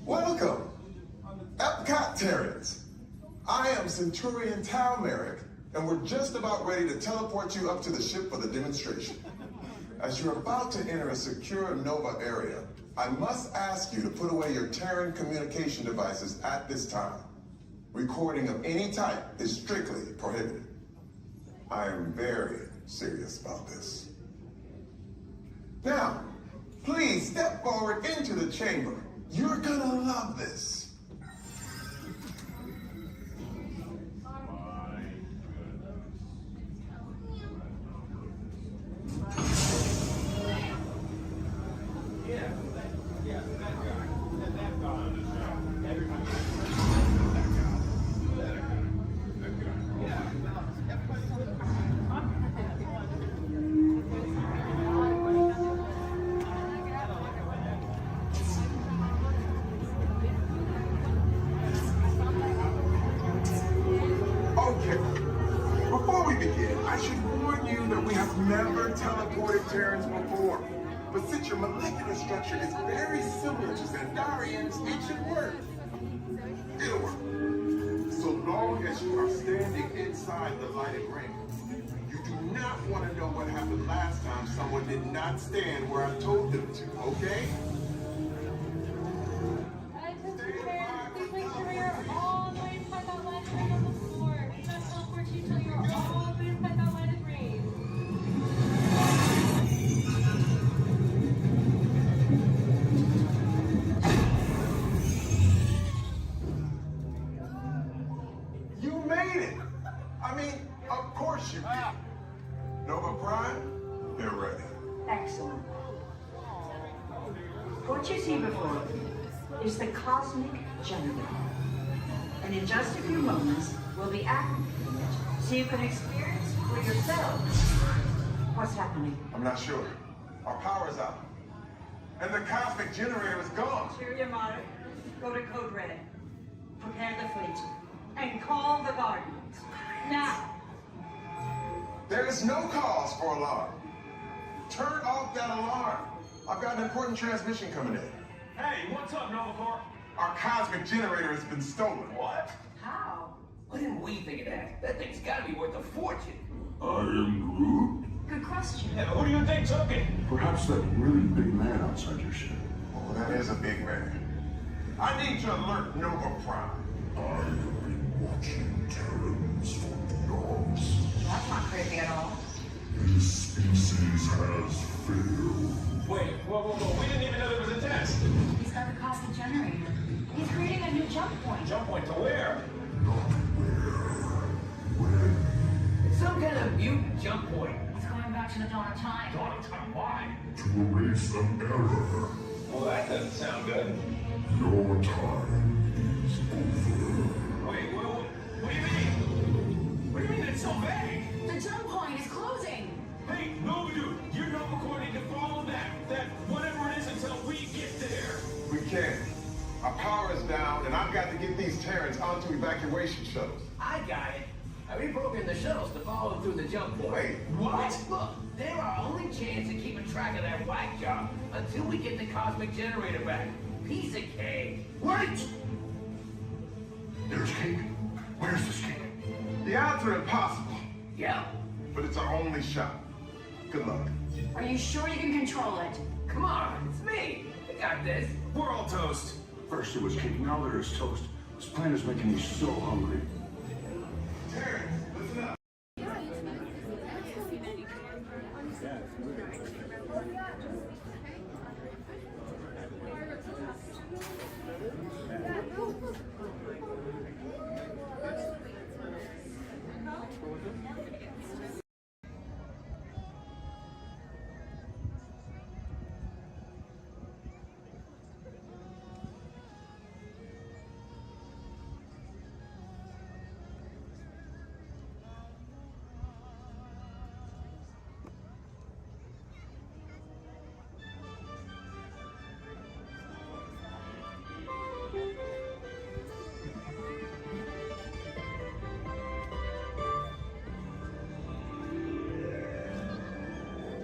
Welcome, Epcot-tarians. I am Centurion Tal Merrick, and we're just about ready to teleport you up to the ship for the demonstration. As you're about to enter a secure Nova area, I must ask you to put away your Terran communication devices at this time. Recording of any type is strictly prohibited. I am very serious about this. Now, please step forward into the chamber. You're gonna love this. Okay. Before we begin, I should warn you that we have never teleported Terrans before. But since your molecular structure is very similar to Xandarian's ancient work, it'll work. So long as you are standing inside the lighted ring. You do not want to know what happened last time someone did not stand where I told them to, okay? Please make sure you're all the way inside that lighted ring on the floor. We must teleport you till you're all the way inside that lighted ring. You made it! I mean, of course you did. Nova Prime, they're ready. Excellent. What you see before you is the cosmic generator. And in just a few moments, we'll be activating it so you can experience for yourselves what's happening. I'm not sure. Our power's out. And the cosmic generator is gone. Cheerio, Monarch. Go to Code Red. Prepare the fleet. And call the Guardians. Now. There is no cause for alarm. Turn off that alarm. I've got an important transmission coming in. Hey, what's up, Nova Corps? Our cosmic generator has been stolen. What? How? Why didn't we think of that? That thing's gotta be worth a fortune. I am Groot. Good question. Yeah, who do you think took it? Perhaps that really big man outside your ship. Oh, that is a big man. I need to alert Nova Prime. I have been watching Terrans for dogs. That's not creepy at all. This species has failed. Wait, whoa. We didn't even know there was a test. He's got the cosmic generator. He's creating a new jump point. Jump point to where? Not where. When. It's some kind of mutant jump point. He's going back to the dawn of time. Dawn of time, why? To erase an error. Well, that doesn't sound good. Your time is over. Wait, what do you mean? What do you mean it's so vague? The jump point is closing. Hey, Nova Dude, you're Nova Corps need to follow that whatever it is until we get there. We can't. Our power is down, and I've got to get these Terrans onto evacuation shuttles. I got it. I reprogrammed the shuttles to follow them through the jump point. Wait, what? Look, they're our only chance of keeping track of that whack job until we get the cosmic generator back. Piece of cake. Wait! There's cake. Where's this cake? The odds are impossible, Yeah. but it's our only shot. Good luck. Are you sure you can control it? Come on, it's me. I got this. We're all toast. First it was cake, now there is toast. This plan is making me so hungry. Terrans, listen up.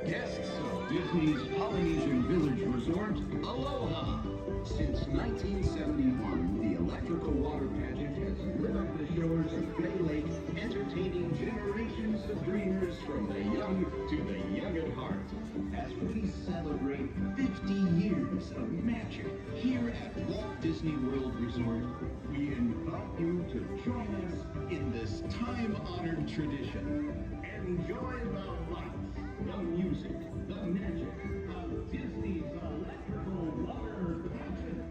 Guests of Disney's Polynesian Village Resort, aloha! Since 1971, the electrical water pageant has lit up the shores of Bay Lake, entertaining generations of dreamers from the young to the young at heart. As we celebrate 50 years of magic here at Walt Disney World Resort, we invite you to join us in this time-honored tradition. Enjoy the lights, the music, the magic of Disney's electrical water pageant.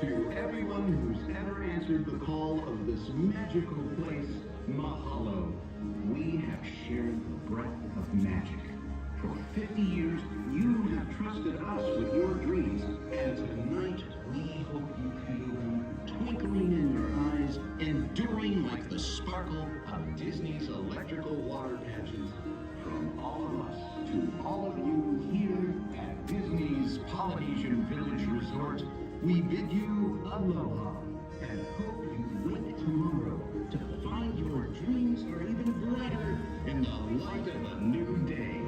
To everyone who's ever answered the call of this magical place, mahalo. We have shared the breath of magic. For 50 years, you have trusted us with your dreams, and tonight we hope you feel them twinkling in your eyes, enduring like the sparkle of Disney's electrical water pageant. From all of us to all of you here at Disney's Polynesian Village Resort, we bid you aloha and hope you wake tomorrow to find your dreams are even brighter in the light of a new day.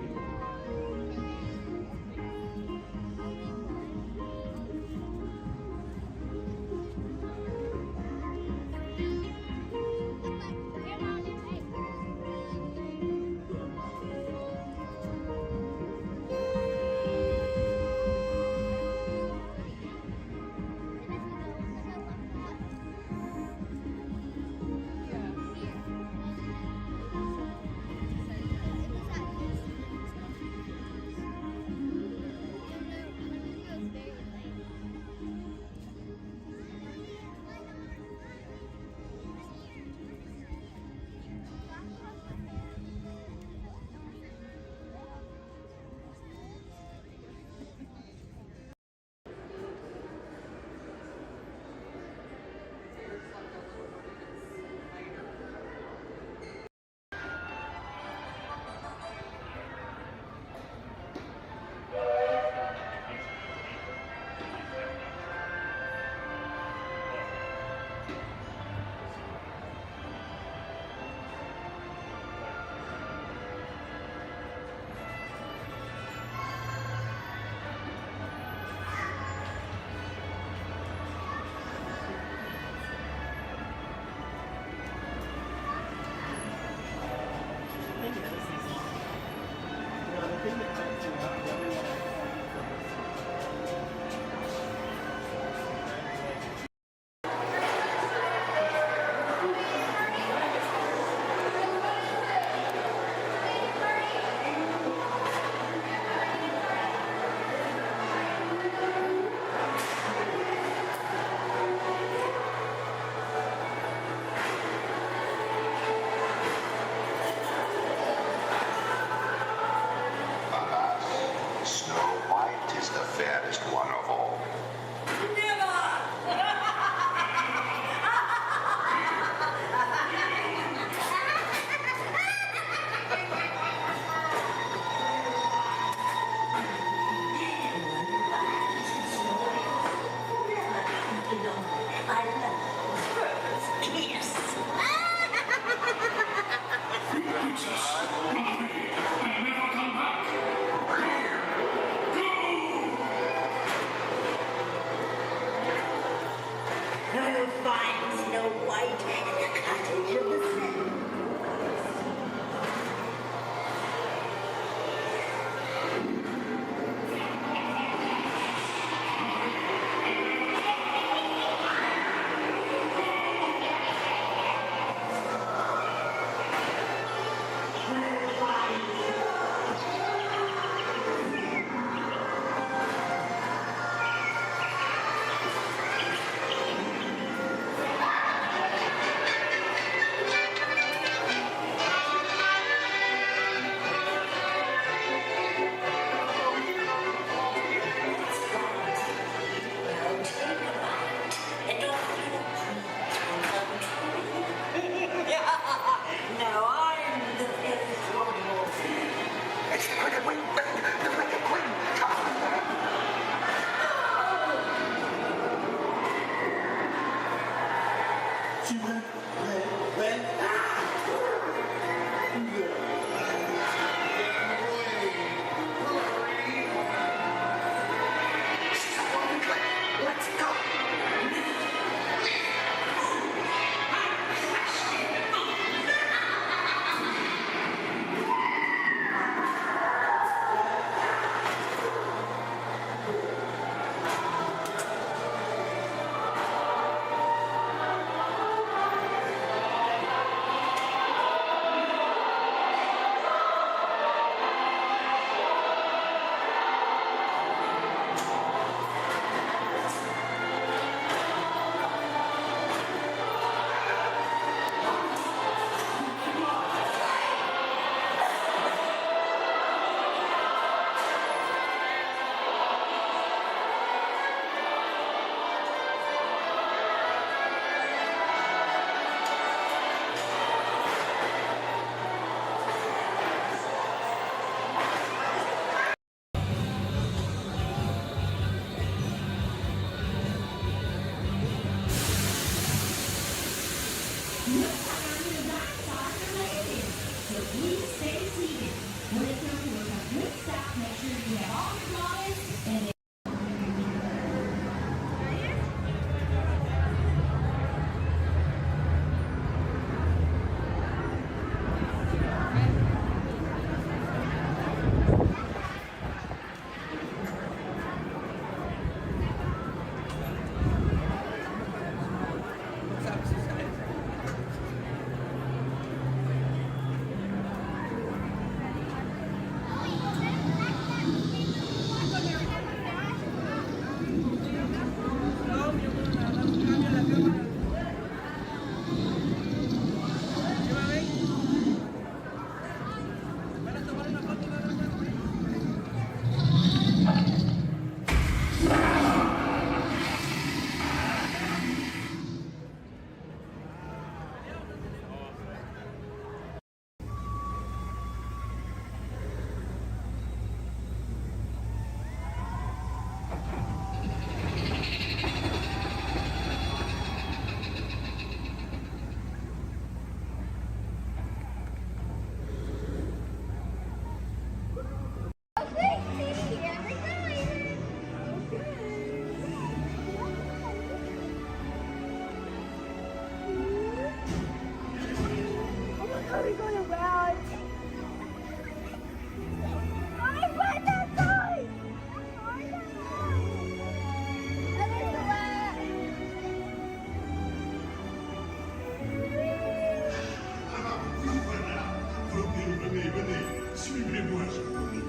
Suivez-moi, je vous prie.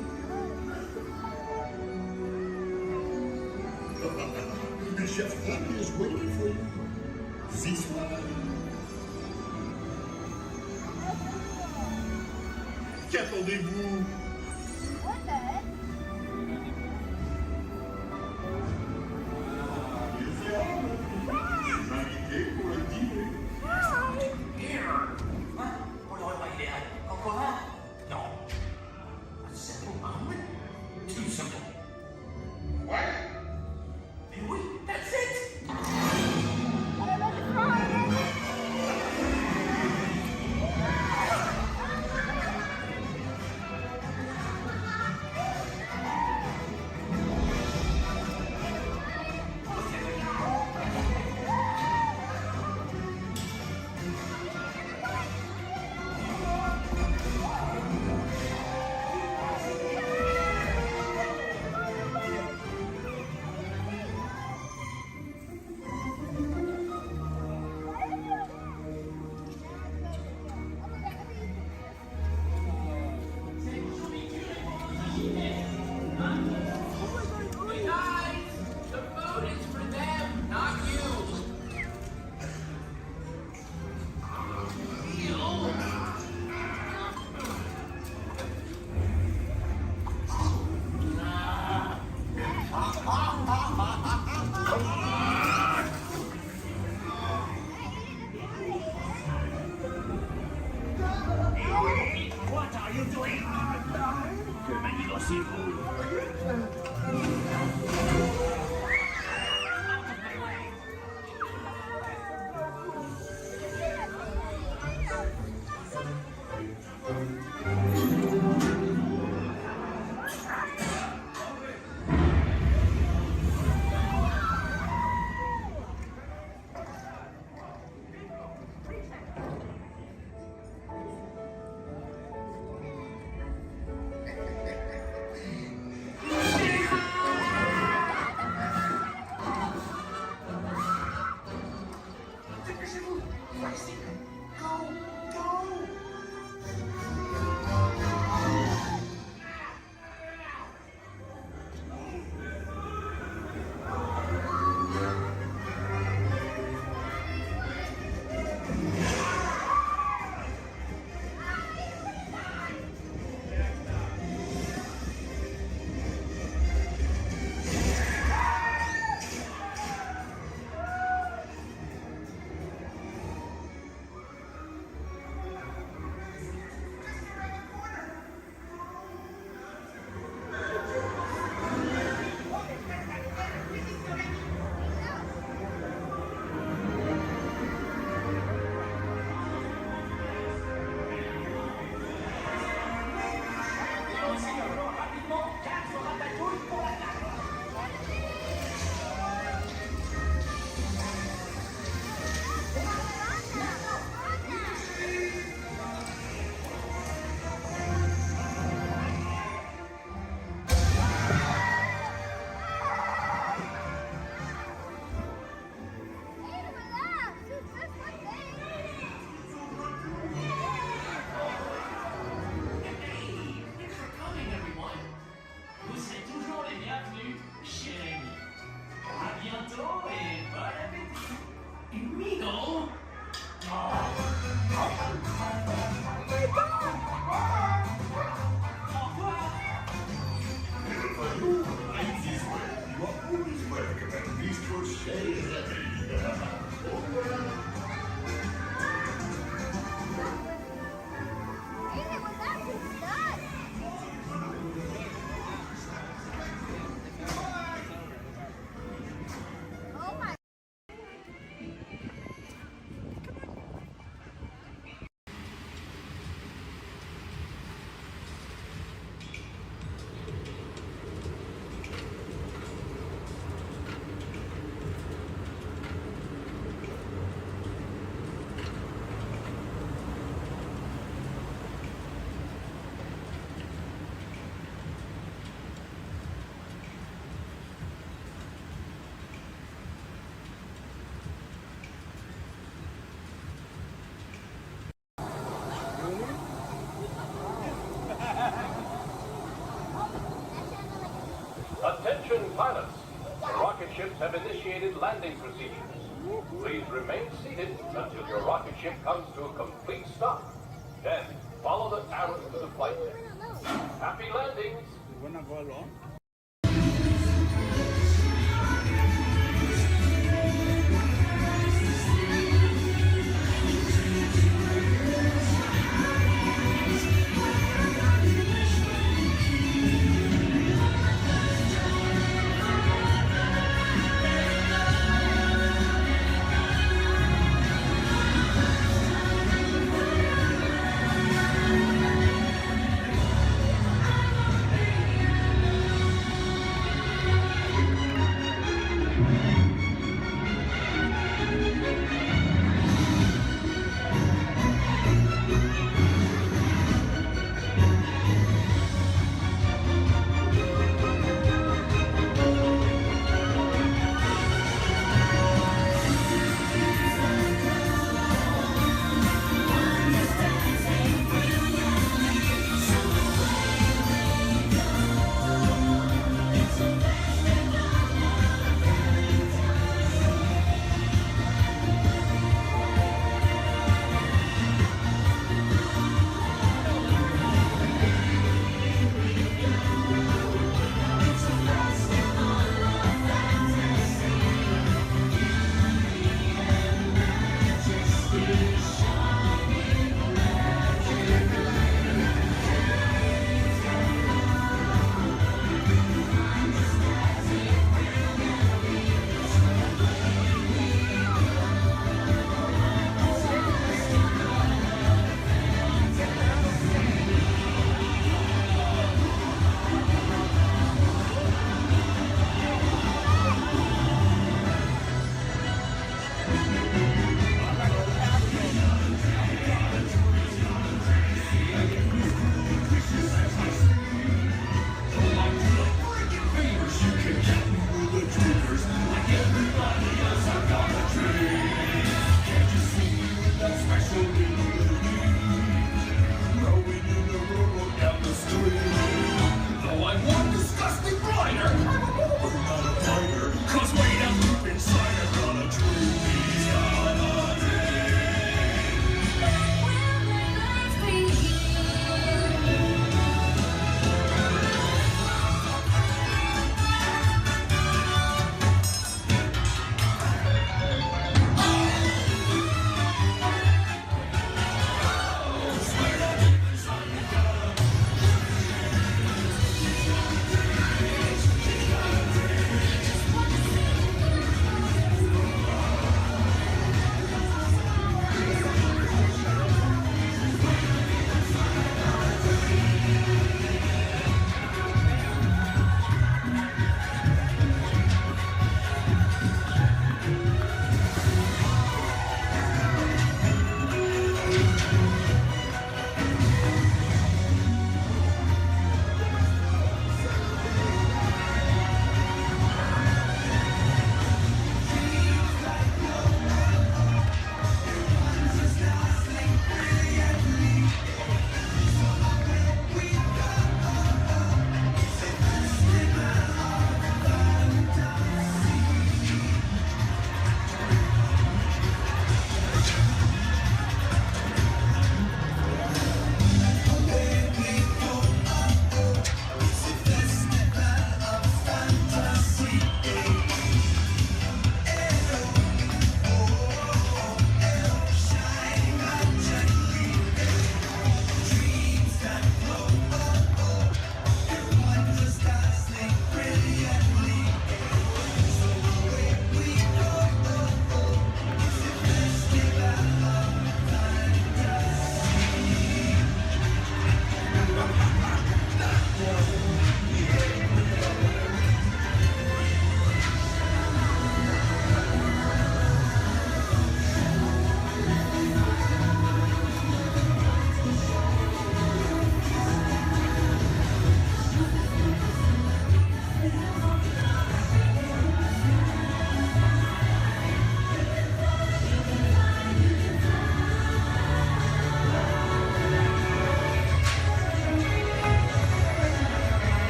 The chef Happy is waiting for you. This way. Qu'attendez-vous? have initiated landing procedures. Please remain seated until your rocket ship comes to a complete stop. Then, follow the arrows to the flight deck. Happy landings! You wanna go along?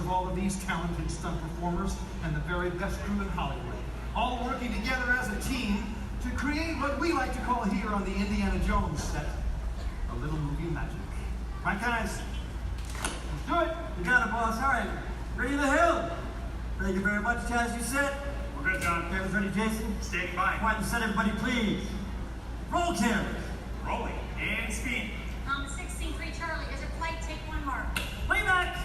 of all of these talented stunt performers and the very best crew in Hollywood, all working together as a team to create what we like to call here on the Indiana Jones set, a little movie magic. Right, guys? Let's do it. You got it, boss. All right. Ready to hill. Thank you very much, Chaz. You set? We're good, John. Cameras ready, Jason? Standing by. Quiet and set, everybody, please. Roll cameras. Rolling and speed. 16-3 Charlie, is your flight? Take one mark. Playback.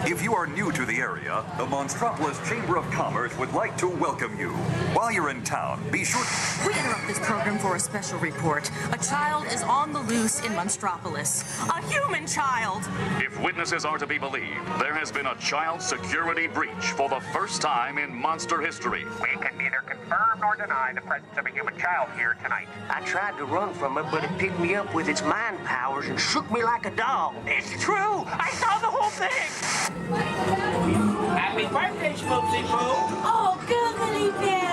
If you are new to the area, the Monstropolis Chamber of Commerce would like to welcome you. While you're in town, be sure... We interrupt this program for a special report. A child is on the loose in Monstropolis. A human child! If witnesses are to be believed, there has been a child security breach for the first time in monster history. We can neither confirm nor deny the presence of a human child here tonight. I tried to run from it, but it picked me up with its mind powers and shook me like a dog. It's true! I saw the whole thing! Happy birthday, Smokesy Boo! Oh, goodly bear!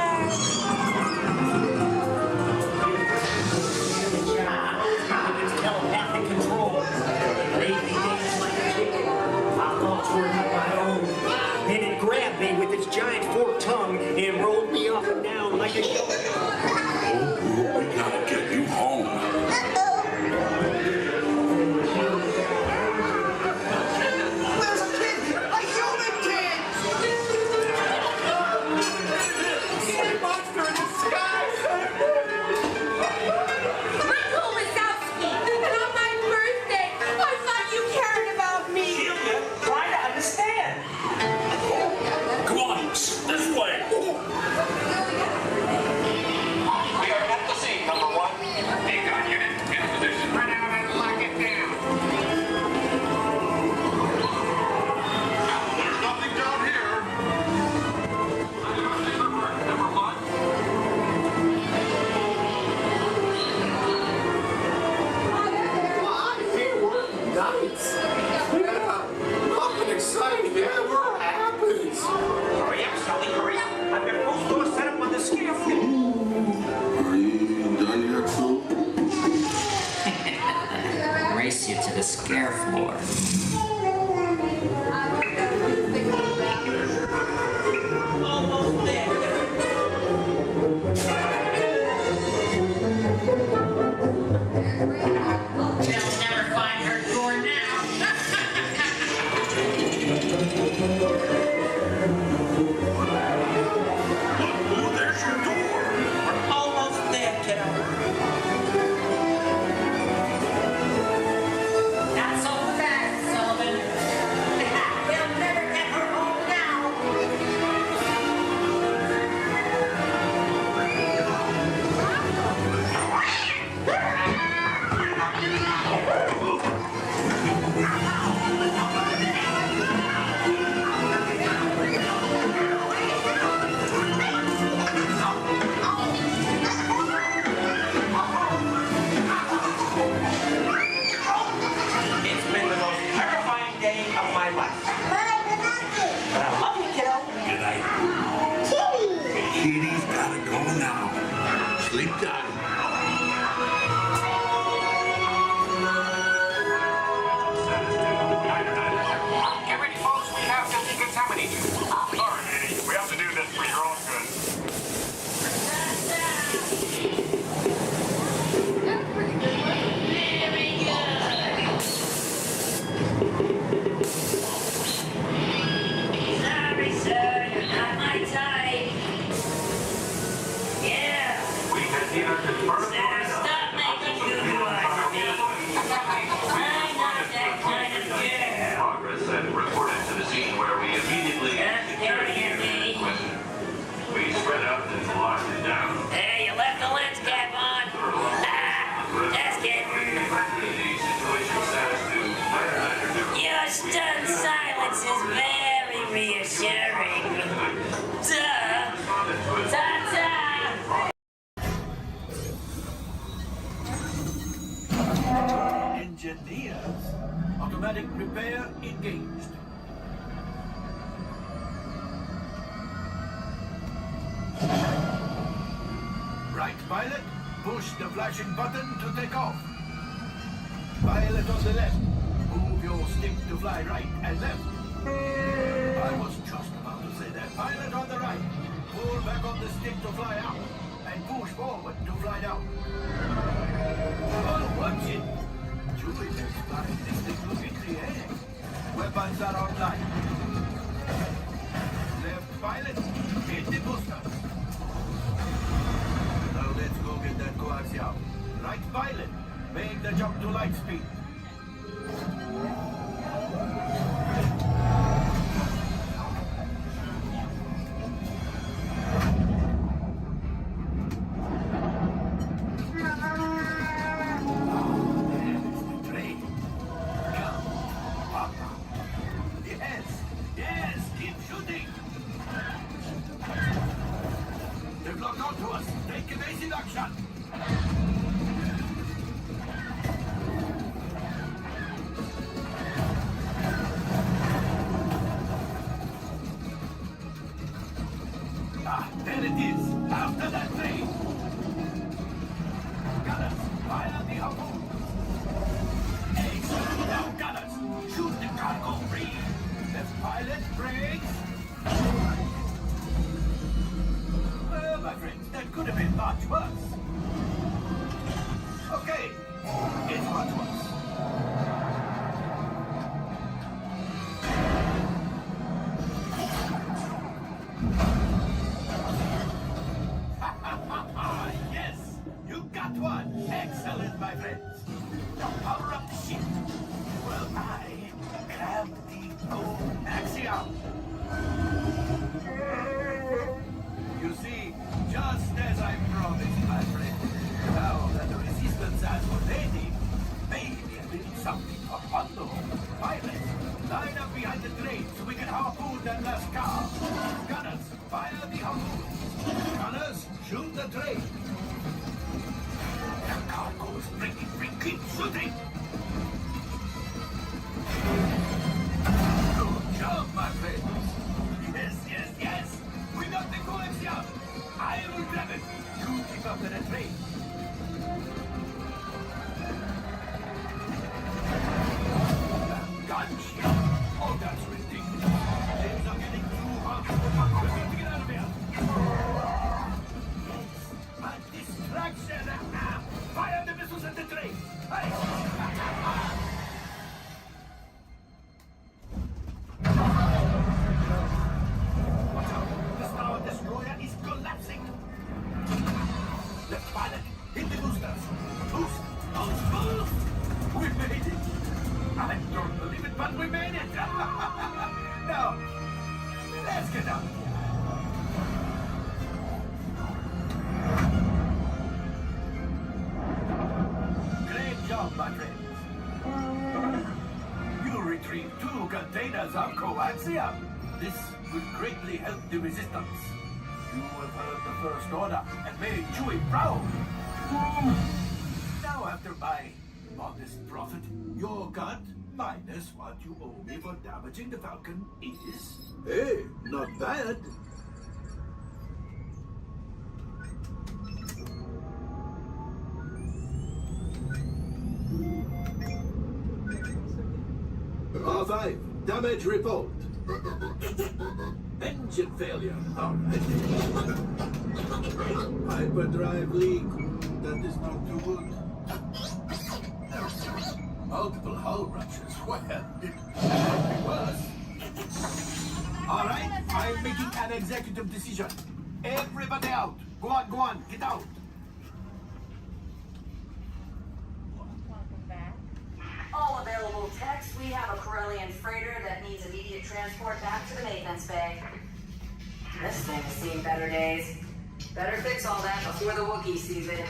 your tongue and rolled me up and down like a show. Oh, we gotta get you home. There's a kid! A human kid! Sea monster in the sky! Michael Wazowski, and on my birthday, I thought you cared about me. Celia, try to understand. Come on, this way. We are at the scene, number 1. Decon unit, in position. Run out and lock it down. There's nothing down here. Number 1. Nice! Yeah! Fucking exciting, man! What happens? Hurry up, Sully, hurry up. I've got both doors set up on the scale for you. Are you done yet, Sue? Race you to the scare floor. Almost there. They'll never find her door now. Oh, there's your door. We're almost there, kiddo. Not so fast, Sullivan. They'll never get her home now. It's been the most terrifying day of my life. But I love you, kiddo. Good night. Kitty's gotta go now. Sleep tight. Get ready, folks. We have to decontaminate you. Sorry, Eddie. We have to do this for your own good. Sorry, sir. You're not my type. Yeah. We can either confirm Sir, stop making goo-goo eyes at me. I'm not that kind of girl. progress and reported to the scene where we immediately staring at me. We spread out and locked it down. Hey, you left the lens cap on. That's good. The situation status to Your stunned silence is very reassuring. Duh. Ta-ta. Engineers. Automatic repair engaged. Right, pilot. Push the flashing button to take off. Pilot on the left. Move your stick to fly right and left. I was just about to say that. Pilot on the right. Pull back on the stick to fly out. And push forward to fly down. Oh, watch it. Julie is flying this thing look in the air. Weapons are online. Left pilot, hit the booster. Now let's go get that coaxial. Right pilot, make the jump to light speed. Yes, keep shooting. They've locked onto us. Take evasive action. Ah, there it is. After that train. Gunners, fire the harpoon. Excellent. Now, gunners, shoot the cargo free. Left pilot, brakes. have been much worse. Okay, it's much worse. Yes, you got one. Excellent, my friends. Now power up the ship. Well, I grabbed the gold axiom. You see, just as I promised, my friend, now that the resistance has what they need, maybe a little something for Hondo. Pilots, line up behind the train so we can harpoon that last car. Gunners, fire the harpoon. Gunners, shoot the train. The cargo is breaking free. Keep shooting. Good job, my friends. Yes, yes, yes. We got the coaxium. I will grab it. You keep up to the train. Gunship. Oh, that's ridiculous. Things are getting too hot. We need to get out of here. Yes, a distraction. Fire the missiles at the train. Hey. Watch out. The Star Destroyer is collapsing. The pilot hit the boosters. Boost. We made it. I don't believe it, but we made it. Now, let's get out of here. Great job, my friends. You retrieved 2 containers of coaxium. This will greatly help the resistance. You have heard the First Order and made Chewie proud. Now, after my modest profit, your cut minus what you owe me for damaging the Falcon is... Hey, not bad. R5, damage report. Engine failure. All right. Hyperdrive leak. That is not too good. Multiple hull ruptures. Well, it could be worse. All right, I'm making an executive decision. Everybody out. Go on, get out. All available techs, we have a Corellian freighter that needs immediate transport back to the maintenance bay. This thing has seen better days. Better fix all that before the Wookiee sees it.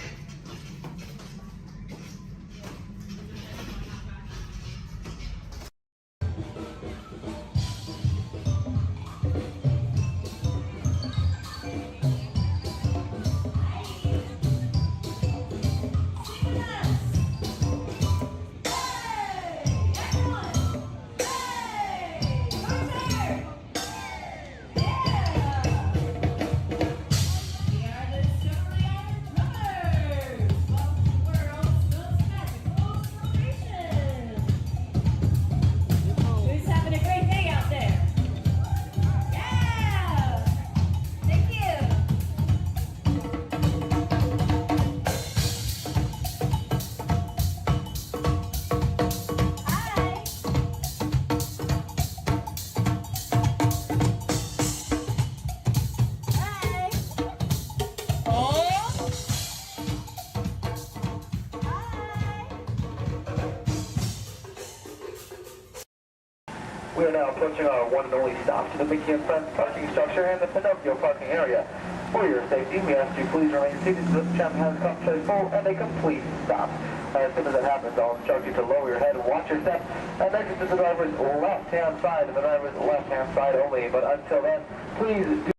We are now approaching our one and only stop to the Mickey and Friends parking structure and the Pinocchio parking area. For your safety, we ask you please remain seated until the tram has come to a full and a complete stop. As soon as that happens, I'll instruct you to lower your head, watch your step, and exit to the driver's left-hand side and the driver's left-hand side only. But until then, please do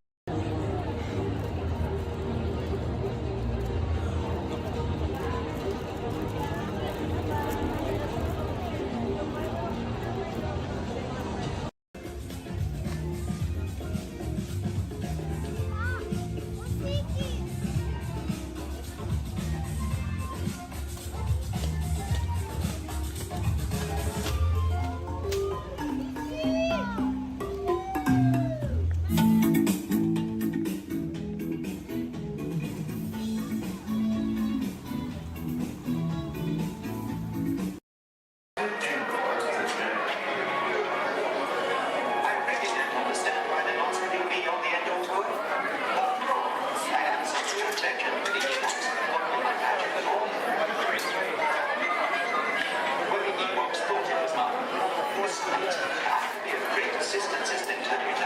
distance is determined.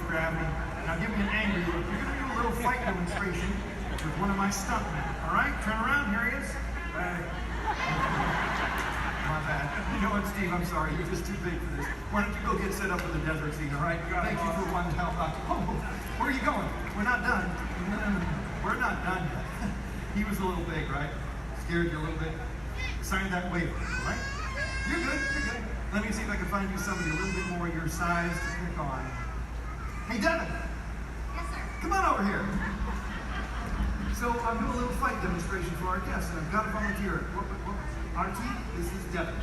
Gravity. Now give me an angry look. You're going to do a little fight demonstration with one of my stuntmen. All right? Turn around. Here he is. My bad. You know what, Steve? I'm sorry. You're just too big for this. Why don't you go get set up with the desert scene, all right? Thank you for wanting to help out. Oh, where are you going? We're not done. We're not done yet. He was a little big, right? Scared you a little bit? Sign that waiver, all right? You're good. You're good. Let me see if I can find you somebody a little bit more your size to pick on. Hey, Devin. Yes, sir. Come on over here. So I'm doing a little fight demonstration for our guests, and I've got a volunteer. RT, this is Devin.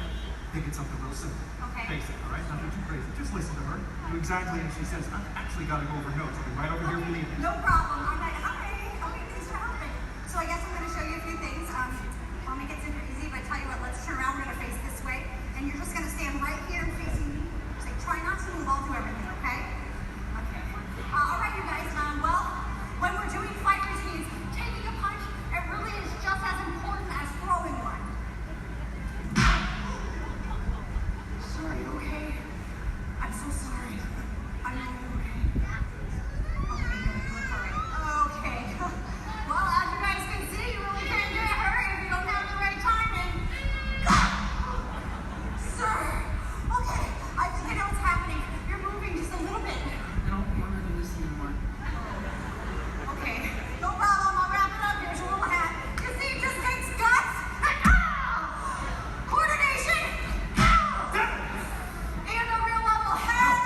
Think it's something real simple. Okay. Basic, all right? Nothing too crazy. Just listen to her. Do exactly as she says. I've actually got to go over notes. I'll be right over here if you need me. No problem. I'm like, okay, thanks for helping. So I guess I'm going to show you a few things. I'll make it super easy, but tell you what, let's turn around. We're going to face this way, and you're just going to stand right here and facing me. Just like, try not to move all through everything, okay? Okay. All right, you guys. Well, when we're doing fight routines, taking a punch, it really is just as important as throwing one. Sorry, okay? I'm so sorry. I know you're okay. Okay, you look alright. Okay. Well, as you guys can see, you really can't get hurt if you don't have the right timing. Sir! Okay, I think I know what's happening. You're moving just a little bit. I don't want to do this anymore. Okay, no problem. I'll wrap it up. Here's your little hat. You see, it just takes guts. Coordination. And a real level head.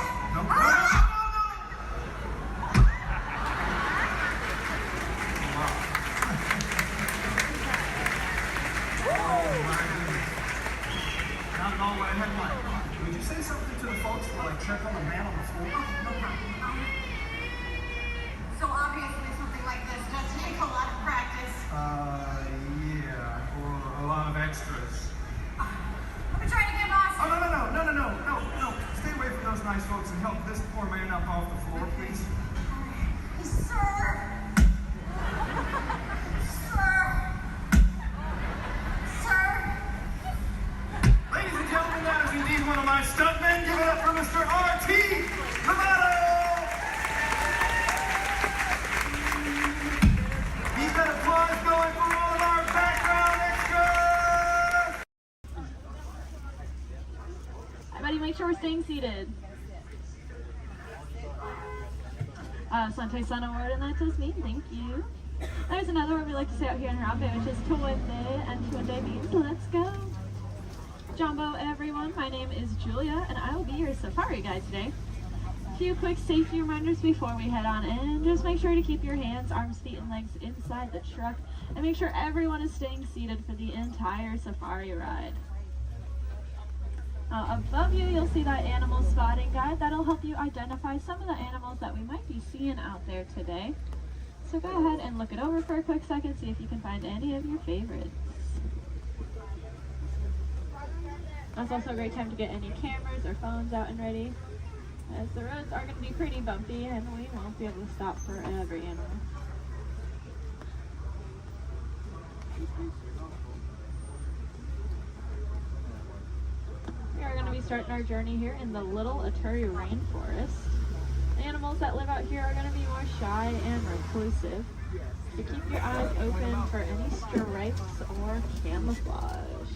Not at all what I had in mind. Would you say something to the folks while I check on the man on the floor? No problem. So obviously something like this does take a lot of practice. Yeah, or a lot of extras. Let me try it again, boss. Oh, no. Stay away from those nice folks and help this poor man up off the floor, please. Sir. Ladies and gentlemen, that is indeed one of my stuntmen. Give it up for Mr. RT Camato! Keep that applause going for all of our background extras! Everybody make sure we're staying seated. Sante Sun Award, and that's just me. Thank you. There's another word we like to say out here in Harambe, which is Tuwende, and Tuwende means let's go. Jumbo, everyone. My name is Julia, and I will be your safari guide today. A few quick safety reminders before we head on in. Just make sure to keep your hands, arms, feet, and legs inside the truck, and make sure everyone is staying seated for the entire safari ride. Above you, you'll see that animal spotting guide. That'll help you identify some of the animals that we might be seeing out there today. So go ahead and look it over for a quick second, see if you can find any of your favorites. That's also a great time to get any cameras or phones out and ready, as the roads are going to be pretty bumpy and we won't be able to stop for every animal. We are going to be starting our journey here in the Little Aturi Rainforest. The animals that live out here are going to be more shy and reclusive, so keep your eyes open for any stripes or camouflage.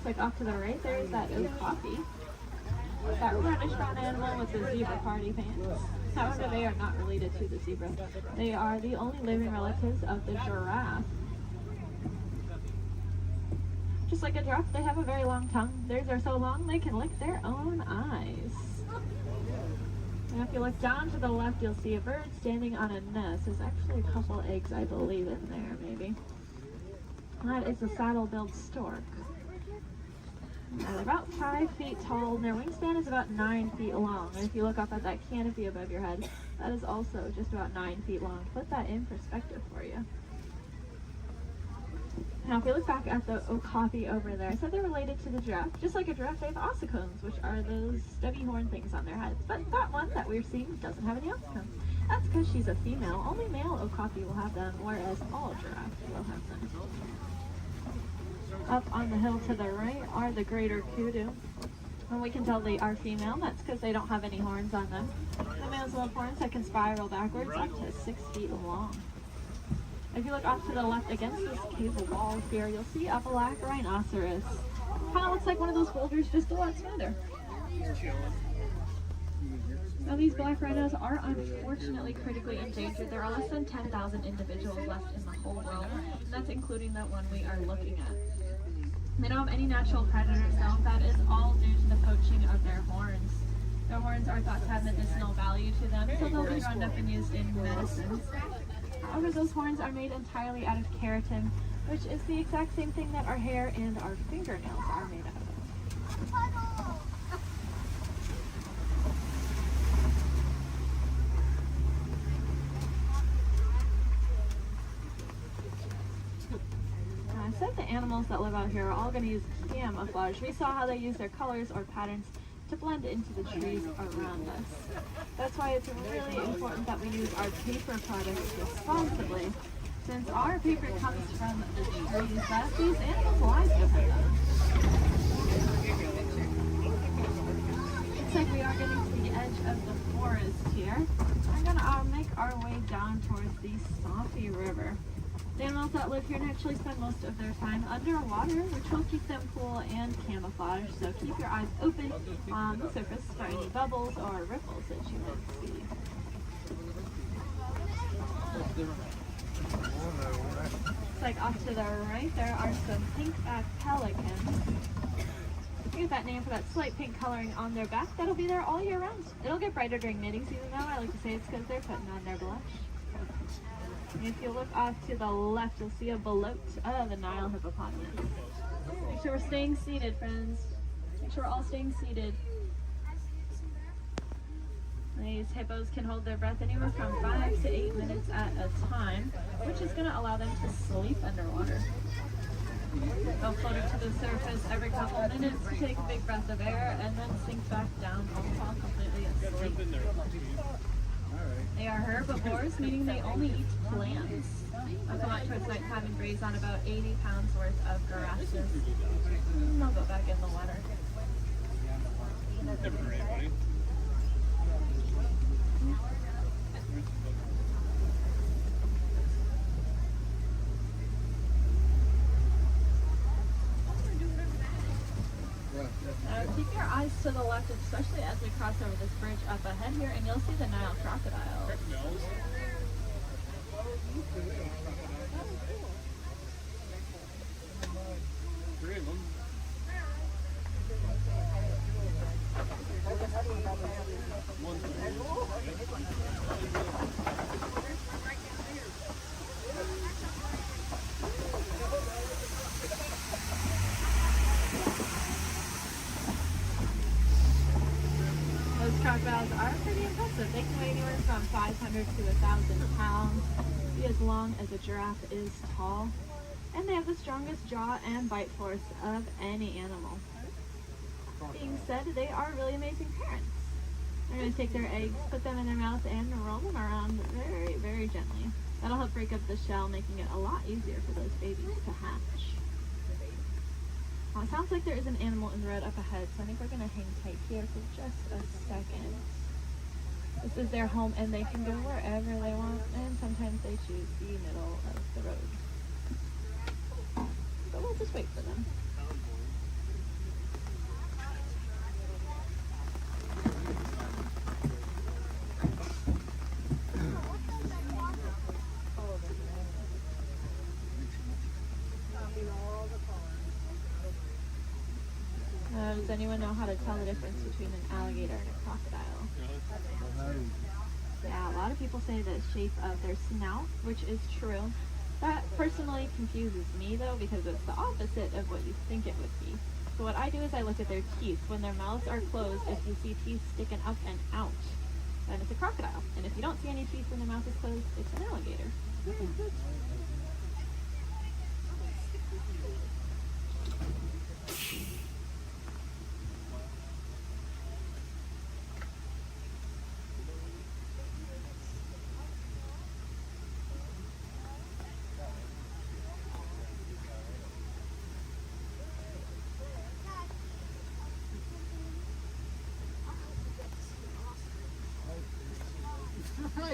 Like off to the right, there's that oak coffee. That reddish brown animal with the zebra party pants. However, they are not related to the zebra. They are the only living relatives of the giraffe. Just like a giraffe, they have a very long tongue. Theirs are so long they can lick their own eyes. And if you look down to the left, you'll see a bird standing on a nest. There's actually a couple eggs, I believe, in there, maybe. That is a saddle-billed stork. They're about 5 feet tall, and their wingspan is about 9 feet long. And if you look up at that canopy above your head, that is also just about 9 feet long. Put that in perspective for you. Now, if we look back at the okapi over there, I said they're related to the giraffe. Just like a giraffe, they have ossicones, which are those stubby horn things on their heads. But that one that we're seeing doesn't have any ossicones. That's because she's a female. Only male okapi will have them, whereas all giraffes will have them. Up on the hill to the right are the greater kudu. And we can tell they are female. That's because they don't have any horns on them. The males will have horns that can spiral backwards up to 6 feet long. If you look off to the left against this cable wall here, you'll see a black rhinoceros. Kind of looks like one of those boulders, just a lot smoother. Now, these black rhinos are unfortunately critically endangered. There are less than 10,000 individuals left in the whole world, and that's including the one we are looking at. They don't have any natural predators, though. That is all due to the poaching of their horns. Their horns are thought to have medicinal value to them, so they'll be rounded up and used in medicine. However, those horns are made entirely out of keratin, which is the exact same thing that our hair and our fingernails are made out of. I said the animals that live out here are all going to use camouflage. We saw how they use their colors or patterns to blend into the trees around us. That's why it's really important that we use our paper products responsibly, since our paper comes from the trees that these animals' lives depend on. Looks like we are getting to the edge of the forest here. We're going to make our way down towards the Swampy River. The animals that live here naturally spend most of their time underwater, which will keep them cool and camouflaged, so keep your eyes open on the surface for any bubbles or ripples that you might see. Looks like off to the right there are some pink-backed pelicans. I get that name for that slight pink coloring on their back. That'll be there all year round. It'll get brighter during mating season though. I like to say it's because they're putting on their blush. And if you look off to the left, you'll see a belote of the Nile hippopotamus. Make sure we're staying seated, friends. Make sure we're all staying seated. These hippos can hold their breath anywhere from 5 to 8 minutes at a time, which is going to allow them to sleep underwater. They'll float up to the surface every couple minutes, take a big breath of air, and then sink back down and fall completely asleep. They are herbivores, meaning they only eat plants. They'll come out towards nighttime and graze on about 80 pounds worth of grasses. And they'll go back in the water. Keep your eyes to the left, especially as we cross over this bridge up ahead here, and you'll see the Nile crocodiles. Three of them. Those crocodiles are pretty impressive. They can weigh anywhere from 500 to 1,000 pounds, be as long as a giraffe is tall, and they have the strongest jaw and bite force of any animal. Being said, they are really amazing parents. They're going to take their eggs, put them in their mouth, and roll them around very, very gently. That'll help break up the shell, making it a lot easier for those babies to hatch. It sounds like there is an animal in the road up ahead, so I think we're going to hang tight here for just a second. This is their home, and they can go wherever they want, and sometimes they choose the middle of the road. But we'll just wait for them. Does anyone know how to tell the difference between an alligator and a crocodile? Yeah, a lot of people say the shape of their snout, which is true. That personally confuses me though, because it's the opposite of what you think it would be. So what I do is I look at their teeth. When their mouths are closed, if you see teeth sticking up and out, then it's a crocodile. And if you don't see any teeth when their mouth is closed, it's an alligator.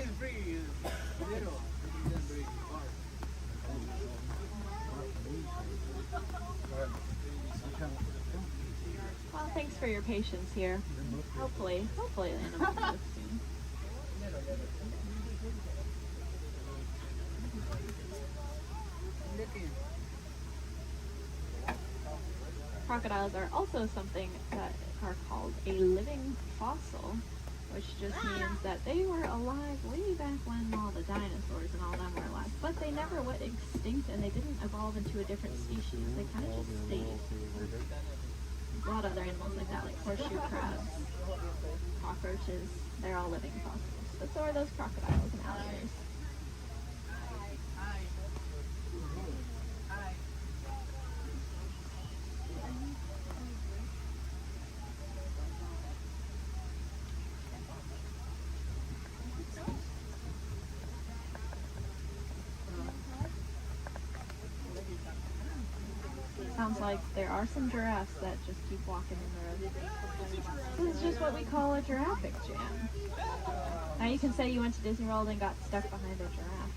is free. Zero. Well, thanks for your patience here. Hopefully the animals move soon. Crocodiles are also something that are called a living fossil, which just means that they were alive way back when all the dinosaurs and all them were alive, but they never went extinct and they didn't evolve into a different species. They kind of just stayed. A lot of other animals like that, like horseshoe crabs, cockroaches, they're all living fossils. But so are those crocodiles and alligators. Sounds like there are some giraffes that just keep walking in the road. This is just what we call a giraffic jam. Now you can say you went to Disney World and got stuck behind a giraffe.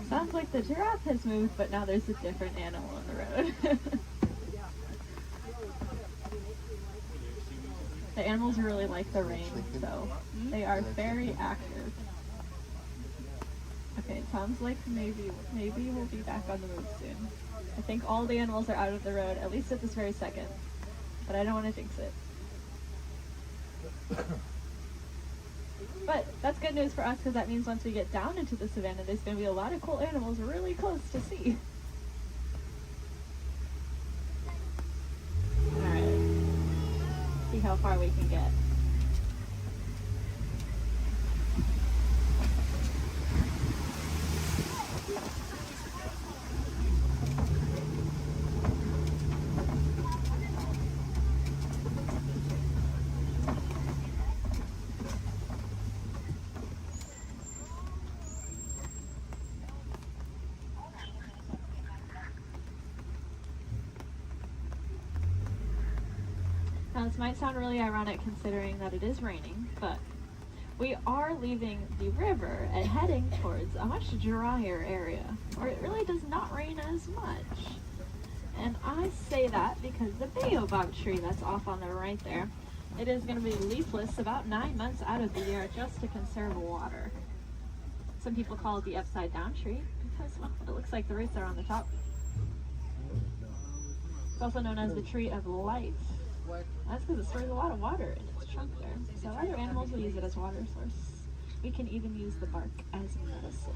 Sounds like the giraffe has moved, but now there's a different animal on the road. The animals really like the rain, so they are very active. Okay, Tom's like, maybe we'll be back on the move soon. I think all the animals are out of the road, at least at this very second. But I don't want to jinx it. But that's good news for us because that means once we get down into the savannah, there's going to be a lot of cool animals really close to see. Alright. See how far we can get. Now this might sound really ironic considering that it is raining, but we are leaving the river and heading towards a much drier area where it really does not rain as much. And I say that because the baobab tree that's off on the right there, it is going to be leafless about 9 months out of the year just to conserve water. Some people call it the upside down tree because, well, it looks like the roots are on the top. It's also known as the tree of life. That's because it stores a lot of water in its trunk there. So other animals will use it as water source. We can even use the bark as medicine.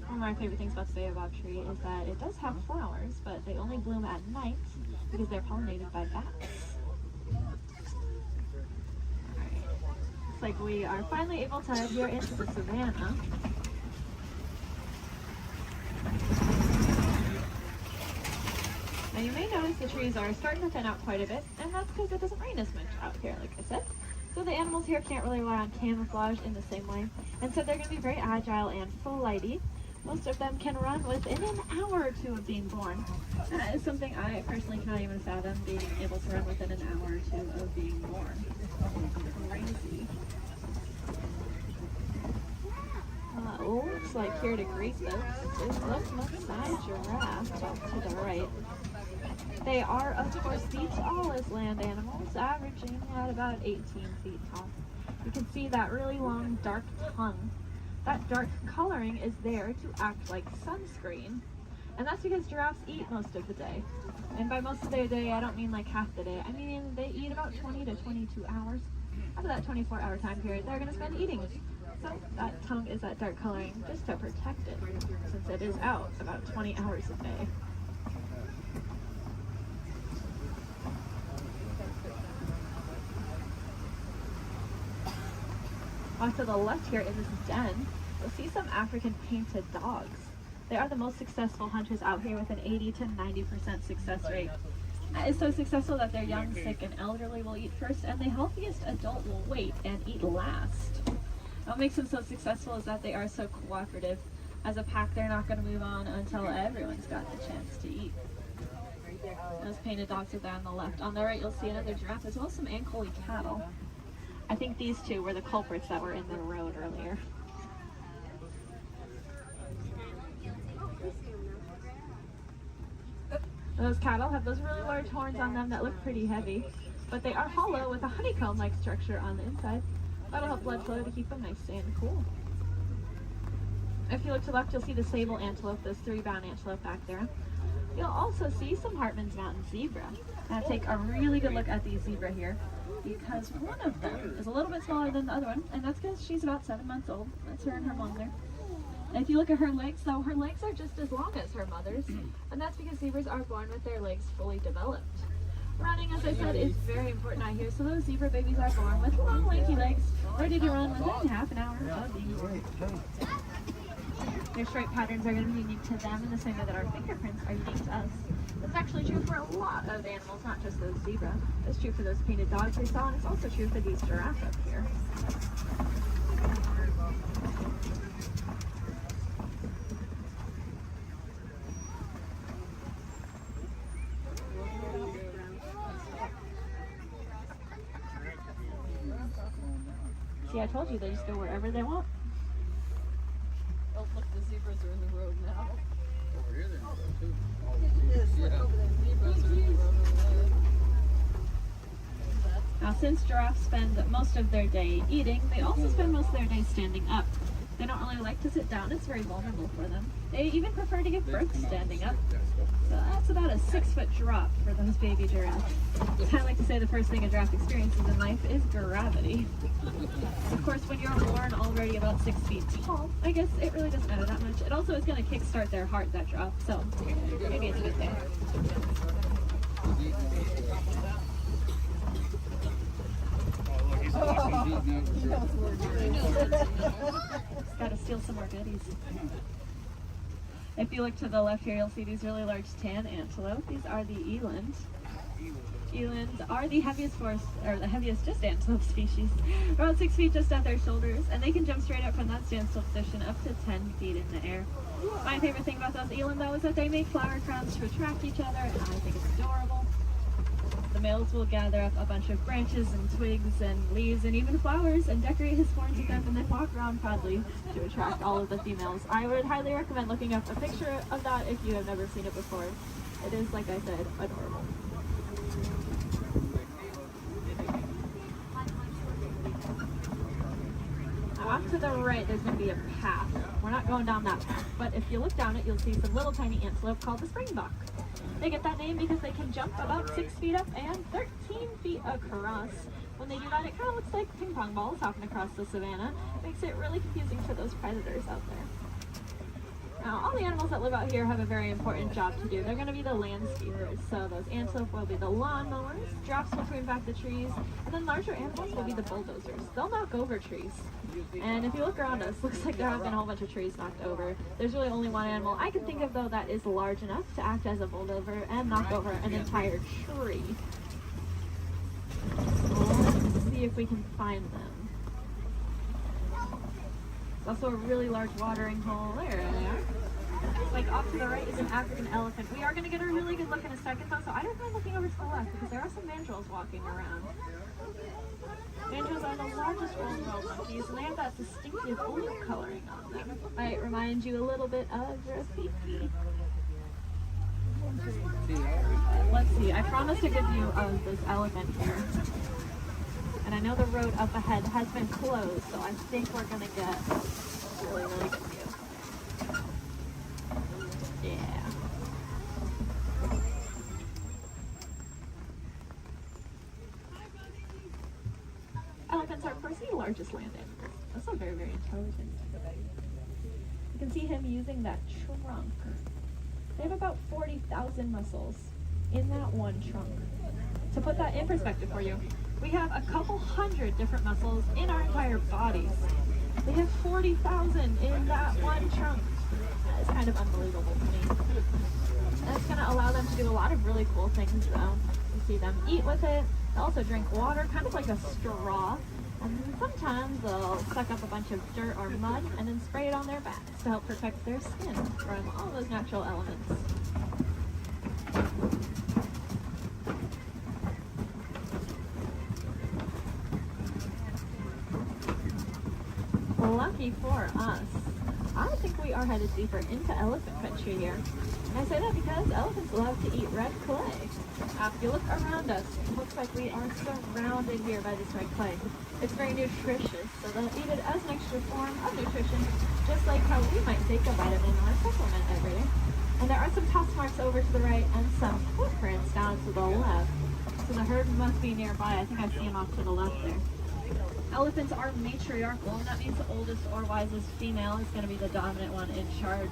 One of my favorite things about the baobab tree is that it does have flowers, but they only bloom at night because they're pollinated by bats. Alright. Looks like we are finally able to head here into the savannah. Now you may notice the trees are starting to thin out quite a bit, and that's because it doesn't rain as much out here, like I said. So the animals here can't really rely on camouflage in the same way, and so they're going to be very agile and flighty. Most of them can run within an hour or two of being born. That is something I personally cannot even fathom, being able to run within an hour or two of being born. Crazy. Looks like here to greet this is the Maasai giraffe off to the right. They are, of course, the tallest land animals, averaging at about 18 feet tall. You can see that really long, dark tongue. That dark coloring is there to act like sunscreen. And that's because giraffes eat most of the day. And by most of their day, I don't mean like half the day. I mean they eat about 20 to 22 hours. Out of that 24-hour time period, they're going to spend eating. So that tongue is that dark coloring just to protect it, since it is out about 20 hours a day. Off to the left here in this den, you'll see some African painted dogs. They are the most successful hunters out here with an 80 to 90% success rate. That is so successful that their young, sick, and elderly will eat first, and the healthiest adult will wait and eat last. What makes them so successful is that they are so cooperative. As a pack, they're not going to move on until everyone's got the chance to eat. Those painted dogs are there on the left. On the right, you'll see another giraffe, as well as some Ankole cattle. I think these two were the culprits that were in the road earlier. Those cattle have those really large horns on them that look pretty heavy, but they are hollow with a honeycomb-like structure on the inside. That'll help blood flow to keep them nice and cool. If you look to the left, you'll see the sable antelope, those 3 brown antelope back there. You'll also see some Hartman's Mountain zebra. Now take a really good look at the zebra here, because one of them is a little bit smaller than the other one, and that's because she's about 7 months old. That's her and her mom there. And if you look at her legs, though, her legs are just as long as her mother's, and that's because zebras are born with their legs fully developed. Running, as I said, is very important out here, so those zebra babies are born with long, lanky legs, ready to run within half an hour of being born. Their stripe patterns are going to be unique to them in the same way that our fingerprints are unique to us. That's actually true for a lot of animals, not just those zebra. It's true for those painted dogs we saw, and it's also true for these giraffes up here. See, I told you they just go wherever they want. Oh, look, the zebras are in the road now. Over here they're not too. Now, since giraffes spend most of their day eating, they also spend most of their day standing up. They don't really like to sit down, it's very vulnerable for them. They even prefer to give birth standing up. So that's about a 6-foot drop for those baby giraffes. I like to say the first thing a giraffe experiences in life is gravity. Of course, when you're born already about 6 feet tall, I guess it really doesn't matter that much. It also is going to kickstart their heart, that drop, so maybe it's a good thing. Gotta steal some more goodies. If you look to the left here, you'll see these really large tan antelope. These are the eland. Elands are the heaviest just antelope species. They're about 6 feet just at their shoulders, and they can jump straight up from that standstill position up to 10 feet in the air. My favorite thing about those eland, though, is that they make flower crowns to attract each other, and I think it's adorable. The males will gather up a bunch of branches and twigs and leaves and even flowers and decorate his horns with them and then walk around proudly to attract all of the females. I would highly recommend looking up a picture of that if you have never seen it before. It is, like I said, adorable. Now off to the right, there's going to be a path. We're not going down that path, but if you look down it, you'll see some little tiny antelope called the springbok. They get that name because they can jump about 6 feet up and 13 feet across. When they do that, it kind of looks like ping pong balls hopping across the savannah. It makes it really confusing for those predators out there. Now, all the animals that live out here have a very important job to do. They're going to be the landscapers. So those antelope will be the lawnmowers, giraffes will prune back the trees, and then larger animals will be the bulldozers. They'll knock over trees. And if you look around us, looks like there have been a whole bunch of trees knocked over. There's really only one animal I can think of, though, that is large enough to act as a bulldozer and knock over an entire tree. Let's see if we can find them. There's also a really large watering hole. There they are. Like off to the right is an African elephant. We are going to get a really good look in a second, though, so I don't mind looking over to the left because there are some mandrills walking around. Mandrills are the largest old-world monkeys, and they have that distinctive blue coloring on them. Might remind you a little bit of Rafiki. Let's see, I promised a good view of this elephant here. And I know the road up ahead has been closed, so I think we're going to get a really, really good view. Yeah. largest land animals. Also very, very intelligent. You can see him using that trunk. They have about 40,000 muscles in that one trunk. To put that in perspective for you, we have a couple hundred different muscles in our entire bodies. They have 40,000 in that one trunk. That is kind of unbelievable to me. And it's going to allow them to do a lot of really cool things though. You see them eat with it. They also drink water, kind of like a straw. And then sometimes they'll suck up a bunch of dirt or mud and then spray it on their backs to help protect their skin from all those natural elements. Lucky for us, I think we are headed deeper into elephant country here. And I say that because elephants love to eat red clay. If you look around us, it looks like we are surrounded here by this red clay. It's very nutritious, so they'll eat it as an extra form of nutrition, just like how we might take a vitamin or a supplement every day. And there are some tusk marks over to the right and some footprints down to the left. So the herd must be nearby. I think I see them off to the left there. Elephants are matriarchal, and that means the oldest or wisest female is going to be the dominant one in charge.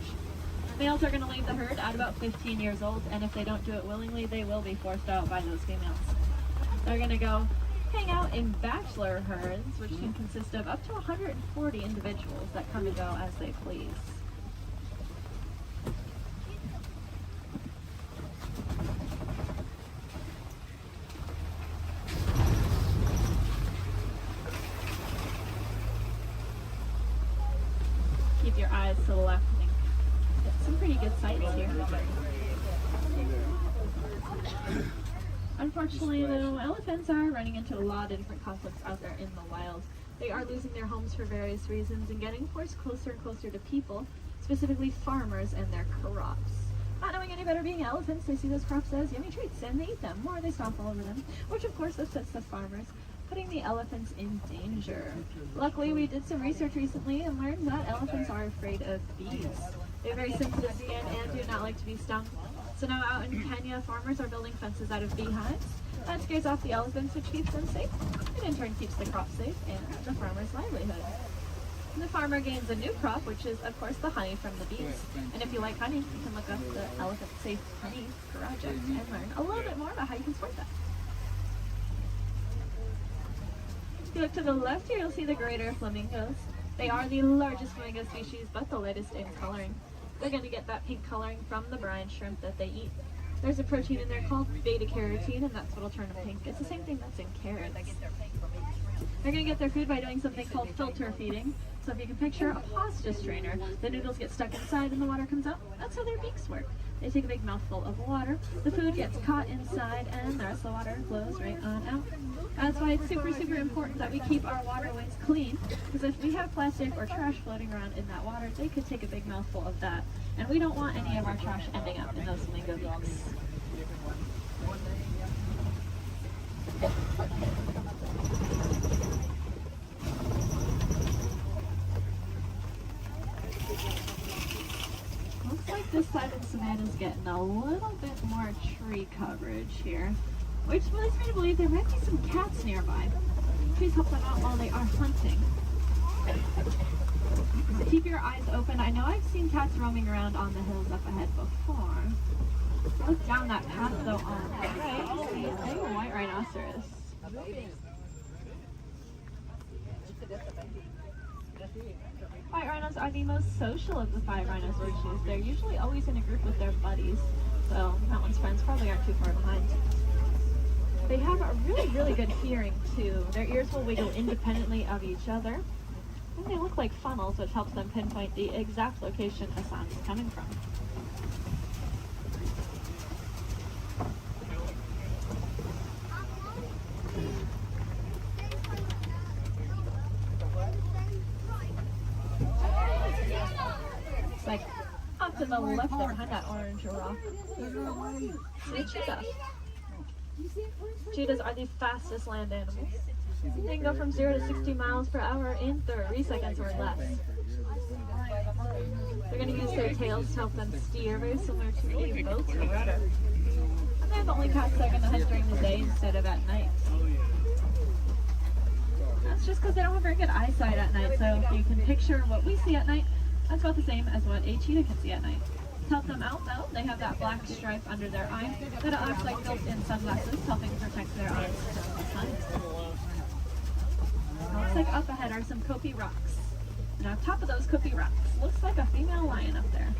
Males are going to leave the herd at about 15 years old, and if they don't do it willingly, they will be forced out by those females. They're going to go hang out in bachelor herds, which can consist of up to 140 individuals that come and go as they please. Keep your eyes to the left and get some pretty good sights here. Unfortunately, though, elephants are running into a lot of different conflicts out there in the wild. They are losing their homes for various reasons and getting forced closer and closer to people, specifically farmers and their crops. Not knowing any better being elephants, they see those crops as yummy treats and they eat them, or they stomp all over them, which of course upsets the farmers, putting the elephants in danger. Luckily, we did some research recently and learned that elephants are afraid of bees. They have very sensitive skin and do not like to be stung. So now out in Kenya, farmers are building fences out of beehives. That scares off the elephants, which keeps them safe, and in turn keeps the crop safe and the farmer's livelihood. And the farmer gains a new crop, which is, of course, the honey from the bees. And if you like honey, you can look up the Elephant Safe Honey Project and learn a little bit more about how you can support that. If you look to the left here, you'll see the greater flamingos. They are the largest flamingo species, but the lightest in coloring. They're going to get that pink coloring from the brine shrimp that they eat. There's a protein in there called beta-carotene, and that's what will turn them pink. It's the same thing that's in carrots. They're going to get their food by doing something called filter feeding. So if you can picture a pasta strainer, the noodles get stuck inside and the water comes out. That's how their beaks work. They take a big mouthful of water, the food gets caught inside, and the rest of the water flows right on out. That's why it's super, super important that we keep our waterways clean, because if we have plastic or trash floating around in that water, they could take a big mouthful of that. And we don't want any of our trash ending up in those flamingo beaks. Looks like this side of the savanna is getting a little bit more tree coverage here, which leads me to believe there might be some cats nearby. Please help them out while they are hunting. So keep your eyes open. I know I've seen cats roaming around on the hills up ahead before. Look down that path though on the right, you see a white rhinoceros. White rhinos are the most social of the 5 rhino species. They're usually always in a group with their buddies, so that one's friends probably aren't too far behind. They have a really, really good hearing too. Their ears will wiggle independently of each other, and they look like funnels, which helps them pinpoint the exact location a sound is coming from. Like up to the left there behind that orange rock. See a cheetah. Cheetahs are the fastest land animals. They can go from 0 to 60 miles per hour in 30 seconds or less. They're going to use their tails to help them steer, very similar to a boat's rudder. And they're the only cats that are going to hunt during the day instead of at night. that's just because they don't have very good eyesight at night. So if you can picture what we see at night, that's about the same as what a cheetah can see at night. To help them out though, they have that black stripe under their eye that acts like built-in sunglasses, helping protect their eyes from the sun. Looks like up ahead are some Kopi rocks. And on top of those Kopi rocks, looks like a female lion up there.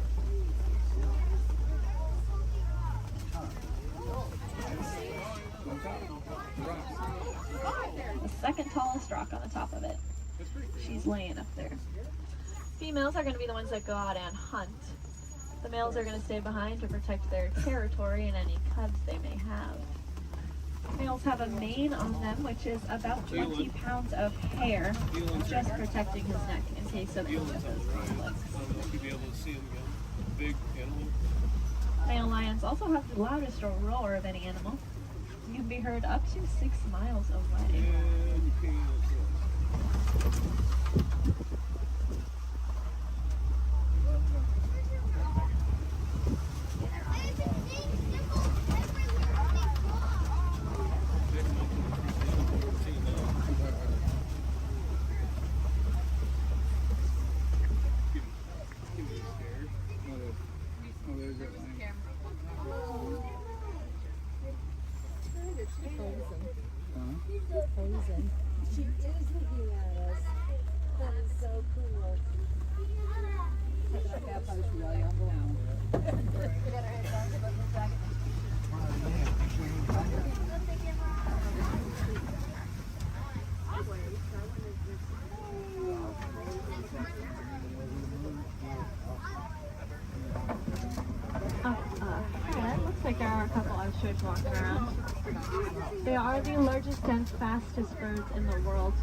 The second tallest rock on the top of it. She's laying up there. Females are going to be the ones that go out and hunt. The males are going to stay behind to protect their territory and any cubs they may have. Males have a mane on them, which is about 20 pounds of hair, just protecting his neck in case of any of those conflicts. Male lions also have the loudest roar of any animal. You can be heard up to 6 miles away. She is looking at us. That is so cool. Looks like there are a couple ostriches walking around. They are the largest and fastest birds in the world,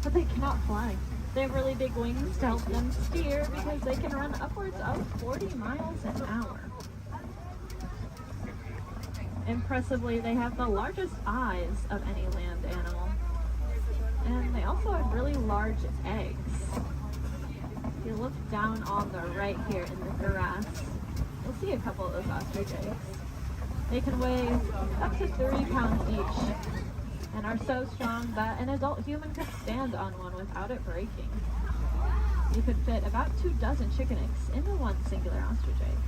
but they cannot fly. They have really big wings to help them steer because they can run upwards of 40 miles an hour. Impressively, they have the largest eyes of any land animal. And they also have really large eggs. If you look down on the right here in the grass, you'll see a couple of those ostrich eggs. They can weigh up to 3 pounds each and are so strong that an adult human could stand on one without it breaking. You could fit about 2 dozen chicken eggs into one singular ostrich egg.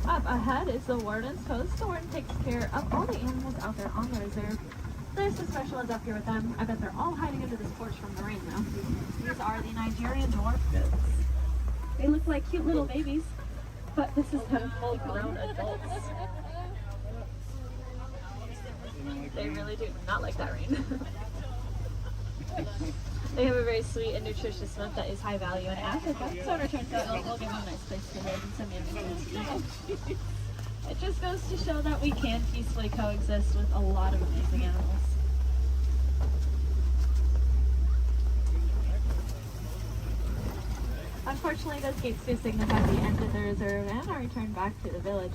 Up ahead is the warden's post. The warden takes care of all the animals out there on the reserve. There's some special ones up here with them. I bet they're all hiding under this porch from the rain though. These are the Nigerian dwarf goats. They look like cute little babies, but this is them full-grown adults. They really do not like that rain. They have a very sweet and nutritious milk that is high value in Africa, so in return for that milk, we'll give them a nice place to live and some yummy food to eat. It just goes to show that we can peacefully coexist with a lot of amazing animals. Unfortunately, those gates do signify the end of the reserve and our return back to the village.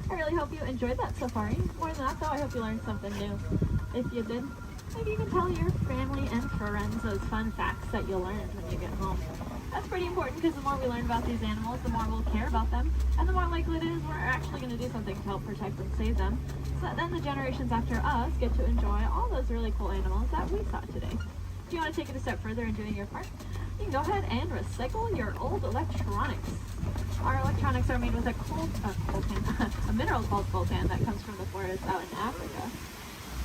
I really hope you enjoyed that safari. More than that though, I hope you learned something new. If you did, maybe you can tell your family and friends those fun facts that you learned when you get home. That's pretty important because the more we learn about these animals, the more we'll care about them, and the more likely it is we're actually going to do something to help protect and save them, so that then the generations after us get to enjoy all those really cool animals that we saw today. If you want to take it a step further in doing your part, you can go ahead and recycle your old electronics. Our electronics are made with a a mineral called coltan that comes from the forest out in Africa.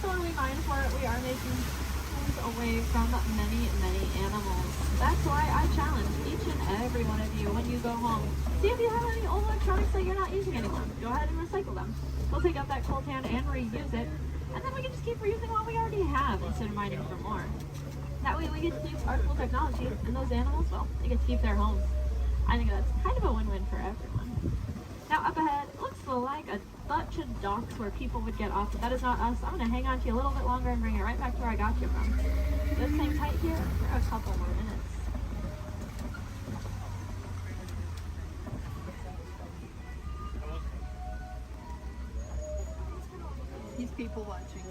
So when we mine for it, we are making things away from many, many animals. That's why I challenge each and every one of you when you go home. See if you have any old electronics that you're not using anymore. Go ahead and recycle them. We'll take out that coltan and reuse it, and then we can just keep reusing what we already have instead of mining for more. That way we get to use artful technology, and those animals, well, they get to keep their homes. I think that's kind of a win-win for everyone. Now up ahead, it looks like a bunch of docks where people would get off, but that is not us. I'm going to hang on to you a little bit longer and bring it right back to where I got you from. Just hang tight here for a couple more minutes. He's people watching.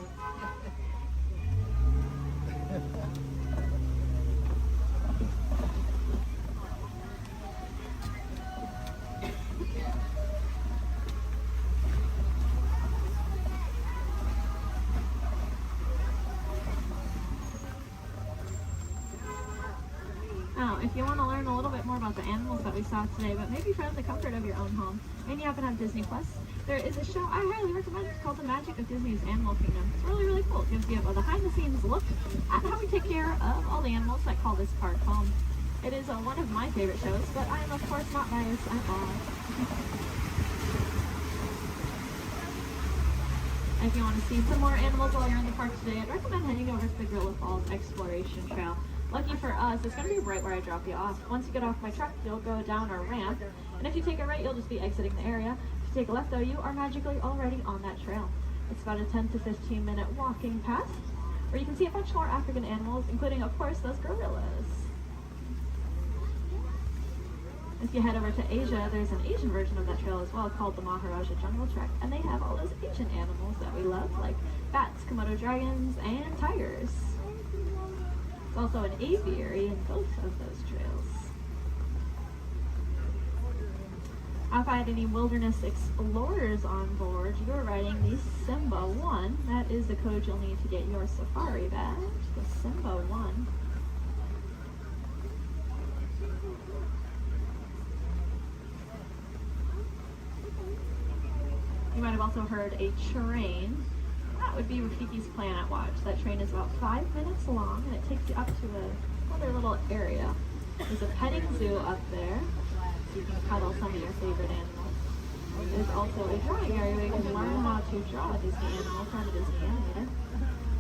Now, if you want to learn a little bit more about the animals that we saw today, but maybe from the comfort of your own home, and you happen to have Disney Plus, there is a show I highly recommend. It's called The Magic of Disney's Animal Kingdom. It's really, really cool. It gives you a behind-the-scenes look at how we take care of all the animals that call this park home. It is one of my favorite shows, but I am, of course, not biased at all. If you want to see some more animals while you're in the park today, I'd recommend heading over to the Gorilla Falls Exploration Trail. Lucky for us, it's going to be right where I drop you off. Once you get off my truck, you'll go down a ramp, and if you take a right, you'll just be exiting the area. If you take a left, though, you are magically already on that trail. It's about a 10 to 15 minute walking path, where you can see a bunch more African animals, including, of course, those gorillas. If you head over to Asia, there's an Asian version of that trail as well called the Maharaja Jungle Trek, and they have all those Asian animals that we love, like bats, Komodo dragons, and tigers. It's also an aviary in both of those trails. If I had any wilderness explorers on board, you're riding the Simba 1. That is the code you'll need to get your safari badge, the Simba 1. You might have also heard a train. That would be Rafiki's Planet Watch. That train is about 5 minutes long, and it takes you up to another little area. There's a petting zoo up there, so you can cuddle some of your favorite animals. There's also a drawing area where you can learn how to draw a Disney animal from a Disney animator.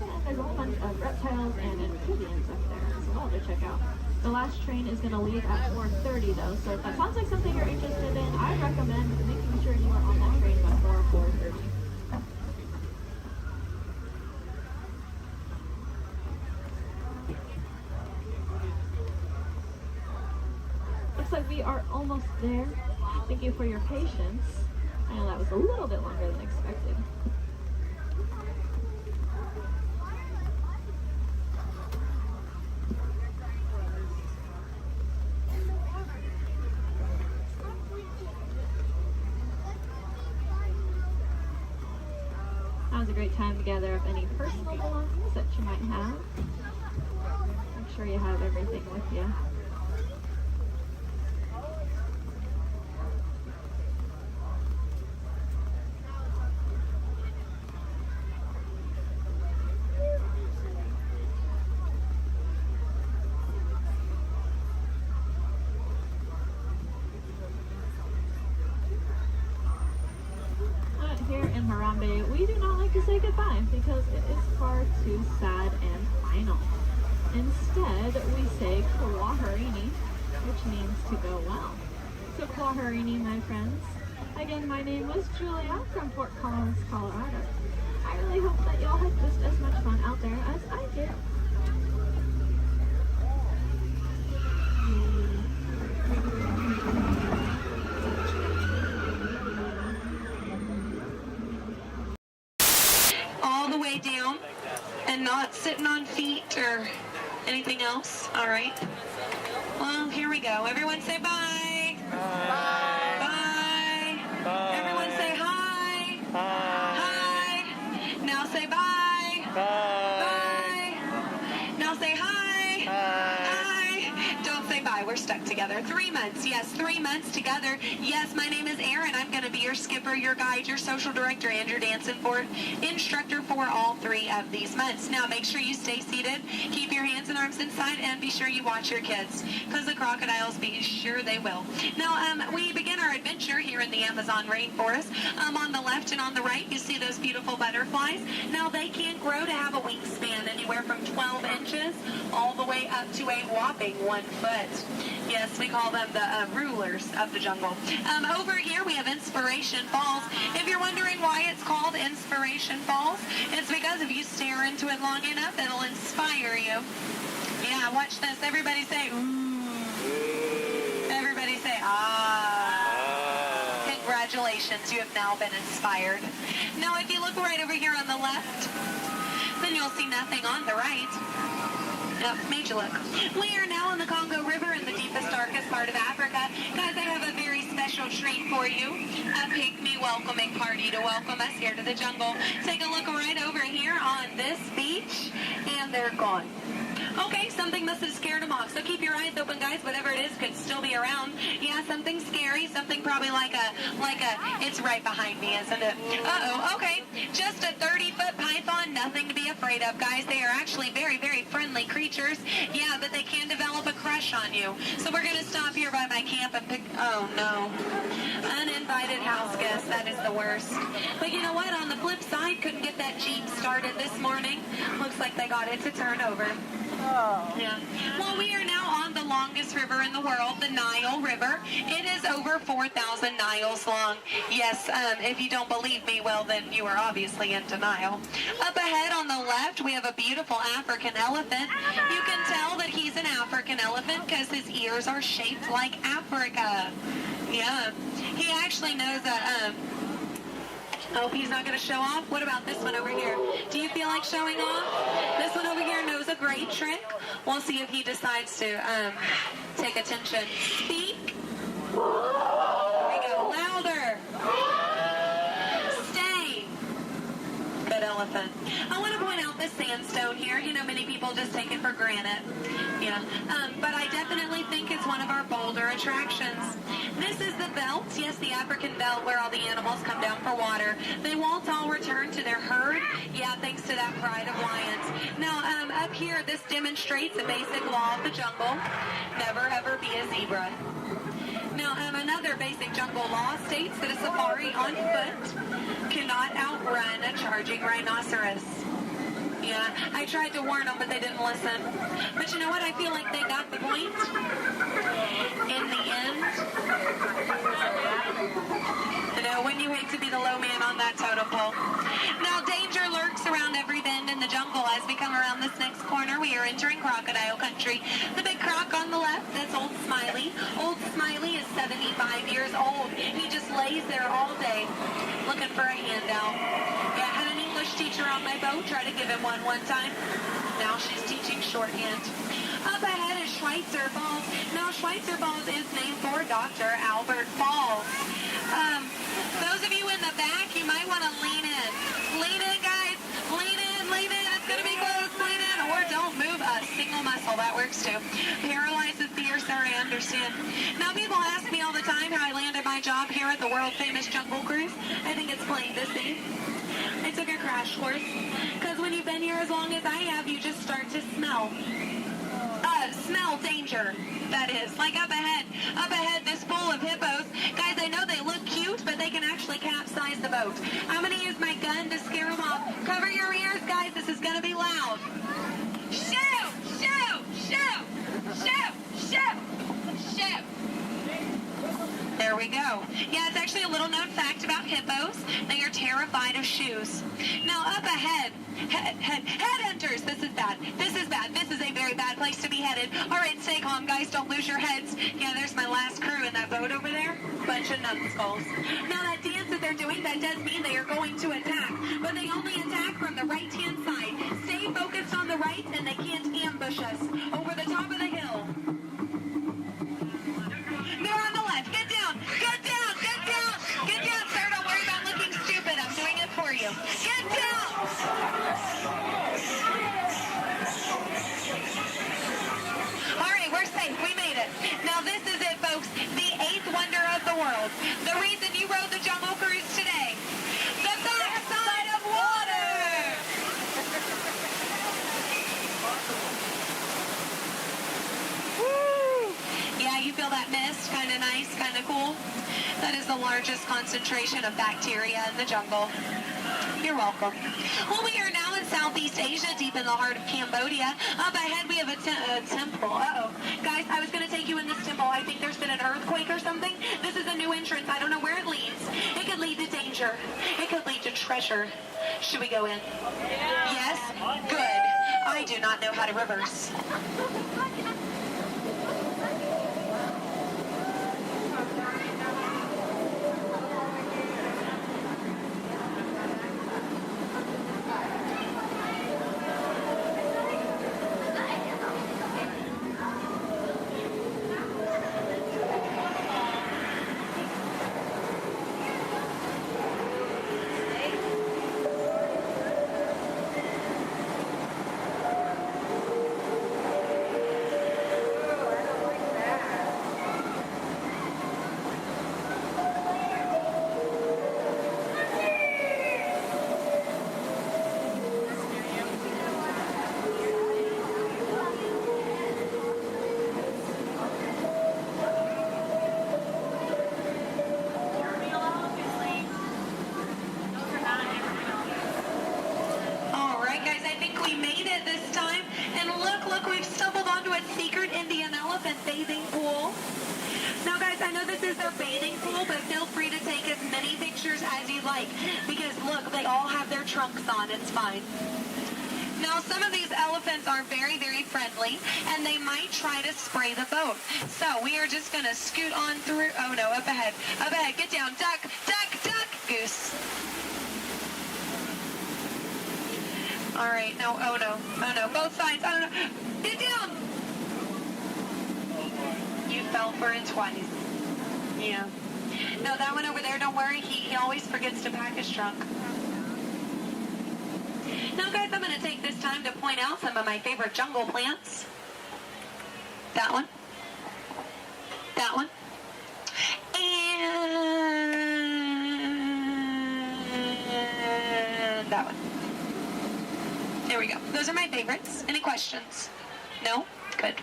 And there's a whole bunch of reptiles and amphibians up there as well to check out. The last train is going to leave at 4:30 though, so if that sounds like something you're interested in, I recommend making sure you are on that train before 4:30. Looks like we are almost there. Thank you for your patience. I know that was a little bit longer than expected. Now's a great time to gather up any personal belongings that you might have. Make sure you have everything with you. Here in Harambe, we do not like to say goodbye because it is far too sad and final. Instead, we say Kwaherini, which means to go well. So Kwaherini, my friends. Again, my name was Julia from Fort Collins, Colorado. I really hope that y'all had just as much fun out there as I did. All the way down and not sitting on feet or anything else. All right. Well, here we go. Everyone say bye. Bye. Bye. Bye. Everyone say hi. Hi. Hi. Now say bye. Bye. Bye. Now say hi. Hi. Don't say bye. We're stuck together. 3 months. Yes, 3 months together. Yes, my name is Erin. I'm going to be your skipper, your guide, your social director, and your dance and board instructor for all 3 of these months. Now, make sure you stay seated, keep your hands and arms inside, and be sure you watch your kids, because the crocodiles, be sure they will. Now, we begin our adventure here in the Amazon rainforest. On the left and on the right, you see those beautiful butterflies. Now, they can grow to have a wingspan anywhere from 12 inches all the way up to a whopping 1 foot. Yes, we call them the rulers of the jungle. Over here, we have Inspiration Falls. If you're wondering why it's called Inspiration Falls, it's because if you stare into it long enough, it'll inspire you. Yeah, watch this. Everybody say, ooh. Everybody say, ah. Congratulations, you have now been inspired. Now, if you look right over here on the left, then you'll see nothing on the right. Yep, made you look. We are now in the Congo River in the deepest, darkest part of Africa. Guys, I have a very special treat for you. A pygmy welcoming party to welcome us here to the jungle. Take a look right over here on this beach, and they're gone. Okay, something must have scared them off. So keep your eyes open, guys. Whatever it is could still be around. Yeah, something scary. Something probably like a, it's right behind me, isn't it? Uh-oh, okay. Just a 30-foot python. Nothing to be afraid of, guys. They are actually very, very friendly creatures. Yeah, but they can develop a crush on you. So we're going to stop here by my camp and pick, oh no. Uninvited house guests. That is the worst. But you know what? On the flip side, couldn't get that Jeep started this morning. Looks like they got it to turn over. Oh. Yeah. Well, we are now on the longest river in the world, the Nile River. It is over 4,000 miles long. Yes, if you don't believe me, well, then you are obviously in denial. Up ahead on the left, we have a beautiful African elephant. You can tell that he's an African elephant because his ears are shaped like Africa. Yeah. He actually knows a, oh, he's not going to show off? What about this one over here? Do you feel like showing off? This one over here knows a great trick. We'll see if he decides to take attention. Speak. There we go. Louder. Stay. Good elephant. I want to point out this sandstone here. You know, many people just take it for granted. Yeah. But I definitely think it's one of our bolder attractions. This is the belt, yes, the African belt where all the animals come down for water. They won't all return to their herd, yeah, thanks to that pride of lions. Now, up here, this demonstrates a basic law of the jungle. Never ever be a zebra. Now, another basic jungle law states that a safari on foot cannot outrun a charging rhinoceros. Yeah, I tried to warn them, but they didn't listen. But you know what? I feel like they got the point. In the end, you know, when you hate to be the low man on that totem pole. Now, danger lurks around every bend in the jungle. As we come around this next corner, we are entering crocodile country. The big croc on the left, that's Old Smiley. Old Smiley is 75 years old. He just lays there all day looking for a handout. Yeah, I had an English teacher on my boat, try to give him one time. Now she's teaching shorthand. Up ahead is Schweitzer Falls. Now Schweitzer Falls is named for Dr. Albert Falls. Those of you in the back, you might want to lean in. Lean in, guys. Lean in, lean in. It's going to be close. Lean in, or don't move a single muscle. That works too. Paralyzed with fear, sir, I understand. Now people ask me all the time how I landed my job here at the world famous Jungle Cruise. I think it's plain to see. I took a crash course, because when you've been here as long as I have, you just start to smell danger, that is. Like up ahead, this pool of hippos. Guys, I know they look cute, but they can actually capsize the boat. I'm going to use my gun to scare them off. Cover your ears, guys, this is going to be loud. Shoot! Shoot! Shoot! Shoot! Shoot! Shoot! There we go. Yeah, it's actually a little known fact about hippos. They are terrified of shoes. Now up ahead, headhunters. This is bad. This is bad. This is a very bad place to be headed. All right, stay calm, guys. Don't lose your heads. Yeah, there's my last crew in that boat over there. Bunch of numbskulls. Now that dance that they're doing, that does mean they are going to attack. But they only attack from the right-hand side. Stay focused on the right, and they can't ambush us. Over the top of the hill. They're on the left. Get down. Get down. Get down. Get down, sir. Don't worry about looking stupid. I'm doing it for you. Get down. All right, we're safe. We made it. Now this is it, folks. The 8th wonder of the world. The reason you rode the Jungle Cruise today. The backside of water. Woo! Yeah, you feel that mist? Kind of nice, kind of cool. That is the largest concentration of bacteria in the jungle. You're welcome. Well, we are now in Southeast Asia, deep in the heart of Cambodia. Up ahead, we have a temple. Uh-oh. Guys, I was going to take you in this temple. I think there's been an earthquake or something. This is a new entrance. I don't know where it leads. It could lead to danger. It could lead to treasure. Should we go in? Yes? Good. I do not know how to reverse. this is their bathing pool, but feel free to take as many pictures as you like, because look, they all have their trunks on. It's fine. Now, some of these elephants are very, very friendly, and they might try to spray the boat. So we are just going to scoot on through. Oh, no, up ahead. Up ahead. Get down. Duck, duck, duck. Goose. All right. No, oh, no. Oh, no. Both sides. Oh, no. Get down. You fell for it twice. Yeah. No, that one over there, don't worry. He always forgets to pack his trunk. Now, guys, I'm going to take this time to point out some of my favorite jungle plants. That one. That one. And that one. There we go. Those are my favorites. Any questions? No? Good.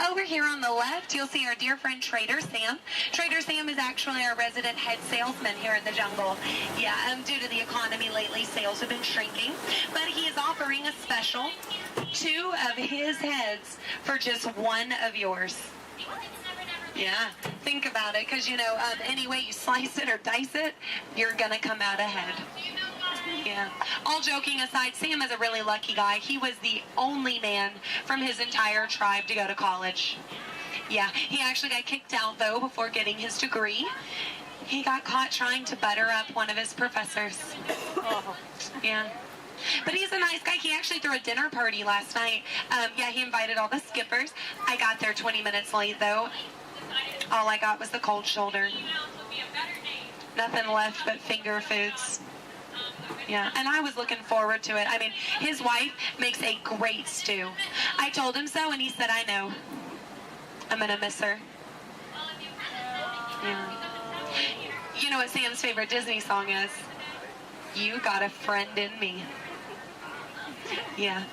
Over here on the left, you'll see our dear friend Trader Sam. Trader Sam is actually our resident head salesman here in the jungle. Yeah, due to the economy lately, sales have been shrinking. But he is offering a special, 2 of his heads for just 1 of yours. Yeah, think about it, because, you know, any way you slice it or dice it, you're going to come out ahead. Yeah. All joking aside, Sam is a really lucky guy. He was the only man from his entire tribe to go to college. Yeah, he actually got kicked out, though, before getting his degree. He got caught trying to butter up one of his professors. Yeah. But he's a nice guy. He actually threw a dinner party last night. Yeah, he invited all the skippers. I got there 20 minutes late, though. All I got was the cold shoulder. Nothing left but finger foods. Yeah, and I was looking forward to it. I mean, his wife makes a great stew. I told him so, and he said, I know. I'm going to miss her. Yeah. You know what Sam's favorite Disney song is? You Got a Friend in Me. Yeah.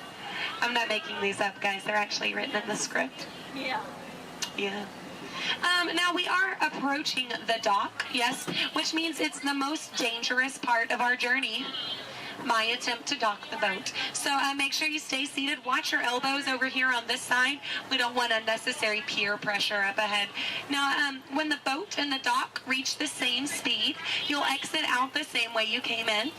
I'm not making these up, guys. They're actually written in the script. Yeah. Yeah. Now we are approaching the dock, yes, which means it's the most dangerous part of our journey. My attempt to dock the boat. So make sure you stay seated. Watch your elbows over here on this side. We don't want unnecessary peer pressure up ahead. Now, when the boat and the dock reach the same speed, you'll exit out the same way you came in.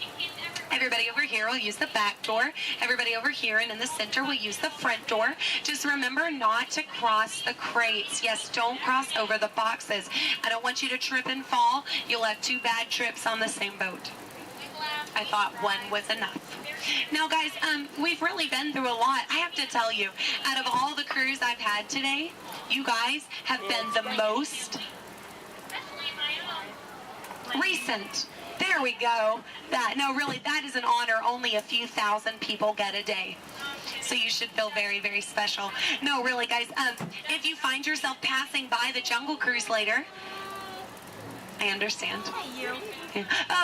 Everybody over here will use the back door. Everybody over here and in the center will use the front door. Just remember not to cross the crates. Yes, don't cross over the boxes. I don't want you to trip and fall. You'll have 2 bad trips on the same boat. I thought 1 was enough. Now, guys, we've really been through a lot. I have to tell you, out of all the crews I've had today, you guys have been the most recent. There we go. No, really, that is an honor only a few thousand people get a day. So you should feel very, very special. No, really, guys, if you find yourself passing by the Jungle Cruise later, I understand. Yeah.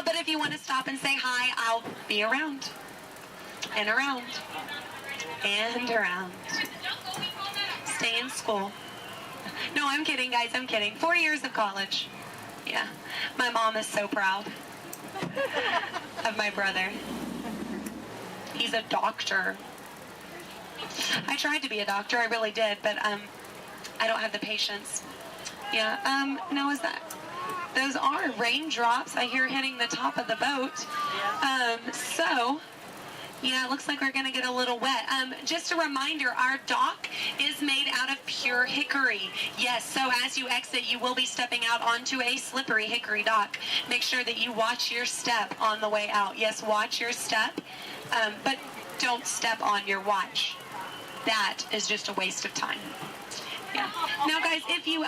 But if you want to stop and say hi, I'll be around. And around. And around. Stay in school. No, I'm kidding, guys, I'm kidding. 4 years of college. Yeah. My mom is so proud of my brother. He's a doctor. I tried to be a doctor, I really did, but I don't have the patience. Yeah, no, is that... Those are raindrops I hear hitting the top of the boat. So, yeah, it looks like we're going to get a little wet. Just a reminder, our dock is made out of pure hickory. Yes, so as you exit, you will be stepping out onto a slippery hickory dock. Make sure that you watch your step on the way out. Yes, watch your step, but don't step on your watch. That is just a waste of time. Yeah. Now, guys, if you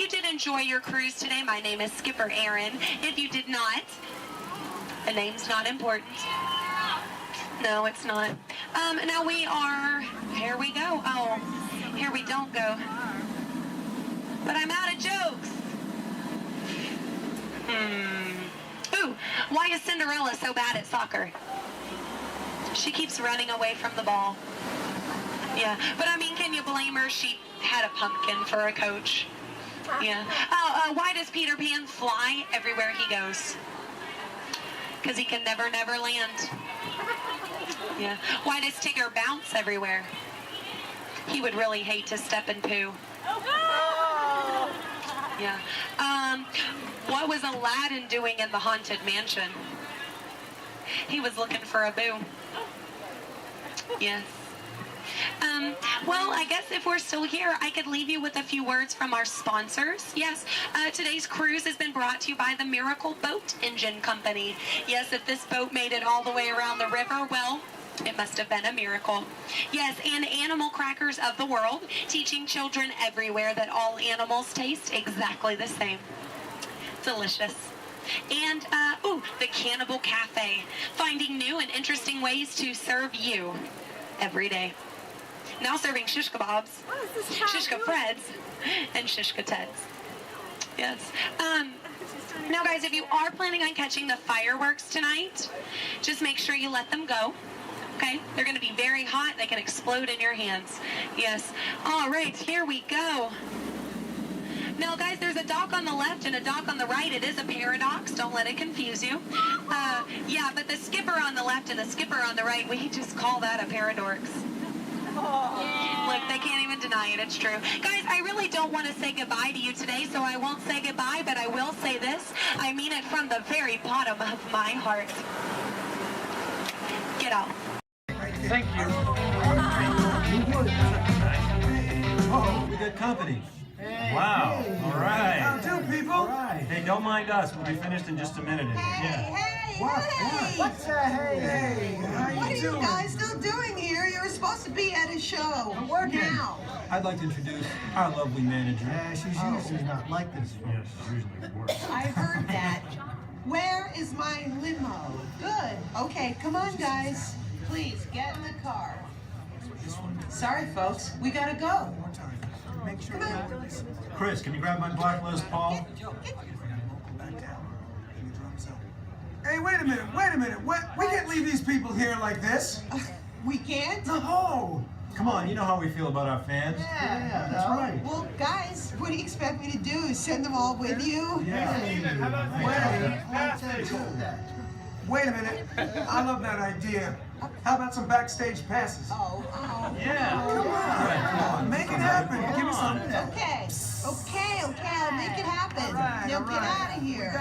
did enjoy your cruise today, my name is Skipper Aaron. If you did not, the name's not important. No, it's not. Now we are, here we go. Oh, here we don't go. But I'm out of jokes. Ooh, why is Cinderella so bad at soccer? She keeps running away from the ball. Yeah, but I mean, can you blame her? She had a pumpkin for a coach. Yeah. Oh, why does Peter Pan fly everywhere he goes? Because he can never land. Yeah. Why does Tigger bounce everywhere? He would really hate to step in poo. Yeah. What was Aladdin doing in the Haunted Mansion? He was looking for a boo. Yes. Well, I guess if we're still here, I could leave you with a few words from our sponsors. Yes, today's cruise has been brought to you by the Miracle Boat Engine Company. Yes, if this boat made it all the way around the river, well, it must have been a miracle. Yes, and Animal Crackers of the World, teaching children everywhere that all animals taste exactly the same. Delicious. And, the Cannibal Cafe, finding new and interesting ways to serve you every day. Now serving shish kebabs, shish freds, and shish teds. Yes. Now, guys, if you are planning on catching the fireworks tonight, just make sure you let them go. Okay? They're going to be very hot. They can explode in your hands. Yes. All right, here we go. Now, guys, there's a dock on the left and a dock on the right. It is a paradox. Don't let it confuse you. Yeah, but the skipper on the left and the skipper on the right, we just call that a paradox. Look, they can't even deny it. It's true. Guys, I really don't want to say goodbye to you today, so I won't say goodbye, but I will say this. I mean it from the very bottom of my heart. Get out. Thank you. Oh, we got company. Wow. All right. How do, people? All right. Hey, don't mind us. We'll be finished in just a minute. What's hey? What are you guys still doing here? You were supposed to be at a show. I'm working. Now. I'd like to introduce our lovely manager. Yeah, she's usually not like this. Yes, she's usually worse. I heard that. Where is my limo? Good. Okay, come on, guys. Please, get in the car. Sorry, folks. We gotta go. Make sure Chris, can you grab my Black Les Paul? Hey, wait a minute. We can't leave these people here like this. We can't? No. Come on, you know how we feel about our fans. Yeah, that's right. Well, guys, what do you expect me to do? Send them all with you? Wait a minute. I love that idea. How about some backstage passes? Yeah. Come on. Make it happen. Give me some. Okay, I'll make it happen. Now get out of here. I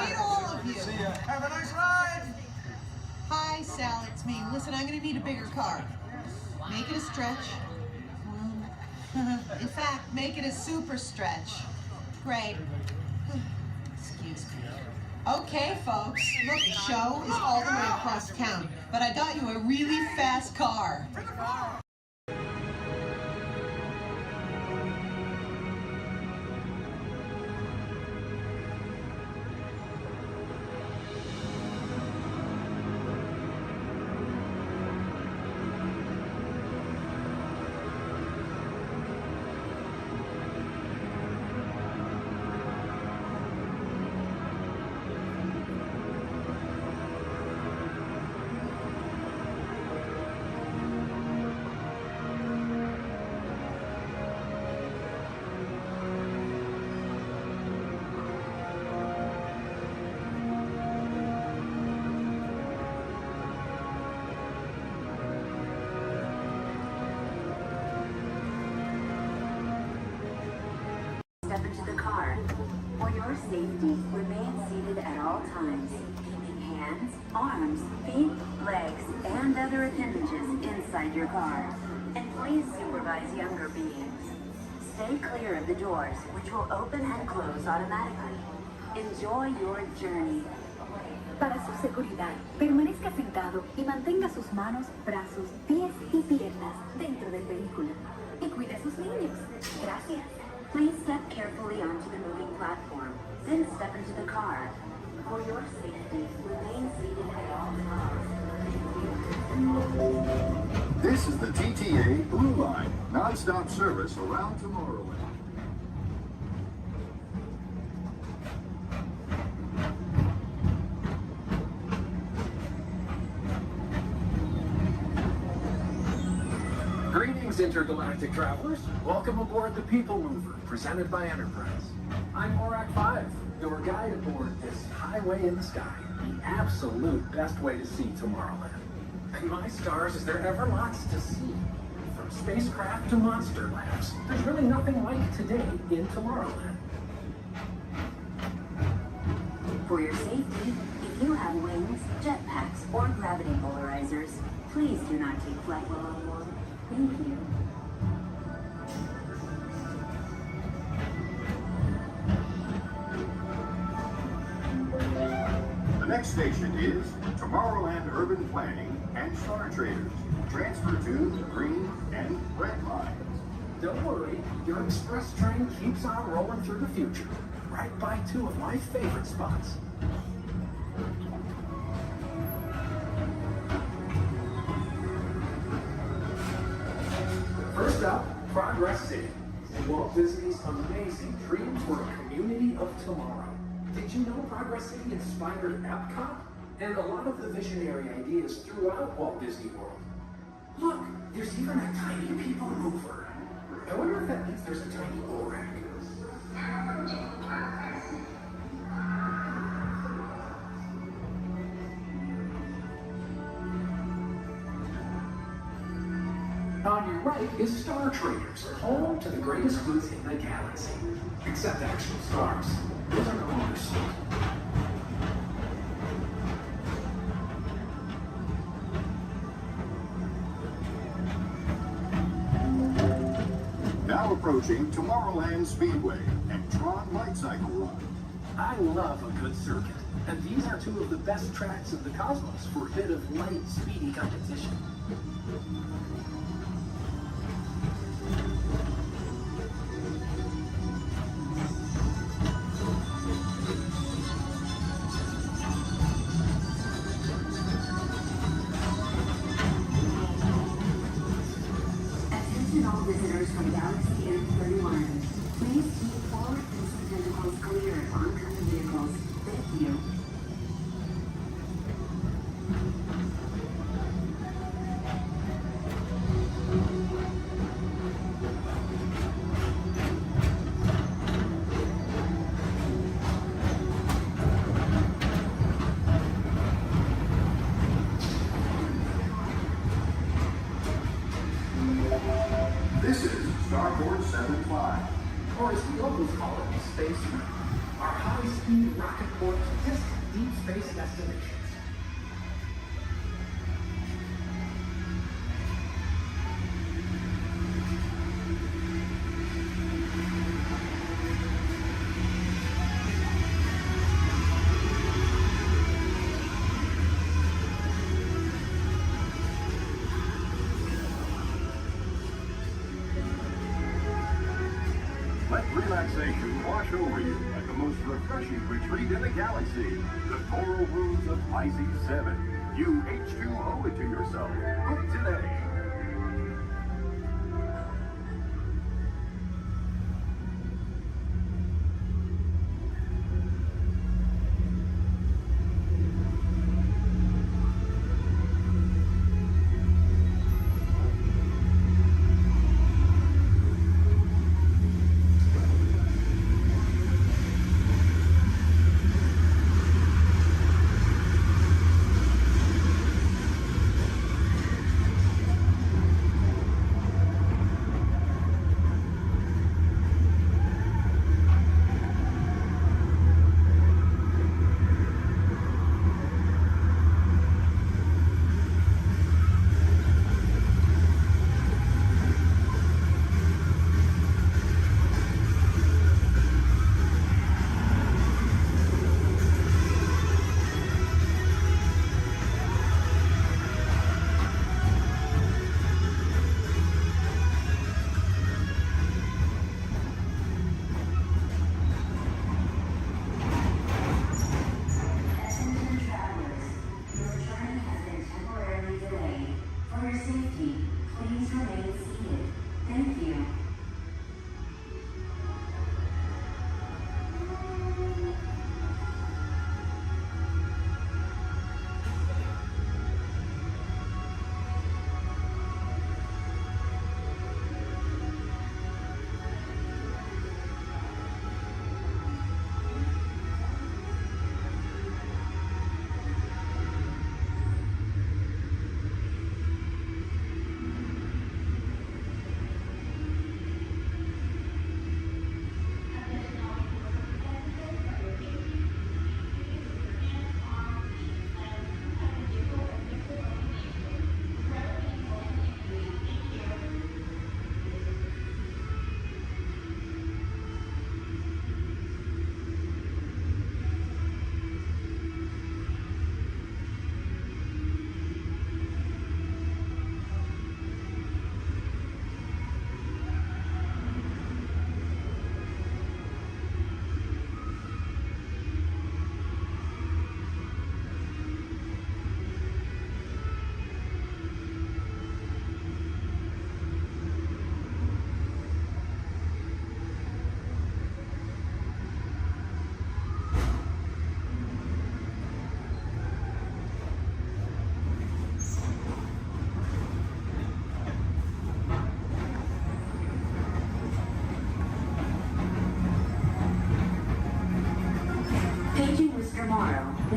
need all of you. See ya. Have a nice ride. Hi, Sal, it's me. Listen, I'm gonna need a bigger car. Make it a stretch. In fact, make it a super stretch. Great. Excuse me. Okay, folks. Look, the show is all the way across town, but I got you a really fast car. Step into the car. For your safety, remain seated at all times, keeping hands, arms, feet, legs, and other appendages inside your car. And please supervise younger beings. Stay clear of the doors, which will open and close automatically. Enjoy your journey. Para su seguridad, permanezca sentado y mantenga sus manos, brazos, pies y piernas dentro del vehículo. Y cuide a sus niños. Gracias. Please step carefully onto the moving platform, then step into the car. For your safety, remain seated at all times. This is the TTA Blue Line, non-stop service around Tomorrowland. Greetings, intergalactic travelers. Welcome aboard the People Mover, presented by Enterprise. I'm Morak 5, your guide aboard this highway in the sky, the absolute best way to see Tomorrowland. And my stars, is there ever lots to see? From spacecraft to monster labs, there's really nothing like today in Tomorrowland. For your safety, if you have wings, jetpacks, or gravity polarizers, please do not take flight while on water. Thank you. The next station is Tomorrowland Urban Planning and Star Traders. Transfer to the green and red lines. Don't worry, your express train keeps on rolling through the future, right by two of my favorite spots. First up, Progress City, Walt Disney's amazing dream for a community of tomorrow. Did you know Progress City inspired Epcot and a lot of the visionary ideas throughout Walt Disney World? Look, there's even a tiny people mover. I wonder if that means there's a tiny ORAC. On your right is Star Traders, home to the greatest goods in the galaxy. Except actual stars. Those are no longer sold. Now approaching Tomorrowland Speedway and Tron Light Cycle Run. I love a good circuit, and these are two of the best tracks in the cosmos for a bit of light, speedy competition. Attention all visitors from Galaxy M31. Please keep forward-facing tentacles clear of oncoming vehicles. Thank you. This is Starboard 75. Or as we always call it, Space Mountain. Our high-speed rocket port to distant deep space destinations. Let relaxation wash over you at the most refreshing retreat in the galaxy, the coral rooms of Pisces 7. You H2O it to yourself. Book today.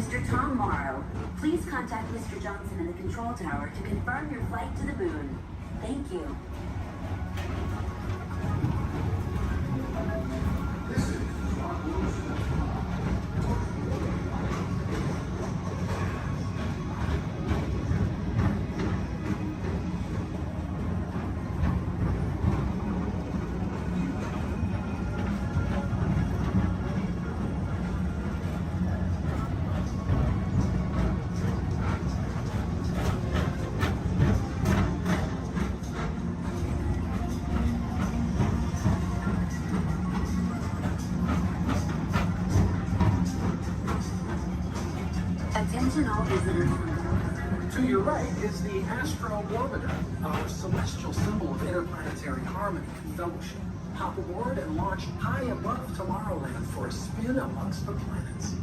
Mr. Tom Morrow, please contact Mr. Johnson in the control tower to confirm your flight to the moon. Thank you. Attention all visitors. To your right is the Astrobarometer, our celestial symbol of interplanetary harmony and fellowship. Hop aboard and launch high above Tomorrowland for a spin amongst the planets.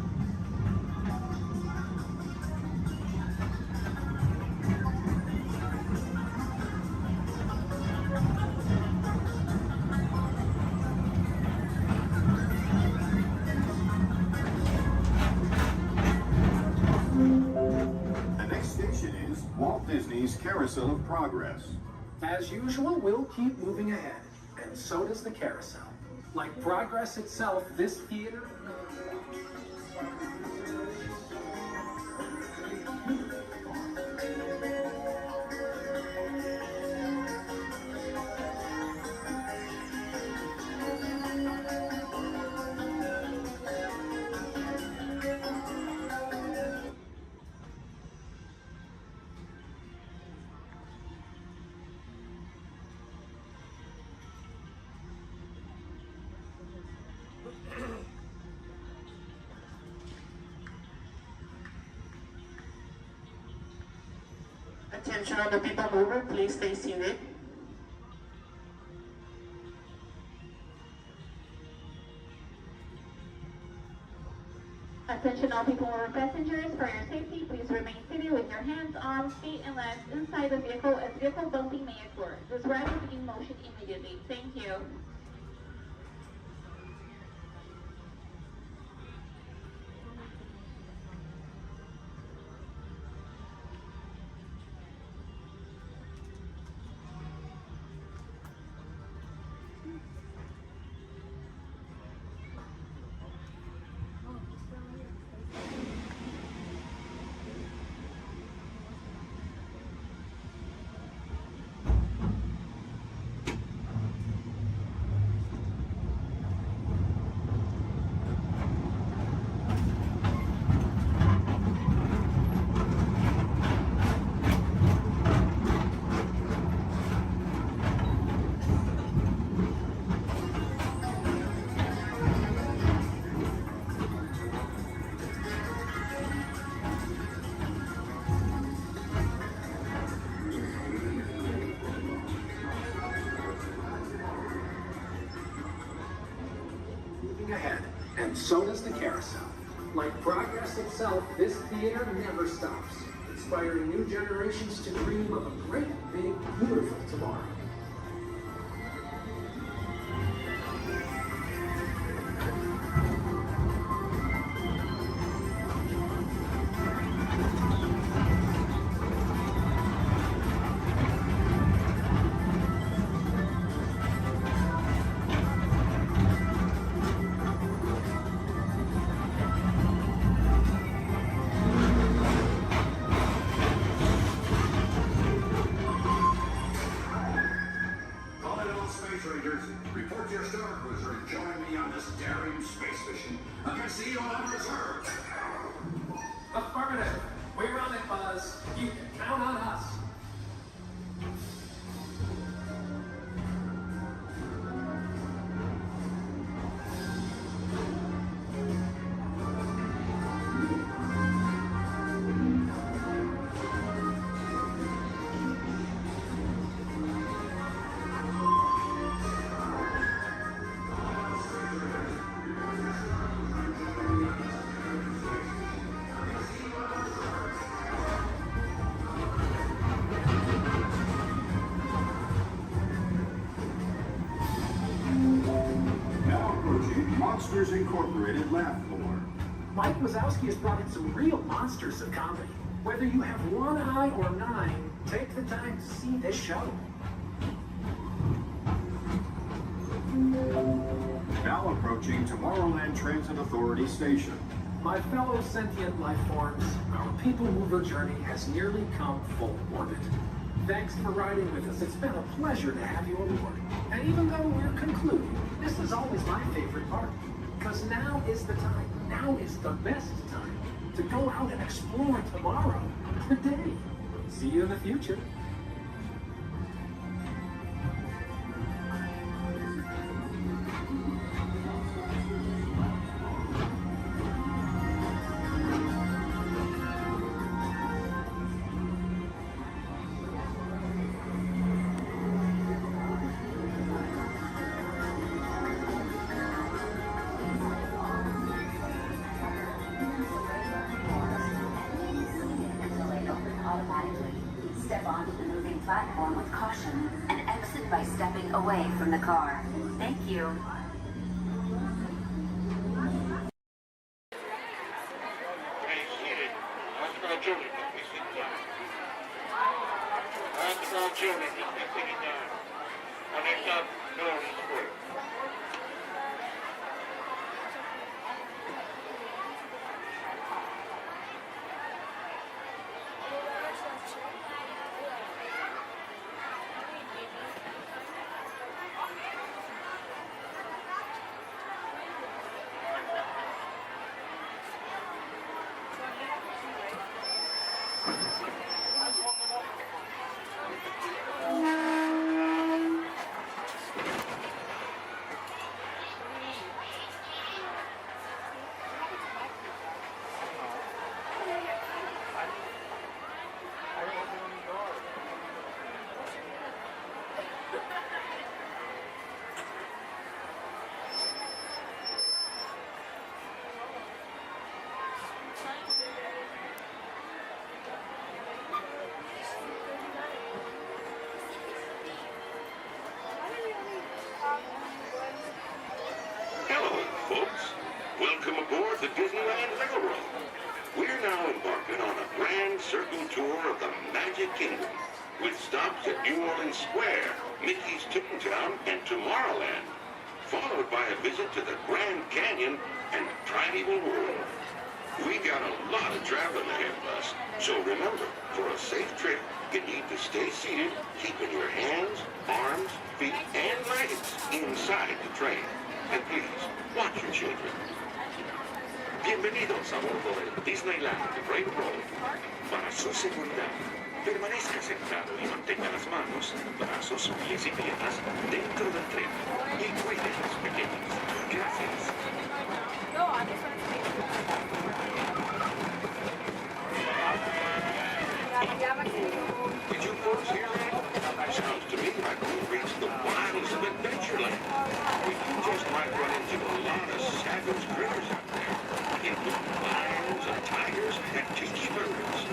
The next station is Walt Disney's Carousel of Progress. As usual, we'll keep moving ahead, and so does the carousel. Like progress itself, this theater... Attention on the people mover, please stay seated. Attention all people mover passengers, for your safety, please remain seated with your hands, arms, feet, and legs inside the vehicle as vehicle bumping may occur. This ride will begin motion immediately. Thank you. ahead, and so does the carousel. Like progress itself, this theater never stops, inspiring new generations to dream of a great, big, beautiful tomorrow. Report to your star cruiser and join me on this daring space mission against the evil on reserve. Affirmative. We run it, Buzz. You can count on us. Monsters Incorporated laugh floor. Mike Wazowski has brought in some real monsters of comedy. Whether you have one eye or 9, take the time to see this show. Now approaching Tomorrowland Transit Authority Station. My fellow sentient life forms, our people mover journey has nearly come full orbit. Thanks for riding with us. It's been a pleasure to have you aboard. And even though we're concluding, this is always my favorite part. Because now is the time, now is the best time to go out and explore tomorrow, today. See you in the future. Step onto the moving platform with caution and exit by stepping away from the car. Thank you. Hello, folks. Welcome aboard the Disneyland Railroad. We're now embarking on a grand circle tour of the Magic Kingdom, with stops at New Orleans Square, Mickey's Toontown, and Tomorrowland, followed by a visit to the Grand Canyon and Primeval World. We got a lot of traveling ahead of us, so remember, for a safe trip, you need to stay seated, keeping your hands, arms, feet, and legs inside the train. And please, watch your children. Bienvenidos a bordo del Disneyland Railroad. Para su seguridad, permanezca sentado y mantenga las manos, brazos, pies y piernas dentro del tren. Y cuide a los pequeños. Gracias. Did you folks hear that? Sounds to me like we've reached the wilds of Adventureland. We just might run into a lot of savage critters out there, including lions and tigers and tiki birds.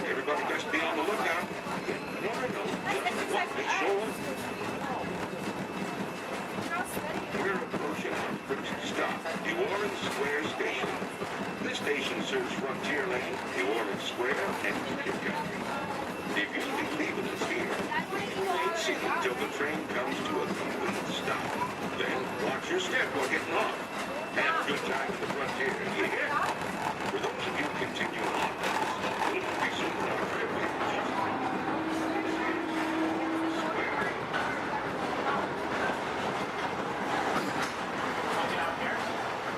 Everybody best be on the lookout. You never know just what may show up. We're approaching our first stop, New Orleans Square Station. This station serves Frontierland, New Orleans Square, and Union Country. If you'll be leaving us here, remain seated until the train comes to a complete stop. Then watch your step while getting off. Have a good time at the frontier, you hear? For those of you continuing on, we'll resume our trip in just a moment.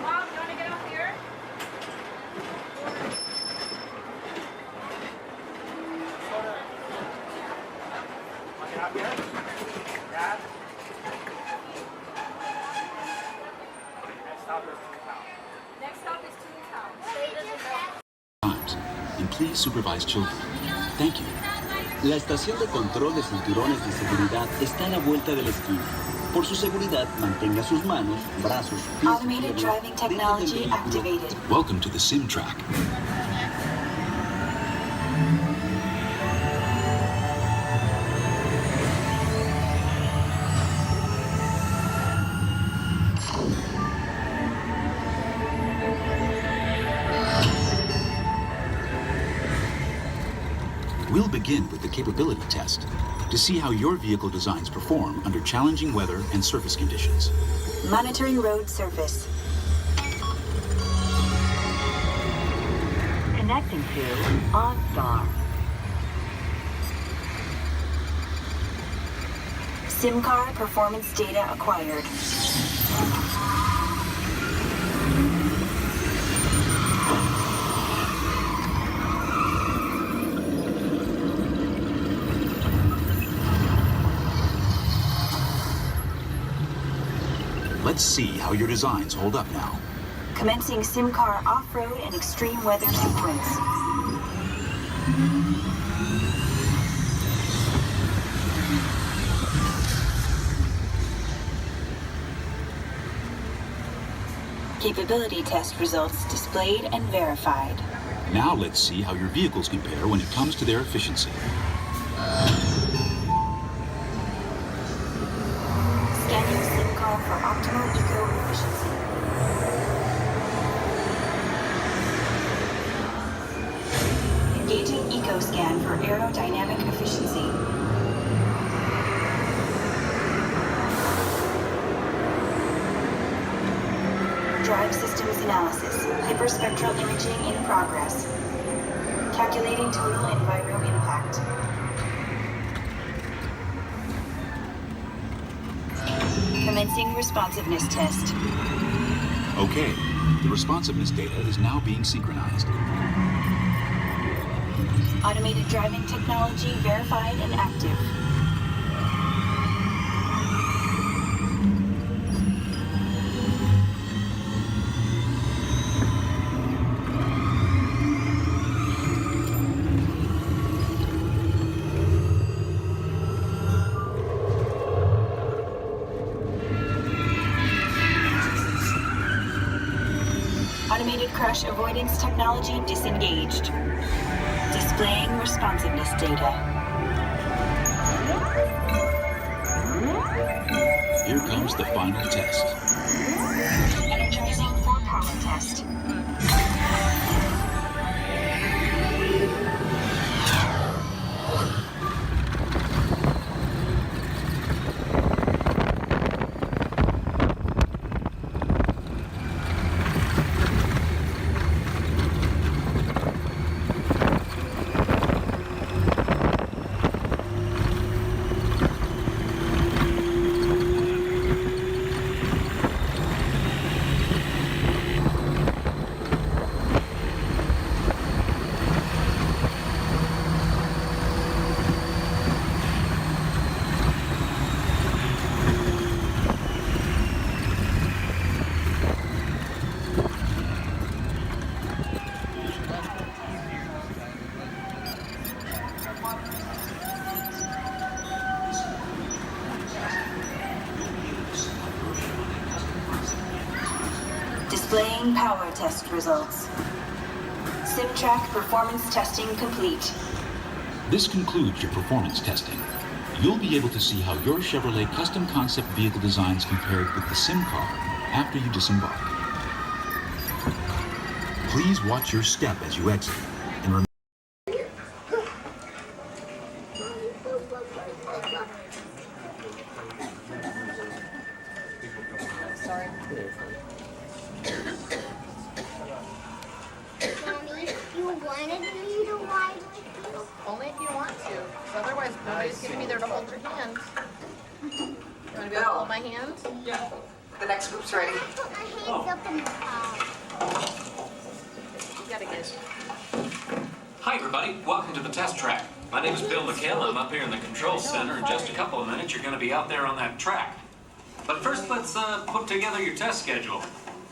Mom, you want to get up here? Next stop is Toontown. And please supervise children. Thank you. La estación de control de cinturones de seguridad está a la vuelta de la esquina. Por su seguridad, mantenga sus manos, brazos, pies Automated driving technology activated. Welcome to the sim track. begin with the capability test to see how your vehicle designs perform under challenging weather and surface conditions. Monitoring road surface. Connecting to OnStar. SIM car performance data acquired. Let's see how your designs hold up now. Commencing SIM car off-road and extreme weather sequence. Capability test results displayed and verified. Now let's see how your vehicles compare when it comes to their efficiency. Scanning SIM car for optimal eco-efficiency. Engaging EcoScan for aerodynamic efficiency. Drive systems analysis. Hyperspectral imaging in progress. Calculating total enviro impact. Commencing responsiveness test. Okay, the responsiveness data is now being synchronized. Automated driving technology verified and active. Automated crash avoidance technology disengaged. Displaying responsiveness data. Here comes the final test. Energizing for power test. Displaying power test results. SimTrack performance testing complete. This concludes your performance testing. You'll be able to see how your Chevrolet custom concept vehicle designs compared with the sim car after you disembark. Please watch your step as you exit and remember. Sorry. Mommy, you wanted me to ride with you? Only if you want to. 'Cause otherwise, nobody's going to be there to hold your hand. You want to be able to hold my hand? Yeah. The next group's ready. Put my hands up in the car. You got to get Hi, everybody. Welcome to the test track. My name is Bill McHale. I'm up here in the control center. In just a couple of minutes, you're going to be out there on that track. But first, let's put together your test schedule.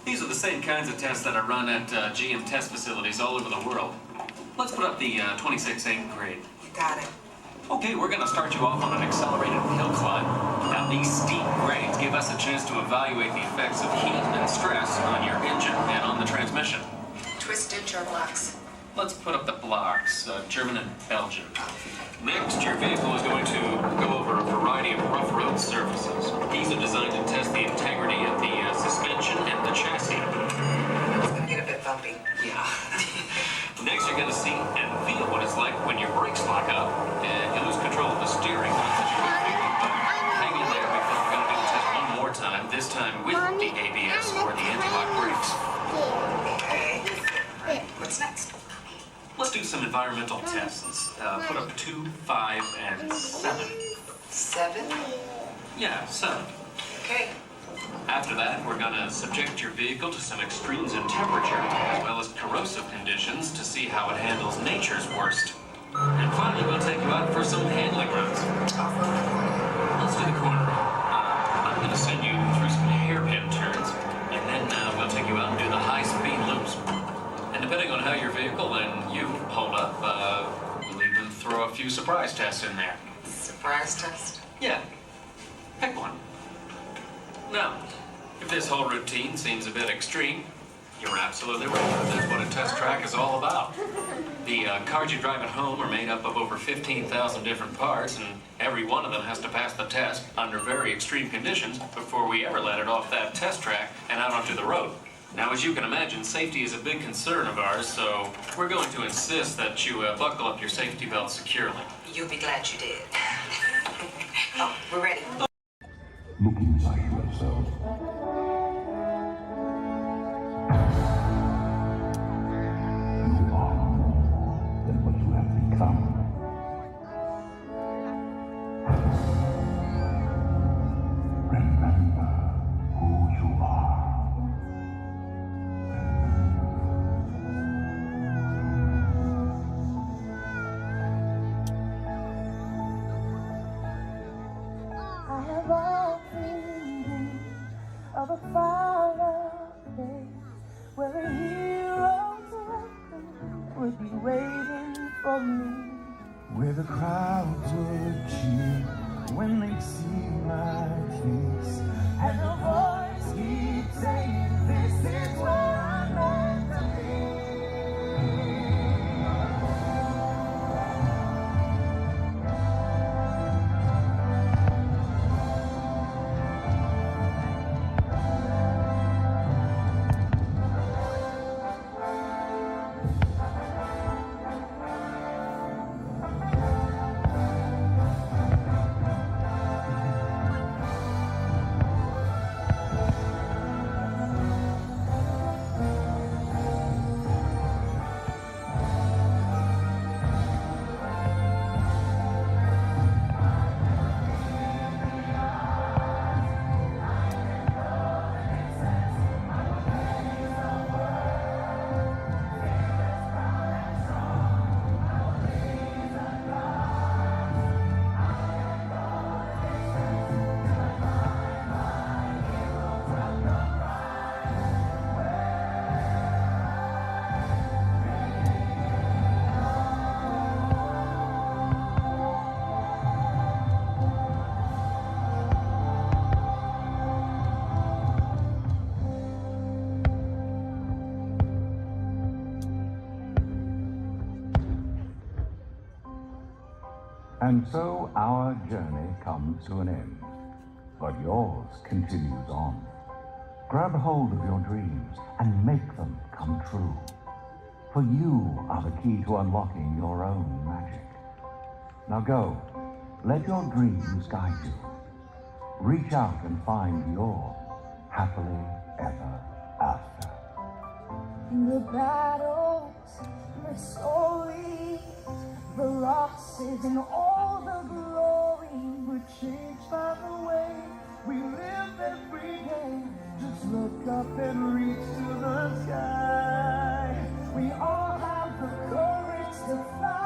These are the same kinds of tests that are run at GM test facilities all over the world. Let's put up the 26-8 grade. You got it. Okay, we're going to start you off on an accelerated hill climb. Now, these steep grades give us a chance to evaluate the effects of heat and stress on your engine and on the transmission. Twisted jar blocks. Let's put up the blocks, German and Belgian. Next, your vehicle is going to go over a variety of rough road surfaces. These are designed to test the integrity of the suspension and the chassis. It's going to get a bit bumpy. Yeah. Next, you're going to see and feel what it's like when your brakes lock up. and 7. 7? Yeah, 7. Okay. After that, we're gonna subject your vehicle to some extremes in temperature, as well as corrosive conditions to see how it handles nature's worst. And finally, we'll take you out for some handling runs. Let's do the corner road. I'm gonna send you through some hairpin turns, and then we'll take you out and do the high-speed loops. And depending on how your vehicle and you hold up, we'll even throw a few surprise tests in there. Surprise test? Yeah. Pick one. Now, if this whole routine seems a bit extreme, you're absolutely right. That's what a test track is all about. The cars you drive at home are made up of over 15,000 different parts, and every one of them has to pass the test under very extreme conditions before we ever let it off that test track and out onto the road. Now, as you can imagine, safety is a big concern of ours, so we're going to insist that you buckle up your safety belt securely. You'll be glad you did. Oh, we're ready. Look inside yourself. You are more than what you have become. Remember who you are. I have often dreamed of a far place where a hero's welcome would be waiting for me. Where the crowds would cheer when they see my face, And the voice keeps saying, this is where I'm meant to be. And so our journey comes to an end, but yours continues on. Grab hold of your dreams and make them come true. For you are the key to unlocking your own magic. Now go, let your dreams guide you. Reach out and find your happily ever after. The battles, the stories, the losses, and all the glory were changed by the way we live every day. Just look up and reach to the sky. We all have the courage to fly.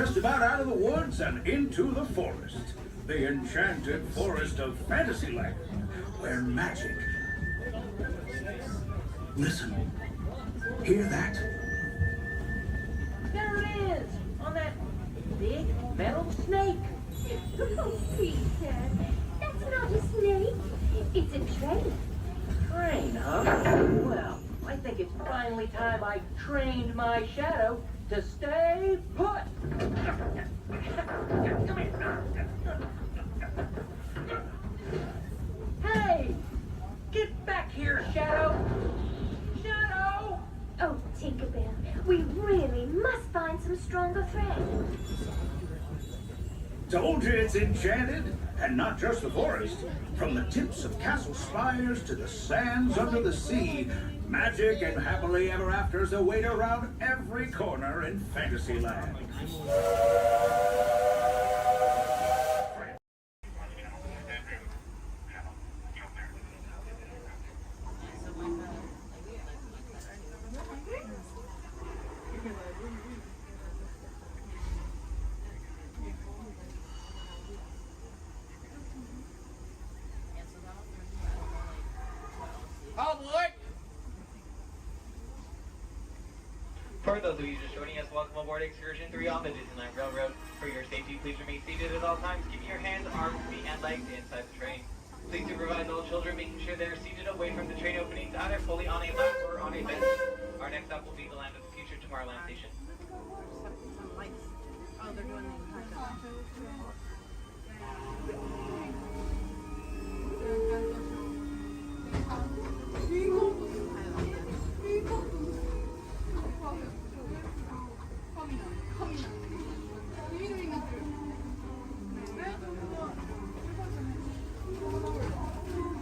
just about out of the woods and into the forest. The enchanted forest of Fantasyland, where magic... Listen. Hear that? There it is, on that big metal snake. Oh, Peter, that's not a snake. It's a train. Train, huh? Well, I think it's finally time I trained my shadow to stay put. Come here. Hey! Get back here, Shadow! Shadow! Oh, Tinkerbell, we really must find some stronger thread. Told you it's enchanted, and not just the forest. From the tips of castle spires to the sands under the sea, magic and happily ever afters await around every corner in Fantasyland. For those of you just joining us, welcome aboard Excursion 3 on the Disneyland Railroad. For your safety, please remain seated at all times, keeping your hands, arms, feet, and legs inside the train. Please supervise all children, making sure they are seated away from the train openings, either fully on a lap or on a bench. Our next stop will be the Land of the Future, Tomorrowland Station. Oh, they're doing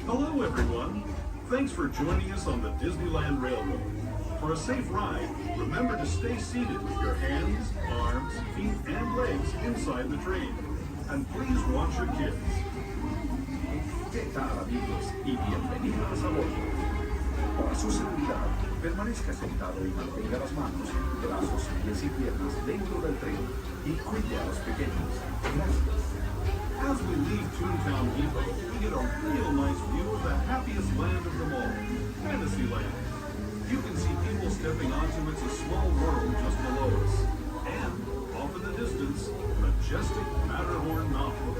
Hello, everyone. Thanks for joining us on the Disneyland Railroad. For a safe ride, remember to stay seated with your hands, arms, feet, and legs inside the train. And please watch your kids. ¿Qué tal, amigos? Y bienvenidos a bordo. Para su seguridad, permanezca sentado y mantenga las manos, brazos, pies y piernas dentro del tren y cuide a los pequeños. Gracias. As we leave Toontown Depot, we get a real nice view of the happiest land of them all, Fantasyland. You can see people stepping onto It's a Small World just below us. And, off in the distance, majestic Matterhorn Mountain.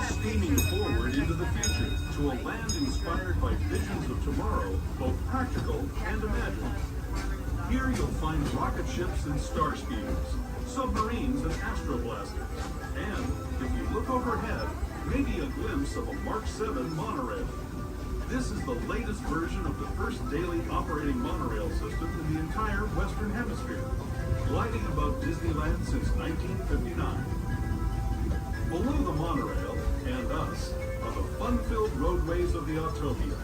Steaming forward into the future to a land inspired by visions of tomorrow, both practical and imagined. Here you'll find rocket ships and star speeders, submarines and astroblasters, and if you look overhead, maybe a glimpse of a Mark 7 monorail. This is the latest version of the first daily operating monorail system in the entire Western Hemisphere, gliding above Disneyland since 1959. Below the monorail, and us, are the fun-filled roadways of the Autopia.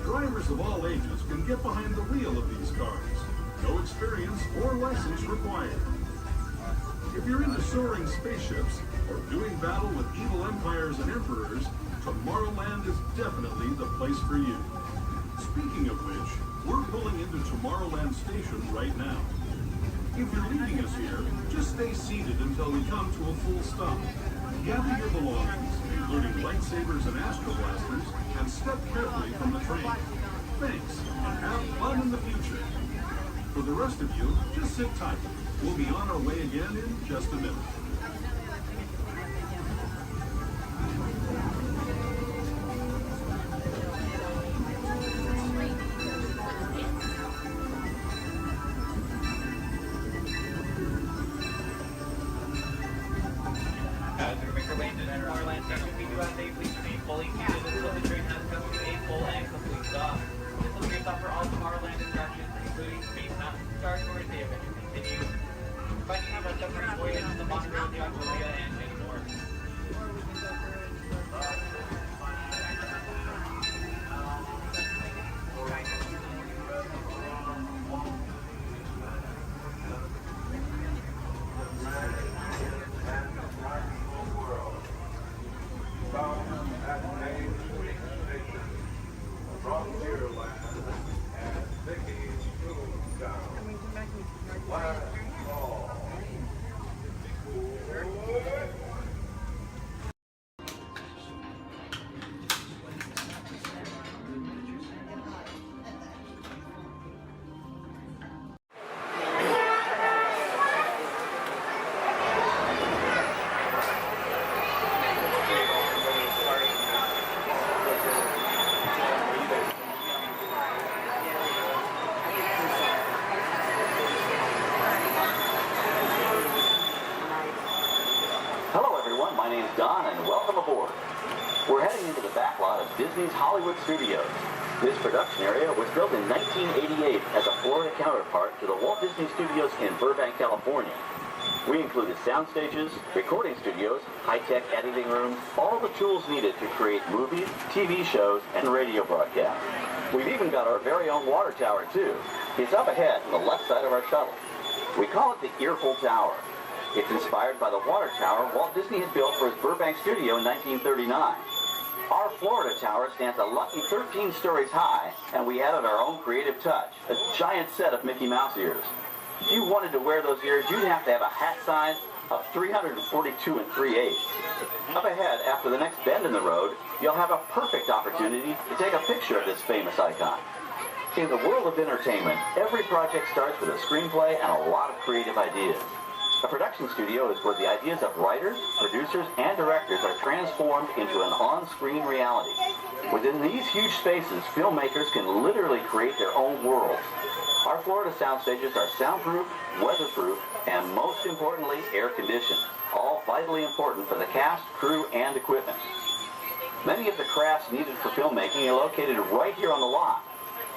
Drivers of all ages can get behind the wheel of these cars. No experience or license required. If you're into soaring spaceships or doing battle with evil empires and emperors, Tomorrowland is definitely the place for you. Speaking of which, we're pulling into Tomorrowland Station right now. If you're leaving us here, just stay seated until we come to a full stop. Gather your belongings, including lightsabers and astroblasters, and step carefully from the train. Thanks, and have fun in the future. For the rest of you, just sit tight. We'll be on our way again in just a minute. As we make our way into Tomorrowland Station, we do ask that you please remain fully seated until the train has come to a full and complete stop. This will be your stop for all Tomorrowland attractions, including Space Mountain, Star Tours, The Adventure Continues, Finding Out About Submarine Voyage, the Monorail, the Autopia, and many more. heading into the back lot of Disney's Hollywood Studios. This production area was built in 1988 as a Florida counterpart to the Walt Disney Studios in Burbank, California. We included sound stages, recording studios, high-tech editing rooms, all the tools needed to create movies, TV shows, and radio broadcasts. We've even got our very own water tower, too. It's up ahead on the left side of our shuttle. We call it the Earful Tower. It's inspired by the water tower Walt Disney had built for his Burbank studio in 1939. Our Florida tower stands a lucky 13 stories high, and we added our own creative touch, a giant set of Mickey Mouse ears. If you wanted to wear those ears, you'd have to have a hat size of 342 3/8. Up ahead, after the next bend in the road, you'll have a perfect opportunity to take a picture of this famous icon. In the world of entertainment, every project starts with a screenplay and a lot of creative ideas. A production studio is where the ideas of writers, producers, and directors are transformed into an on-screen reality. Within these huge spaces, filmmakers can literally create their own worlds. Our Florida sound stages are soundproof, weatherproof, and most importantly, air-conditioned, all vitally important for the cast, crew, and equipment. Many of the crafts needed for filmmaking are located right here on the lot.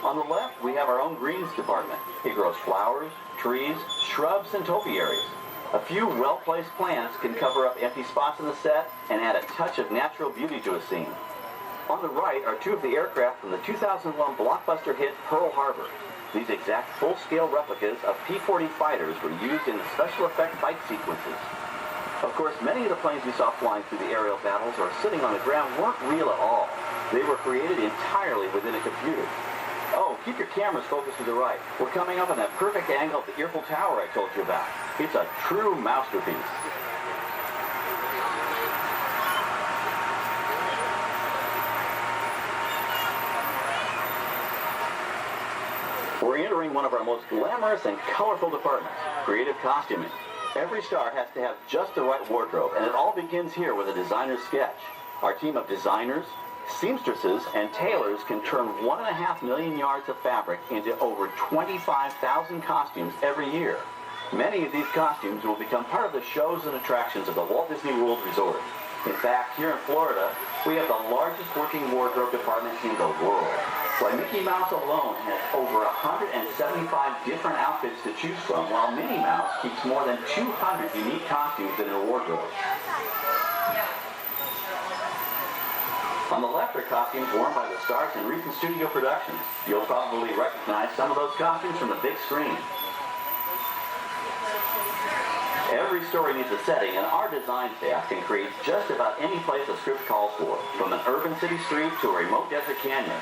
On the left, we have our own greens department. It grows flowers, trees, shrubs, and topiaries. A few well-placed plants can cover up empty spots in the set and add a touch of natural beauty to a scene. On the right are two of the aircraft from the 2001 blockbuster hit Pearl Harbor. These exact full-scale replicas of P-40 fighters were used in the special effect fight sequences. Of course, many of the planes we saw flying through the aerial battles or sitting on the ground weren't real at all. They were created entirely within a computer. Oh, keep your cameras focused to the right. We're coming up on that perfect angle of the Earful Tower I told you about. It's a true masterpiece. We're entering one of our most glamorous and colorful departments, creative costuming. Every star has to have just the right wardrobe, and it all begins here with a designer's sketch. Our team of designers, seamstresses, and tailors can turn 1.5 million yards of fabric into over 25,000 costumes every year. Many of these costumes will become part of the shows and attractions of the Walt Disney World Resort. In fact, here in Florida, we have the largest working wardrobe department in the world. Why, Mickey Mouse alone has over 175 different outfits to choose from, while Minnie Mouse keeps more than 200 unique costumes in her wardrobe. On the left are costumes worn by the stars in recent studio productions. You'll probably recognize some of those costumes from the big screen. Every story needs a setting, and our design staff can create just about any place a script calls for, from an urban city street to a remote desert canyon.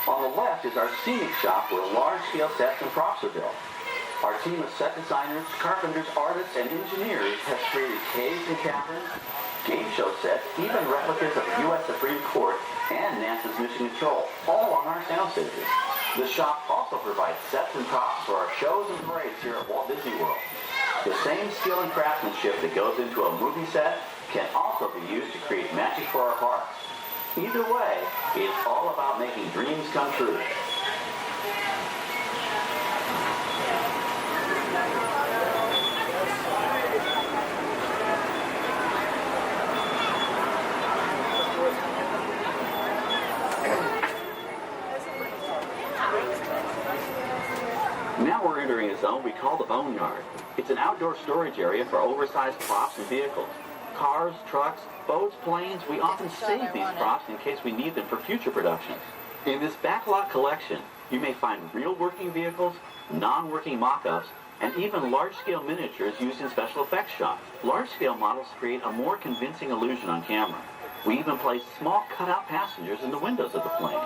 On the left is our scenic shop where large-scale sets and props are built. Our team of set designers, carpenters, artists, and engineers has created caves and caverns, game show sets, even replicas of the U.S. Supreme Court and NASA's Mission Control, all on our sound stages. The shop also provides sets and props for our shows and parades here at Walt Disney World. The same skill and craftsmanship that goes into a movie set can also be used to create magic for our parks. Either way, it's all about making dreams come true. Now we're entering a zone we call the Boneyard. It's an outdoor storage area for oversized props and vehicles. Cars, trucks, boats, planes, we often save these props in case we need them for future productions. In this backlot collection, you may find real working vehicles, non-working mock-ups, and even large-scale miniatures used in special effects shots. Large-scale models create a more convincing illusion on camera. We even place small cutout passengers in the windows of the plane.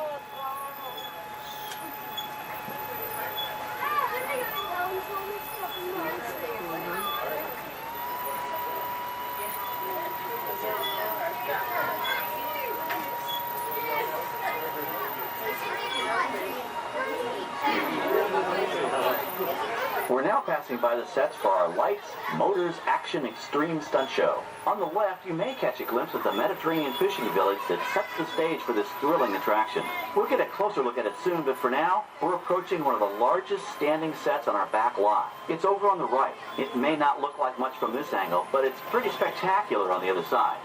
We're now passing by the sets for our Lights, Motors, Action Extreme Stunt Show. On the left, you may catch a glimpse of the Mediterranean fishing village that sets the stage for this thrilling attraction. We'll get a closer look at it soon, but for now, we're approaching one of the largest standing sets on our back lot. It's over on the right. It may not look like much from this angle, but it's pretty spectacular on the other side.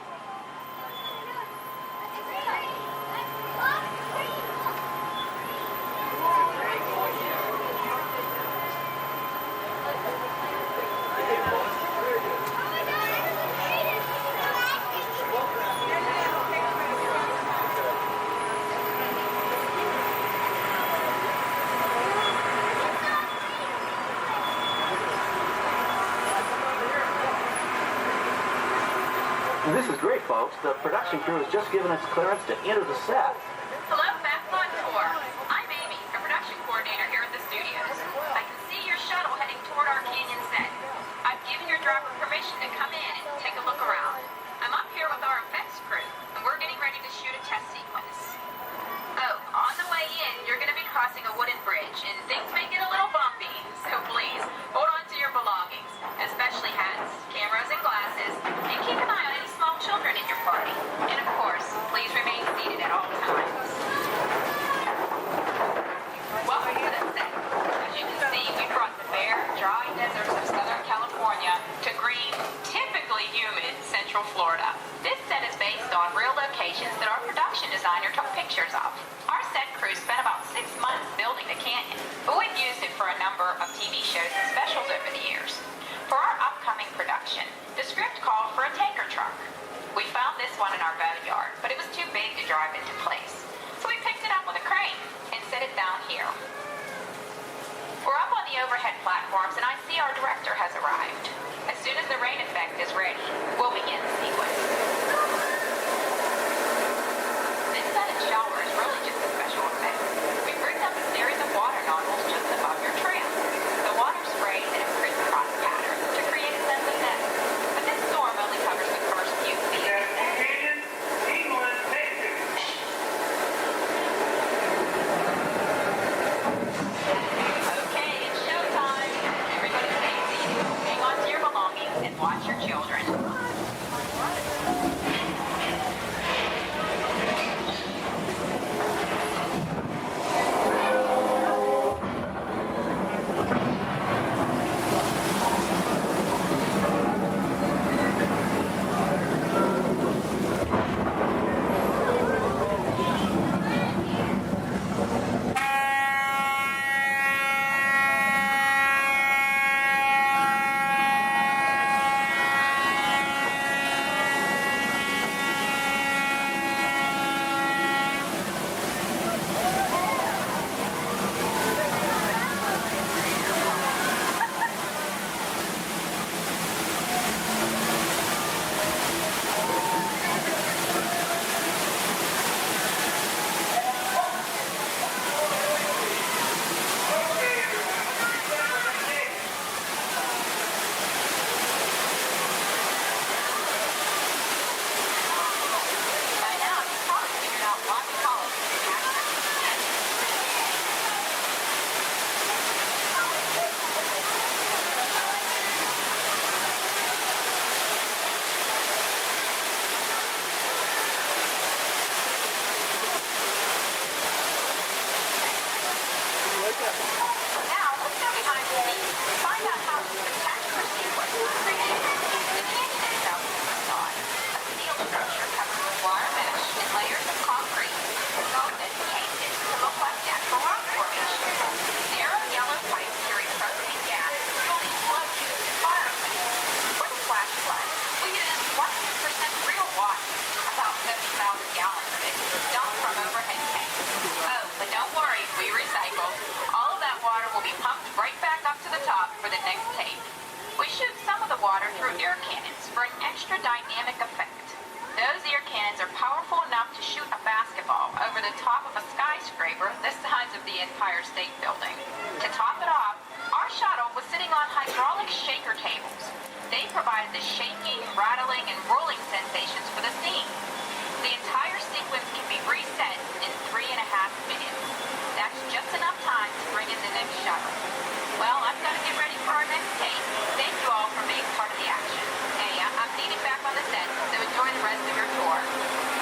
folks. The production crew has just given us clearance to enter the set. Hello, Fast Tour. I'm Amy, a production coordinator here at the studios. I can see your shuttle heading toward our canyon set. I've given your driver permission to come in and take a look around. I'm up here with our effects crew, and we're getting ready to shoot a test sequence. Oh, on the way in, you're going to be crossing a wooden bridge, and things may get a little bumpy, so please, hold on to your belongings, especially hats, cameras, and glasses, and keep an eye on any small children in your party. And of course, please remain seated at all times. Welcome to the set. As you can see, we brought the bare, dry deserts of Southern California to green, typically humid Central Florida. This set is based on real locations that our production designer took pictures of. Our set crew spent about 6 months building the canyon, but we've used it for a number of TV shows and specials over the years. For our upcoming production, the script called for a tanker truck. We found this one in our boneyard, but it was too big to drive into place. So we picked it up with a crane and set it down here. We're up on the overhead platforms, and I see our director has arrived. As soon as the rain effect is ready, we'll begin the sequence. This set and shower is really just a special effect. We rigged up a series of water nozzles just above your trail. The water sprays in a crisscross pattern to create a sense of depth. But this storm only covers the first few feet. Watch your children.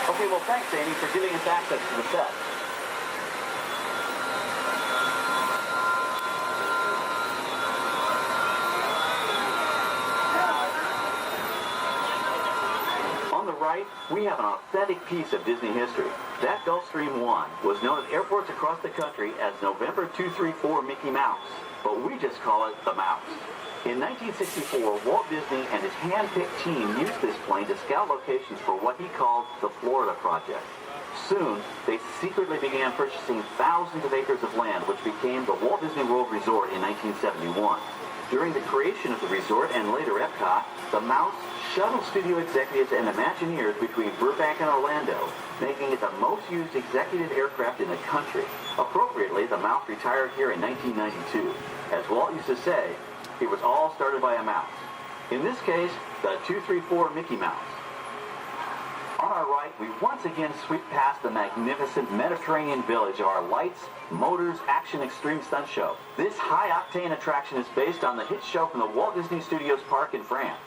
Okay, well, thanks, Amy, for giving us access to the set. On the right, we have an authentic piece of Disney history. That Gulfstream 1 was known at airports across the country as November 234 Mickey Mouse, but we just call it the Mouse. In 1964, Walt Disney and his hand-picked team used this plane to scout locations for what he called the Florida Project. Soon, they secretly began purchasing thousands of acres of land, which became the Walt Disney World Resort in 1971. During the creation of the resort and later Epcot, the Mouse shuttled studio executives and Imagineers between Burbank and Orlando, making it the most used executive aircraft in the country. Appropriately, the Mouse retired here in 1992. As Walt used to say, it was all started by a mouse. In this case, the 234 Mickey Mouse. On our right, we once again sweep past the magnificent Mediterranean village of our lights, motors, action extreme stunt show. This high-octane attraction is based on the hit show from the Walt Disney Studios Park in France.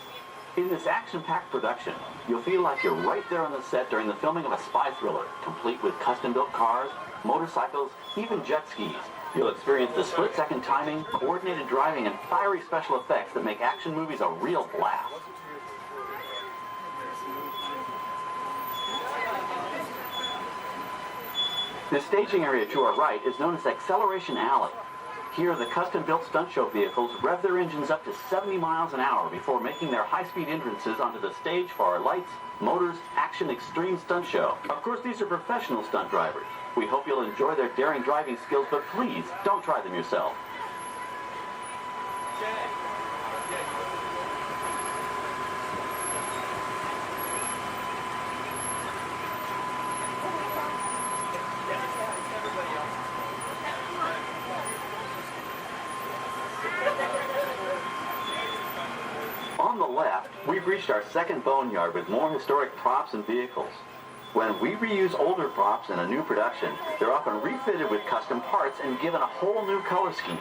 In this action-packed production, you'll feel like you're right there on the set during the filming of a spy thriller, complete with custom-built cars, motorcycles, even jet skis. You'll experience the split-second timing, coordinated driving, and fiery special effects that make action movies a real blast. The staging area to our right is known as Acceleration Alley. Here, the custom-built stunt show vehicles rev their engines up to 70 miles an hour before making their high-speed entrances onto the stage for our lights, motors, action extreme stunt show. Of course, these are professional stunt drivers. We hope you'll enjoy their daring driving skills, but please, don't try them yourself. On the left, we've reached our second boneyard with more historic props and vehicles. When we reuse older props in a new production, they're often refitted with custom parts and given a whole new color scheme.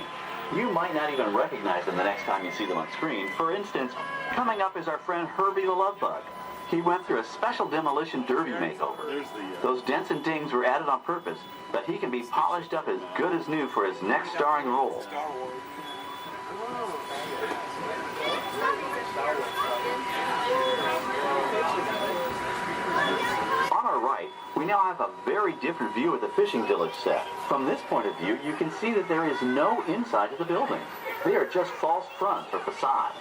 You might not even recognize them the next time you see them on screen. For instance, coming up is our friend Herbie the Love Bug. He went through a special demolition derby makeover. Those dents and dings were added on purpose, but he can be polished up as good as new for his next starring role. On our right, we now have a very different view of the fishing village set. From this point of view, you can see that there is no inside of the buildings. They are just false fronts or facades.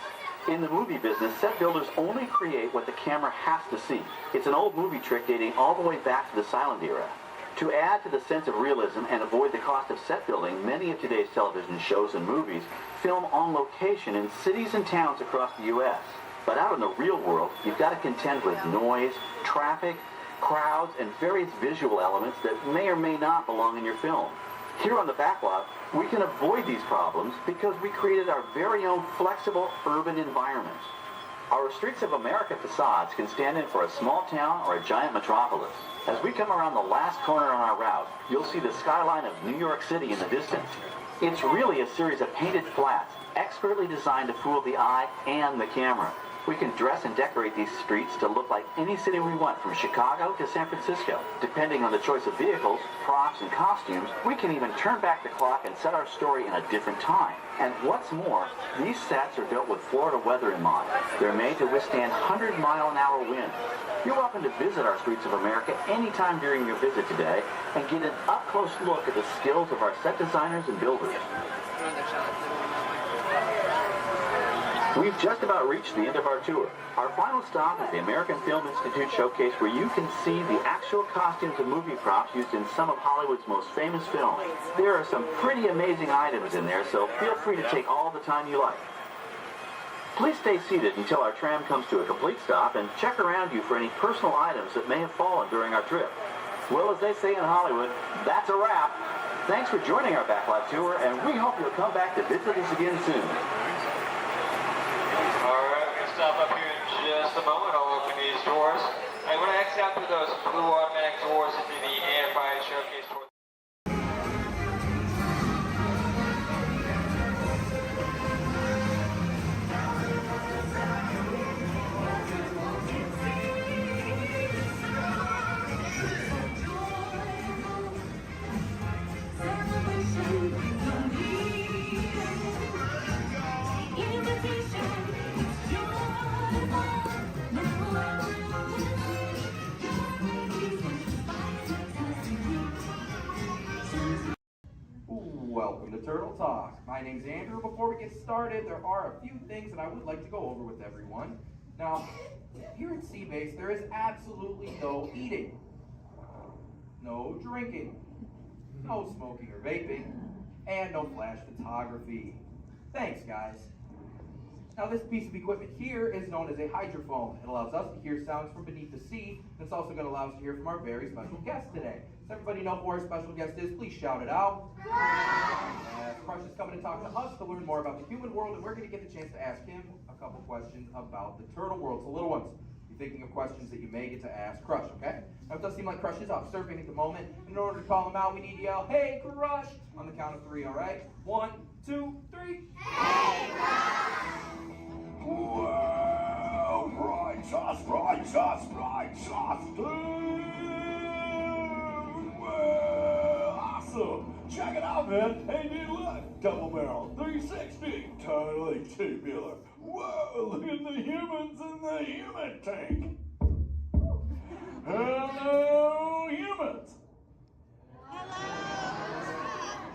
In the movie business, set builders only create what the camera has to see. It's an old movie trick dating all the way back to the silent era. To add to the sense of realism and avoid the cost of set building, many of today's television shows and movies film on location in cities and towns across the U.S. But out in the real world, you've got to contend with noise, traffic, crowds, and various visual elements that may or may not belong in your film. Here on the backlot, we can avoid these problems because we created our very own flexible urban environment. Our Streets of America facades can stand in for a small town or a giant metropolis. As we come around the last corner on our route, you'll see the skyline of New York City in the distance. It's really a series of painted flats, expertly designed to fool the eye and the camera. We can dress and decorate these streets to look like any city we want, from Chicago to San Francisco. Depending on the choice of vehicles, props, and costumes, we can even turn back the clock and set our story in a different time. And what's more, these sets are built with Florida weather in mind. They're made to withstand 100-mile-an-hour winds. You're welcome to visit our Streets of America anytime during your visit today and get an up-close look at the skills of our set designers and builders. We've just about reached the end of our tour. Our final stop is the American Film Institute Showcase, where you can see the actual costumes and movie props used in some of Hollywood's most famous films. There are some pretty amazing items in there, so feel free to take all the time you like. Please stay seated until our tram comes to a complete stop and check around you for any personal items that may have fallen during our trip. Well, as they say in Hollywood, that's a wrap. Thanks for joining our backlot tour, and we hope you'll come back to visit us again soon. Alright, we're going to stop up here in just a moment. I'll open these doors. And when I exit out through those blue automatic doors into the AFI showcase for Welcome to Turtle Talk. My name's Andrew. Before we get started, there are a few things that I would like to go over with everyone. Now, here at Seabase, there is absolutely no eating. no drinking, no smoking or vaping, and no flash photography. Thanks, guys. Now this piece of equipment here is known as a hydrophone. It allows us to hear sounds from beneath the sea, and it's also going to allow us to hear from our very special guest today. Does everybody know who our special guest is? Please shout it out. Crush is coming to talk to us to learn more about the human world, and we're going to get the chance to ask him a couple questions about the turtle world. So little ones, you're thinking of questions that you may get to ask Crush, okay? Now it does seem like Crush is off surfing at the moment. In order to call him out, we need to yell, "Hey, Crush!" on the count of 3, all right? 1, 2, 3. Hey, Crush! Well, righteous, dude! Well, awesome! Check it out, man! Hey, dude, look! Double barrel, 360, totally tubular. Whoa, look at the humans in the human tank! Hello, humans!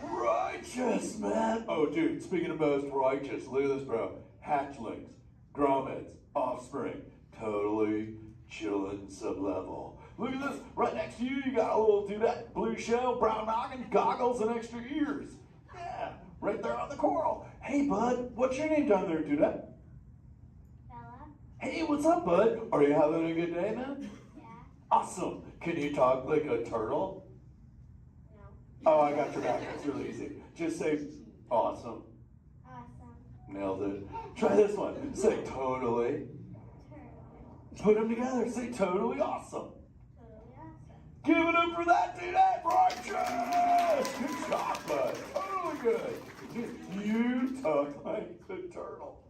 Righteous, man! Oh, dude, speaking of most righteous, look at this, bro. Hatchlings, grommets, offspring, totally chillin' sublevel. Look at this, right next to you, you got a little dudette, blue shell, brown noggin, goggles, and extra ears. Yeah, right there on the coral. Hey, bud, what's your name down there, dudette? Bella. Hey, what's up, bud? Are you having a good day, man? Yeah. Awesome. Can you talk like a turtle? No. Oh, I got your back. It's really easy. Just say awesome. Awesome. Nailed it. Try this one. Say totally. Put them together. Say totally awesome. Totally awesome. Give it up for that dude. That righteous. Good job, bud. Totally good. You talk like the turtle.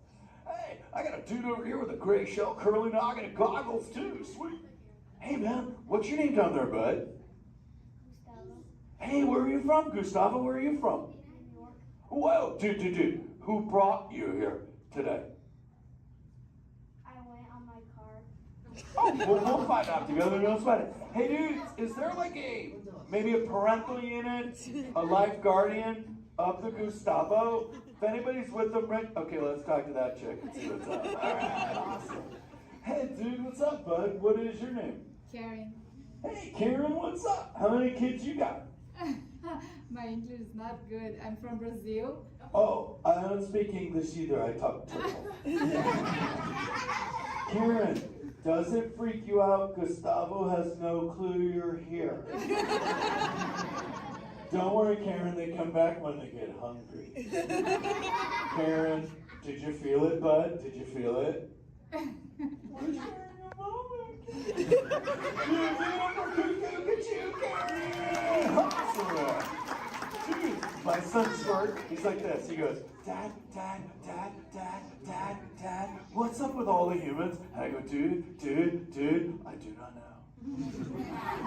Hey, I got a dude over here with a gray shell, curly noggin, and goggles too. Sweet. Hey, man, what's your name down there, bud? Gustavo. Hey, where are you from, Gustavo? Where are you from? New York. Whoa, dude. Who brought you here today? I went on my car. Oh, we'll find out together. Don't sweat it. Hey, dude, is there like maybe a parental unit, a life guardian of the Gustavo? If anybody's with them, right? Okay, let's talk to that chick and see what's up. All right, awesome. Hey, dude, what's up, bud? What is your name? Karen. Hey, Karen, what's up? How many kids you got? My English is not good. I'm from Brazil. Oh, I don't speak English either. I talk turtle. Karen, does it freak you out? Gustavo has no clue you're here. Don't worry, Karen. They come back when they get hungry. Karen, did you feel it, bud? Did you feel it? We're sharing a moment. Look at you, Karen. Awesome. Dude, my son Squirt, he's like this. He goes, Dad, what's up with all the humans? And I go, dude, I do not know.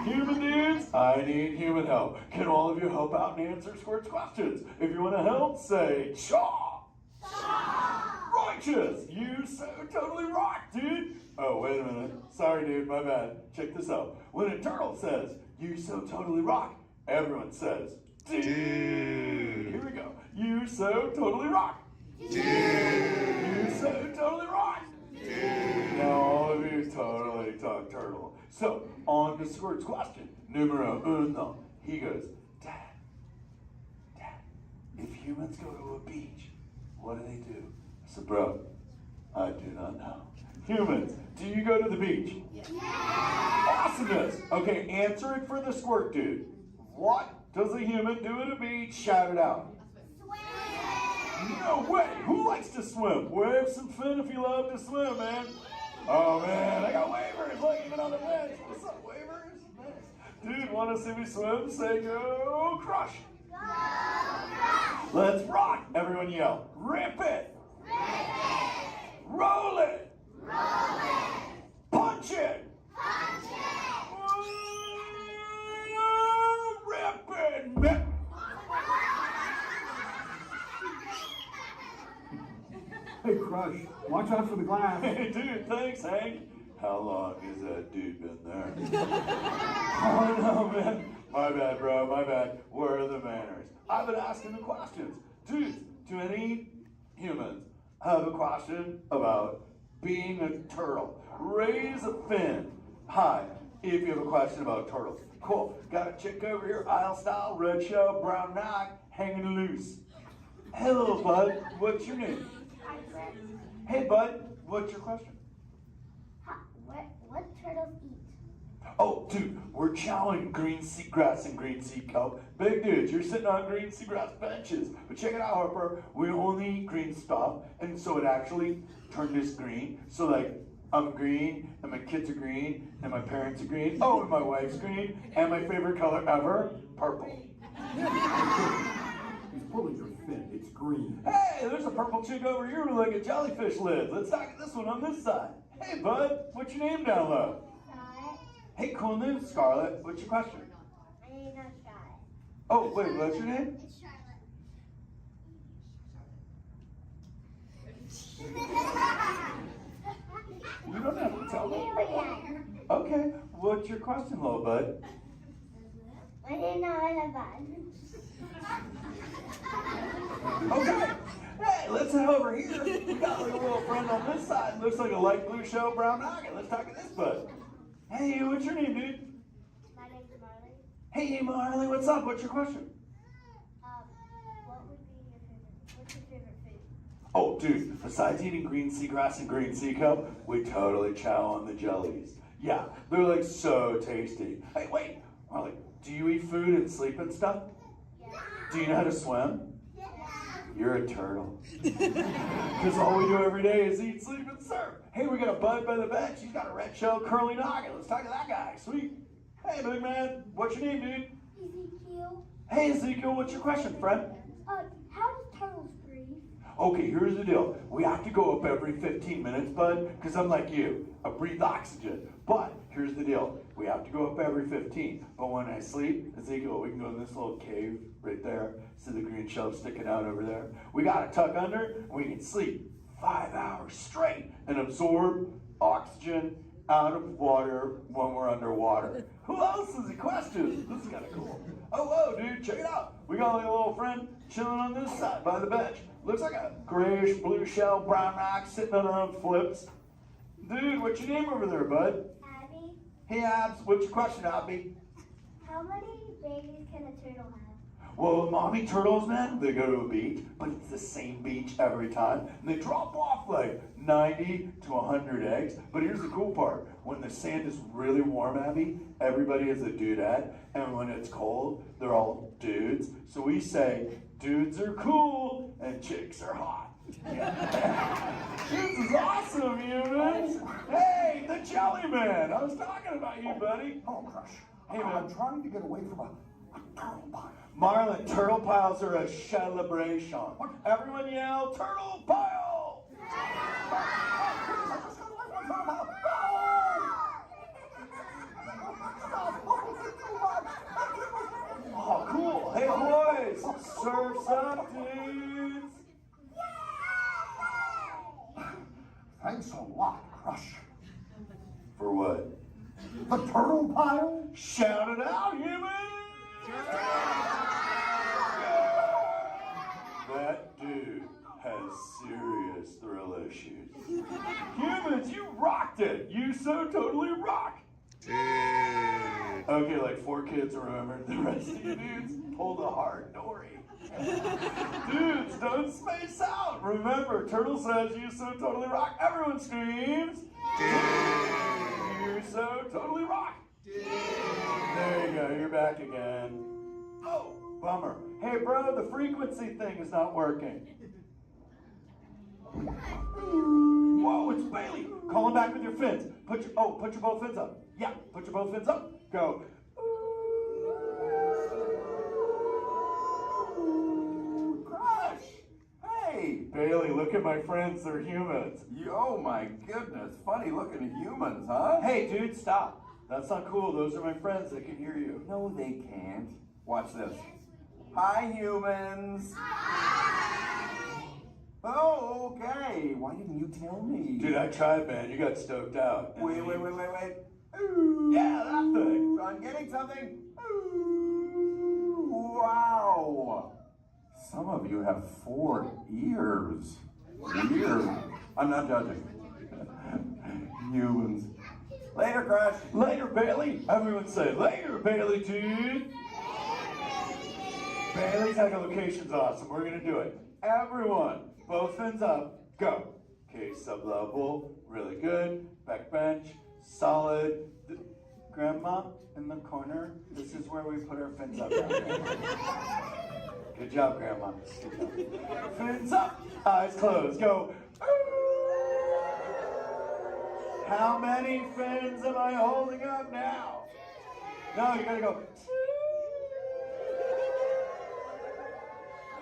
Human dudes, I need human help. Can all of you help out and answer Squirt's questions? If you want to help, say, Chaw! Righteous! You so totally rock, dude! Oh, wait a minute. Sorry, dude, my bad. Check this out. When a turtle says, you so totally rock, everyone says, dude! Here we go. You so totally rock! Dude! You so totally rock! Dude! Now all of you totally talk turtle. So, on to Squirt's question. Numero uno. He goes, Dad, if humans go to a beach, what do they do? I said, bro, I do not know. Humans, do you go to the beach? Yes. Awesomeness. Okay, answer it for the Squirt dude. What does a human do at a beach? Shout it out. Swim. No way. Who likes to swim? Wave some fin if you love to swim, man. Oh, man, I got waivers. Look, even on the bench. What's up, waivers? Nice. Dude, want to see me swim? Say go Crush. Go Crush. Let's rock. Everyone yell. Rip it. Rip it. Roll it. Roll it. Punch it. Punch it. Rip it. Hey, Crush, watch out for the glass. Hey, dude, thanks, Hank. How long has that dude been there? Oh, no, man. My bad, bro, my bad. Where are the manners? I've been asking the questions. Dudes, do any humans have a question about being a turtle? Raise a fin. Hi, if you have a question about turtles. Cool. Got a chick over here, aisle style, red shell, brown knock, hanging loose. Hello, bud. What's your name? Hey, bud. What's your question? What turtles eat? Oh, dude, we're chowing green seagrass and green sea kelp. Big dudes, you're sitting on green seagrass benches. But check it out, Harper. We only eat green stuff, and so it actually turned this green. So, like, I'm green, and my kids are green, and my parents are green. Oh, and my wife's green, and my favorite color ever, purple. He's pulling your fin. It's green. Hey, there's a purple chick over here with like a jellyfish lid. Let's talk at this one on this side. Hey, bud, what's your name down low? Hey, cool name, Scarlett. What's your question? My name's not Scarlett. Oh, wait, what's your name? It's Charlotte. You don't have to tell me. Okay, what's your question, little bud? My name's not a bud. Okay. Hey, let's head over here. We got like a little friend on this side. Looks like a light blue shell, brown noggin. Let's talk to this bud. Hey, what's your name, dude? My name's Marley. Hey, Marley, what's up? What's your question? What's your favorite food? Oh, dude, besides eating green seagrass and green sea kelp, we totally chow on the jellies. Yeah, they're like so tasty. Hey, wait, Marley, do you eat food and sleep and stuff? Yeah. Do you know how to swim? Yeah. You're a turtle. Because all we do every day is eat, sleep, and surf. Hey, we got a bud by the bench. He's got a red shell curly noggin. Let's talk to that guy. Sweet. Hey, big man. What's your name, dude? Ezekiel. Hey, Ezekiel. What's your question, friend? How does turtles breathe? Okay, here's the deal. We have to go up every 15 minutes, bud, because I'm like you. I breathe oxygen. But here's the deal. We have to go up every 15. But when I sleep, Ezekiel, we can go in this little cave right there. See the green shell sticking out over there? We got to tuck under, and we can sleep 5 hours straight and absorb oxygen out of water when we're underwater. Who else has a question? This is kind of cool. Oh, whoa, dude, check it out. We got like a little friend chilling on this side by the bench. Looks like a grayish blue shell, brown ox sitting on her own flips. Dude, what's your name over there, bud? Abby. Hey, Abs, what's your question, Abby? How many babies can a turtle have? Well, mommy turtles, man, they go to a beach, but it's the same beach every time. And they drop off like 90 to 100 eggs. But here's the cool part. When the sand is really warm, Abby, everybody is a dudette. And when it's cold, they're all dudes. So we say, dudes are cool and chicks are hot. Yeah. This is awesome, humans. Hey, the Jelly Man. I was talking about you, buddy. Oh, Crush. Hey, man. I'm trying to get away from a turtle pile. Marlin, turtle piles are a celebration. Everyone yell, turtle pile! Oh, cool. Hey, boys, surf's up, dudes. Thanks a lot, Crush. For what? The turtle pile? Shout it out, humans! That dude has serious thrill issues. Humans, you rocked it! You so totally rock! Okay, like 4 kids remembered. The rest of you dudes pulled a hard Dory. Dudes, don't space out! Remember, Turtle says you so totally rock. Everyone screams! You so totally rock! There you go, you're back again. Oh, bummer. Hey, bro, the frequency thing is not working. Whoa, it's Bailey. Call him back with your fins. Put your both fins up. Yeah, put your both fins up. Go. Crush! Hey! Bailey, look at my friends. They're humans. Oh my goodness. Funny looking humans, huh? Hey, dude, stop. That's not cool. Those are my friends. They can hear you. No, they can't. Watch this. Hi, humans. Oh, okay. Why didn't you tell me? Dude, I tried, man. You got stoked out. Wait. Yeah, that thing. I'm getting something. Ooh, wow. Some of you have 4 ears. Weird. I'm not judging. Humans. Later, Crush. Later, Bailey. Everyone say, later, Bailey, dude. Bailey's echolocation's awesome. We're gonna do it. Everyone, both fins up, go. Okay, sub-level, really good. Back bench, solid. Grandma, in the corner, this is where we put our fins up. Good job, Grandma. Good job. Fins up, eyes closed, go. How many fins am I holding up now? No, you gotta go.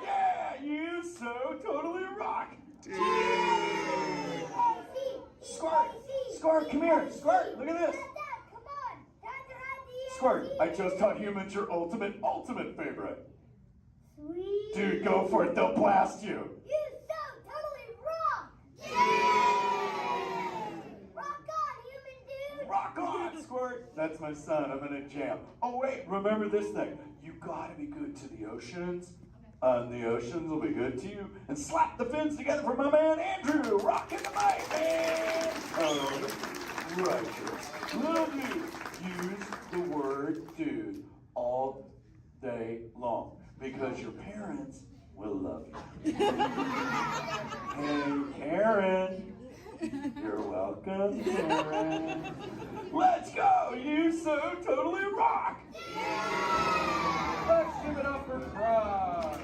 Yeah, you so totally rock. Squirt, Squirt, come here. Squirt, look at this. Squirt, I just taught humans your ultimate favorite. Sweet. Dude, go for it, they'll blast you. You so totally rock. Rock on, human dude. Rock on, Squirt. That's my son, I'm in a jam. Oh wait, remember this thing. You gotta be good to the oceans. And the oceans will be good to you. And slap the fins together for my man Andrew. Rockin' the mic, man. Oh, righteous. Love you. Use the word dude all day long because your parents will love you. Hey, Karen. You're welcome, Karen. Let's go. You so totally rock. Let's give it up for Crush.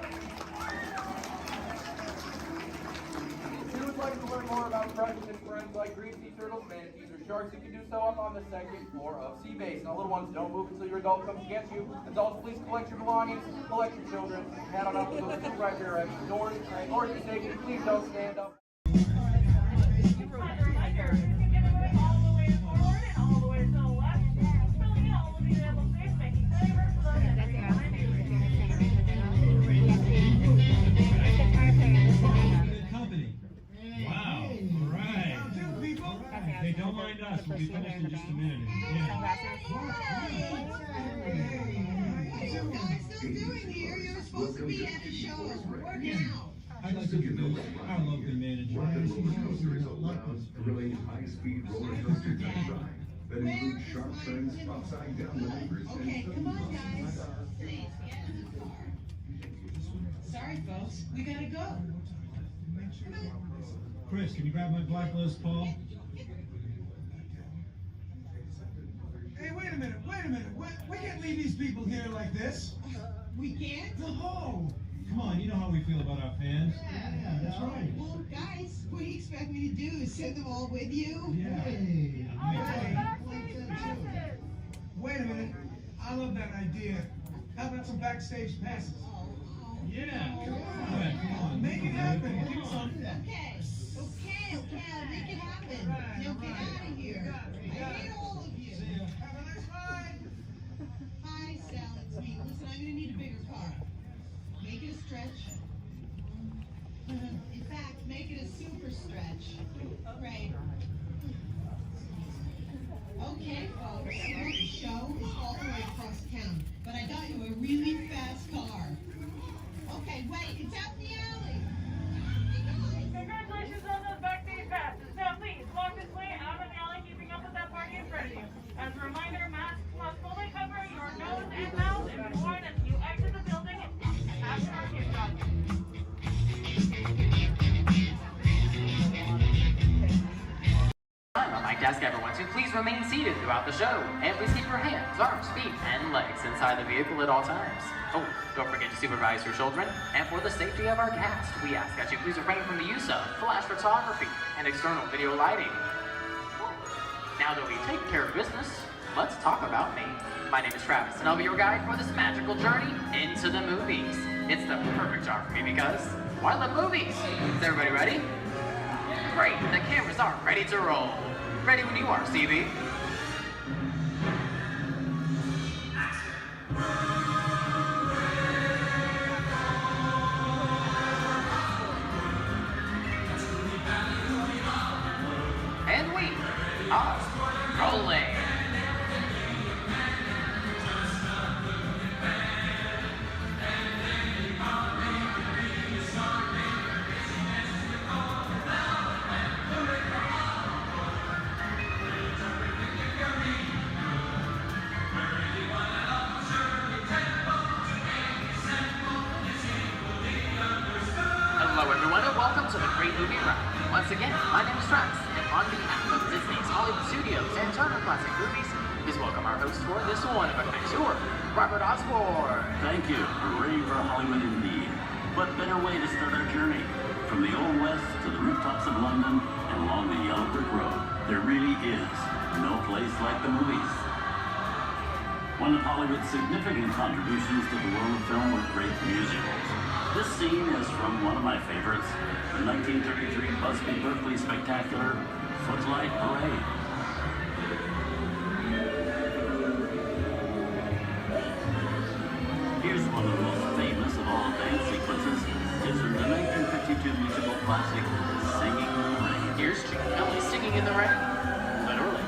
If you would like to learn more about Crush and his friends like green sea turtles, manatees, or sharks, you can do so up on the second floor of Sea Base. Now, little ones, don't move until your adult comes to get you. Adults, please collect your belongings, collect your children, head on up to those two right direction doors. Or if you're safety, please don't stand up. Hey, don't mind us. We'll be finished in just a minute. Yeah. What are you guys still doing here? You're supposed to be at the show. Working out. I'd like to meet our local manager. Rocket Roller Coaster is a loud, thrilling, high-speed roller coaster type ride that includes sharp turns, upside-down maneuvers, Okay, and come on, guys. Please, get in the car. Sorry, folks. We gotta go. Chris, can you grab my black Les Paul? Hey, wait a minute. We can't leave these people here like this. We can't? No! Come on, you know how we feel about our fans. Yeah, that's right. Well, guys, what do you expect me to do? Is send them all with you? Yeah. Hey. Wait a minute. I love that idea. How about some backstage passes? Yeah. Come on. Make it happen. Okay. I'll make it happen. Now get out of here. I hate all of you. See ya. Have a nice ride. Hi, Sal, it's me. Listen, I'm gonna need a bigger car. Make it a stretch. In fact, make it a super stretch. Right. Okay, folks. The show is all the way across town, but I got you a really fast car. Okay, wait, it's out in the alley. Congratulations on those backstage passes. Now please, walk this way out of the alley, keeping up with that party in front of you. As a reminder, masks must fully cover your nose and mouth and be worn as you exit the building after our gift shop. On my desk, everyone, so please remain seated throughout the show. And please keep your hands, arms, feet, and legs inside the vehicle at all times. Oh, don't forget to supervise your children. And for the safety of our guests, we ask that you please refrain from the use of flash photography and external video lighting. Now that we've taken care of business, let's talk about me. My name is Travis, and I'll be your guide for this magical journey into the movies. It's the perfect job for me because, well, I love movies. Is everybody ready? Great, the cameras are ready to roll. Ready when you are, CB. And we are rolling. welcome to the Great Movie Run. Once again, my name is Travis, and on behalf of Disney's Hollywood Studios and Turner Classic Movies, please welcome our host for this one of a tour, Robert Osborne. Thank you. We're ready for Hollywood indeed. What better way to start our journey? From the Old West to the rooftops of London and along the Yellow Brick Road, there really is no place like the movies. One of Hollywood's significant contributions to the world of film were great musicals. This scene is from one of my favorites, the 1933 Busby Berkeley spectacular, Footlight Parade. Here's one of the most famous of all dance sequences. It's from the 1952 musical classic, Singing in the Rain. Here's Chick Kelly singing in the rain. Literally.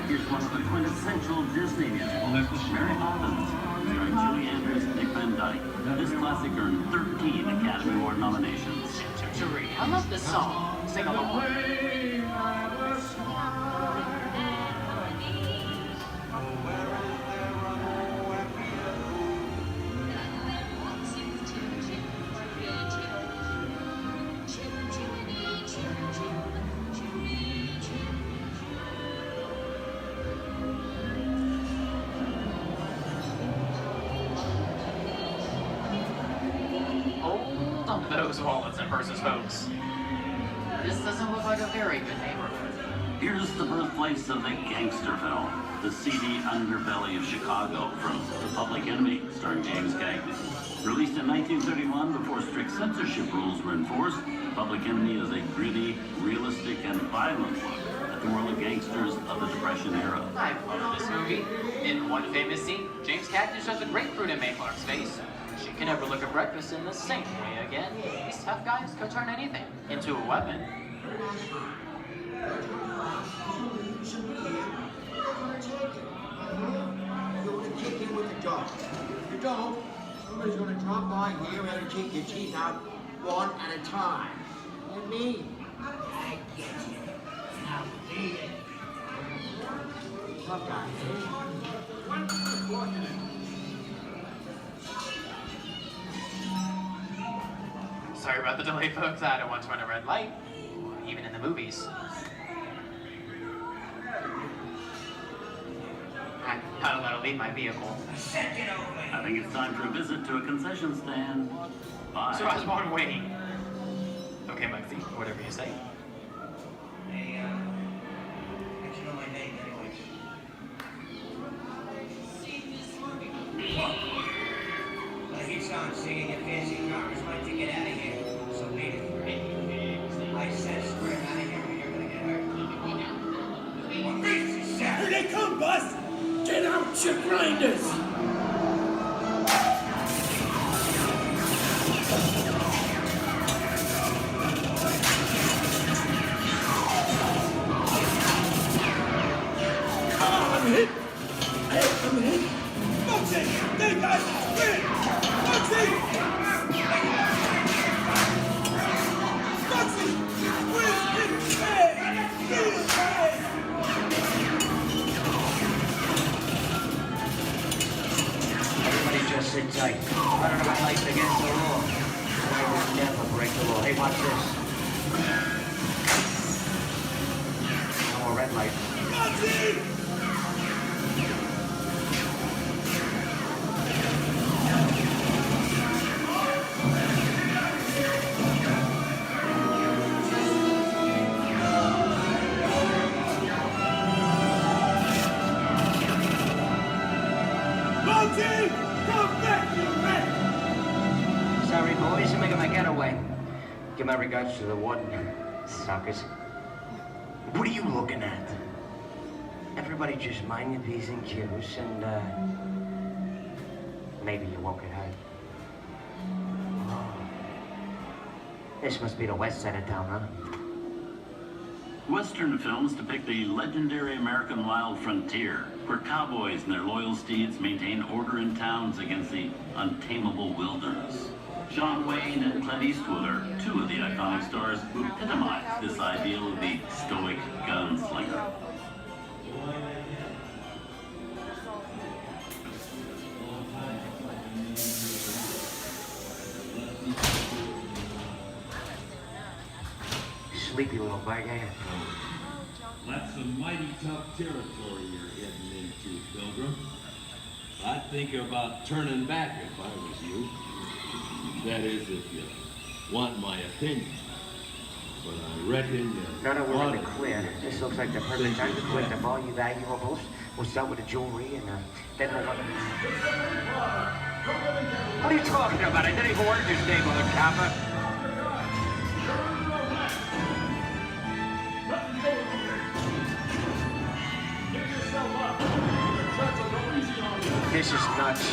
Here's one of the quintessential Disney musicals, Mary Poppins, starring Julie Andrews and Dick Van Dyke. This classic earned 13 Academy Award nominations. I love this song. Sing along. Those wallets and purses, folks. This doesn't look like a very good neighborhood. Here's the birthplace of the gangster film, the seedy underbelly of Chicago from The Public Enemy, starring James Cagney. Released in 1931 before strict censorship rules were enforced, The Public Enemy is a gritty, realistic, and violent look at the world of gangsters of the Depression era. I love this movie. In one famous scene, James Cagney shoves a grapefruit in Mae Clark's face. She can never look at breakfast in the same way again. These tough guys could turn anything into a weapon. You want to kick in with the dog. If you don't, somebody's going to drop by here and take your teeth out one at a time. You me? I get you. Now beat it. Tough guy, Sorry about the delay, folks. I don't want to run a red light, even in the movies. I don't let her leave my vehicle. I think it's time for a visit to a concession stand. Bye. So Osborne, wait. Okay, Muggsy, whatever you say. Hey, how'd you know my name anyways? I hear someone singing your fancy cars like to get out of here. So beat it. I said square out of here or you're gonna get hurt. Here they come, Bus! Get out, your grinders! I'm hit! I'm hit! Muggsy! They got spin! Muggsy! Muggsy! Where's his head? His head! Everybody just sit tight. Running my lights against the law. I will never break the law. Hey, watch this. No more red light. Muggsy! Sorry, boys, I'm making my getaway. Give my regards to the warden, suckers. What are you looking at? Everybody just mind your P's and Q's, and, maybe you won't get hurt. Oh. This must be the west side of town, huh? Western films depict the legendary American wild frontier, where cowboys and their loyal steeds maintain order in towns against the untamable wilderness. John Wayne and Clint Eastwood are two of the iconic stars who epitomize this ideal of the stoic gunslinger. sleepy little bug, ain't it? That's some mighty tough territory you're heading into, Pilgrim. I'd think about turning back if I was you. That is, if you want my opinion. But I reckon No, we're in the clear. This looks like the perfect time to collect up all your valuables. We'll start with the jewelry and then we'll... What are you talking about? I didn't even order this neighborhood, copper. This is nuts.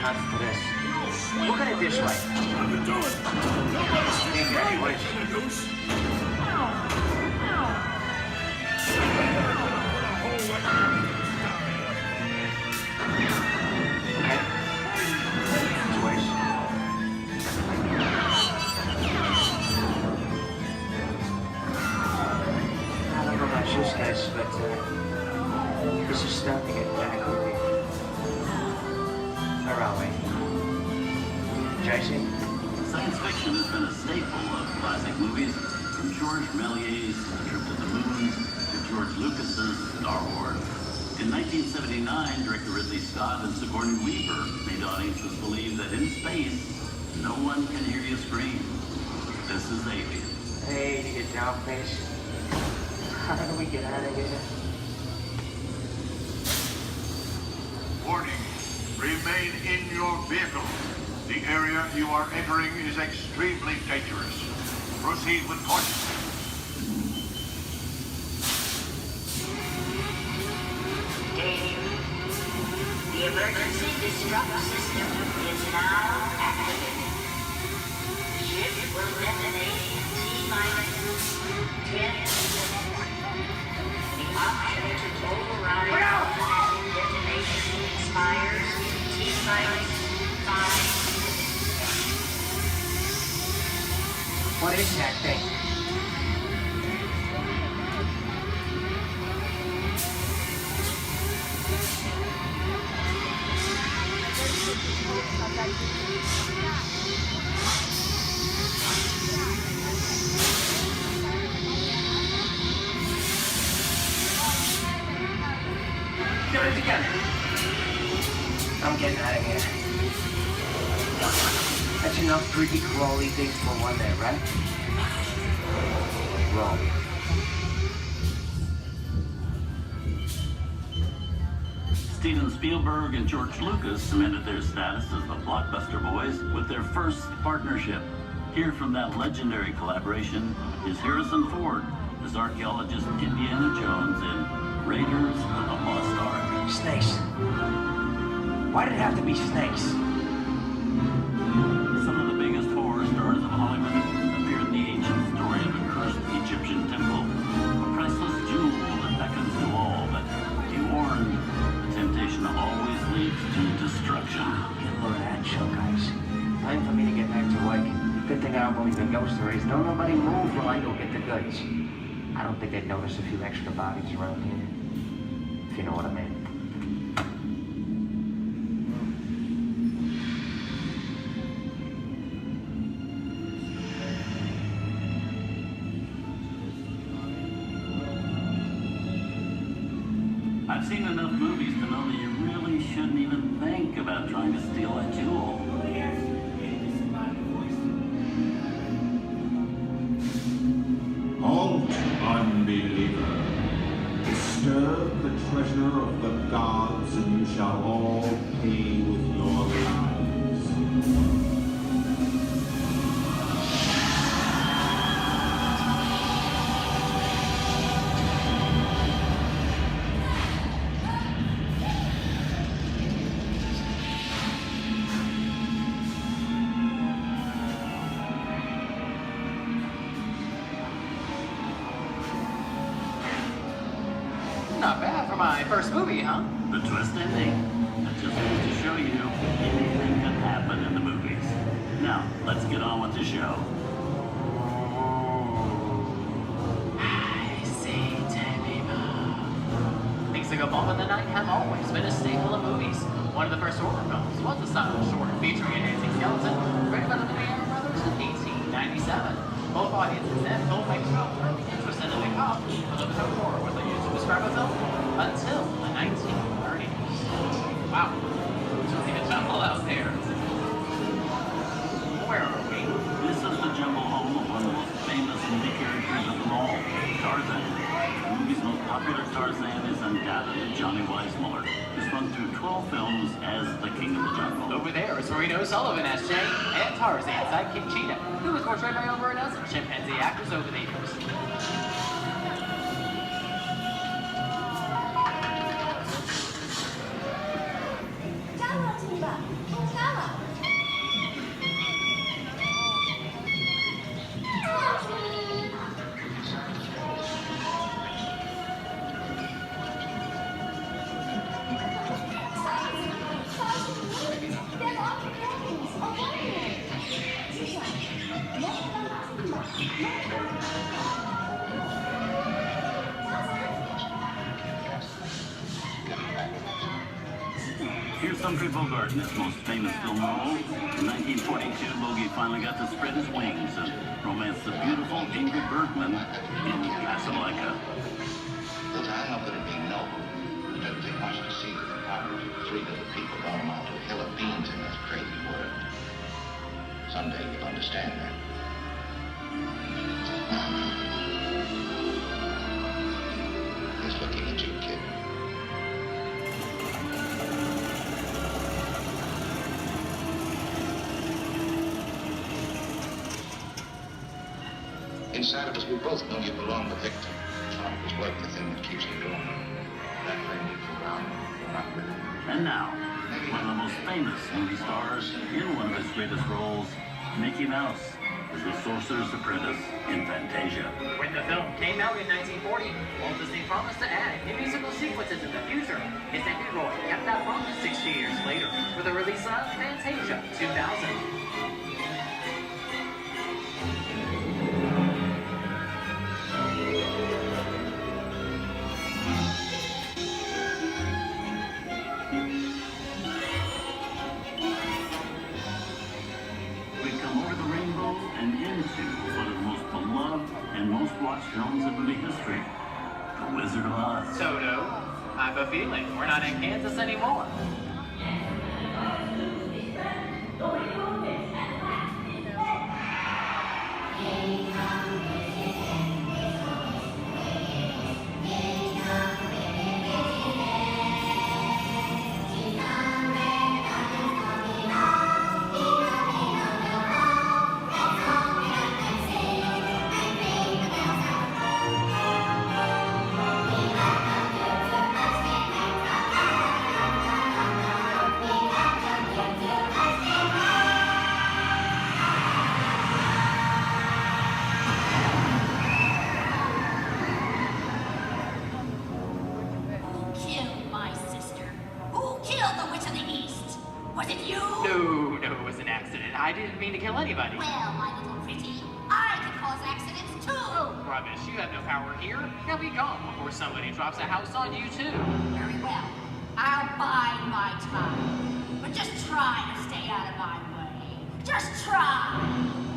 Nuts for this. Look at it this way. I don't know about you guys, but this is starting to get kind of creepy. Where are we? Jason? Science fiction has been a staple of classic movies, from George Méliès's A Trip to the Moon to George Lucas's Star Wars. In 1979, director Ridley Scott and Sigourney Weaver made audiences believe that in space, no one can hear you scream. This is Alien. Hey, you get down, face. How do we get out of here? Warning, remain in your vehicle. The area you are entering is extremely dangerous. Proceed with caution. The emergency disrupt system is now activated. The ship will detonate in T-minus 10 seconds. The option to override detonation expires T-minus 5. What is that thing? Get it together. I'm getting out of here. That's enough creepy crawly things for one day, right? Wrong. Steven Spielberg and George Lucas cemented their status as the blockbuster boys with their first partnership. Here from that legendary collaboration is Harrison Ford as archaeologist Indiana Jones in Raiders of the Lost Ark. Snakes. Why did it have to be snakes? Some of the biggest horror stars of Hollywood appeared in the ancient story of a cursed Egyptian temple, a priceless jewel that beckons to all, but be warned, temptation always leads to destruction. Get a load of that show, guys. Time for me to get back to work. Good thing I don't believe in ghost stories. Don't nobody move while I go get the goods. I don't think they'd notice a few extra bodies around here. If you know what I mean. I've seen enough movies to know that you really shouldn't even think about trying to steal a jewel. Halt, unbeliever. Disturb the treasure of the gods, and you shall all pay with your lives. Not bad for my first movie, huh? The twist ending. That just goes to show you anything can happen in the movies. Now, let's get on with the show. I see, Things that go bump in the night have always been a staple of movies. One of the first horror films was a silent short featuring a dancing skeleton, written by the Lumiere brothers in 1897. Both audiences and filmmakers felt really interested in the cop of horror was used to describe a film until the 1930s. Wow, it's really a jungle out there. Where are we? This is the jungle home of one of the most famous movie characters of them all, Tarzan. The movie's most popular Tarzan is undoubtedly Johnny Weissmuller, who's run through 12 films as the King of the Jungle. Over there is Reno Sullivan as Jay, and Tarzan sidekick Cheetah, who was portrayed by over a dozen chimpanzee actors over the years. Here's Humphrey Bogart in his most famous film role. In 1942, Bogey finally got to spread his wings and romance the beautiful Ingrid Bergman in Casablanca. Look, I know that it'd be noble. It doesn't take much to see that the powers of 3 little people don't amount to a hill of beans in this crazy world. Someday you'll understand that. He's looking at you, kid. Inside of us, we both know you belong to Victor. It's what the thing that keeps you going. That thing moves around. You're not with it. And now, one of the most famous movie stars in one of his greatest roles, Mickey Mouse, as the Sorcerer's Apprentice in Fantasia. When the film came out in 1940, Walt Disney promised to add new musical sequences in the future. His nephew Roy kept that promise 60 years later for the release of Fantasia 2000. Watched films in movie history. The Wizard of Oz. Toto, I have a feeling we're not in Kansas anymore. I didn't mean to kill anybody. Well, my little pretty, I can cause accidents too. Oh, rubbish. You have no power here. Now be gone before somebody drops a house on you too. Very well. I'll bide my time. But just try to stay out of my way. Just try.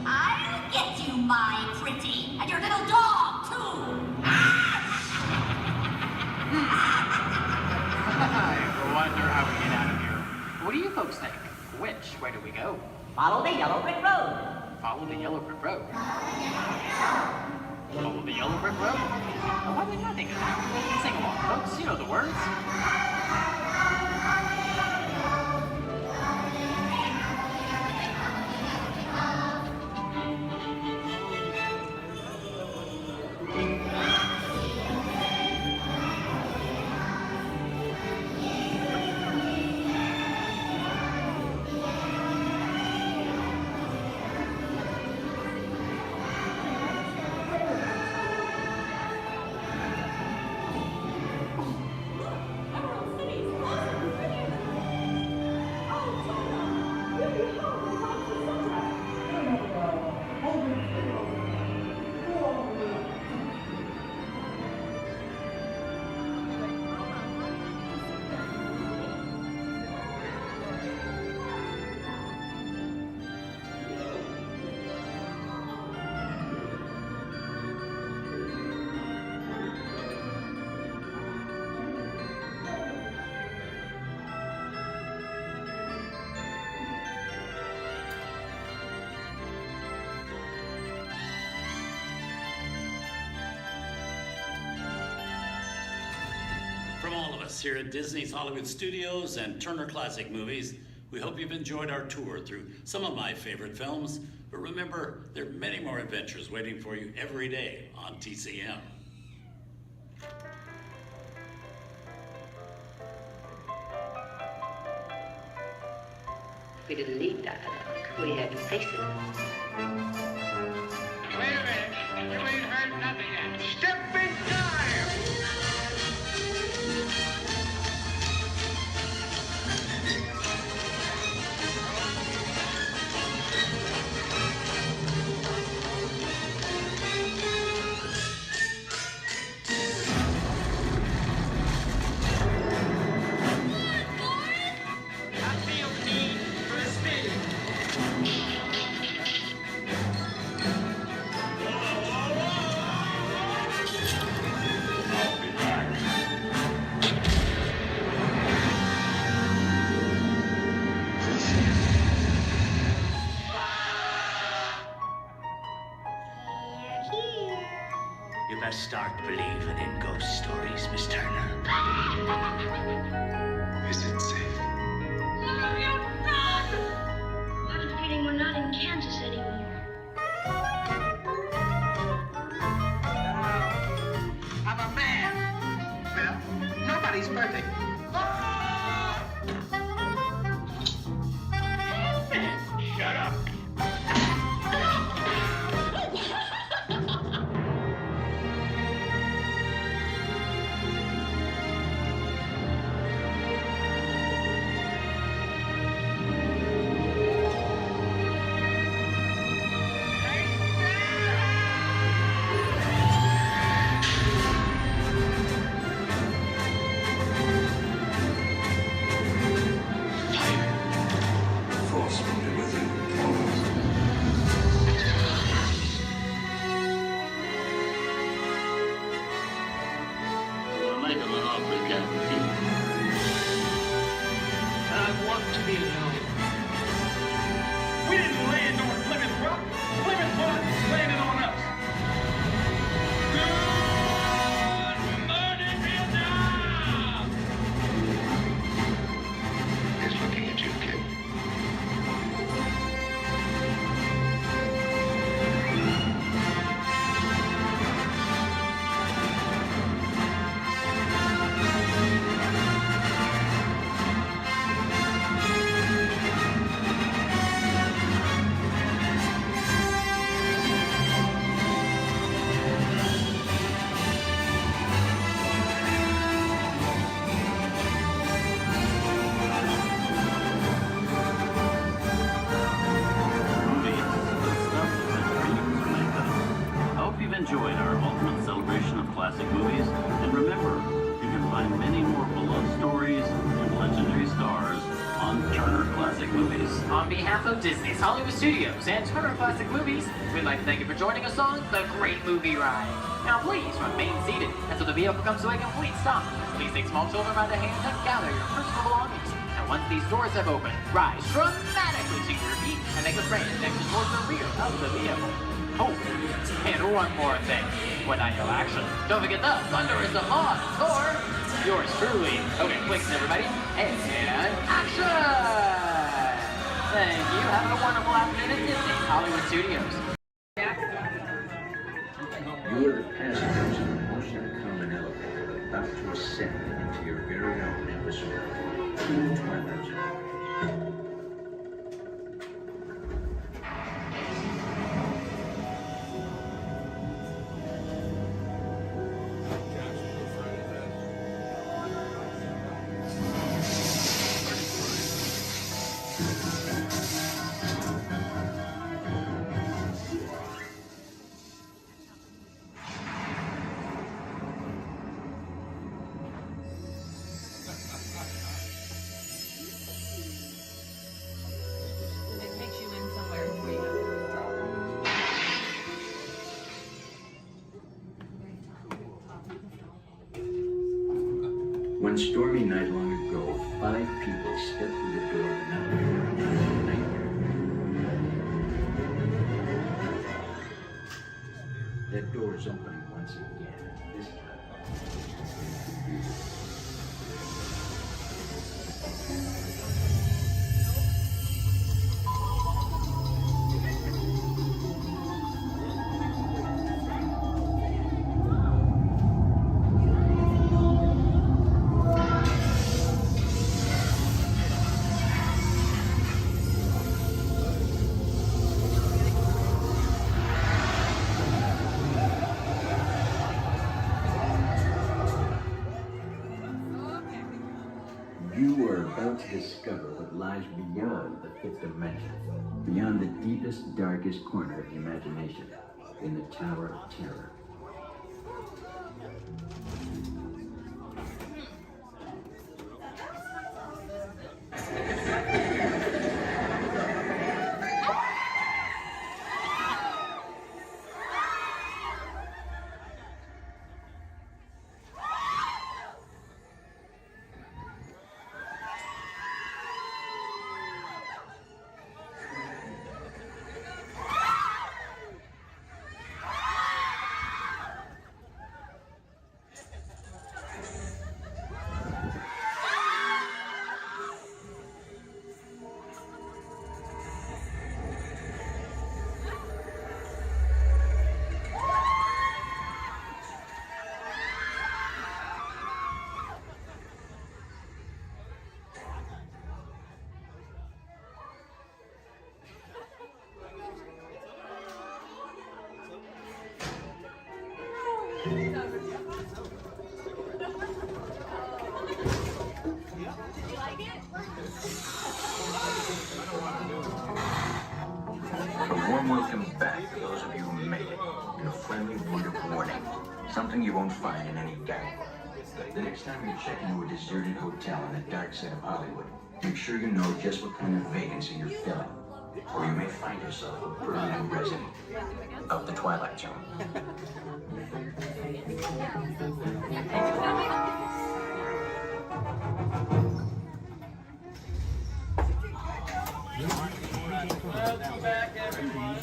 I'll get you, my pretty, and your little dog too. I wonder how we get out of here. What do you folks think? Which way do we go? Follow the yellow brick road. Follow the yellow brick road. Follow the yellow brick road? Oh, why didn't I think of that? Sing along, folks. You know the words. From all of us here at Disney's Hollywood Studios and Turner Classic Movies, we hope you've enjoyed our tour through some of my favorite films. But remember, there are many more adventures waiting for you every day on TCM. We didn't need dialogue. We had faces. Wait a minute. You ain't heard nothing yet. Step in time! You best start believing in ghost stories, Miss Turner. Is it safe? I have a feeling we're not in Kansas anymore. I'm a man. Well, nobody's perfect. Shut up. Enjoyed our ultimate celebration of classic movies, and remember, you can find many more beloved stories and legendary stars on Turner Classic Movies. On behalf of Disney's Hollywood Studios and Turner Classic Movies, we'd like to thank you for joining us on The Great Movie Ride. Now please remain seated until the vehicle comes to a complete stop. Please take small children by the hand and gather your personal belongings. And once these doors have opened, rise dramatically to your feet and make a grand exit towards the rear of the vehicle. Oh, and one more thing. When I yell action, don't forget the thunderous applause for yours truly. Okay, please, everybody, and action! Thank you. Having a wonderful afternoon at Disney's Hollywood Studios. You are the passengers of an ocean-common elevator about to ascend into your very own episode of the Twilight Zone. One stormy night long ago, 5 people stepped through the door of an elevator and had a nightmare. That door is opening once again. This time. You are about to discover what lies beyond the fifth dimension, beyond the deepest, darkest corner of the imagination, in the Tower of Terror. A warm welcome back to those of you who made it, and a friendly word of warning. Something you won't find in any guidebook. The next time you check into a deserted hotel on the dark side of Hollywood, make sure you know just what kind of vacancy you're filling, or you may find yourself a permanent resident of the Twilight Zone. Welcome back, everyone.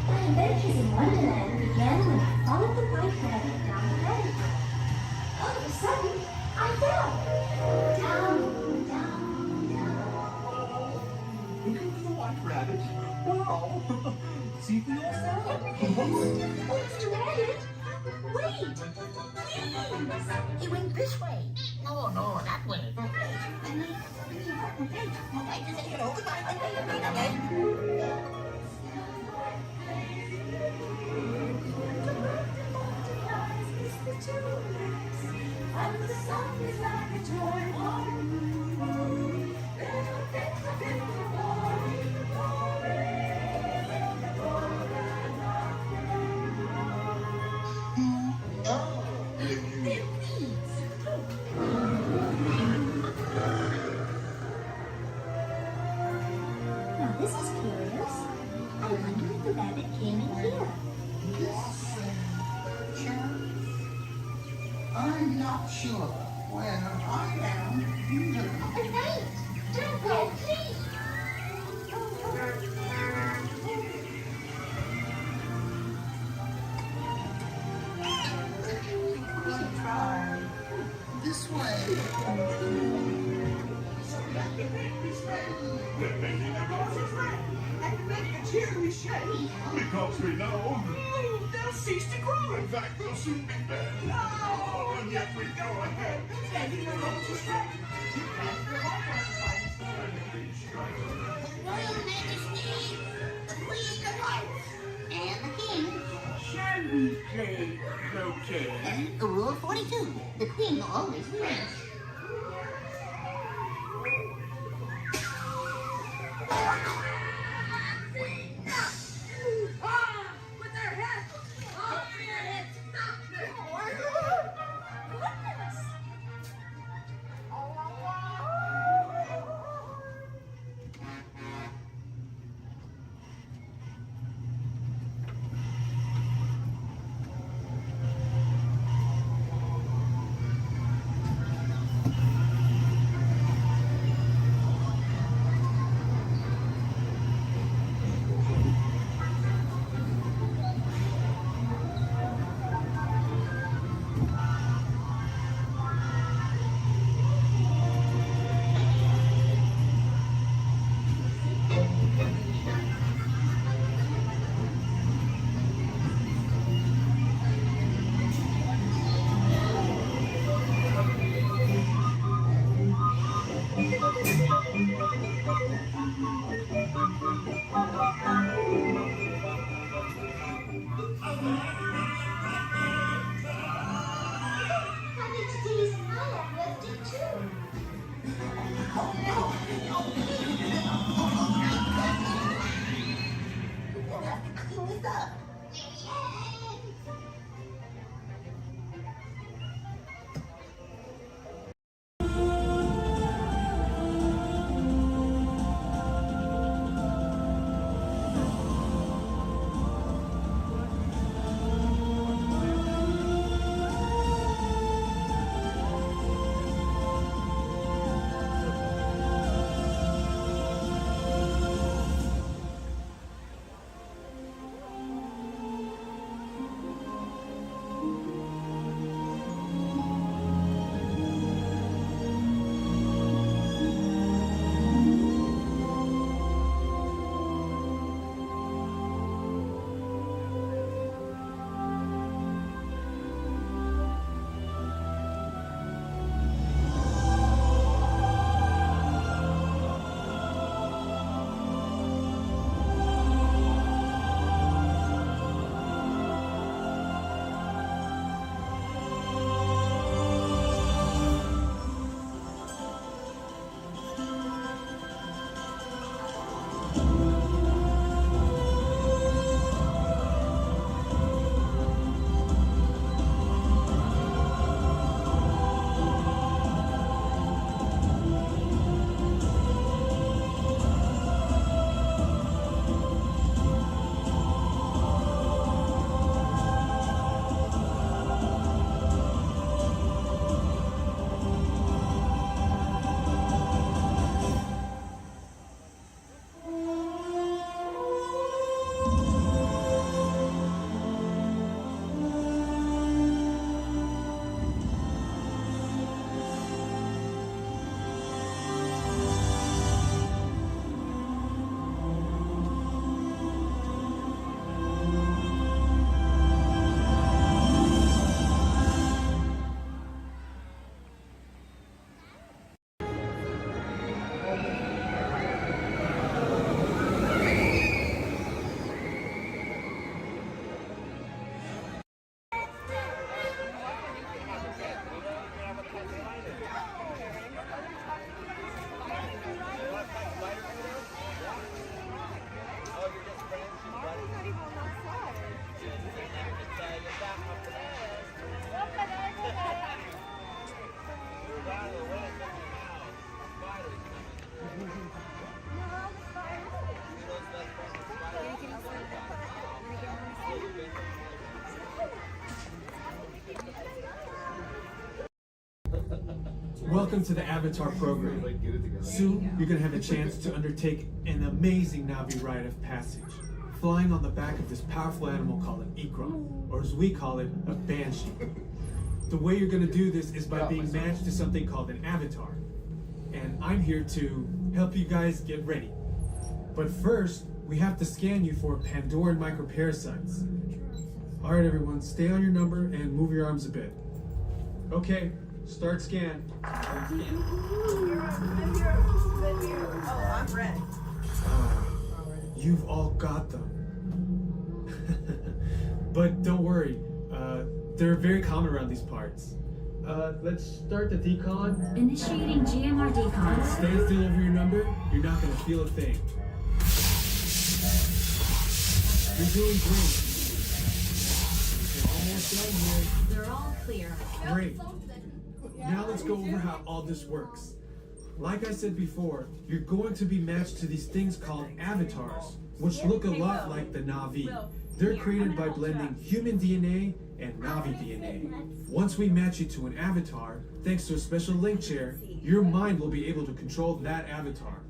My adventures in Wonderland began when I followed the white rabbit down the rabbit hole. All of a sudden, I fell. Down, down, down. Looking for the white rabbit? Wow! See for yourself. Oh, Mr. Rabbit, wait! Please! He went this way. No, no, that way. Now this is curious. I wonder if the rabbit came in here. I'm not sure. Well, I am. Wait! Don't go, please! Try this way. We're making a gorgeous red and making a cheery shade. Because we know they'll cease to grow. In fact, they'll soon be dead. Oh, and yet we go ahead making a gorgeous red. Royal Majesty, the Queen of Hearts, and the King. Shall we play croquet? Rule 42, the Queen always wins. With their heads! Oh, their heads! Welcome to the Avatar program. Soon, you're gonna have a chance to undertake an amazing Navi rite of passage, flying on the back of this powerful animal called an Ikron, or as we call it, a Banshee. The way you're gonna do this is by being matched to something called an avatar. And I'm here to help you guys get ready. But first, we have to scan you for Pandoran microparasites. Alright everyone, stay on your number and move your arms a bit. Okay, start scan. Oh, I'm ready. You've all got them. But don't worry, they're very common around these parts. Let's start the decon. Initiating GMR decon. Stay still over your number, you're not gonna feel a thing. You're doing great. You're almost done here. They're all clear. Great. Now let's go over how all this works. Like I said before, you're going to be matched to these things called avatars, which look a lot like the Navi. They're created by blending human DNA and Navi DNA. Once we match you to an avatar, thanks to a special link chair, your mind will be able to control that avatar.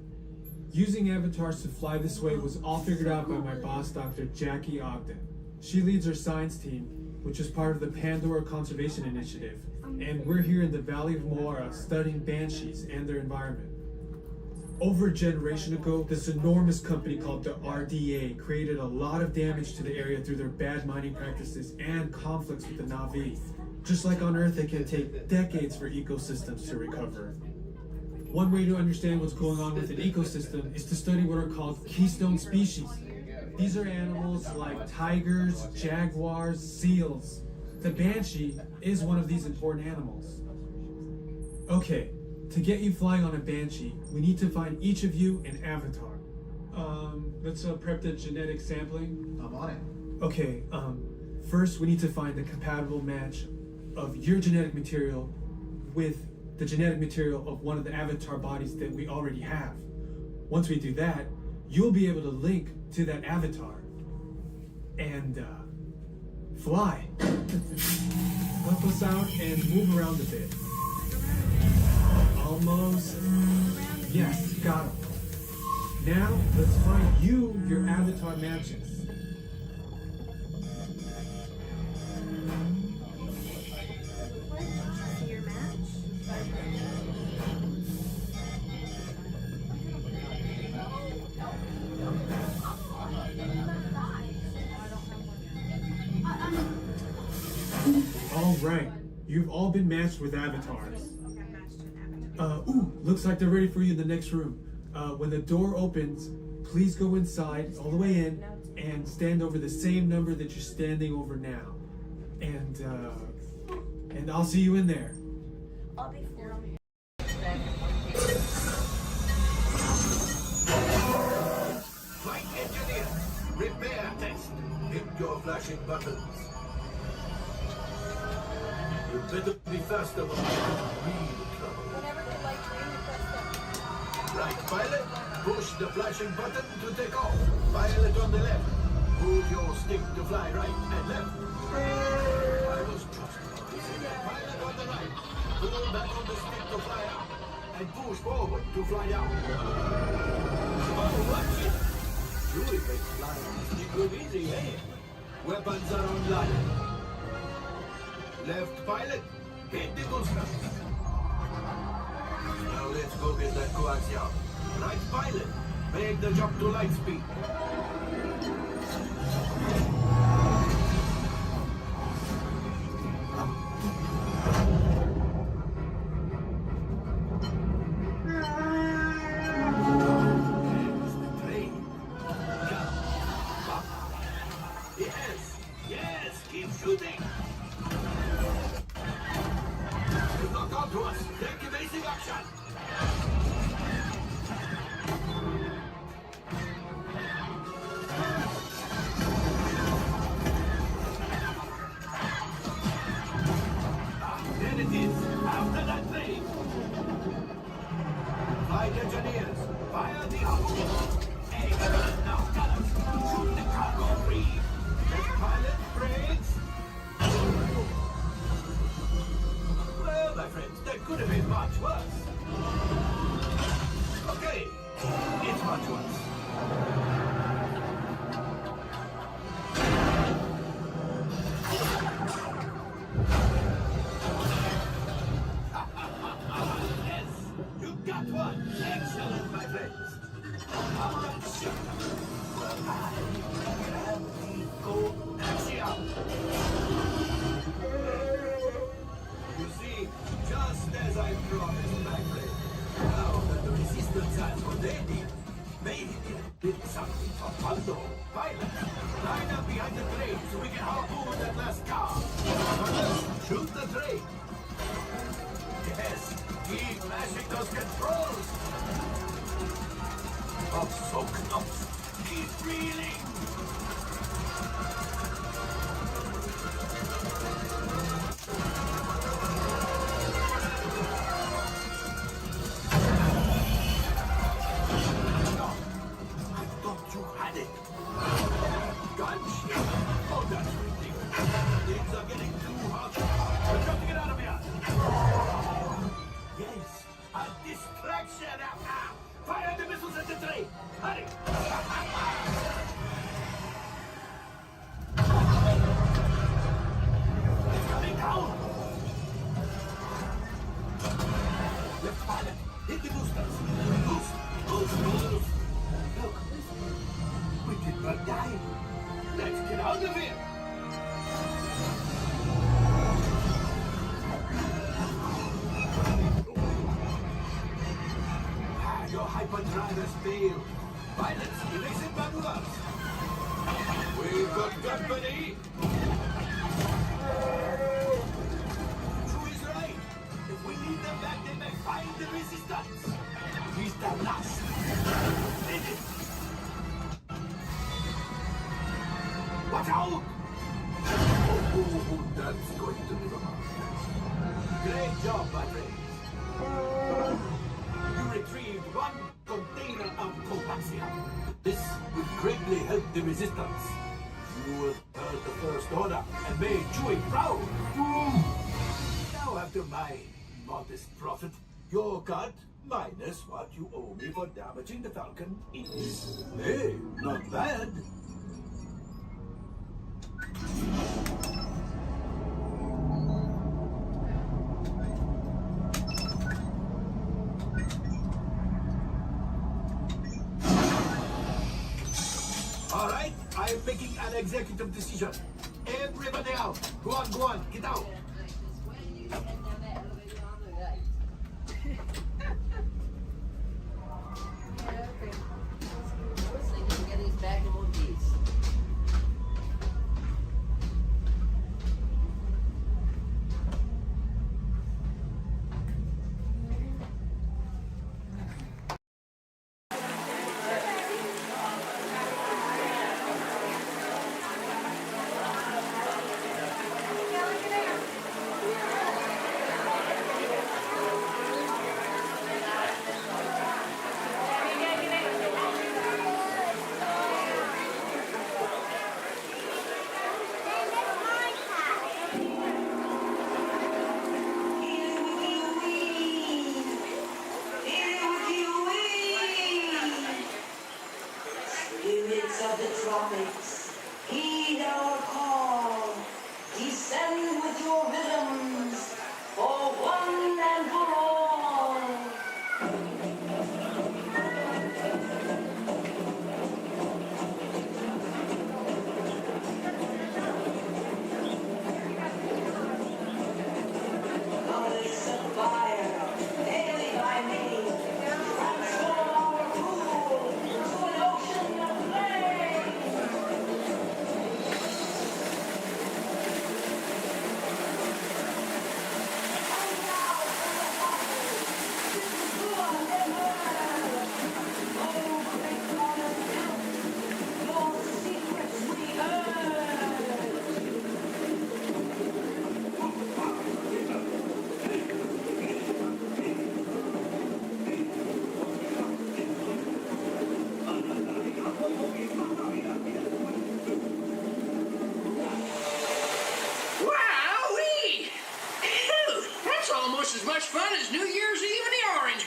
Using avatars to fly this way was all figured out by my boss, Dr. Jackie Ogden. She leads our science team, which is part of the Pandora Conservation Initiative, and we're here in the Valley of Moara studying banshees and their environment. Over a generation ago, this enormous company called the RDA created a lot of damage to the area through their bad mining practices and conflicts with the Navi. Just like on Earth, it can take decades for ecosystems to recover. One way to understand what's going on with an ecosystem is to study what are called keystone species. These are animals like tigers, jaguars, seals. The banshee is one of these important animals. Okay, to get you flying on a banshee, we need to find each of you an avatar. Let's prep the genetic sampling. I'm on it. Okay, first we need to find the compatible match of your genetic material with the genetic material of one of the avatar bodies that we already have. Once we do that, you'll be able to link to that avatar and fly. Help us out and move around a bit. Almost. Yes, got him. Now, let's find you your avatar matches. All right, you've all been matched with avatars. Looks like they're ready for you in the next room. When the door opens, please go inside, all the way in, and stand over the same number that you're standing over now. And I'll see you in there. I'll be for you. Flight engineer, repair test. Hit your flashing buttons. You better be faster when you're in real trouble. Whenever the light green, press them. Right, pilot, push the flashing button to take off. Pilot on the left. Move your stick to fly right and left. I was just pilot on the right. Pull back on the stick to fly up. And push forward to fly down. Oh, watch it! Surely makes flying on the stick look easy, eh? Weapons are online. Left pilot, hit the construct. Now let's go get that coaxium. Right pilot, make the jump to light speed. Yes, keep shooting. Lock onto us. Take evasive action. There it is. After that plane. Flight engineers, fire the outpost. Excellent. Now, gunners, shoot the cargo free. Left pilot, brakes. Well, my friends, that could have been be much worse. Okay, it's much worse. Yes, you got one. Excellent, my friends. All right, sir. Well, I have the coaxium. You see, just as I promised, my friend, now that the resistance has already made it something for Paldo. Pilot, line up behind the train so we can harpoon that last car. First, shoot the train. Yes, keep mashing those controls. Oh, so close. Keep reeling. Oh, that's ridiculous. Things are getting too hot. We've got to get out of here. Yes, a distraction. Fire the missiles at the train. Hurry. It's coming down. Left pilot, hit the boosters. Boost. Look, we did not die. Let's get out of here! Your hyperdrivers failed. Pilots, evasive maneuvers. We've got company. True is right. If we need them back, they may find the resistance. He's the last. Finish. Watch out! Oh, that's going to be the mark. Great job, my friends. You retrieved one container of coaxium. This will greatly help the resistance. You have heard the First Order and made Chewie proud. Now, after my modest profit, your cut minus what you owe me for damaging the Falcon is, hey, not bad. All right, I'm making an executive decision. Everybody out. Go on, get out.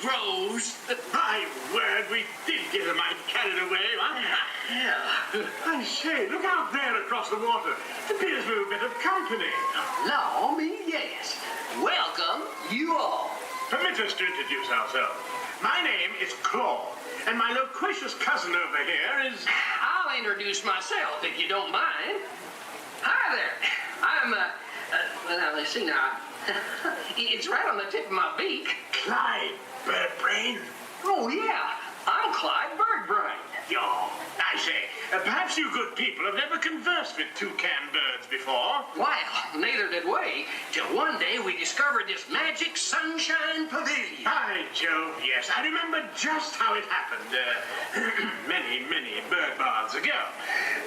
Rose. My word, we did get a mite carried away, huh? Yeah. And say, look out there across the water. It appears we're a bit of company. Law me, yes. Welcome, you all. Permit us to introduce ourselves. My name is Claude, and my loquacious cousin over here is... I'll introduce myself, if you don't mind. Hi there. I'm, well, let's see now. It's right on the tip of my beak. Clyde Birdbrain. Oh, yeah. I'm Clyde Birdbrain. Oh, I say, perhaps you good people have never conversed with toucan birds before. Well, neither did we, till one day we discovered this magic sunshine pavilion. By Jove, yes. I remember just how it happened, many, many bird baths ago.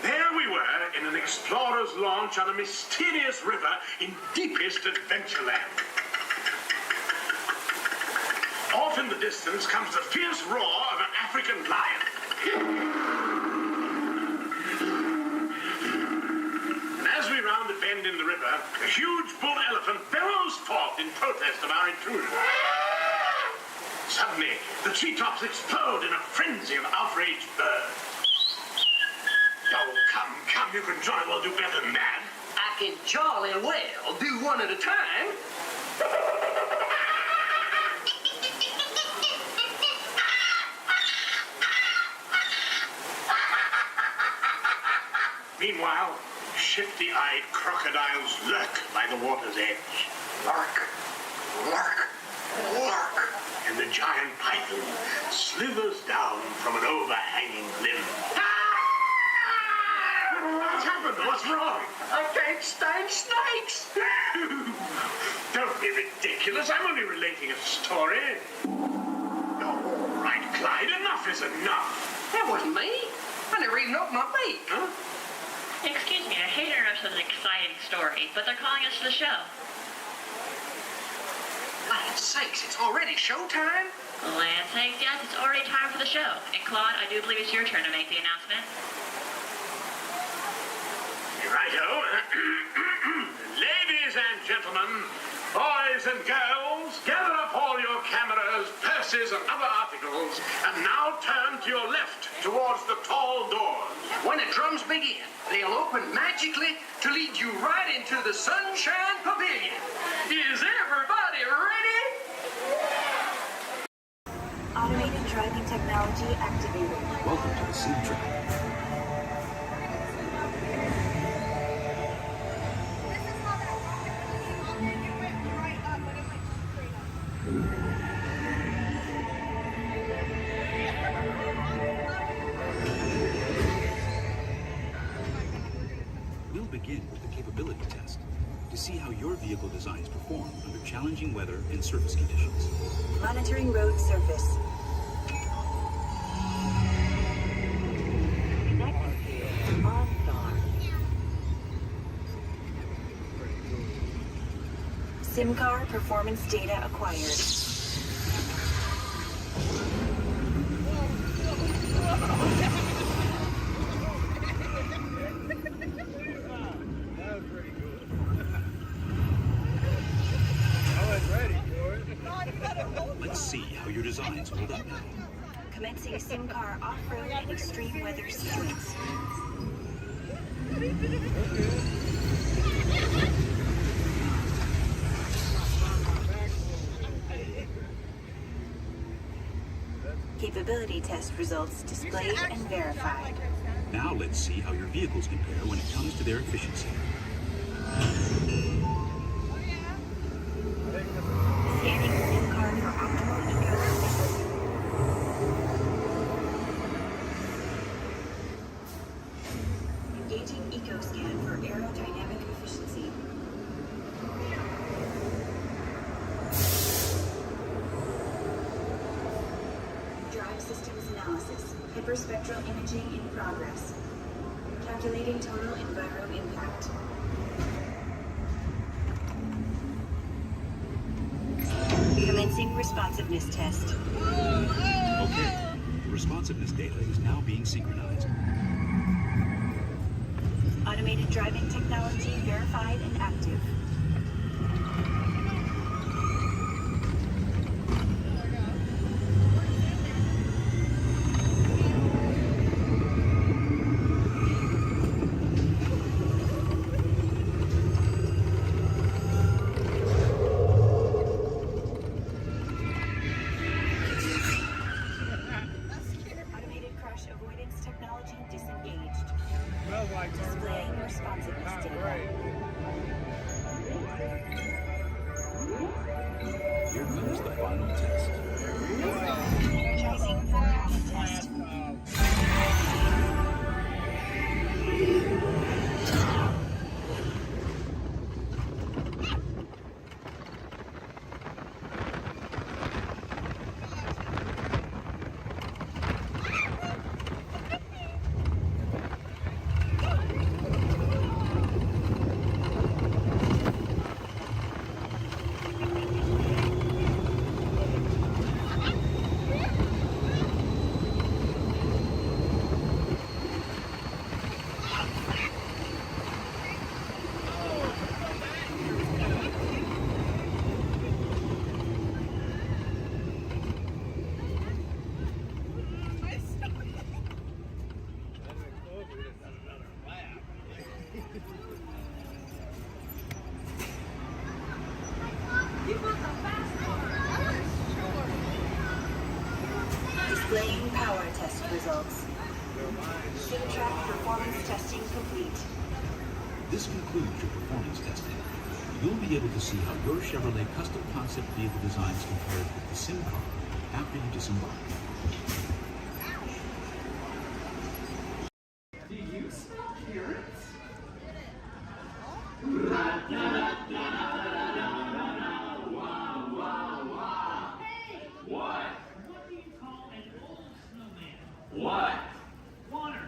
There we were in an explorer's launch on a mysterious river in deepest Adventureland. Off in the distance comes the fierce roar of an African lion. And as we round a bend in the river, a huge bull elephant bellows forth in protest of our intrusion. Suddenly, the treetops explode in a frenzy of outraged birds. Oh, come, you can jolly well do better than that. I can jolly well do one at a time. Meanwhile, shifty-eyed crocodiles lurk by the water's edge. Lurk, lurk, lurk. And the giant python slithers down from an overhanging limb. What's happened? What's wrong? I can't stand snakes. Don't be ridiculous. I'm only relating a story. All right, Clyde, enough is enough. That wasn't me. I never even opened my beak. Huh? Excuse me, I hate to interrupt with an exciting story, but they're calling us to the show. Land's sakes, it's already showtime? Land's sakes, yes, it's already time for the show. And Claude, I do believe it's your turn to make the announcement. Righto. Ladies and gentlemen, boys and girls, gather up all your cameras, purses, and other articles, and now turn to your left towards the tall doors. When the drums begin, they'll open magically to lead you right into the Sunshine Pavilion. Is everybody ready? Automated driving technology activated. Welcome to the Sea Track. We'll begin with the capability test to see how your vehicle designs perform under challenging weather and surface conditions. Monitoring road surface. SIM-car performance data acquired. Let's see how your designs hold up now. Commencing SIM-car off-road and extreme weather sequence. Capability test results displayed and verified. Now let's see how your vehicles compare when it comes to their efficiency. Scanning SIM-car for optimal eco-efficiency. Engaging eco-scan for aerodynamic efficiency. Drive systems analysis. Hyperspectral imaging in progress. Calculating total enviro impact. Commencing responsiveness test. Okay, the responsiveness data is now being synchronized. Automated driving technology verified and active. Displaying power test results. SimTrack performance testing complete. This concludes your performance testing. You'll be able to see how your Chevrolet custom concept vehicle designs compare with the sim car after you disembark. Do you smell carrots? Hey! What? What do you call an old snowman? What? Water.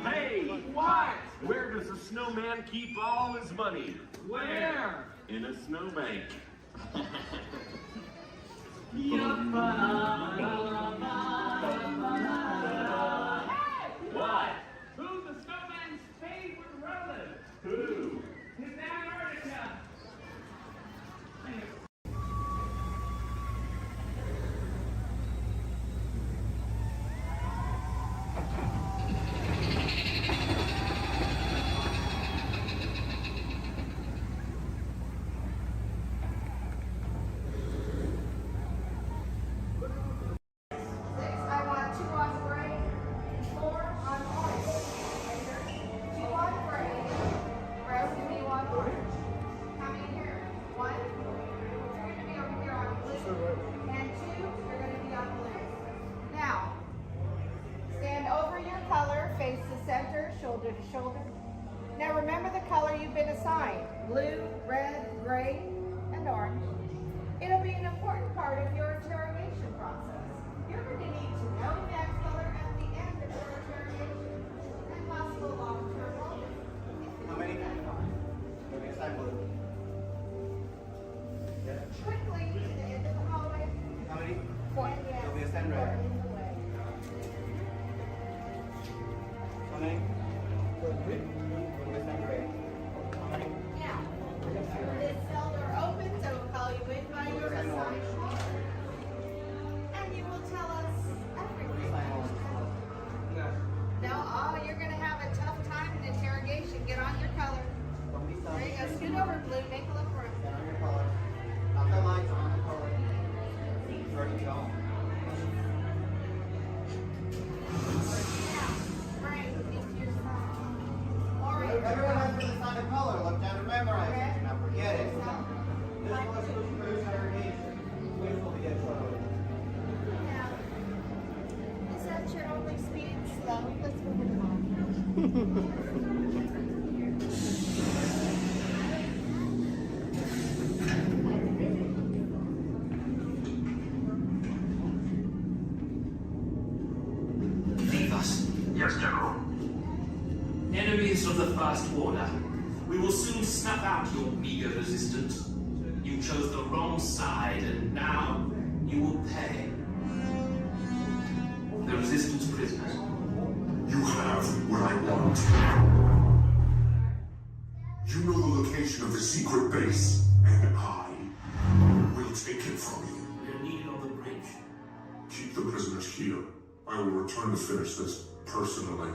Hey, what? Where does a snowman keep all his money? Where? In a snowbank. What? Who's the snowman's favorite relative? Who? His Antarctica. I want 2 on gray, 4 on orange. 2 on gray. Rose, give me 1 orange. How many here? 1. You're going to be over here on blue. And 2, you're going to be on blue. Now, stand over your color, face the center, shoulder to shoulder. Now remember the color you've been assigned. Blue, red, gray, and orange. It'll be an important part of your interrogation process. You're going to need to know that color at the end of your interrogation and possible long-term motives. How many? Okay, side blue. Quickly to the end of the hallway. How many? 4. Yes. There'll be a stand red. In the way. How many? There'll be a stand red. Now, this cell door opens, I will call you in by your assigned color. And you will tell us everything. No, oh, you're going to have a tough time in interrogation. Get on your color. There you go. Scoot over, blue. Make a little room. Get on your color. Not the lights, on the color. Ready to go. Now, bring into your side. Orange. Everyone has to decide a color. Look down and memorize it. Now forget it. This was for interrogation. Which will be a trouble. Now, is that your only speed? Slow. Let's move it along. Leave us. Yes, General. Enemies of the First Order. We will soon snuff out your meager resistance. You chose the wrong side, and now you will pay. The Resistance prisoners. You have what I want. You know the location of the secret base, and I will take it from you. We are needed on the bridge. Keep the prisoners here. I will return to finish this personally.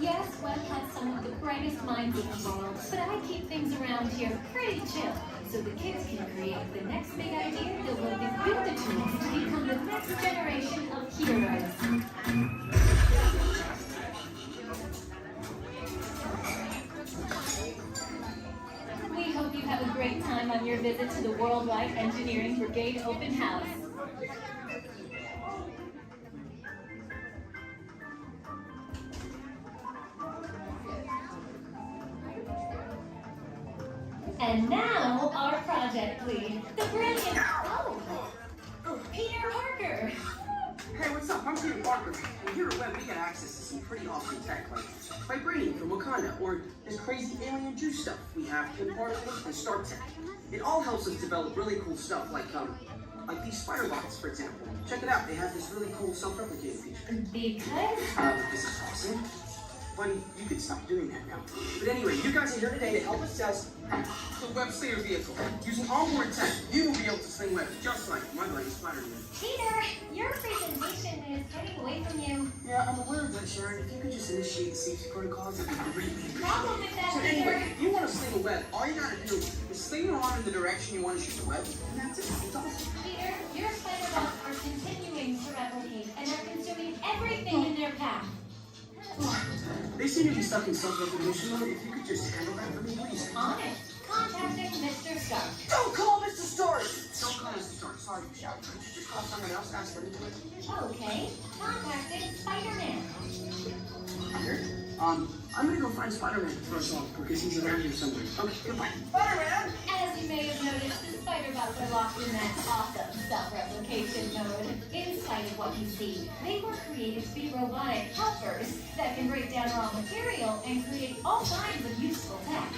Yes, Webb has some of the brightest minds in the world, but I keep things around here pretty chill, so the kids can create the next big idea that will give you the tools to become the next next generation of heroes. We hope you have a great time on your visit to the Worldwide Engineering Brigade Open House. And now, our project lead, the brilliant... Oh, Peter Parker. Hey, what's up? I'm Peter Parker. And here at Web, we get access to some pretty awesome tech, like vibranium from Wakanda, or this crazy alien juice stuff. We have Kim particles and Stark Tech. It all helps us develop really cool stuff, like these spider bots, for example. Check it out. They have this really cool self-replicating feature. Because? This is awesome. Buddy, you could stop doing that now. But anyway, you guys are here today to help us test the Web Slinger vehicle. Using onboard tech, you will be able to sling webs just like my buddy Spider-Man. Peter, your presentation is getting away from you. Yeah, I'm aware of that, Sharon. If you could just initiate the safety protocols, that'd be great. Problem with that, So Peter. anyway, if you want to sling a web, all you gotta do is sling your arm in the direction you want to shoot the web, and that's it. It's awesome. Peter, your spider bots are continuing to replicate and are consuming everything in their path. They seem to be stuck in self-recognition mode. If you could just handle that for me, please. On it. Contacting Mr. Stark. Don't call Mr. Stark! Don't call Mr. Stark. Sorry for shouting. Just call someone else. Ask them to do it. Okay. Contacting Spider-Man. Here. I'm gonna go find Spider-Man for us all, because he's around here somewhere. Okay, goodbye. Spider-Man! As you may have noticed, the spider bots are locked in that awesome self-replication mode. In spite of what you see, they were created to be robotic helpers that can break down raw material and create all kinds of useful tech.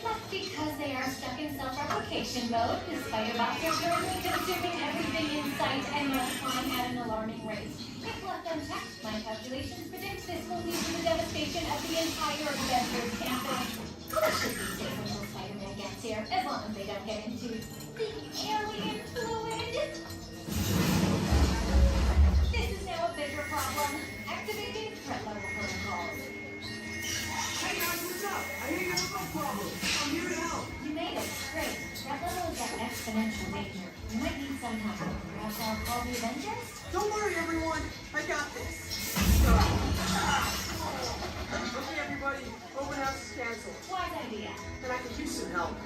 But because they are stuck in self-replication mode, the spider bots are currently consuming everything in sight and multiplying at an alarming rate. If left unchecked, my calculations predict this will lead to the devastation of the entire Avengers campus. That should be safe until Spider-Man gets here, as long as they don't get into the alien fluid. This is now a bigger problem. Activating threat level protocols. Hey guys, what's up? I hear you have no problem. I'm here to help. You made it. Great. Threat level is at exponential danger. You might need some help. Perhaps I'll call the Avengers? Don't worry, everyone. I got this. Okay, everybody. Open house is canceled. Wise idea. And I could use some help.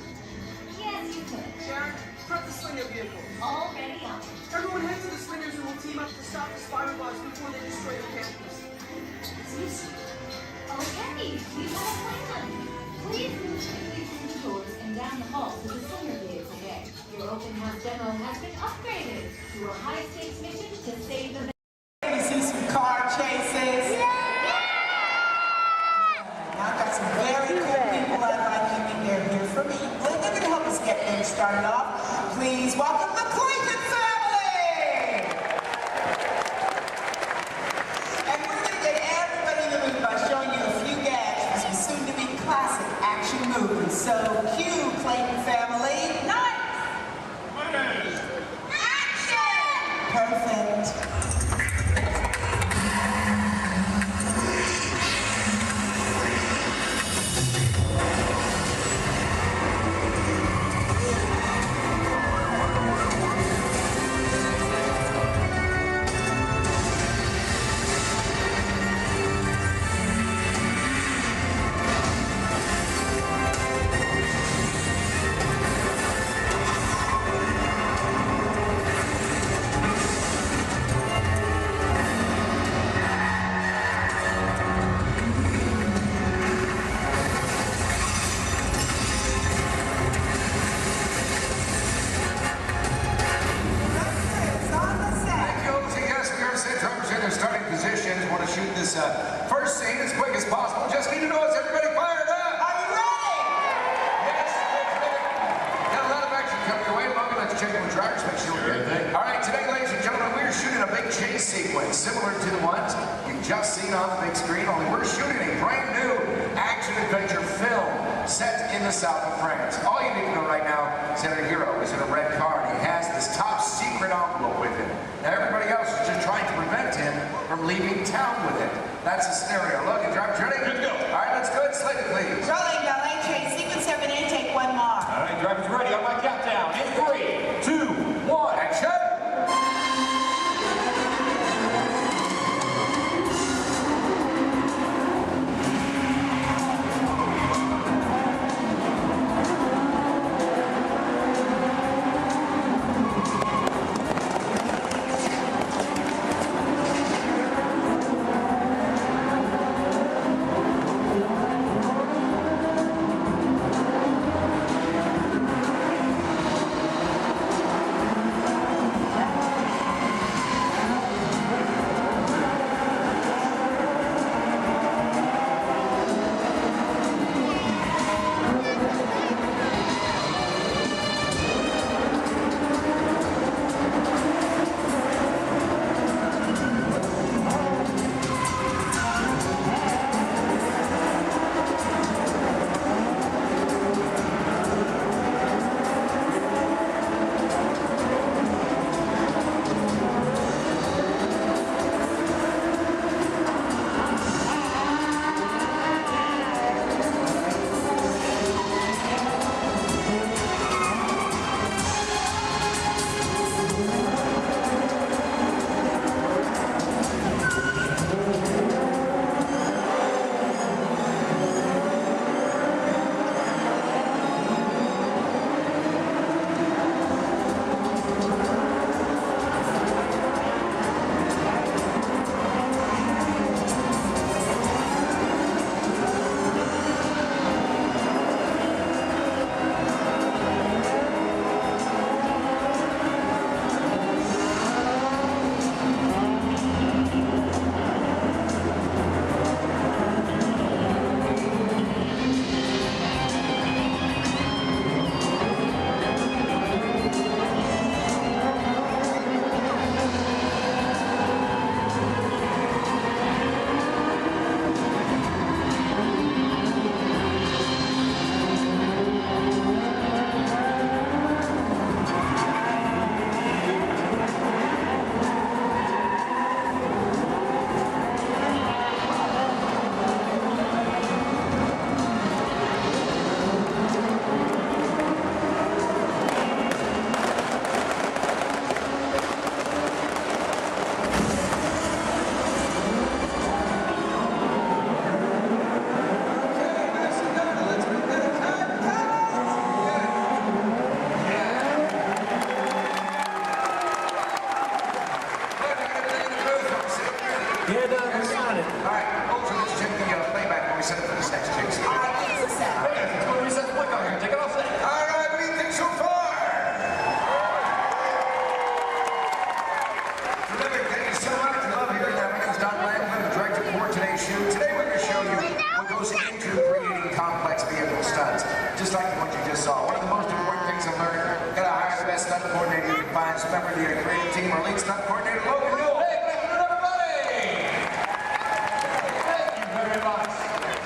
Yes, you could. Sharon, prep the Slinger vehicle. Already on. Everyone head to the Slingers and we'll team up to stop the spider bots before they destroy the campus. It's easy. Okay, we have a plan. Please move quickly through the doors and down the hall to the Slinger vehicle bay. Your open house demo has been upgraded to a high-stakes mission to save the... You see some car chases? Yeah! Now I've got some very cool people I'd like you to hear here from England. They're going to help us get things started off. Please welcome the Clayton family! And we're going to get everybody in the mood by showing you a few gags from some soon-to-be classic action movies. So, cue, Clayton family. Nice! Action! Perfect. First scene as quick as possible. Just need to know, is everybody fired up? Are you ready? Yes, got a lot of action coming your way. Logan, let's check with drivers, make sure we're good. All right, today, ladies and gentlemen, we're shooting a big chase sequence similar to the ones you've just seen on the big screen, only we're shooting a brand new action-adventure film set in the south of France. All you need to know right now is that our hero is in a red car and he has this top secret envelope with him. Now, everybody else is just trying to prevent him from leaving town with it. That's the scenario. Logan, drivers ready? Good to go. All right, let's go ahead and slate it, please. Rolling, ballet train, sequence 7 in, take one more. All right, drivers ready on my countdown. In 3, 2, 1, Action! Yeah, we're on it. All right, Ultra, let's check the playback when we set it for this next chase. All right, give us a sec. Hey, let's go reset the flick on here. Take it off set. All right, what do you think so far? Terrific, thank you so much. I love hearing that. My name is Don Lamb. I'm the director for today's shoot. Today we're going to show you what goes into creating complex vehicle stunts. Just like what you just saw. One of the most important things I've learned, got to hire the best stunt coordinator you can find. So member of the creative team, our lead stunt coordinator, Logan Newell. Hey, good afternoon, everybody! Thank you very much.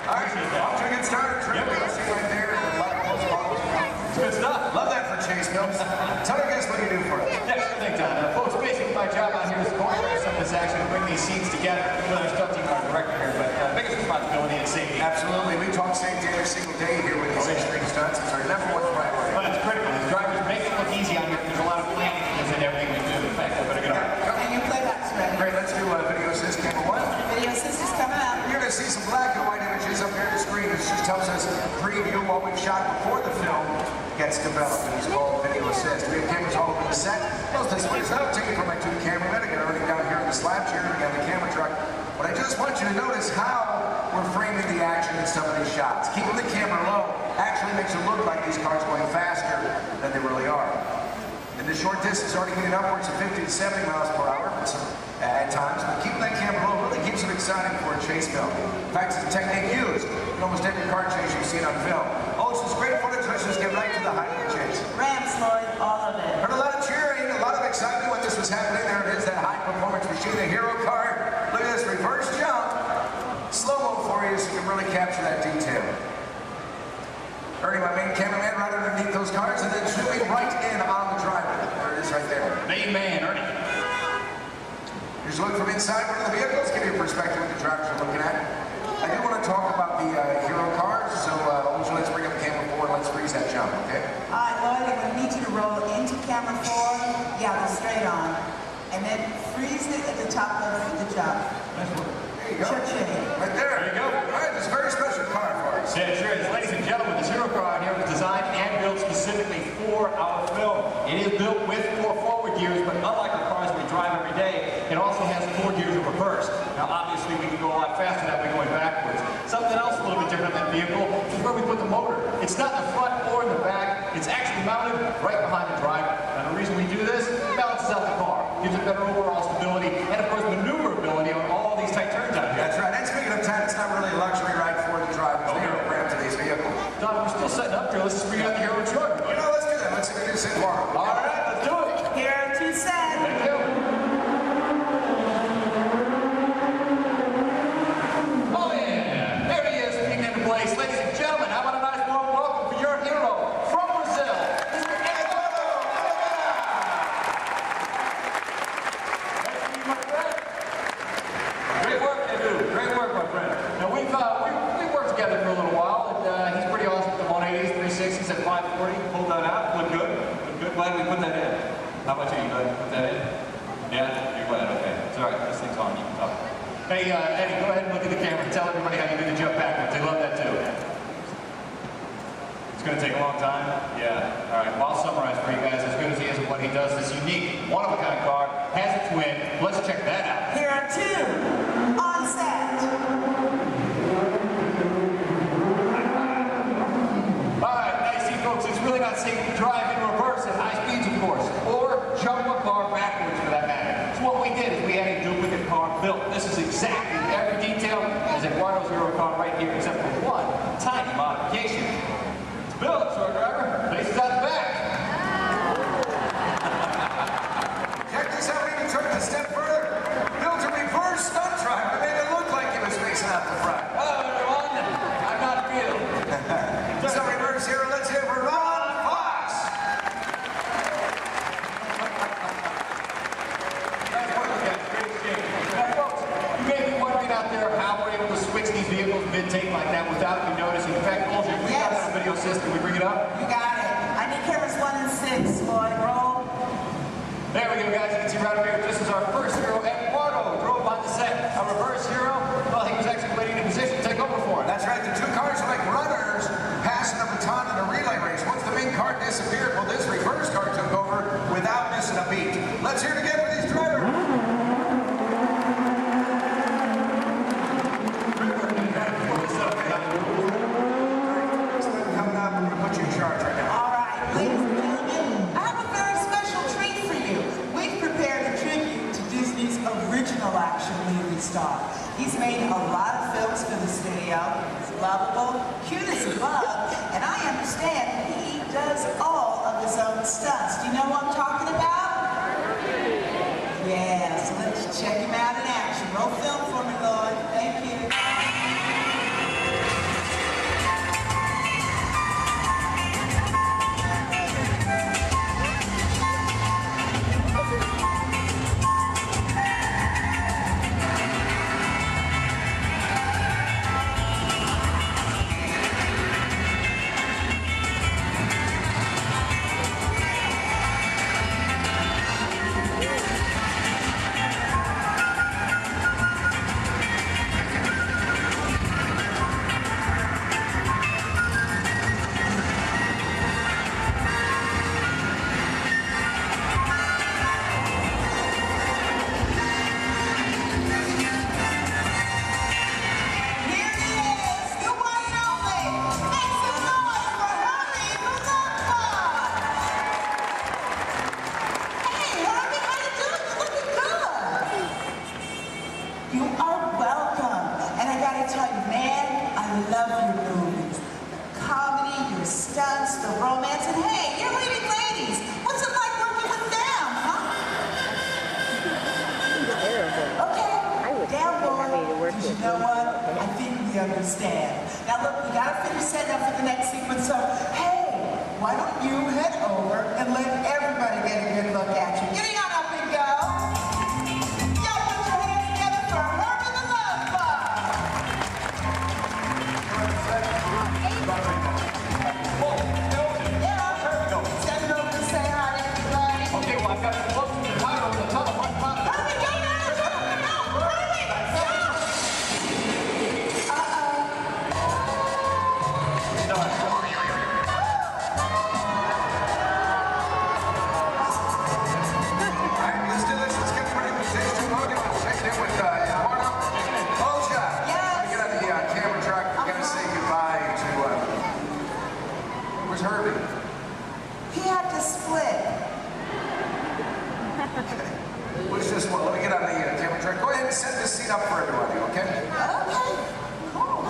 All right, off to a good start. Terrific. See right there. A lot of close calls. It's good stuff. Love that for Chase Films. Tell our guests what you do for us. Yeah, sure thing, Don. Folks, basically my job out here is to coordinate some of this action and bring these scenes together. With our stunt team, our director here, but biggest responsibility is safety. Absolutely. We talk safety every single day here with these extreme stunts. It's our number one priority. But it's critical. The drivers make it look easy on here. There's a lot of planning that goes in everything we do. In fact, I better get on. And your playback's ready. Great, let's do video assist camera one. Video assist is coming up. You're going to see some black and white images up here on the screen. This just tells us preview what we've shot before the film gets developed. And it's called video assist. We have cameras all over the set. Most of this one is not taken from my two cameramen. I got everything down here in the slab chair. We got the camera truck. But I just want you to notice how we're framing the action in some of these shots. Keeping the camera low actually makes it look like these cars going faster than they really are. In the short distance, already getting upwards of 50 to 70 miles per hour at times, but keeping that camera low really keeps it exciting for a chase film. In fact, it's a technique used in almost every car chase you've seen on film. Oh, it's just great footage. Let's just get right to the height of the chase. Rams, Lloyd, all of it. Heard a lot of cheering, a lot of excitement when this was happening. There it is, that high-performance machine, the hero car. Look at this reverse jump. Slow-mo for you so you can really capture that detail. Ernie, my main cameraman, right underneath those cars, and then zooming right in on the driver. There it is right there. Main man, Ernie. Here's a look from inside one of the vehicles. Give you a perspective what the drivers are looking at. I do want to talk about the hero cars, so let's bring up camera 4 and let's freeze that jump, okay? All right, Lloyd, I'm going to need you to roll into camera 4. Yeah, they're straight on. And then freeze it at the top of the jump. There you go. Cha-ching. Right there. There you go. All right, this is a very special car for us. Yeah, sure is. Ladies and gentlemen, this hero car out here was designed and built specifically for our film. It is built with 4 forward gears, but unlike the cars we drive every day, it also has 4 gears of reverse. Now, obviously, we can go a lot faster that way going backwards. Something else a little bit different than the vehicle is where we put the motor. It's not in the front or in the back. It's actually mounted right behind the driver. And the reason we do this, it balances out the car, gives it better overall stability, and of course, maneuverability on all these tight turns out here. That's right. And speaking of time, it's not really a luxury ride for the drivers. They are around today's vehicle. Don, we're still setting up here. Let's just bring out the hero truck. You know, let's do that. Let's introduce it tomorrow. All right, let's do it. Here to set. Thank you. Oh yeah, there he is, peeking into place. Ladies and gentlemen, how about a nice warm welcome for your hero from Brazil, Mr. Eduardo Oliveira. Nice to meet you, my friend. Great work, Edu. Great work, my friend. Now we've worked together for a little while, and he's pretty awesome with the 180s, 360s, at 540. Pulled that out. Look good. Look good. Glad we put that in. How about you? You glad we put that in? Yeah, you're glad. Okay. It's all right. This thing's on. You can talk. Hey, Eddie, go ahead and look at the camera and tell everybody how you do the jump backwards. They love that too. It's going to take a long time? Yeah. All right. Well, I'll summarize for you guys. As good as he is at what he does, this unique, one-of-a-kind car has a twin. Let's check that out. Here are 2 on set. All right, now you see, folks, it's really not safe to drive in reverse at high speeds, of course, or jump a car backwards for that matter. So what we did is we had a duplicate car built. This is exactly every detail as Eduardo's hero car right here, except for one tiny modification. It's built, short driver, faces out the back. Check this out. We even took it a step further. Built a reverse stunt driver. Made it look like he was facing out the front. Hello, everyone. I'm not Bill. So reverse hero. Let's hear for Ron Fox. Nice work, guys. Great exchange. Now, folks, you may be wondering out there how we're able to switch these vehicles mid-take like that without you noticing. In fact, Ultra, we got that on video system. We bring it up. You got it. I need cameras 1 and 6, Lloyd. Roll. There we go, guys. You can see right up here, this is our first hero, Eduardo, drove on the set. Our reverse hero, well, he was actually waiting in position to take over for him. That's right. The 2 cars are like runners passing a baton in a relay race. Once the main car disappeared, well, this reverse car took over without missing a beat. Let's hear it again for these drivers. a lot of films for the studio. He's lovable, cute as a bug, and I understand he does all of his own stunts. Do you know what I'm talking about? Yeah, so let's check him out in action. Roll film for me, Lloyd. Thank you. You are welcome. And I gotta tell you, man, I love your movies. The comedy, your stunts, the romance, and hey, you're leading ladies. What's it like working with them, huh? Okay, down boy. Because you know what? I think we understand. Now look, we gotta finish setting up for the next sequence, so hey, why don't you head over and let everybody get a good look at you. Get on up and go. He had to split. Let's just, let me get on the camera track. Go ahead and set this scene up for everybody, okay? Okay, cool.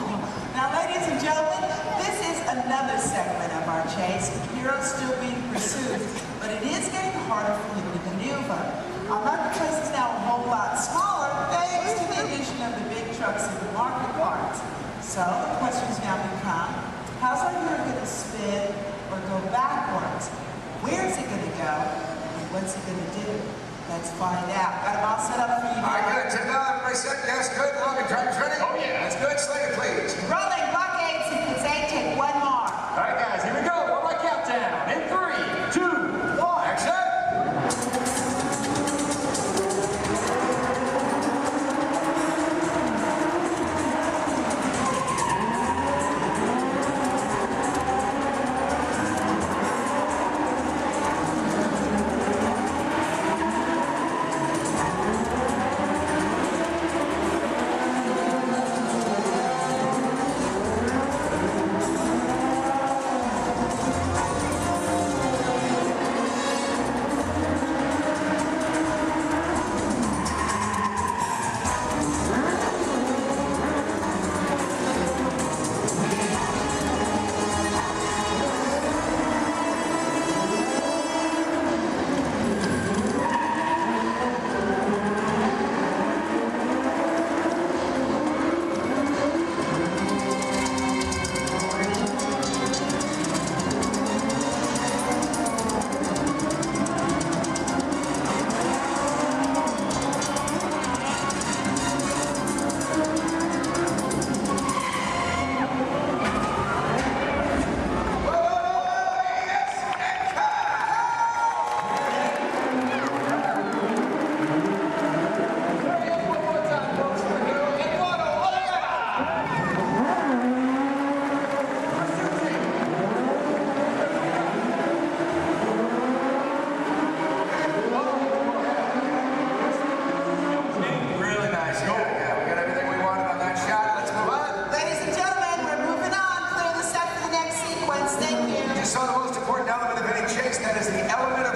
Now, ladies and gentlemen, this is another segment of our chase. The hero's still being pursued, but it is getting harder for him to maneuver. Our marketplace is now a whole lot smaller thanks to the addition of the big trucks and the market carts. So the questions now become, how's our hero going to spin or go backwards? Where's he going to go? And what's he going to do? Let's find out. Got them all set up for you. All right, good. 10 everybody set. Yes, good. Logan, driver's ready? Oh, yeah. That's good. Slater, please. Rolling blockade sequence 8, take one more. All right, guys, here we go. One more countdown. In 3, 2, 1. Action.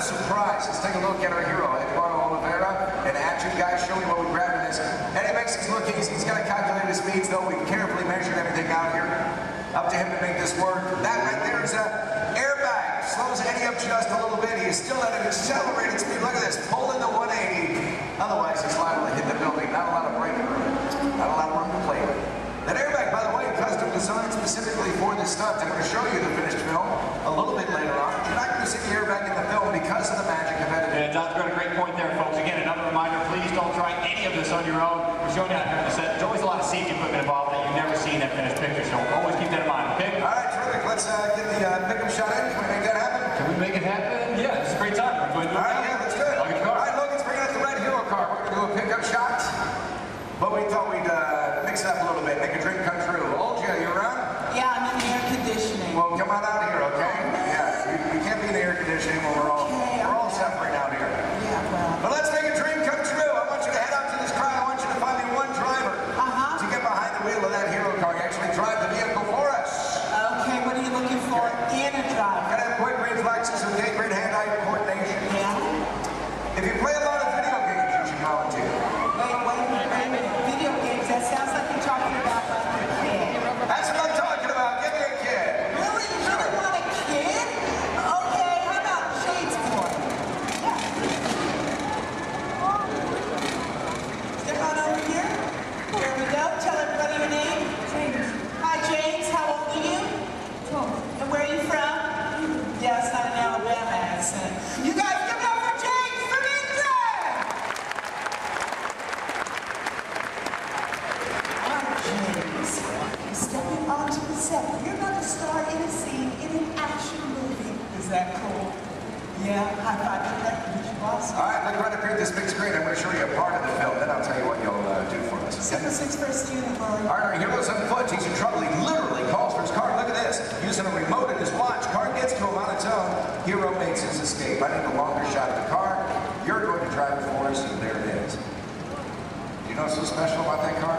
Surprise. Let's take a look at our hero, Eduardo Oliveira, an action guy showing what we grabbed in guys. And he makes these look easy. He's got to calculate his speeds, though. We carefully measured everything out here. Up to him to make this work. That right there is an airbag. Slows Eddie up just a little bit. He is still at an accelerated speed. Look at this. Pulling the 180. Otherwise, he's liable to hit the building. Not a lot of braking room. Not a lot of room to play with. That airbag, by the way, custom designed specifically for this stunt. I'm going to show you the finished film a little bit later on. You're not going to see the airbag in the film because of the magic of editing. Yeah, Don's got a great point there, folks. Again, another reminder, please don't try any of this on your own. We're showing you out here on the set. There's always a lot of safety equipment involved that you've never seen that finished picture, so always keep that in mind, okay? All right, terrific. Let's get the pickup shot in. Can we make that happen? Can we make it happen? Yeah, this is a great time. We're going to do it. All right, yeah, let's do it. I'll get your car. All right, Logan's bringing up the red hero car. We're going to do a pickup shot, but we thought we'd mix it up a little bit, make a dream come true. Olja, you around? Yeah, I'm in the air conditioning. Well, come on out here, okay? Yeah, you can't be in the air conditioning when we're all suffering out here. Yeah, well. But let's make a dream come true. I want you to head out to this crowd. I want you to find me one driver to get behind the wheel of that hero car. You actually drive the vehicle for us. Okay, what are you looking for in a driver? Gotta have quick reflexes, okay? Great hand-eye coordination. Yeah. If you play a lot of video games, you should volunteer. Wait a minute. Video games, that sounds like you're talking about like a kid. That's what I'm talking about. Give me a kid. Really? You really want a kid? Okay, how about Shade's boy? Yeah. Step on over here. There we go. Tell everybody your name. James. Hi, James. How old are you? 12. And where are you from? Yeah, it's not an Alabama accent. You guys give it up for James from England! All right, James. You're stepping onto the set. You're going to star in a scene in an action movie. Is that cool? Yeah, high five to that. Your boss. All right, look right up here at this big screen. I'm going to show you a part of the film. Then I'll tell you what you'll do for us. Super 6 first unit, Lord. All right, our hero's on foot. He's in trouble. He literally calls for his car. Look at this. Using a remote in his watch. Car gets to him on its own. Hero makes his escape. I need a longer shot of the car. You're going to drive it for us, and there it is. Do you know what's so special about that car?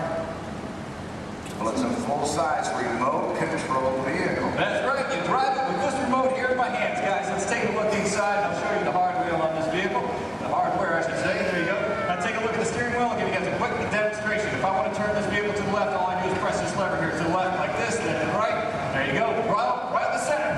Well, it's a full-size remote control vehicle. That's right. You drive it with this remote here in my hands, guys. Let's take a look inside. I'll show you the hardware on this vehicle. The hardware, I should say. There you go. Now take a look at the steering wheel. I'll give you guys a quick demonstration. If I want to turn this vehicle to the left, all I do is press this lever here to the left like this, and then to the right. There you go. Right in the center.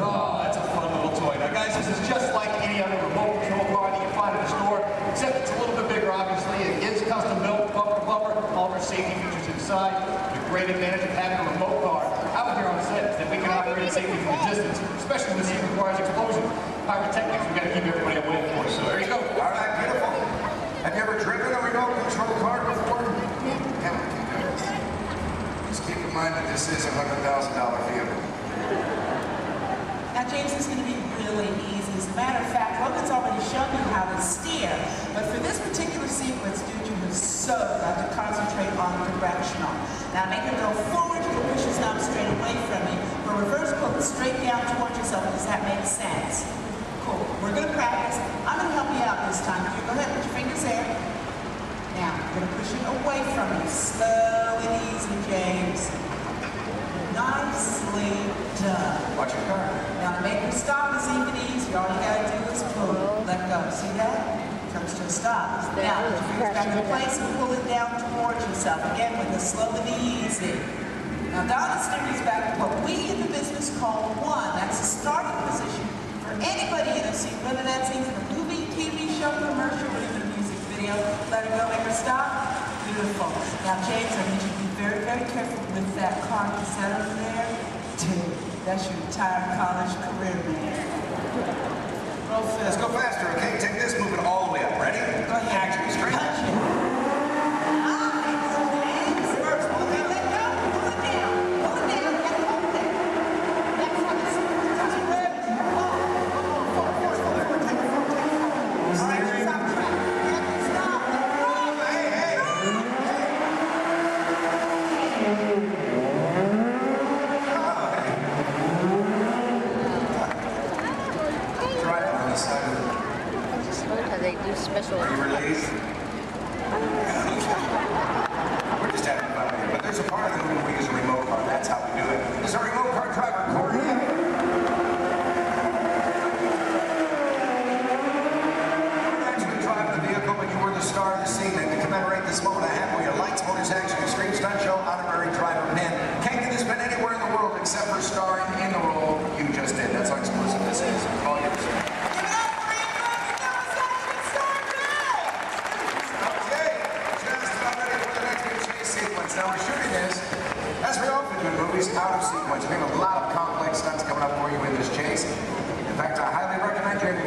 Oh, that's a fun little toy. Now, guys, this is just like any other remote control car that you find in the store, except it's a little bit bigger, obviously. It is custom built, bumper to bumper, all of our safety features inside. The great advantage of having a remote car out here on set is that we can operate safely from a distance, especially when the scene requires explosion. Pyrotechnics, we've got to keep everybody away, of course. So there you go. All right, beautiful. Have you ever driven a remote control car before? Yeah. Just keep in mind that this is a $100,000 vehicle. Now, James, is going to be really easy. As a matter of fact, Logan's already shown you how to steer. But for this particular sequence, dude, you have so got to concentrate on directional. Now, make it go forward. You can push his knob straight away from you. For reverse, pull it straight down towards yourself. Does that make sense? Cool. We're going to practice. I'm going to help you out this time. You go ahead, put your fingers there. Now, I'm going to push it away from you. Slow and easy, James. Nicely done. Watch your car. Now, to make your stop is even easier. All you got to do is pull it. Let go. See that? Comes to a stop. Now, put your fingers back in place and pull it down towards yourself. Again, with the slow and easy. Now, Donna's steering is back to what we in the business call one. That's the starting position for anybody in a scene, whether that's even a movie, TV show, commercial, or even a music video. Let her go, make her stop. Beautiful. Now, James, I need you to be very, very careful with that car. Is that over there? Dude, that's your entire college career, man. Roll fast. Let's go faster, okay? Take this, move it all the way up. Ready? Go ahead. Action, straight. Punch it. They do special. Are you released? We're just having fun here, but there's a part of the movie we use a remote car. That's how we do it. This is our remote car driver, Corey. We're actually driving the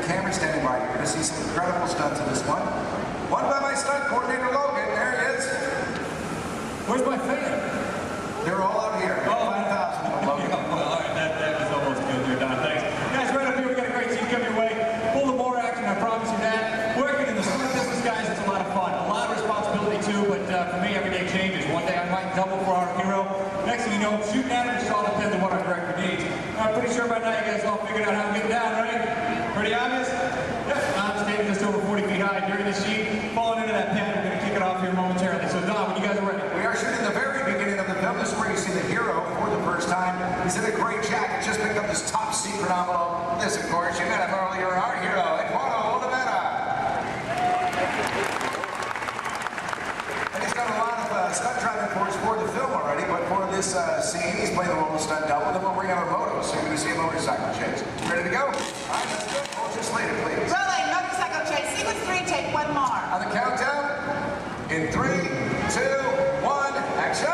camera standing by. You're going to see some incredible stunts in this one. One by my stunt coordinator, Logan. There he is. Where's my fan? They're all out here. 5,000 from Logan. Well, all right, that was almost good there, Don. Thanks. Guys, right up here, we got a great team coming your way. Full of more action, I promise you that. Working in the stunt business, guys, it's a lot of fun. A lot of responsibility, too, but for me, every day changes. One day I might double for our hero. Next thing you know, shooting at him, it just all depends on what our director needs. I'm pretty sure by now you guys all figured out how to get down, right? Pretty obvious? Yep, I'm standing just over 40 feet high during the sheet, falling into that pattern. We're going to kick it off here momentarily. So, Don, when you guys are ready. We are shooting the very beginning of the film. This is where you see the hero for the first time. He's in a great jacket, just picked up this top secret envelope. This, of course, you met him earlier, our hero, Eduardo Olivera. And he's done a lot of stunt driving for the film already, but for this scene, he's playing the role of stunt double. Then we'll bring out a moto, so you're going to see a motorcycle chase. Ready to go? All right, let's go. Hold your slater, please. Rolling, motorcycle chase, sequence 3, take one more. On the countdown, in 3, 2, 1, action!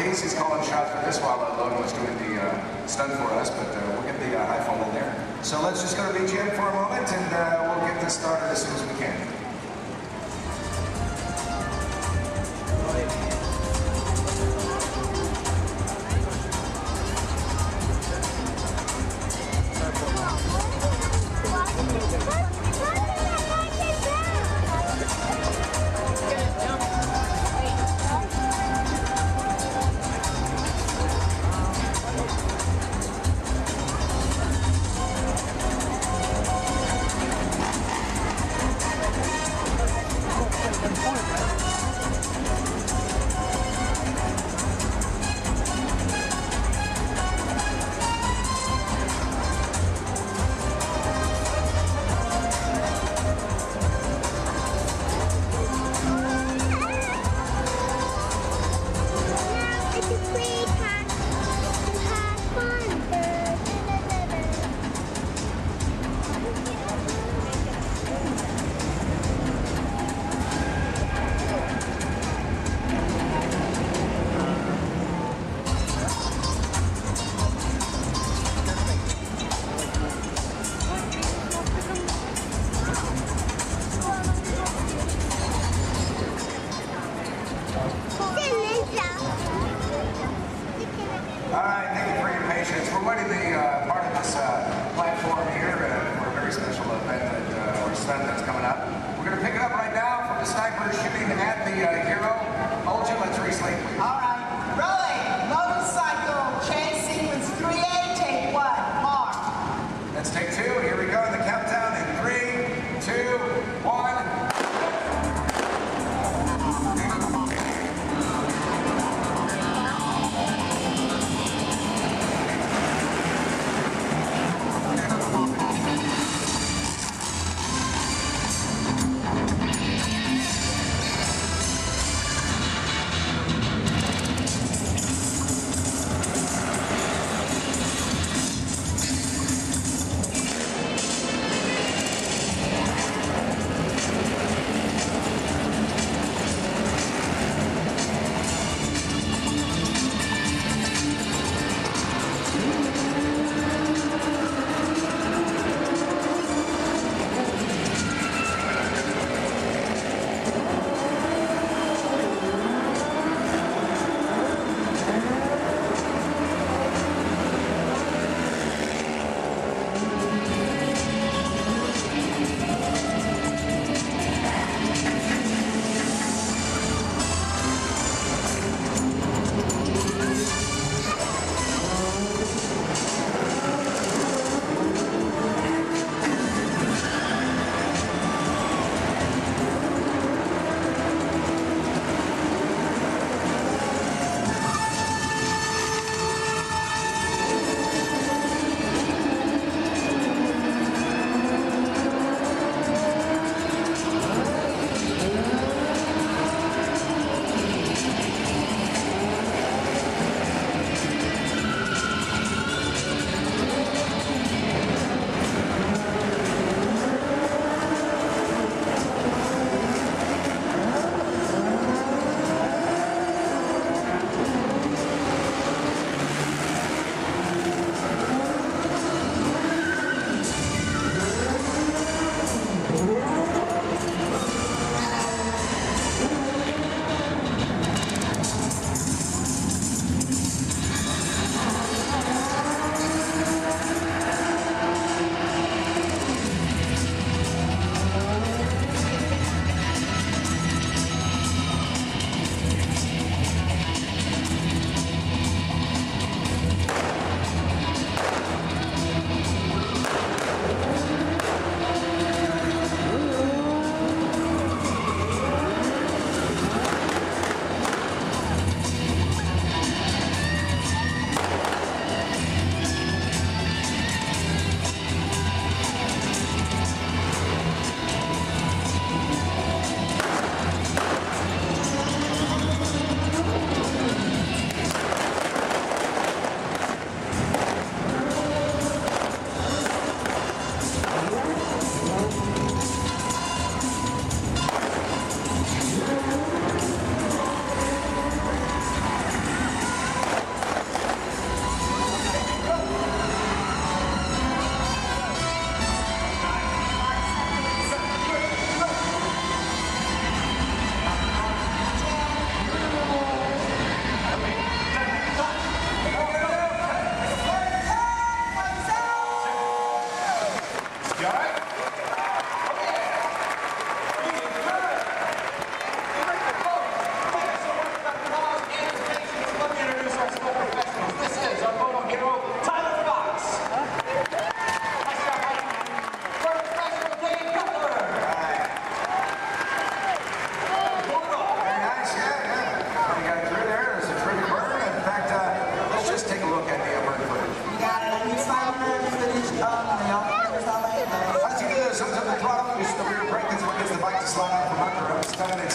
He's calling shots for this while Logan was doing the stunt for us, but we'll get the high fall in there. So let's just go to BGM for a moment, and we'll get this started as soon as we can.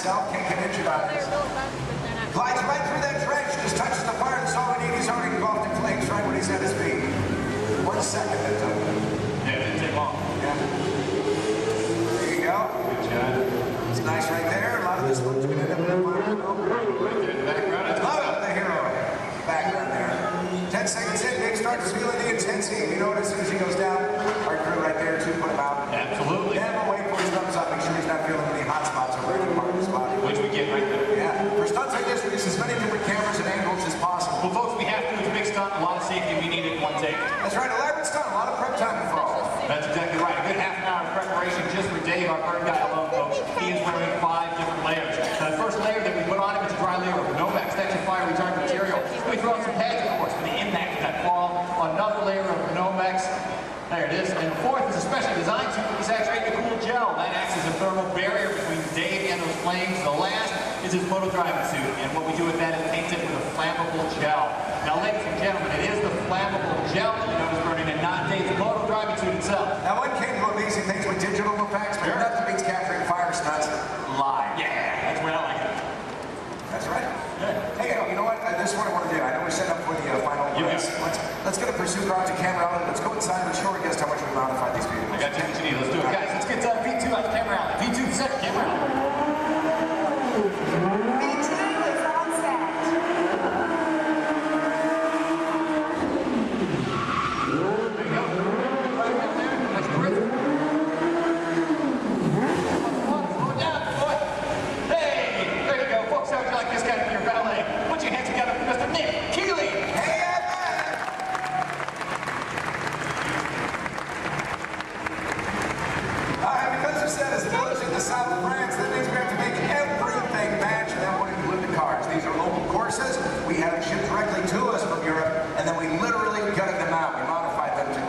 himself, can't get injured on this. Glides right through that trench, just touches the fire, that's all we need. He's already engulfed in flames right when he's at his feet. 1 second that took. Yeah, it didn't take long. Yeah. There you go. Good job. It's nice right there. A lot of this one's going to end up in the fire. Right there in the background. Love the hero. Background there. 10 seconds in, Nick starts feeling the intensity. You know what, as soon as he goes down, our crew right there to put him out. Absolutely. Never wait for his thumbs up. Make sure he's not feeling any hot spots over any part of his body. Which we get right there. Yeah. For stunts like this, we use as many different cameras and angles as possible. Well, folks, we have to. It's a big stunt, a lot of safety. We need it in one take. That's right. Elaborate stunt. A lot of prep time involved. That's exactly right. A good half an hour of preparation just for Dave, our bird guy alone, folks. He is wearing 5 different layers. Now, the first layer that we put on him is a dry layer of Nomex, extra fire retardant material. Then we throw on some pads, of course, for the impact of that fall. Another layer of Nomex. There it is. And the fourth is a specially designed suit with saturated cool gel. That acts as a thermal barrier between Dave and those flames. The last is his moto driving suit. And what we do with that is paint it with a flammable gel. Now, ladies and gentlemen, it is the flammable gel that you notice burning and not Dave's moto driving suit itself. Now, one can do amazing things with digital effects, but nothing beats capturing fire stunts live. Yeah, that's where I like it. That's right. Good. Hey, you know what? This is what I want to do. I know we're set up for the final race. Let's get a pursuit car to camera out. Let's go inside and show our guests how much we modified these vehicles. I got you what you need. Let's do it, guys. Let's get V2 out the camera out. V2 set camera out. V2 is on set. There you go. Right there. That's great. Slow it down, boy. Hey, there you go. Folks, how would you like this guy to be your valet? Put your hands together for Mr. Nick Keeley. Hey, because you said it's a village in the south of France, that means we have to make everything match, and that would include the cars. These are local courses. We had them shipped directly to us from Europe, and then we literally gutted them out. We modified them to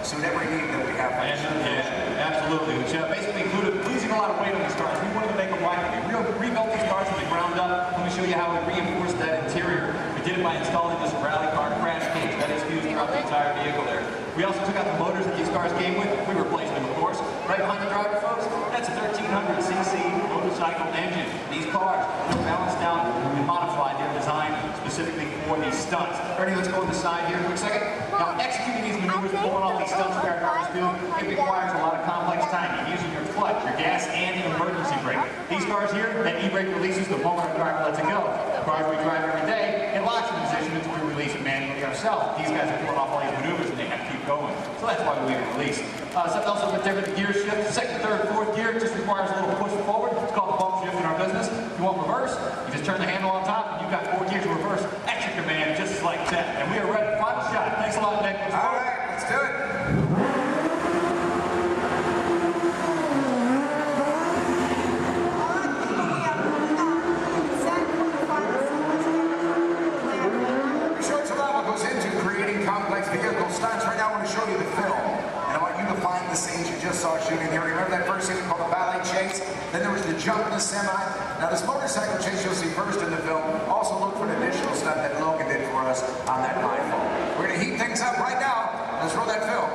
suit every need that we have. Yeah, absolutely. Which basically included losing a lot of weight on these cars. We wanted to make them lighter. We rebuilt these cars from the ground up. Let me show you how we reinforced that interior. We did it by installing this rally car crash cage that is fused throughout the entire vehicle there. We also took out the motors that these cars came with. We replaced them, of course. Right behind the driver, folks, that's a 1300cc motorcycle engine. These cars were balanced out and modified. They're designed specifically for these stunts. Ernie, let's go on the side here for a second. Now, executing these maneuvers, pulling off these stunts that our cars do, it requires a lot of complex timing, using your clutch, your gas, and emergency brake. These cars here, that e-brake releases the moment our driver lets it go. The cars we drive every day, it locks in position until we release it manually ourselves. These guys are pulling off all these maneuvers and they have to keep going. So that's why we leave it released. Something else a bit different, the gear shift. Second, third, fourth gear just requires a little push forward. It's called the bump shift in our business. If you want reverse, you just turn the handle on top and you've got 4 gears of reverse at your command just like that. And we are ready for final shot. Thanks a lot, Nick. All right, let's do it. Complex vehicle stunts. Right now I want to show you the film, and I want you to find the scenes you just saw shooting here. Remember that first scene called the ballet chase? Then there was the jump in the semi. Now this motorcycle chase you'll see first in the film. Also look for an additional stunt that Logan did for us on that rifle. We're going to heat things up right now. Let's roll that film.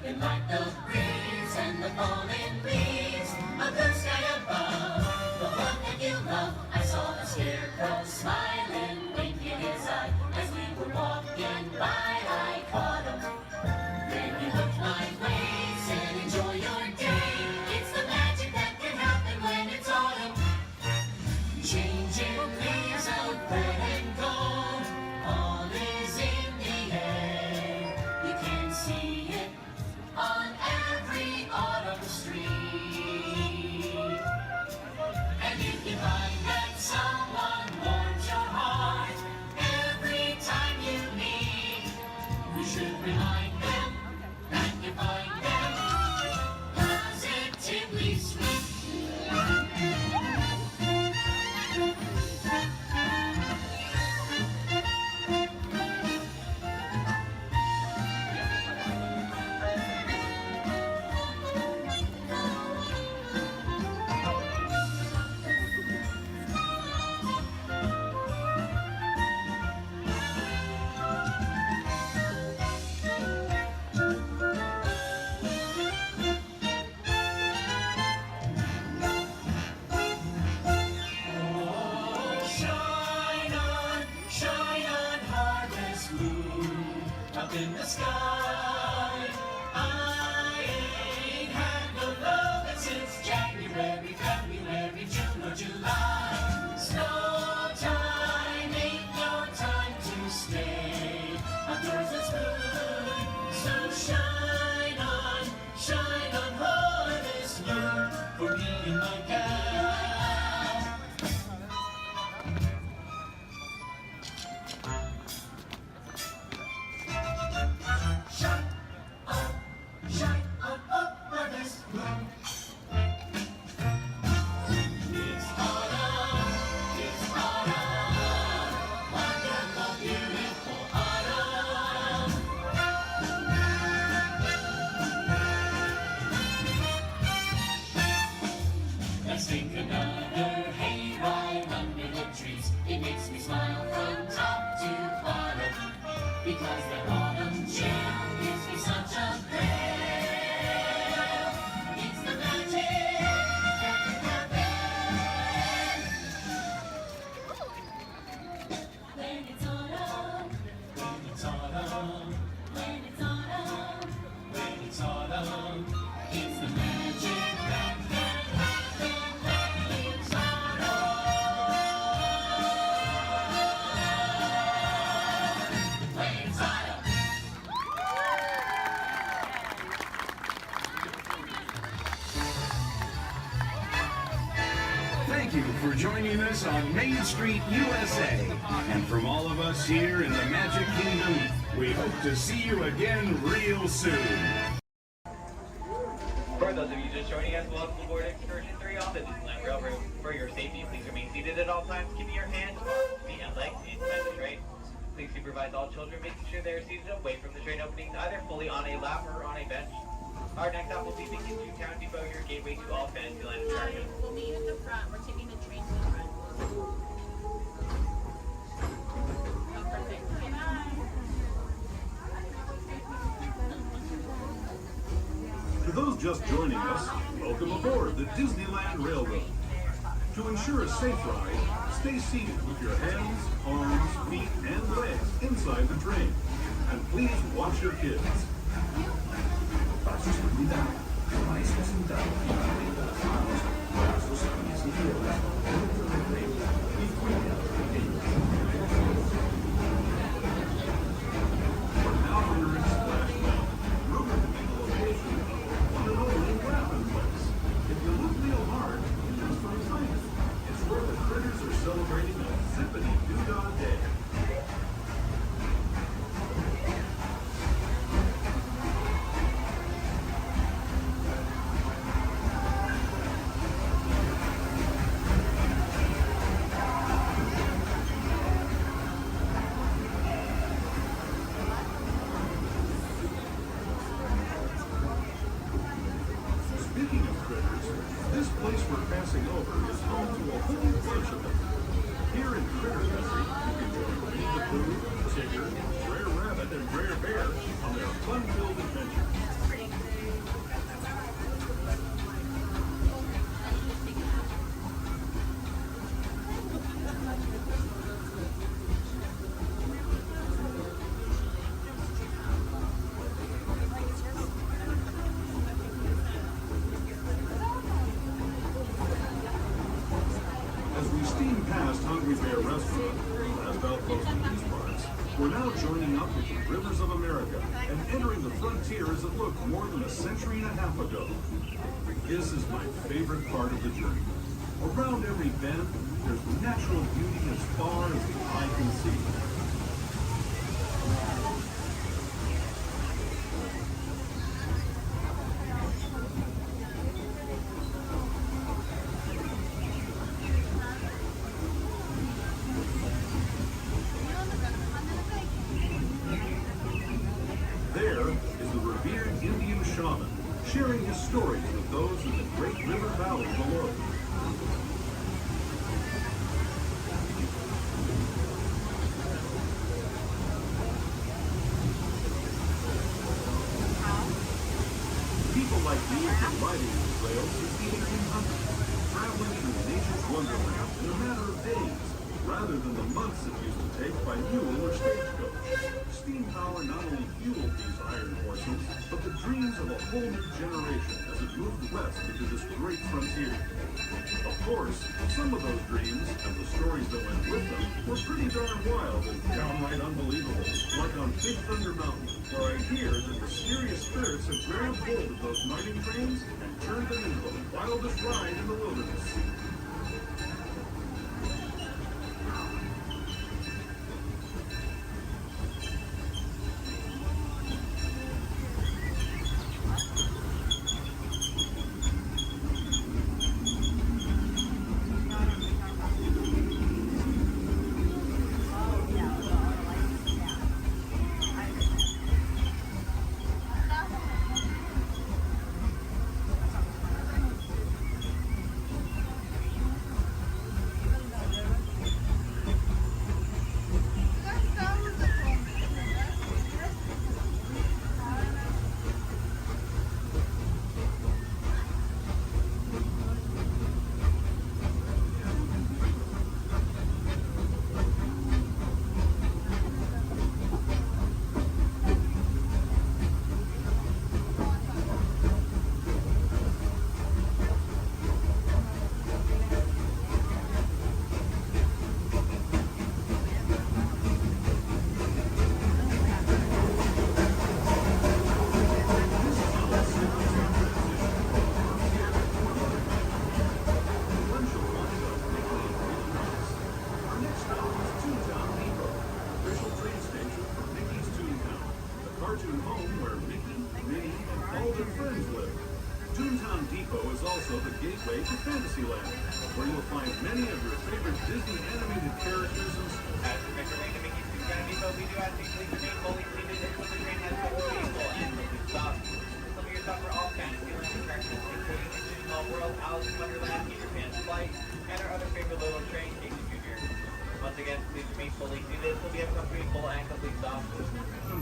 looking like the breeze and the falling leaves, a blue sky above, the one that you love. I saw a scarecrow smiling, winking his eye as we were walking by. I caught him. Then he looked my way, said, enjoy your day. It's the magic that can happen when it's autumn. Changing leaves of red and gold, all is in the air. You can see it on every autumn street. And you can find that someone warms your heart every time you meet. You should remind them that you find them positively sweet. Shine on, harvest moon, up in the sky. I ain't had no lovin' since January, February, June or July. Snow time ain't no time to stay. Outdoors it's good, so shine on harvest moon for me and my gal. Shine on, harvest moon. It's autumn, wonderful, beautiful autumn. Let's take another hayride under the trees. It makes me smile from top to bottom, because that autumn chill gives me such a thrill. It's the magic that can happen when it's autumn. When it's autumn. When it's autumn. When it's autumn. It's the magic that can happen when it's autumn. When it's autumn. Thank you for joining us on Main Street, USA. And from all of us here in the Magic Kingdom, we hope to see you again real soon. For those of you just joining us, welcome aboard Excursion 3 on the Disneyland Railroad. For your safety, please remain seated at all times, keeping your hands, feet, and legs inside the train. Please supervise all children, making sure they are seated away from the train openings, either fully on a lap or on a bench. Our next stop will be Beacon to Town Depot, your gateway to all Fantasyland attractions. We'll meet at the front. We're taking the train to the front. Oh, perfect. Okay, bye. For those just joining us, welcome aboard the Disneyland Railroad. To ensure a safe ride, stay seated with your hands, arms, feet, and legs inside the train. And please watch your kids. Para su seguridad, permanezca sentado y mantenga las manos, brazos, pies y piernas dentro del tren y cuide a los pequeños. We're now entering Splash Mountain, rumored to be the location of the one and only Grappin' Place. If you look real hard, you just might find it. It's where the critters are celebrating a zippity-doo-dah day. frontier as it looked more than a century and a half ago. This is my favorite part of the journey. Around every bend, there's natural beauty as far as the eye can see. There is the revered Indian shaman, sharing his stories with those in the great river valley below. People like me have been riding these rails since the 1800s, traveling through nature's wonderland in a matter of days, rather than the months it used to take by mule or stagecoach. Steam power not only fueled these iron horses, but the dreams of a whole new generation as it moved west into this great frontier. Of course, some of those dreams, and the stories that went with them, were pretty darn wild and downright unbelievable, like on Big Thunder Mountain, where I hear that mysterious spirits have grabbed hold of those mining trains and turned them into the wildest ride in the wilderness. Gateway to Fantasyland, where you'll find many of your favorite Disney animated characters and As we make our way to Mickey's Toontown Depot, we do ask that you please remain fully seated until the train has been stable and fully stopped. Some of your stop for all fantasy attractions, including Into Small World, Alice in Wonderland, Peter Pan's Flight, and our other favorite little train, Casey Jr. Once again, please remain fully seated until we have come to a full and complete stop.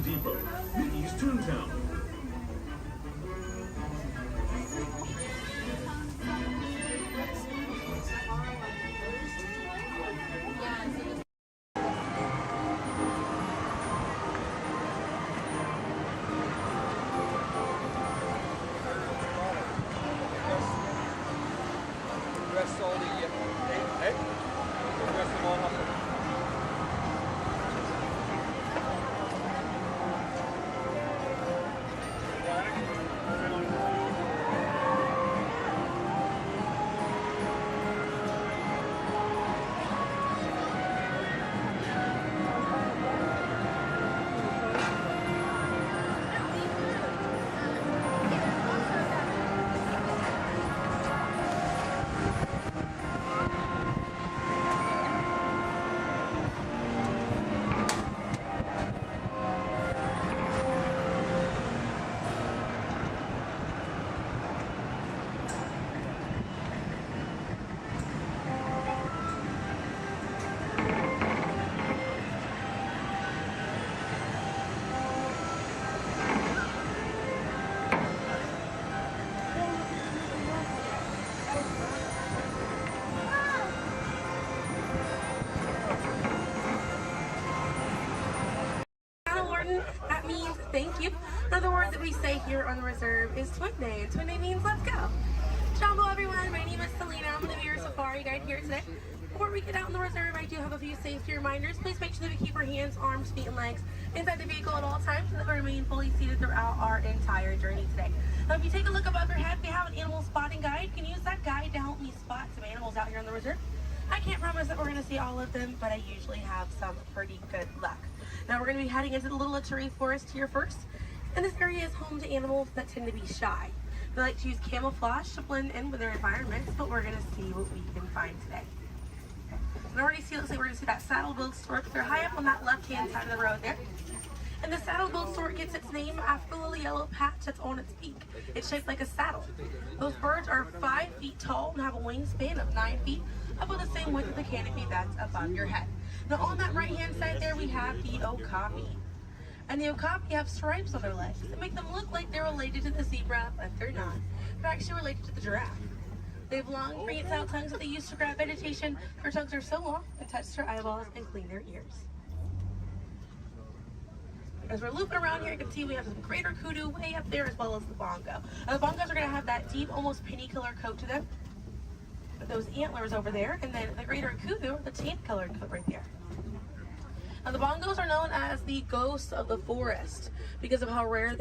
Depot, Mickey's Toontown. That means thank you. Another word that we say here on the reserve is Twin Day, and Twin Day means let's go. Jumbo everyone, my name is Selena. I'm going to be your safari guide here today. Before we get out in the reserve, I do have a few safety reminders. Please make sure that we keep our hands, arms, feet, and legs inside the vehicle at all times so that we remain fully seated throughout our entire journey today. Now, if you take a look above your head, we have an animal spotting guide. You can use that guide to help me spot some animals out here in the reserve. I can't promise that we're going to see all of them, but I usually have some pretty good luck. Now, we're going to be heading into the Little Ituri Forest here first. And this area is home to animals that tend to be shy. They like to use camouflage to blend in with their environments, but we're going to see what we can find today. And already see, looks like we're going to see that saddle-billed stork. They're high up on that left-hand side of the road there. And the saddle-billed stork gets its name after the little yellow patch that's on its beak. It's shaped like a saddle. Those birds are 5 feet tall and have a wingspan of 9 feet, about the same width of the canopy that's above your head. Now on that right-hand side there, we have the okapi. And the okapi have stripes on their legs that make them look like they're related to the zebra, but they're not. They're actually related to the giraffe. They have long, prehensile tongues that they use to grab vegetation. Their tongues are so long, they touch their eyeballs and clean their ears. As we're looping around here, you can see we have some greater kudu way up there, as well as the bongo. Now, the bongos are going to have that deep, almost penny color coat to them, with those antlers over there, and then the greater kudu, the tan colored coat right there. Now, the bongos are known as the ghosts of the forest because of how rare they